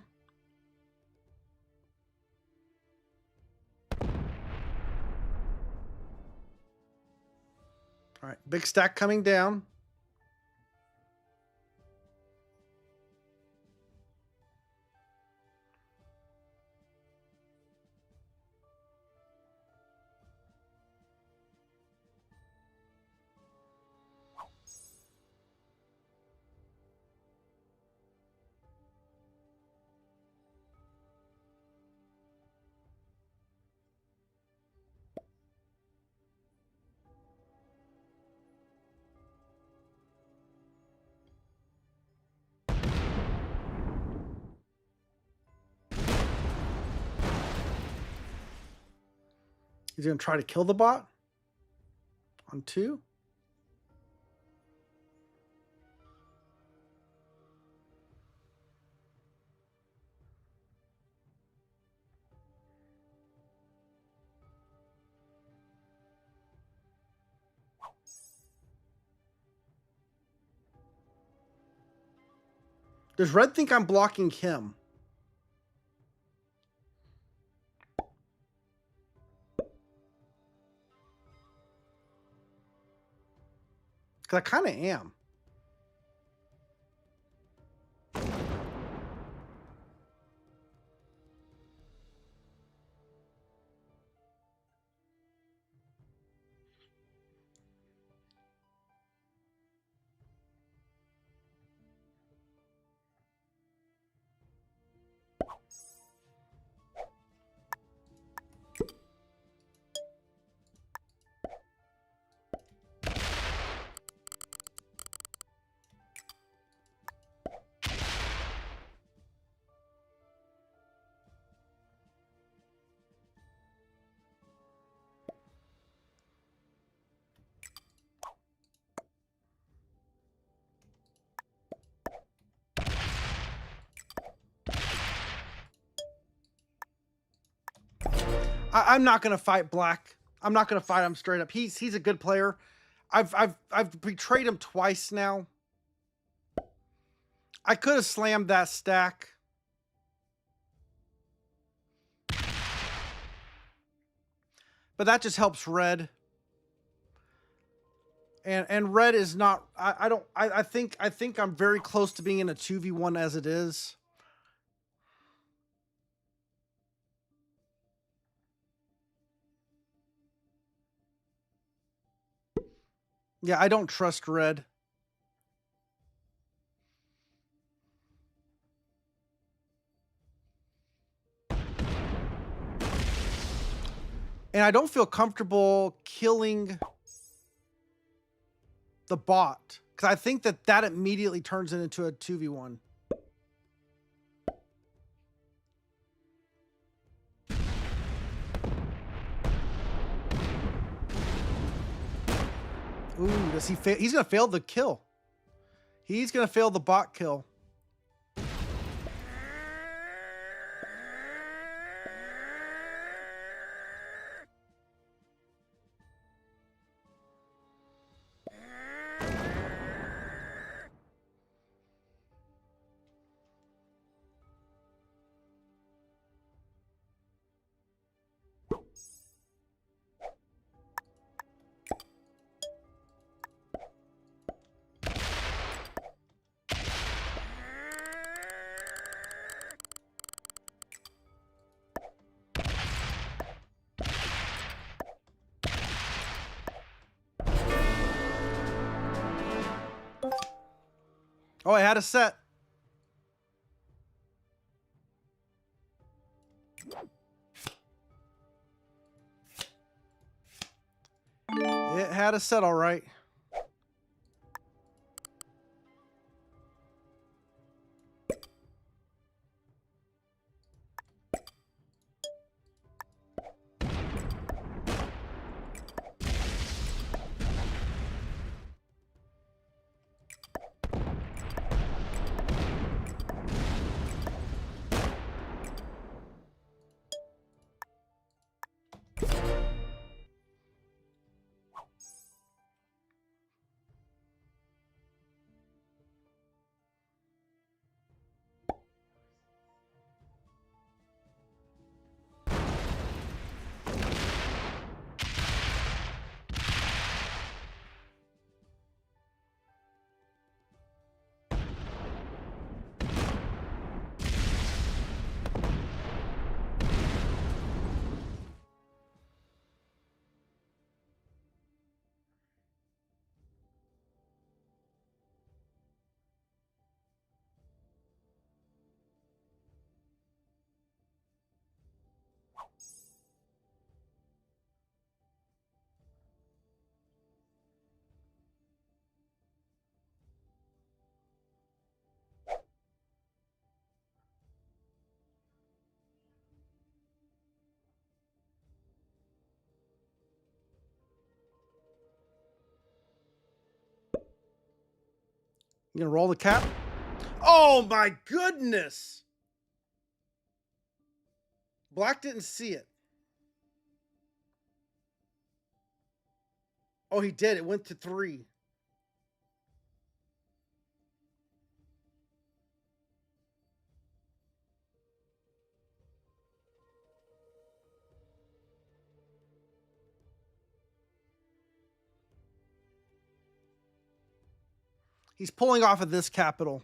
All right, big stack coming down. He's going to try to kill the bot on 2. Does red think I'm blocking him? Because I kind of am. I'm not gonna fight black. I'm not gonna fight him straight up. He's a good player. I've betrayed him twice now. I could have slammed that stack. But that just helps red. And red is not I think I'm very close to being in a 2v1 as it is. Yeah, I don't trust red. And I don't feel comfortable killing the bot, because I think that immediately turns it into a 2v1. Ooh, does he fail? He's gonna fail the kill. He's gonna fail the bot kill. Oh, I had a set. It had a set, all right. You gonna roll the cap? Oh my goodness! Black didn't see it. Oh, he did. It went to 3. He's pulling off at this capital.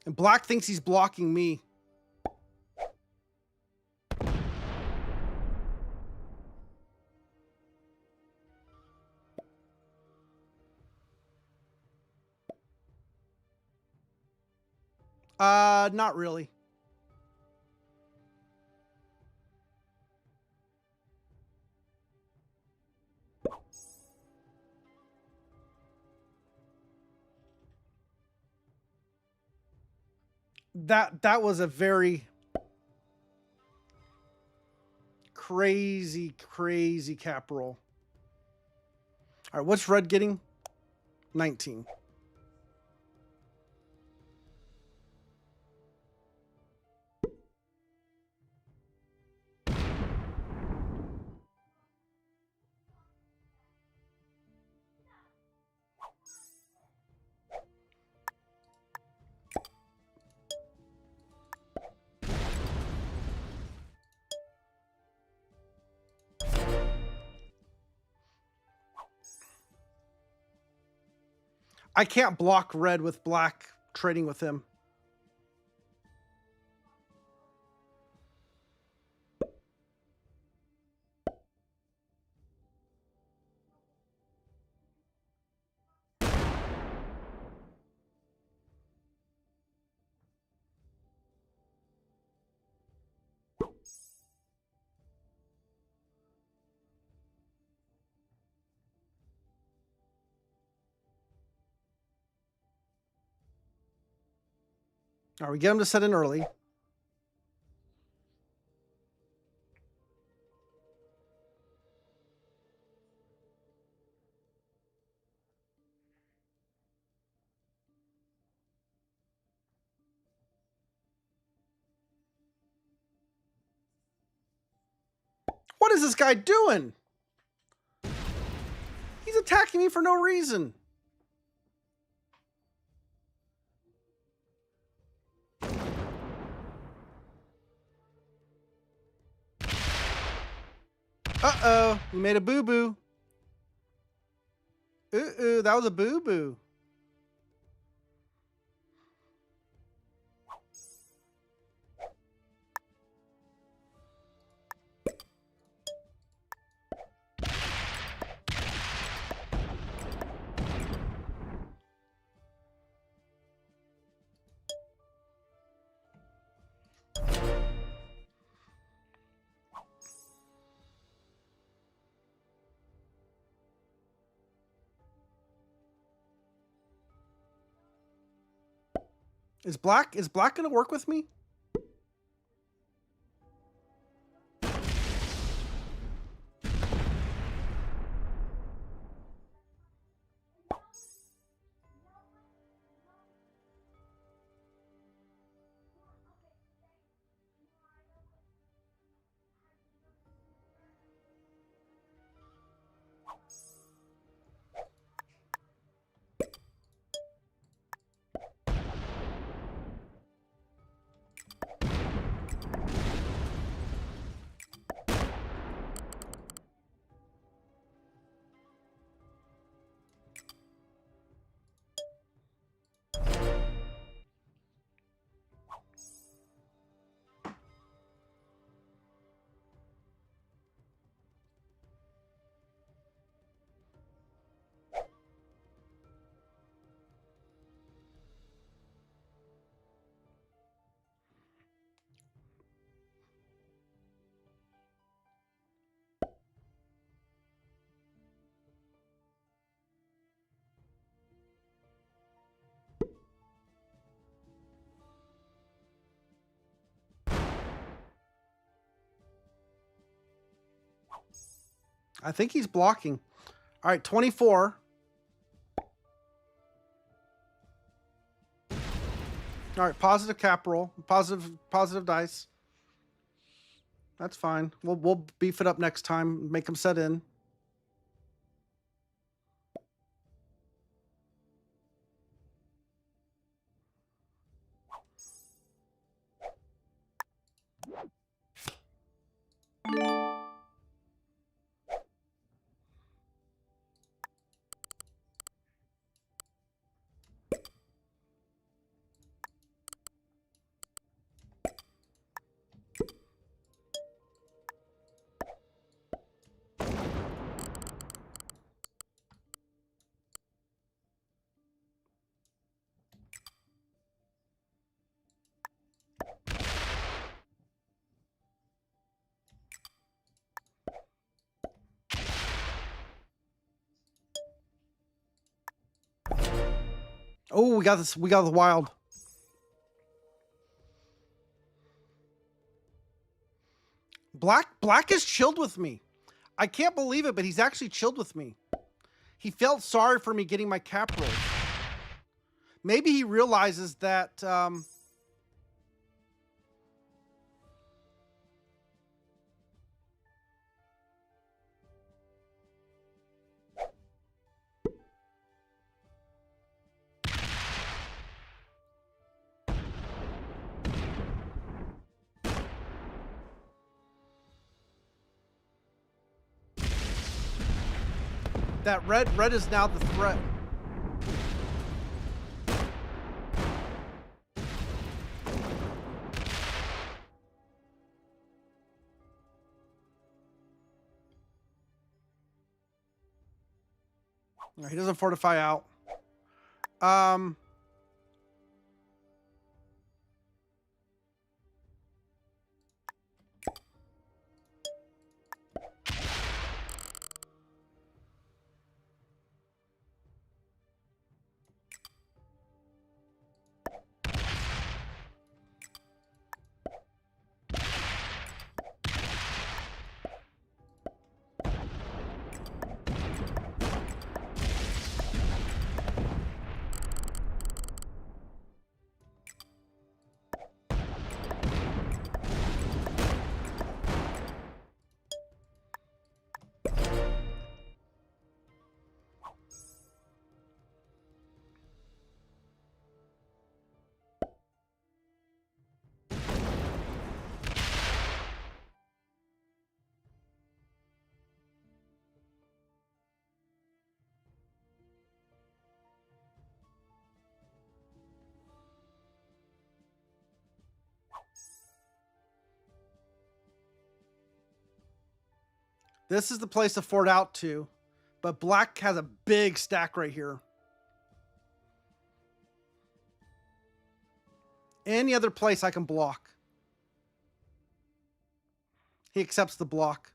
And Black thinks he's blocking me. Not really. That was a very crazy cap roll. All right, what's red getting? 19. I can't block red with black trading with him. All right, we get him to set in early. What is this guy doing? He's attacking me for no reason. Uh-oh, you made a boo-boo. Ooh, that was a boo-boo. Is black gonna work with me? I think he's blocking. All right, 24. All right, positive cap roll, positive dice. That's fine. We'll beef it up next time. Make him set in. Oh, we got this. We got the wild. Black is chilled with me. I can't believe it, but he's actually chilled with me. He felt sorry for me getting my cap roll. Maybe he realizes that that red is now the threat. No, he doesn't fortify out. This is the place to fort out to, but black has a big stack right here. Any other place I can block. He accepts the block.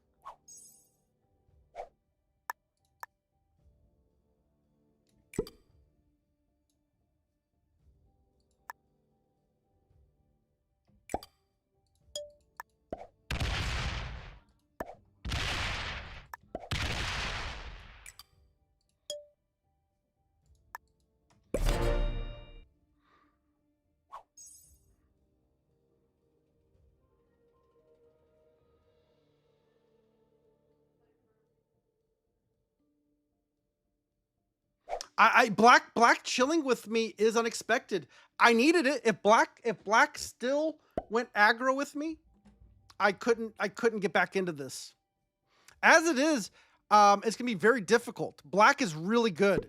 Black chilling with me is unexpected. I needed it. If black still went aggro with me, I couldn't get back into this. As it is, it's gonna be very difficult. Black is really good.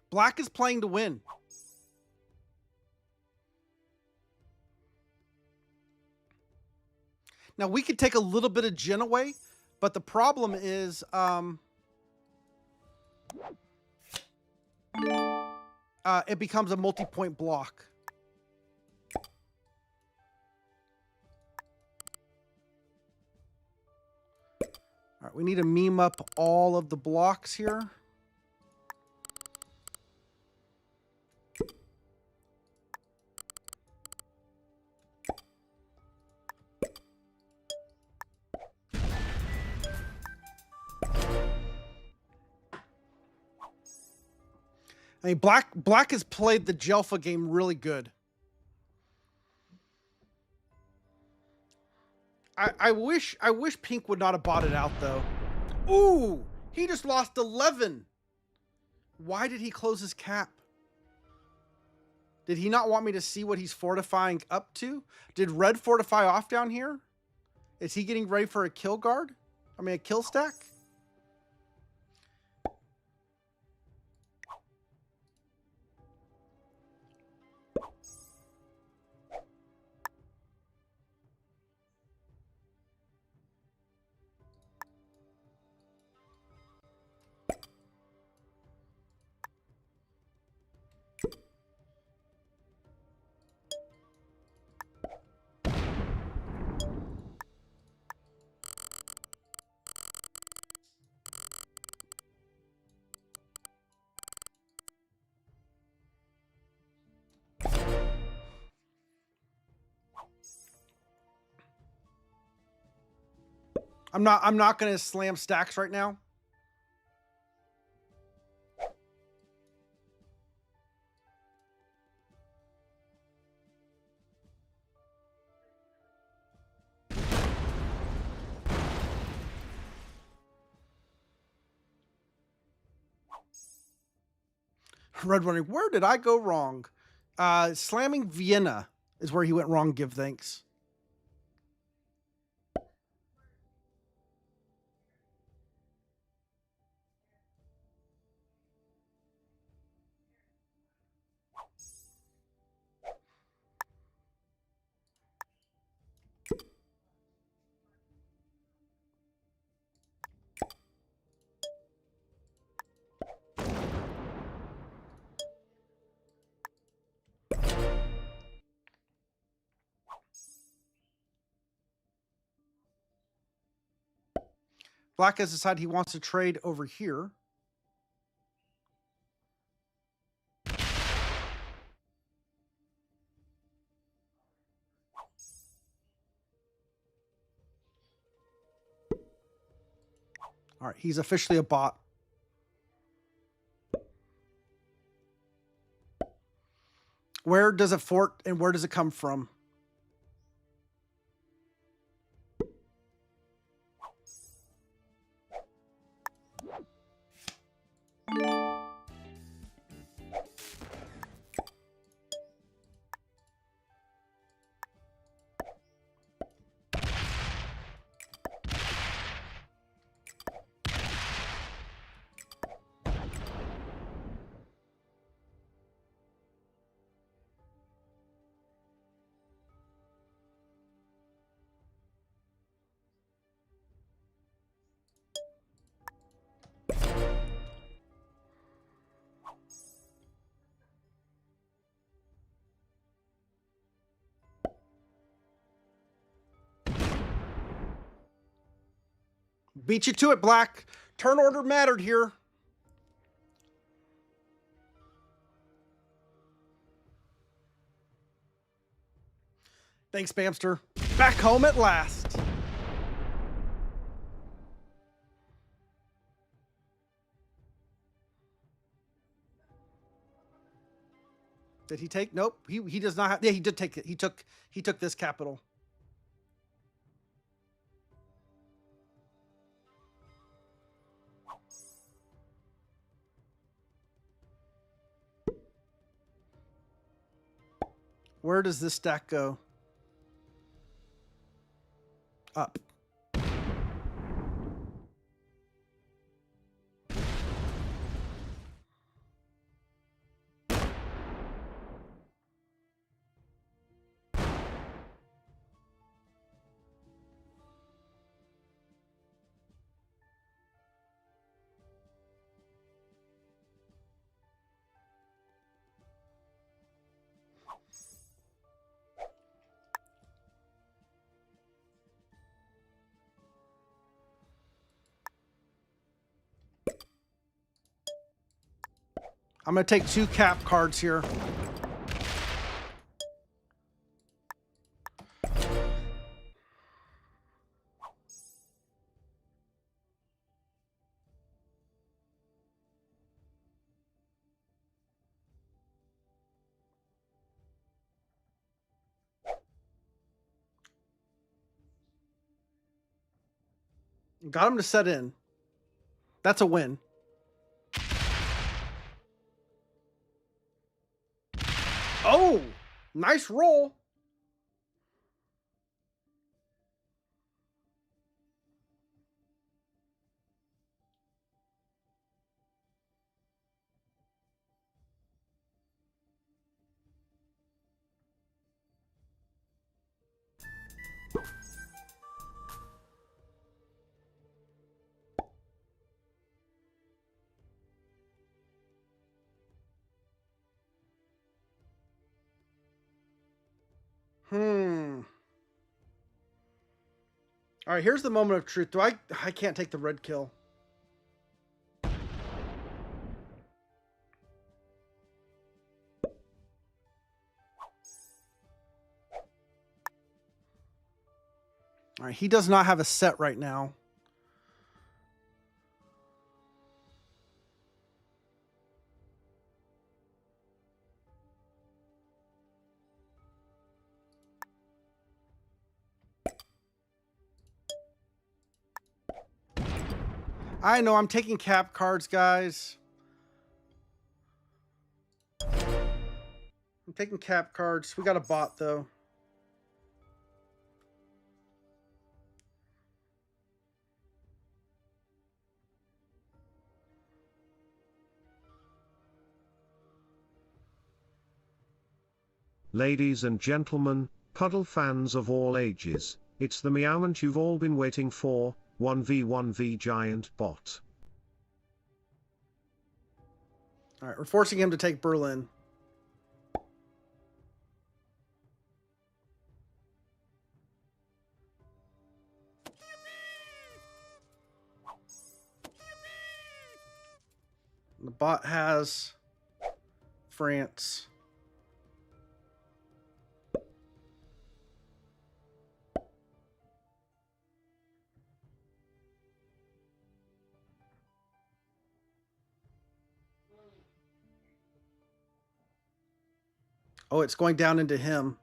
Black is playing to win. Now we could take a little bit of Jin away, but the problem is it becomes a multi-point block. All right, we need to meme up all of the blocks here. I mean, Black has played the Jelfa game really good. I wish Pink would not have bought it out though. Ooh, he just lost 11. Why did he close his cap? Did he not want me to see what he's fortifying up to? Did Red fortify off down here? Is he getting ready for a kill guard? I mean, a kill stack? I'm not gonna slam stacks right now. Red wondering, where did I go wrong? Slamming Vienna is where he went wrong, give thanks. Black has decided he wants to trade over here. All right, he's officially a bot. Where does it fort and where does it come from? Beat you to it, Black. Turn order mattered here. Thanks, Bamster. Back home at last. Did he take? Nope. He does not have. Yeah, he did take it. He took this capital. Where does this stack go? Up. I'm going to take 2 cap cards here. Got him to set in. That's a win. Oh, nice roll. All right, here's the moment of truth. I can't take the red kill. All right, he does not have a set right now. I know I'm taking cap cards, guys. I'm taking cap cards. We got a bot, though. Ladies and gentlemen, Puddle fans of all ages, it's the meowment you've all been waiting for, 1v1v giant bot. All right, we're forcing him to take Berlin. The bot has France. Oh, it's going down into him.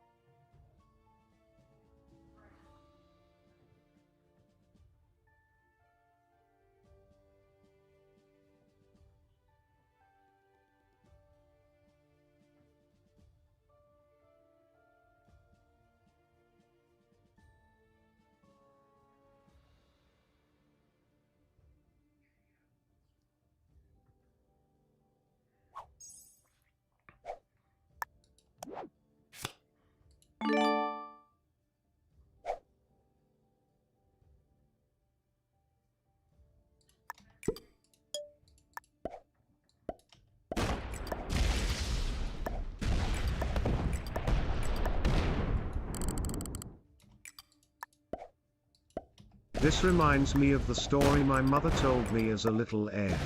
This reminds me of the story my mother told me as a little heir.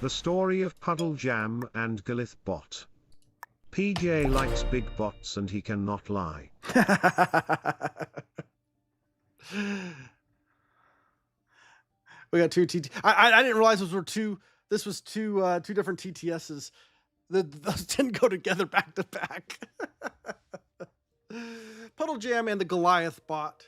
The story of Puddle Jam and Galith Bot. PJ likes big bots and he cannot lie. We got two TT. I didn't realize those were two. This was two different TTSs. Those didn't go together back to back. Puddle Jam and the Goliath bot.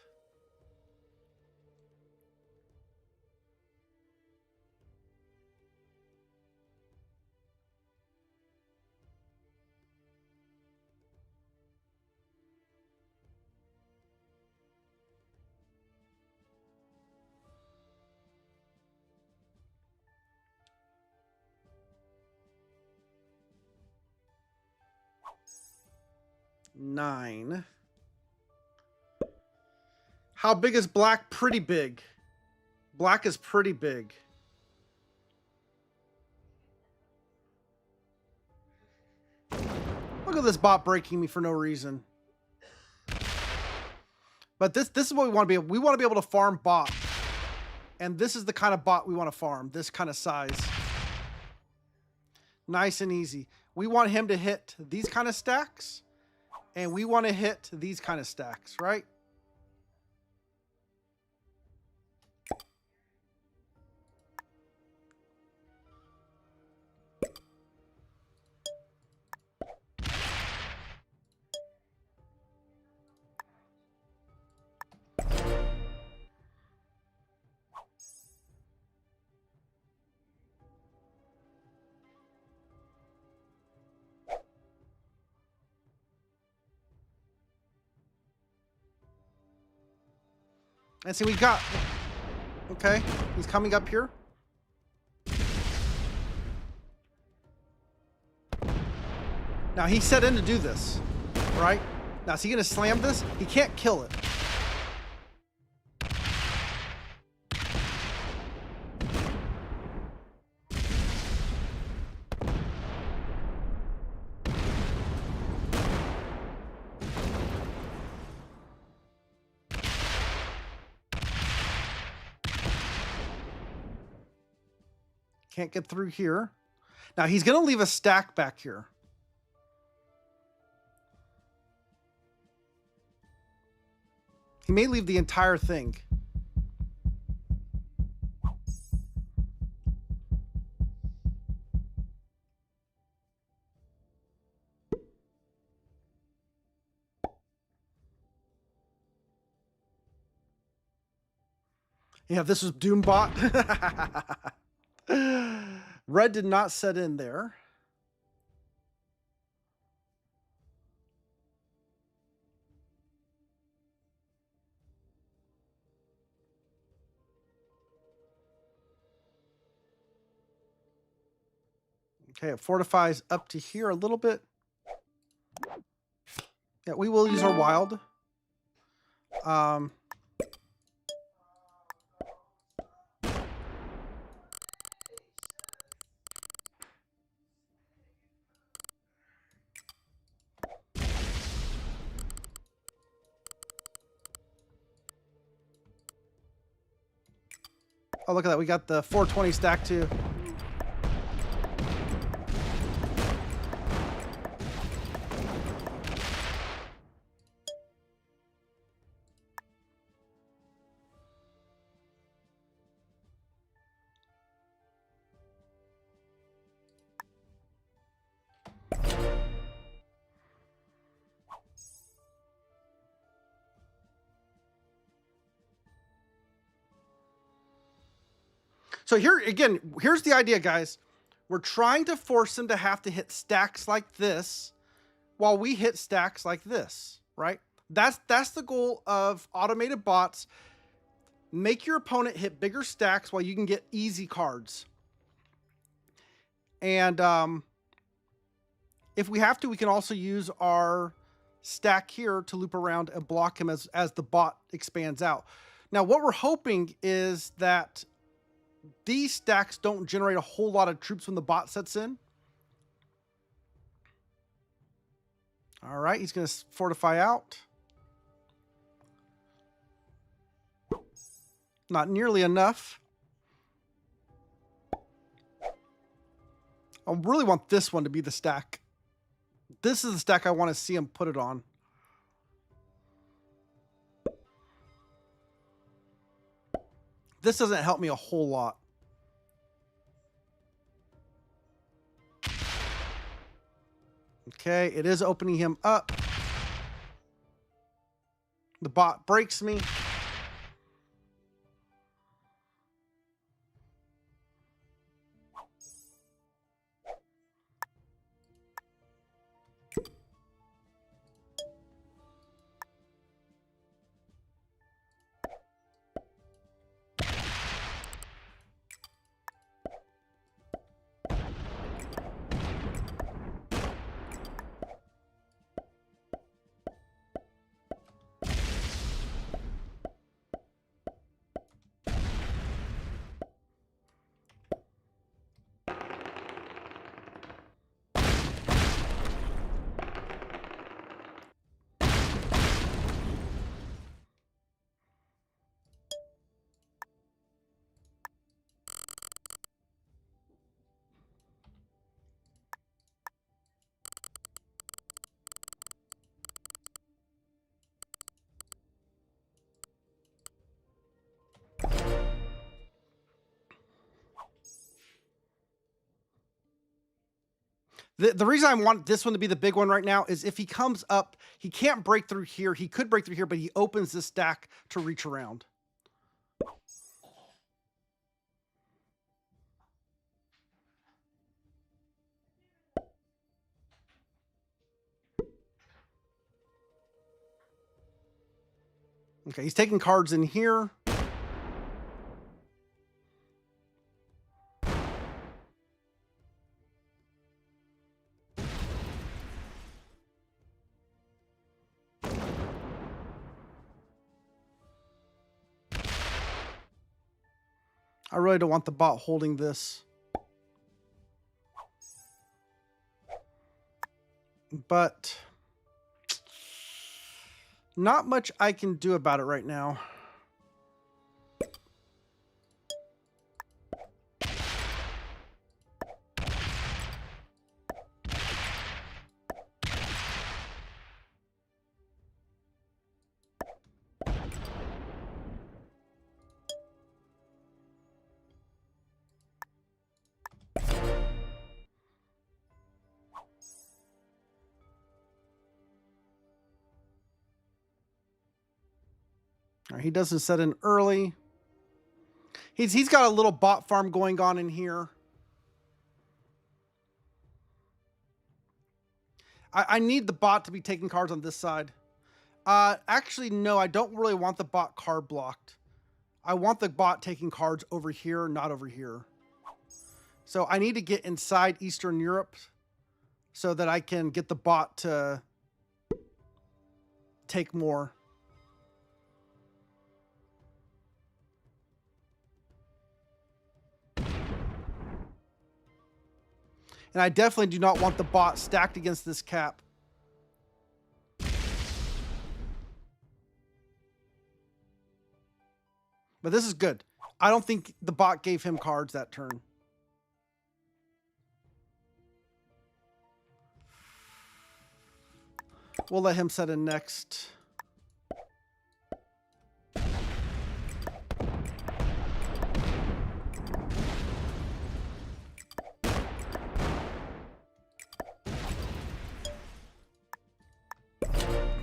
Nine. How big is black? Pretty big. Black is pretty big. Look at this bot breaking me for no reason. But this is what we want to be. We want to be able to farm bot. And this is the kind of bot we want to farm. This kind of size. Nice and easy. We want him to hit these kind of stacks. And we want to hit these kind of stacks, right? And see, we got... Okay, he's coming up here. Now, he set in to do this, right? Now, is he going to slam this? He can't kill it. Can't get through here. Now, he's going to leave a stack back here. He may leave the entire thing. Yeah, this was Doombot. Red did not set in there. Okay, it fortifies up to here a little bit. Yeah, we will use our wild. Oh, look at that. We got the 420 stack too. So here, again, here's the idea, guys. We're trying to force them to have to hit stacks like this while we hit stacks like this, right? That's the goal of automated bots. Make your opponent hit bigger stacks while you can get easy cards. And if we have to, we can also use our stack here to loop around and block him as the bot expands out. Now, what we're hoping is that these stacks don't generate a whole lot of troops when the bot sets in. All right, he's going to fortify out. Not nearly enough. I really want this one to be the stack. This is the stack I want to see him put it on. This doesn't help me a whole lot. Okay, it is opening him up. The bot breaks me. The reason I want this one to be the big one right now is if he comes up, he can't break through here. He could break through here, but he opens this stack to reach around. Okay, he's taking cards in here. I really don't want the bot holding this. But not much I can do about it right now. All right, he doesn't set in early. He's got a little bot farm going on in here. I need the bot to be taking cards on this side. Actually, no, I don't really want the bot card blocked. I want the bot taking cards over here, not over here. So I need to get inside Eastern Europe so that I can get the bot to take more. And I definitely do not want the bot stacked against this cap. But this is good. I don't think the bot gave him cards that turn. We'll let him set in next.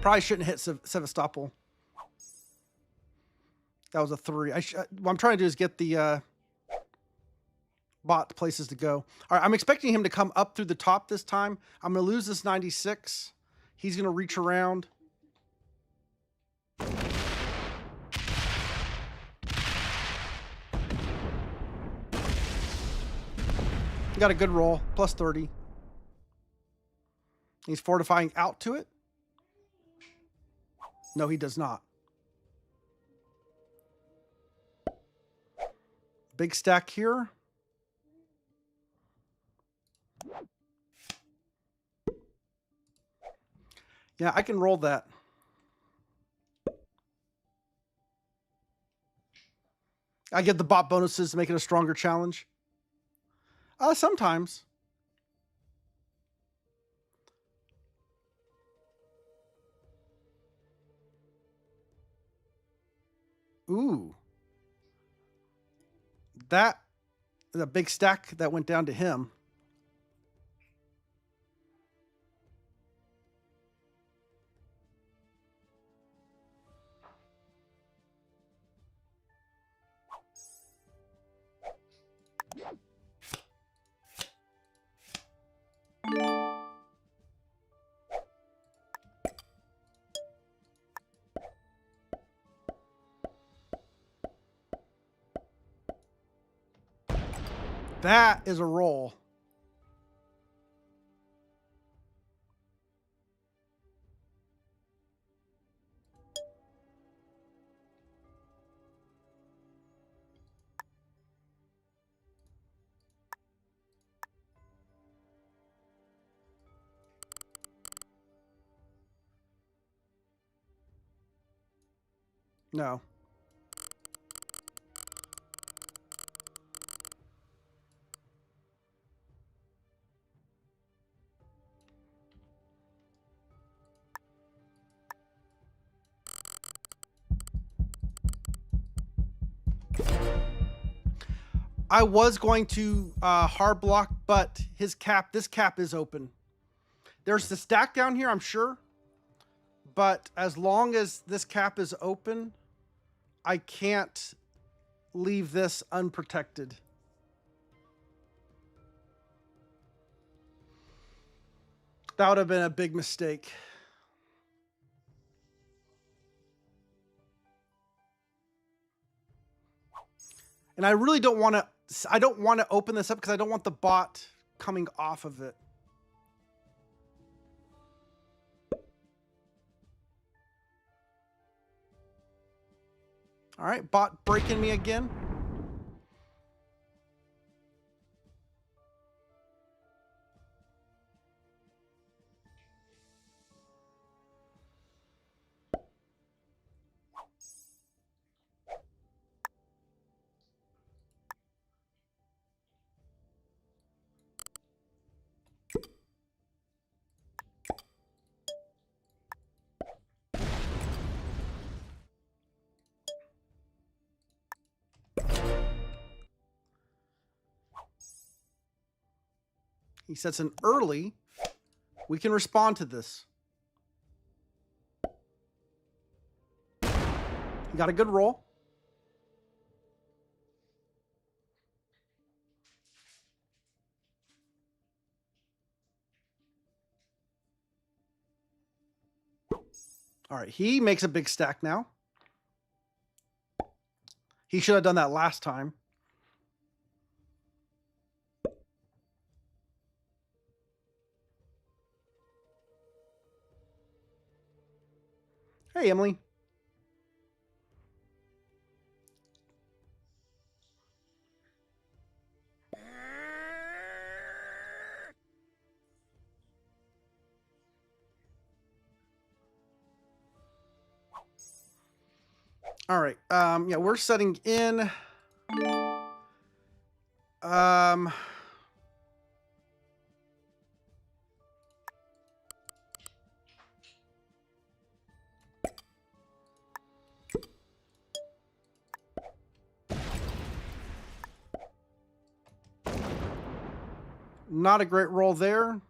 Probably shouldn't hit Sevastopol. That was a 3. What I'm trying to do is get the bot places to go. All right, I'm expecting him to come up through the top this time. I'm going to lose this 96. He's going to reach around. Got a good roll, plus 30. He's fortifying out to it. No, he does not. Big stack here. Yeah, I can roll that. I get the bot bonuses to make it a stronger challenge. Sometimes. Ooh. That is a big stack that went down to him. That is a roll. No. I was going to hard block, but this cap is open. There's the stack down here, I'm sure. But as long as this cap is open, I can't leave this unprotected. That would have been a big mistake. And I really don't want to, I don't want to open this up because I don't want the bot coming off of it. All right, bot breaking me again. He sets an early. We can respond to this. He got a good roll. All right, he makes a big stack now. He should have done that last time. Hey, Emily. All right. Yeah, we're setting in. Um, Not a great roll there.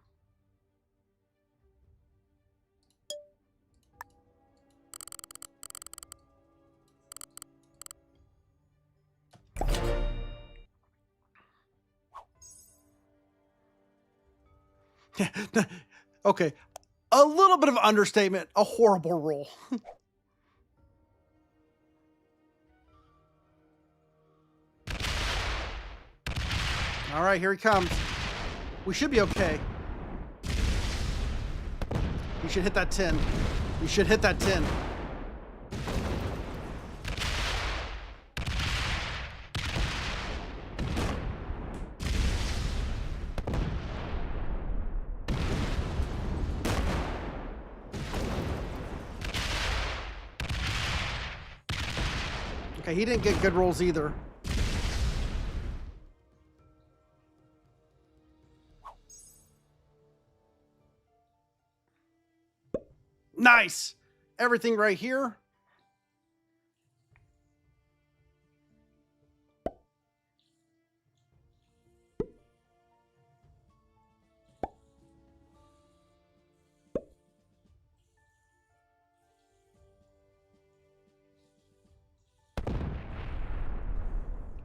Okay. A little bit of understatement. A horrible roll. All right, here he comes. We should be okay. You should hit that 10. You should hit that 10. Okay, he didn't get good rolls either. Nice. Everything right here.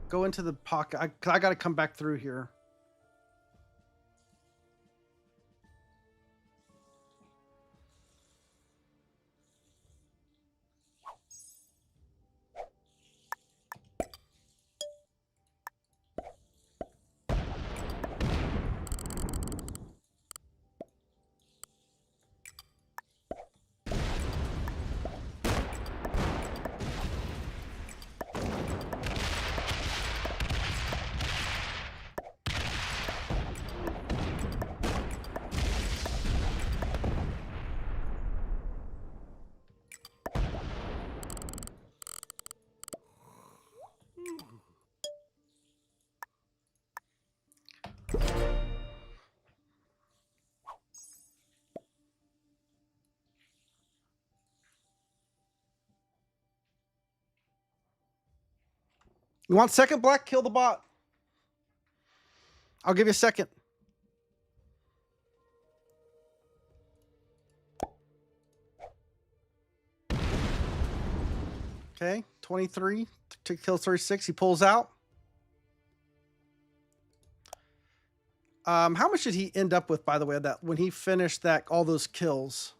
Go into the pocket. I got to come back through here. You want second black? Kill the bot. I'll give you a second. Okay, 23 to kill 36. He pulls out. How much did he end up with, by the way, that when he finished that all those kills?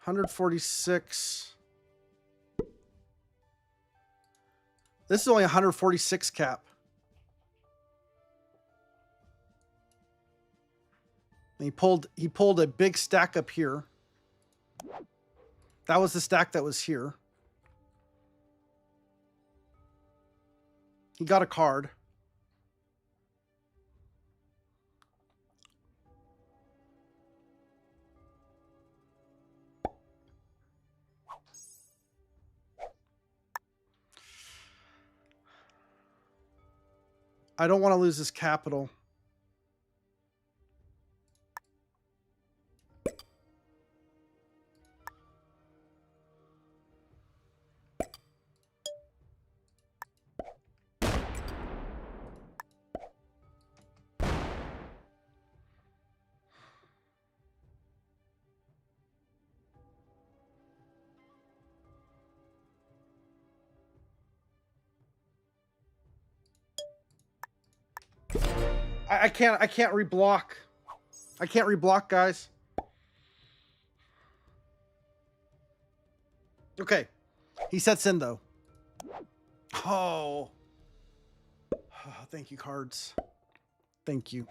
146. This is only 146 cap. And he pulled a big stack up here. That was the stack that was here. He got a card. I don't want to lose his capital. I can't reblock. I can't reblock, guys. Okay. He sets in though. Oh. Thank you, cards. Thank you.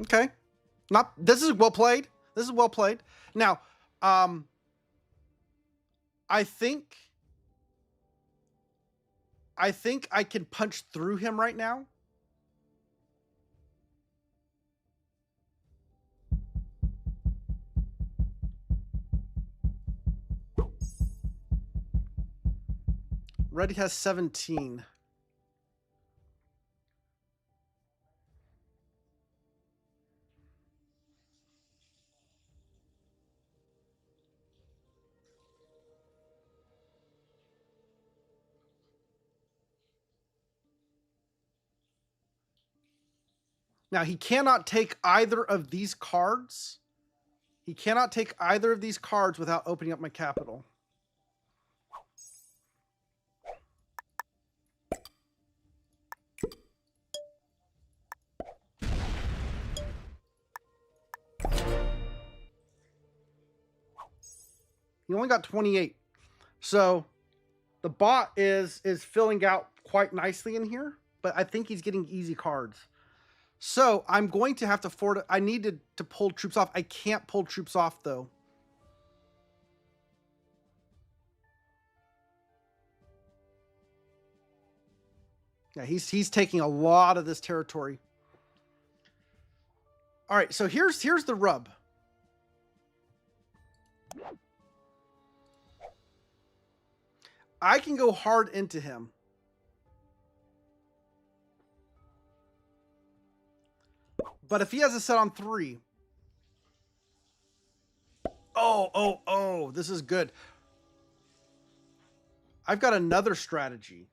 Okay. This is well played. This is well played. Now, I think I can punch through him right now. Red has 17. Now, he cannot take either of these cards. He cannot take either of these cards without opening up my capital. He only got 28. So the bot is filling out quite nicely in here, but I think he's getting easy cards. So I'm going to have to forward. I need to pull troops off. I can't pull troops off though. Yeah, he's taking a lot of this territory. All right, so here's the rub. I can go hard into him. But if he has a set on 3. Oh, this is good. I've got another strategy.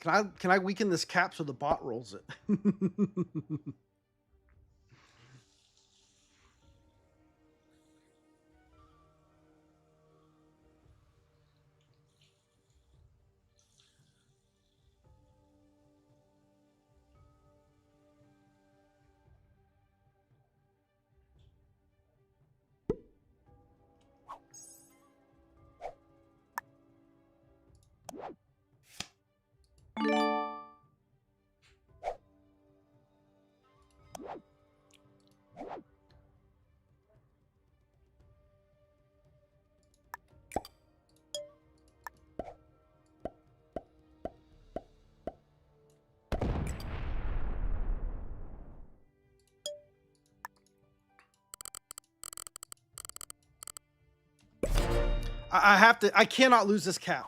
Can I weaken this cap so the bot rolls it? I have to. I cannot lose this cap.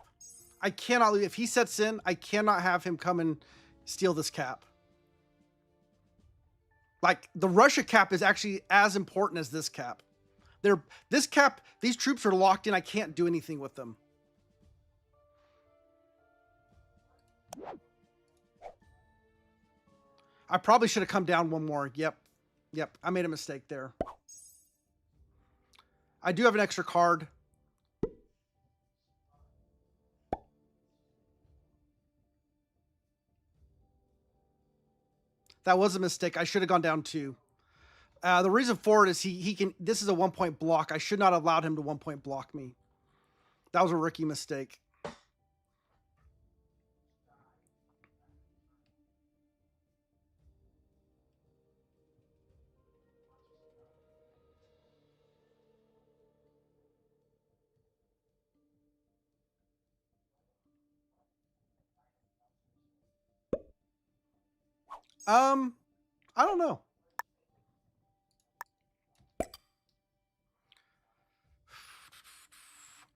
I cannot lose. If he sets in, I cannot have him come and steal this cap. Like, the Russia cap is actually as important as this cap. This cap, these troops are locked in. I can't do anything with them. I probably should have come down one more. Yep. I made a mistake there. I do have an extra card. That was a mistake. I should have gone down 2. The reason for it is he can. This is a 1-point block. I should not have allowed him to 1-point block me. That was a rookie mistake. I don't know.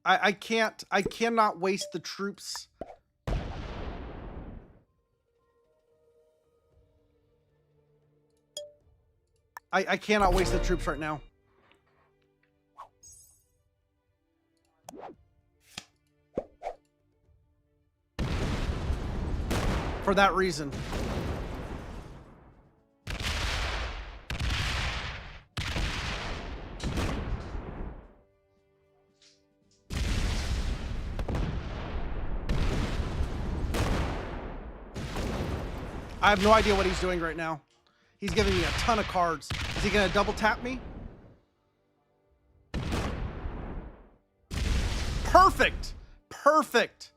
I cannot waste the troops. I cannot waste the troops right now. For that reason. I have no idea what he's doing right now. He's giving me a ton of cards. Is he going to double tap me? Perfect. Perfect.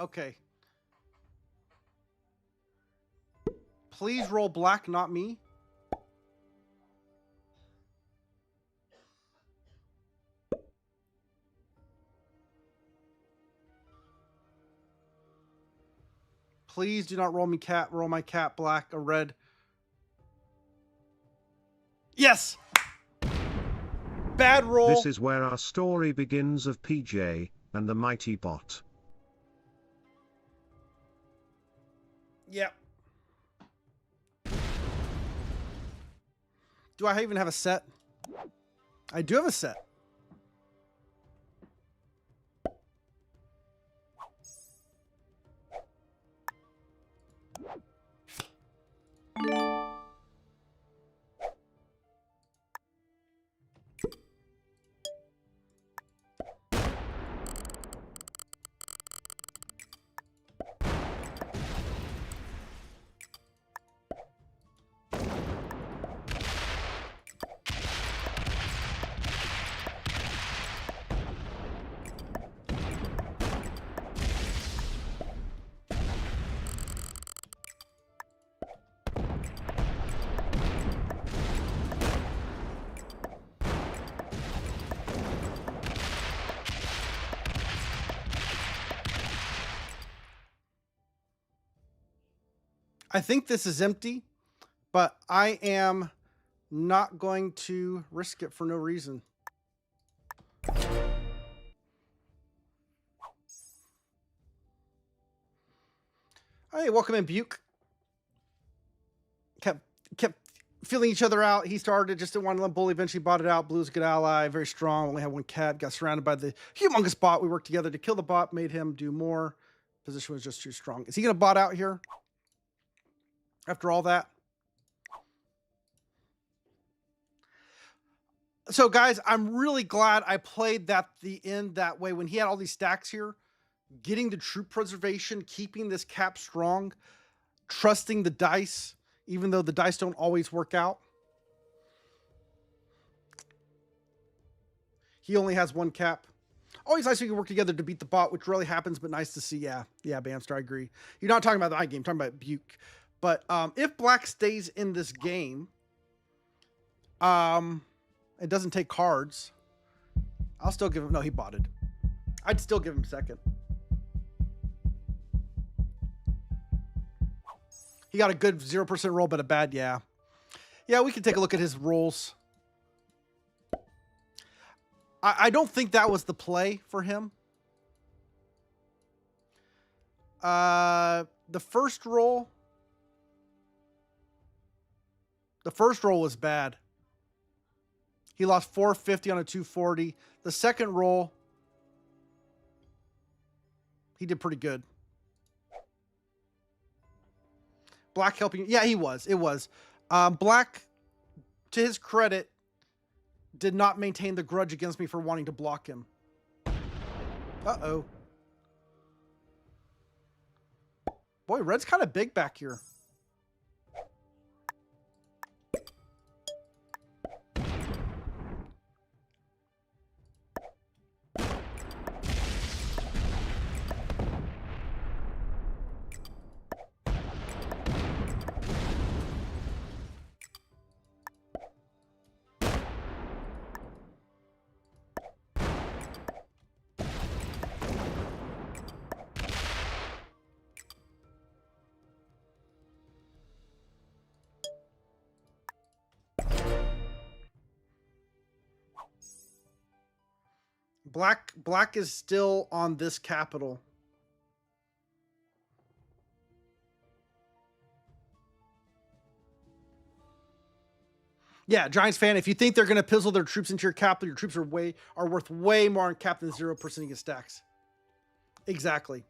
Okay. Please roll black, not me. Please do not roll me cat. Roll my cat black, a red. Yes. Bad roll. This is where our story begins of PJ and the mighty bot. Yep. Do I even have a set? I do have a set. I think this is empty, but I am not going to risk it for no reason. Hey, welcome in, Buke. Kept feeling each other out. He started, just didn't want to let bully. Eventually bought it out. Blue's a good ally, very strong. Only had one cat. Got surrounded by the humongous bot. We worked together to kill the bot. Made him do more. Position was just too strong. Is he going to bot out here? After all that? So, guys, I'm really glad I played the end that way. When he had all these stacks here, getting the troop preservation, keeping this cap strong, trusting the dice, even though the dice don't always work out. He only has one cap. Always nice we can work together to beat the bot, which rarely happens, but nice to see. Yeah, Bamster, I agree. You're not talking about the eye game, talking about Buke. But if black stays in this game, it doesn't take cards. I'll still give him. No, he botted. I'd still give him second. He got a good 0% roll, but a bad, yeah. Yeah, we can take a look at his rolls. I don't think that was the play for him. The first roll was bad. He lost 450 on a 240. The second roll, he did pretty good. Black helping. Yeah, he was. It was. Black, to his credit, did not maintain the grudge against me for wanting to block him. Uh-oh. Boy, red's kind of big back here. Black is still on this capital. Yeah, Giants fan. If you think they're gonna pizzle their troops into your capital, your troops are worth way more on cap than 0% against stacks. Exactly.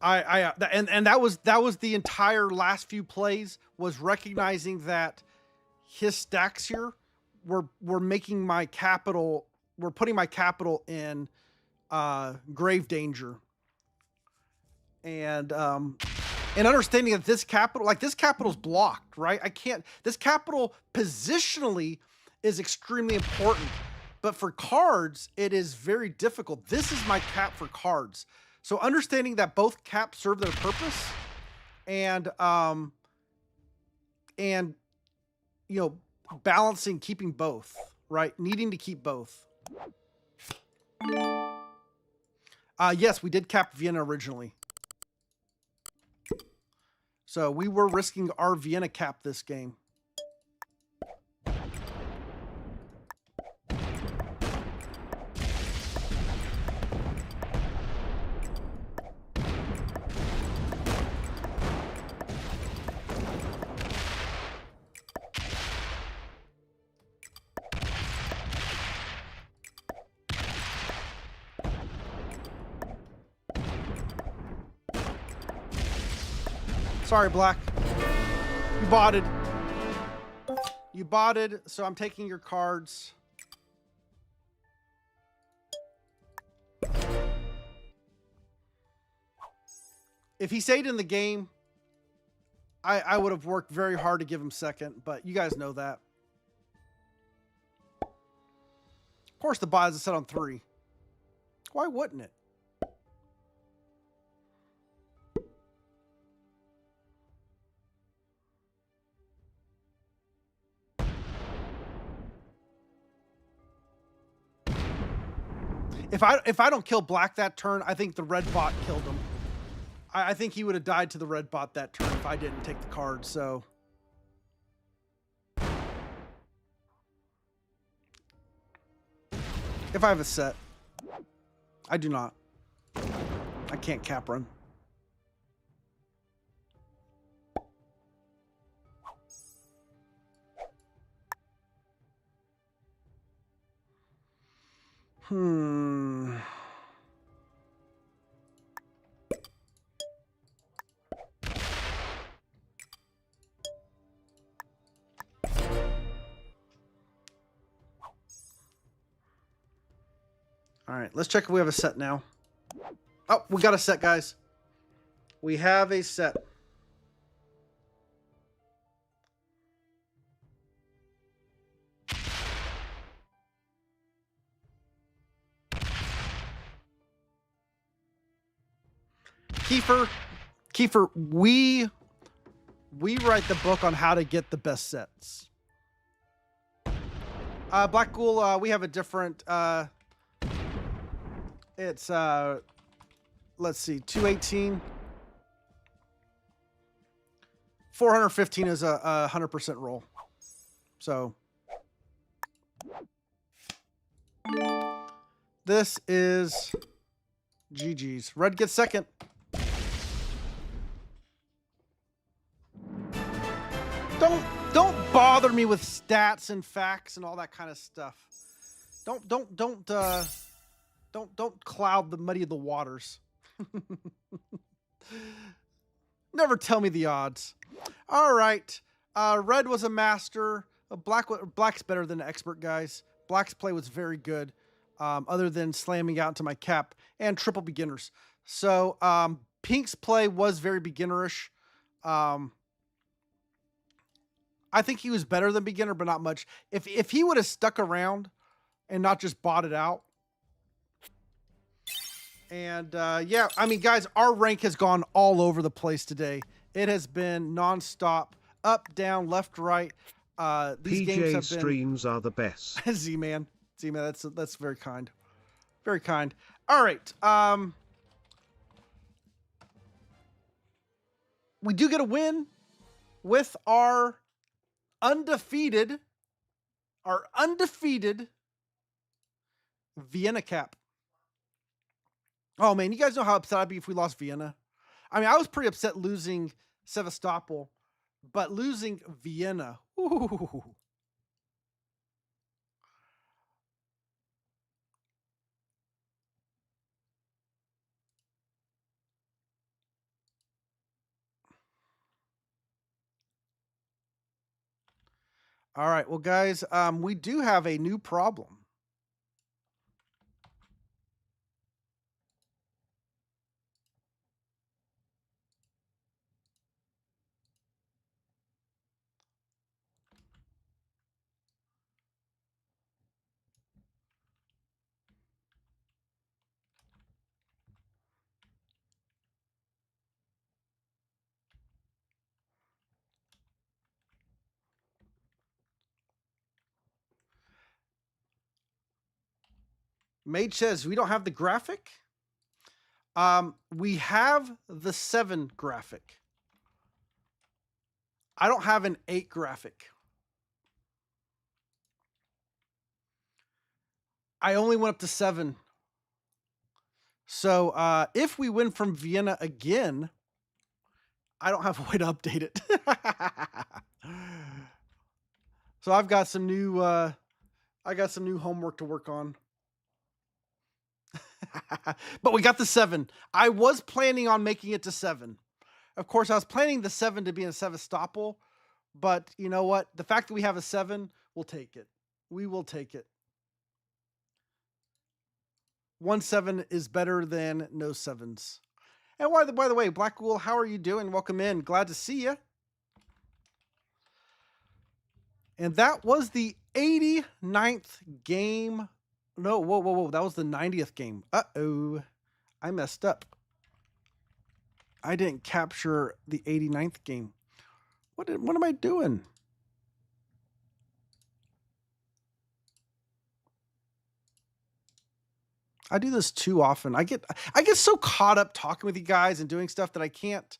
And that was the entire last few plays, was recognizing that his stacks here were making my capital, were putting my capital in grave danger. And understanding that this capital's blocked, right? This capital positionally is extremely important, but for cards, it is very difficult. This is my cap for cards. So understanding that both caps serve their purpose, and you know, balancing, keeping both, right? Needing to keep both. Yes, we did cap Vienna originally. So we were risking our Vienna cap this game. Sorry, Black. You botted. You botted, so I'm taking your cards. If he stayed in the game, I would have worked very hard to give him second, but you guys know that. Of course, the buy is set on 3. Why wouldn't it? If I don't kill Black that turn, I think the red bot killed him. I think he would have died to the red bot that turn if I didn't take the card, so. If I have a set. I do not. I can't cap run. All right, let's check if we have a set now. Oh, we got a set, guys. We have a set. Kiefer, we write the book on how to get the best sets. Black Ghoul, we have a different, it's, let's see, 218. 415 is a 100% roll. So this is GG's. Red gets second. Don't bother me with stats and facts and all that kind of stuff. Don't cloud the muddy of the waters. Never tell me the odds. All right. Red was a master. Black's better than an expert, guys. Black's play was very good, other than slamming out into my cap and triple beginners. So Pink's play was very beginnerish. I think he was better than beginner, but not much. If he would have stuck around and not just bought it out. And yeah, I mean, guys, our rank has gone all over the place today. It has been nonstop, up, down, left, right. These games have been... streams are the best. Z-Man, that's very kind, very kind. All right, we do get a win with our undefeated Vienna cap. Oh man, you guys know how upset I'd be if we lost Vienna. I mean, I was pretty upset losing Sevastopol, but losing Vienna. Ooh. All right, well, guys, we do have a new problem. Mage says we don't have the graphic. We have the 7 graphic. I don't have an 8 graphic. I only went up to 7. So if we win from Vienna again, I don't have a way to update it. So I've got some new homework to work on. But we got the 7. I was planning on making it to 7. Of course, I was planning the 7 to be in Sevastopol, but you know what? The fact that we have a 7, we'll take it. We will take it. 1 7 is better than no 7s. And by the way, Black Wool, how are you doing? Welcome in. Glad to see you. And that was the 89th game. No, whoa. That was the 90th game. Uh-oh. I messed up. I didn't capture the 89th game. What am I doing? I do this too often. I get so caught up talking with you guys and doing stuff that I can't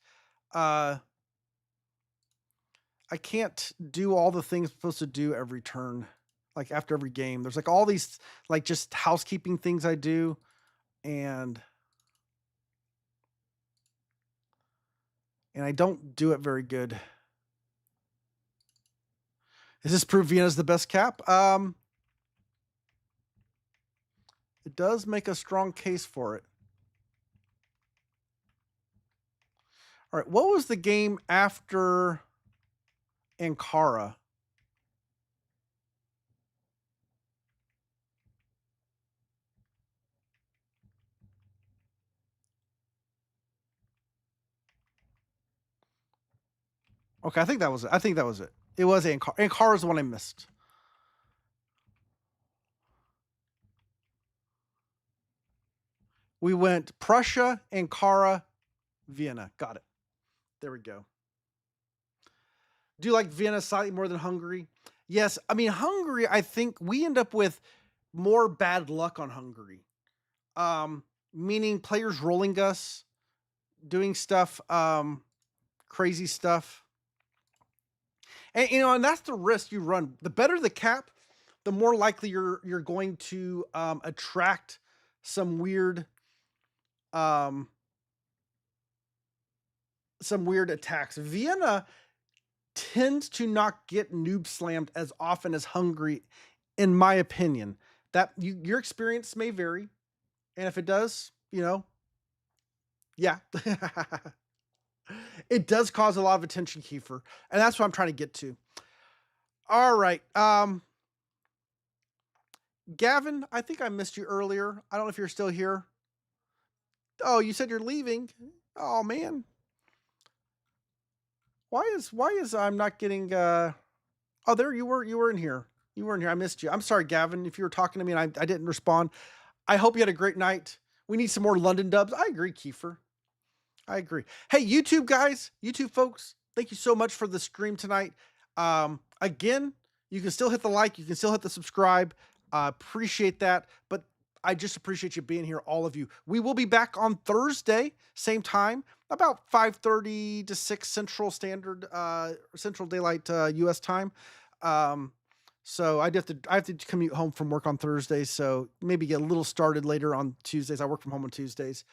do all the things I'm supposed to do every turn. Like after every game. There's like all these like just housekeeping things I do, and I don't do it very good. Does this prove Vienna's the best cap? It does make a strong case for it. All right, what was the game after Ankara? Okay, I think that was it. It was Ankara. Ankara is the one I missed. We went Prussia, Ankara, Vienna. Got it. There we go. Do you like Vienna slightly more than Hungary? Yes. I mean, Hungary, I think we end up with more bad luck on Hungary. Meaning players rolling us, doing stuff, crazy stuff. And and that's the risk you run. The better the cap, the more likely you're going to attract some weird attacks. Vienna tends to not get noob slammed as often as Hungary, in my opinion. That your experience may vary, and if it does, yeah. It does cause a lot of attention, Kiefer, and that's what I'm trying to get to. All right. Gavin, I think I missed you earlier. I don't know if you're still here. Oh, you said you're leaving. Oh man. Why is I'm not getting oh, there you were in here. You were in here. I missed you. I'm sorry, Gavin, if you were talking to me and I didn't respond. I hope you had a great night. We need some more London dubs. I agree, Kiefer. I agree. Hey, YouTube guys, YouTube folks, thank you so much for the stream tonight. Again, you can still hit the like, you can still hit the subscribe. Appreciate that. But I just appreciate you being here, all of you. We will be back on Thursday, same time, about 5:30 to 6 Central Standard, Central Daylight US time. So I have to commute home from work on Thursdays, so maybe get a little started later on Tuesdays. I work from home on Tuesdays.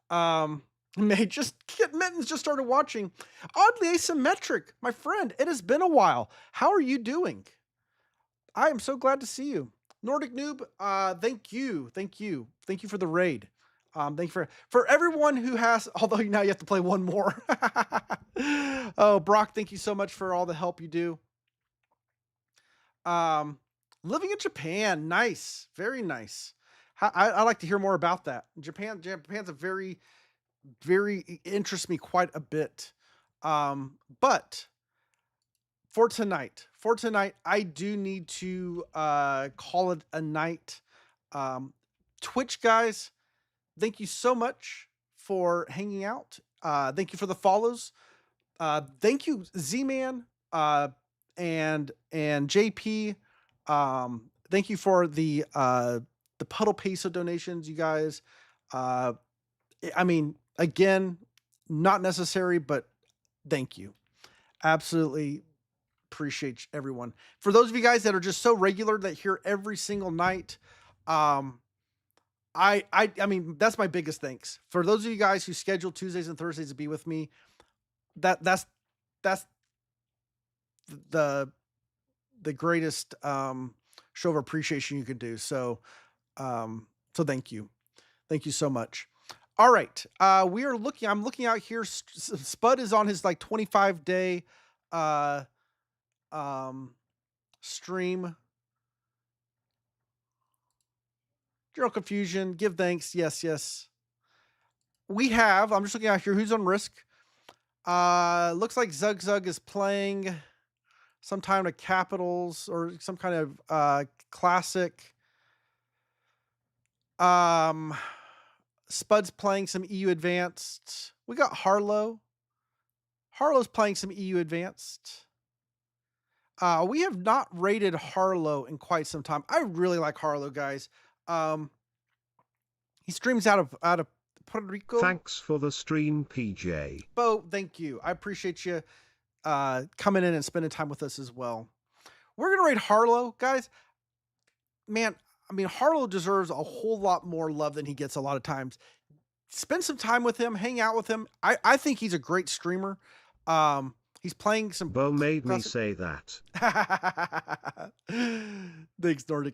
May just Kit Mittens just started watching. Oddly asymmetric, my friend. It has been a while. How are you doing? I am so glad to see you. Nordic Noob, thank you. Thank you. Thank you for the raid. Thank you for everyone who has, although now you have to play one more. Oh, Brock, thank you so much for all the help you do. Living in Japan, nice, very nice. I like to hear more about that. Japan's a very interests me quite a bit. But for tonight, I do need to call it a night. Twitch guys, thank you so much for hanging out. Thank you for the follows. Thank you, Z-Man, and JP. Thank you for the Puddle Peso donations, you guys. I mean, again, not necessary, but thank you. Absolutely appreciate everyone. For those of you guys that are just so regular that hear every single night, I mean, that's my biggest thanks. For those of you guys who schedule Tuesdays and Thursdays to be with me, that's the greatest show of appreciation you could do. So thank you. Thank you so much. All right. I'm looking out here. Spud is on his like 25-day stream. General confusion. Give thanks. Yes. I'm just looking out here. Who's on Risk? Looks like Zug is playing sometime to Capitals or some kind of classic. Spud's playing some EU Advanced. We got Harlow. Harlow's playing some EU Advanced. We have not rated Harlow in quite some time. I really like Harlow, guys. He streams out of Puerto Rico. Thanks for the stream, PJ. Bo, thank you. I appreciate you coming in and spending time with us as well. We're gonna rate Harlow, guys. Man, I mean, Harlow deserves a whole lot more love than he gets a lot of times. Spend some time with him, hang out with him. I think he's a great streamer. He's playing some. Bo made me say that. Thanks, Nordic.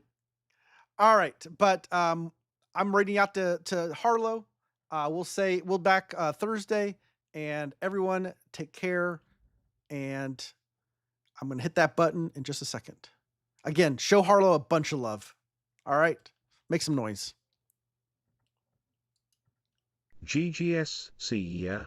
All right, but I'm rating out to Harlow. We'll back Thursday, and everyone take care. And I'm gonna hit that button in just a second. Again, show Harlow a bunch of love. All right, make some noise. GGS, see ya.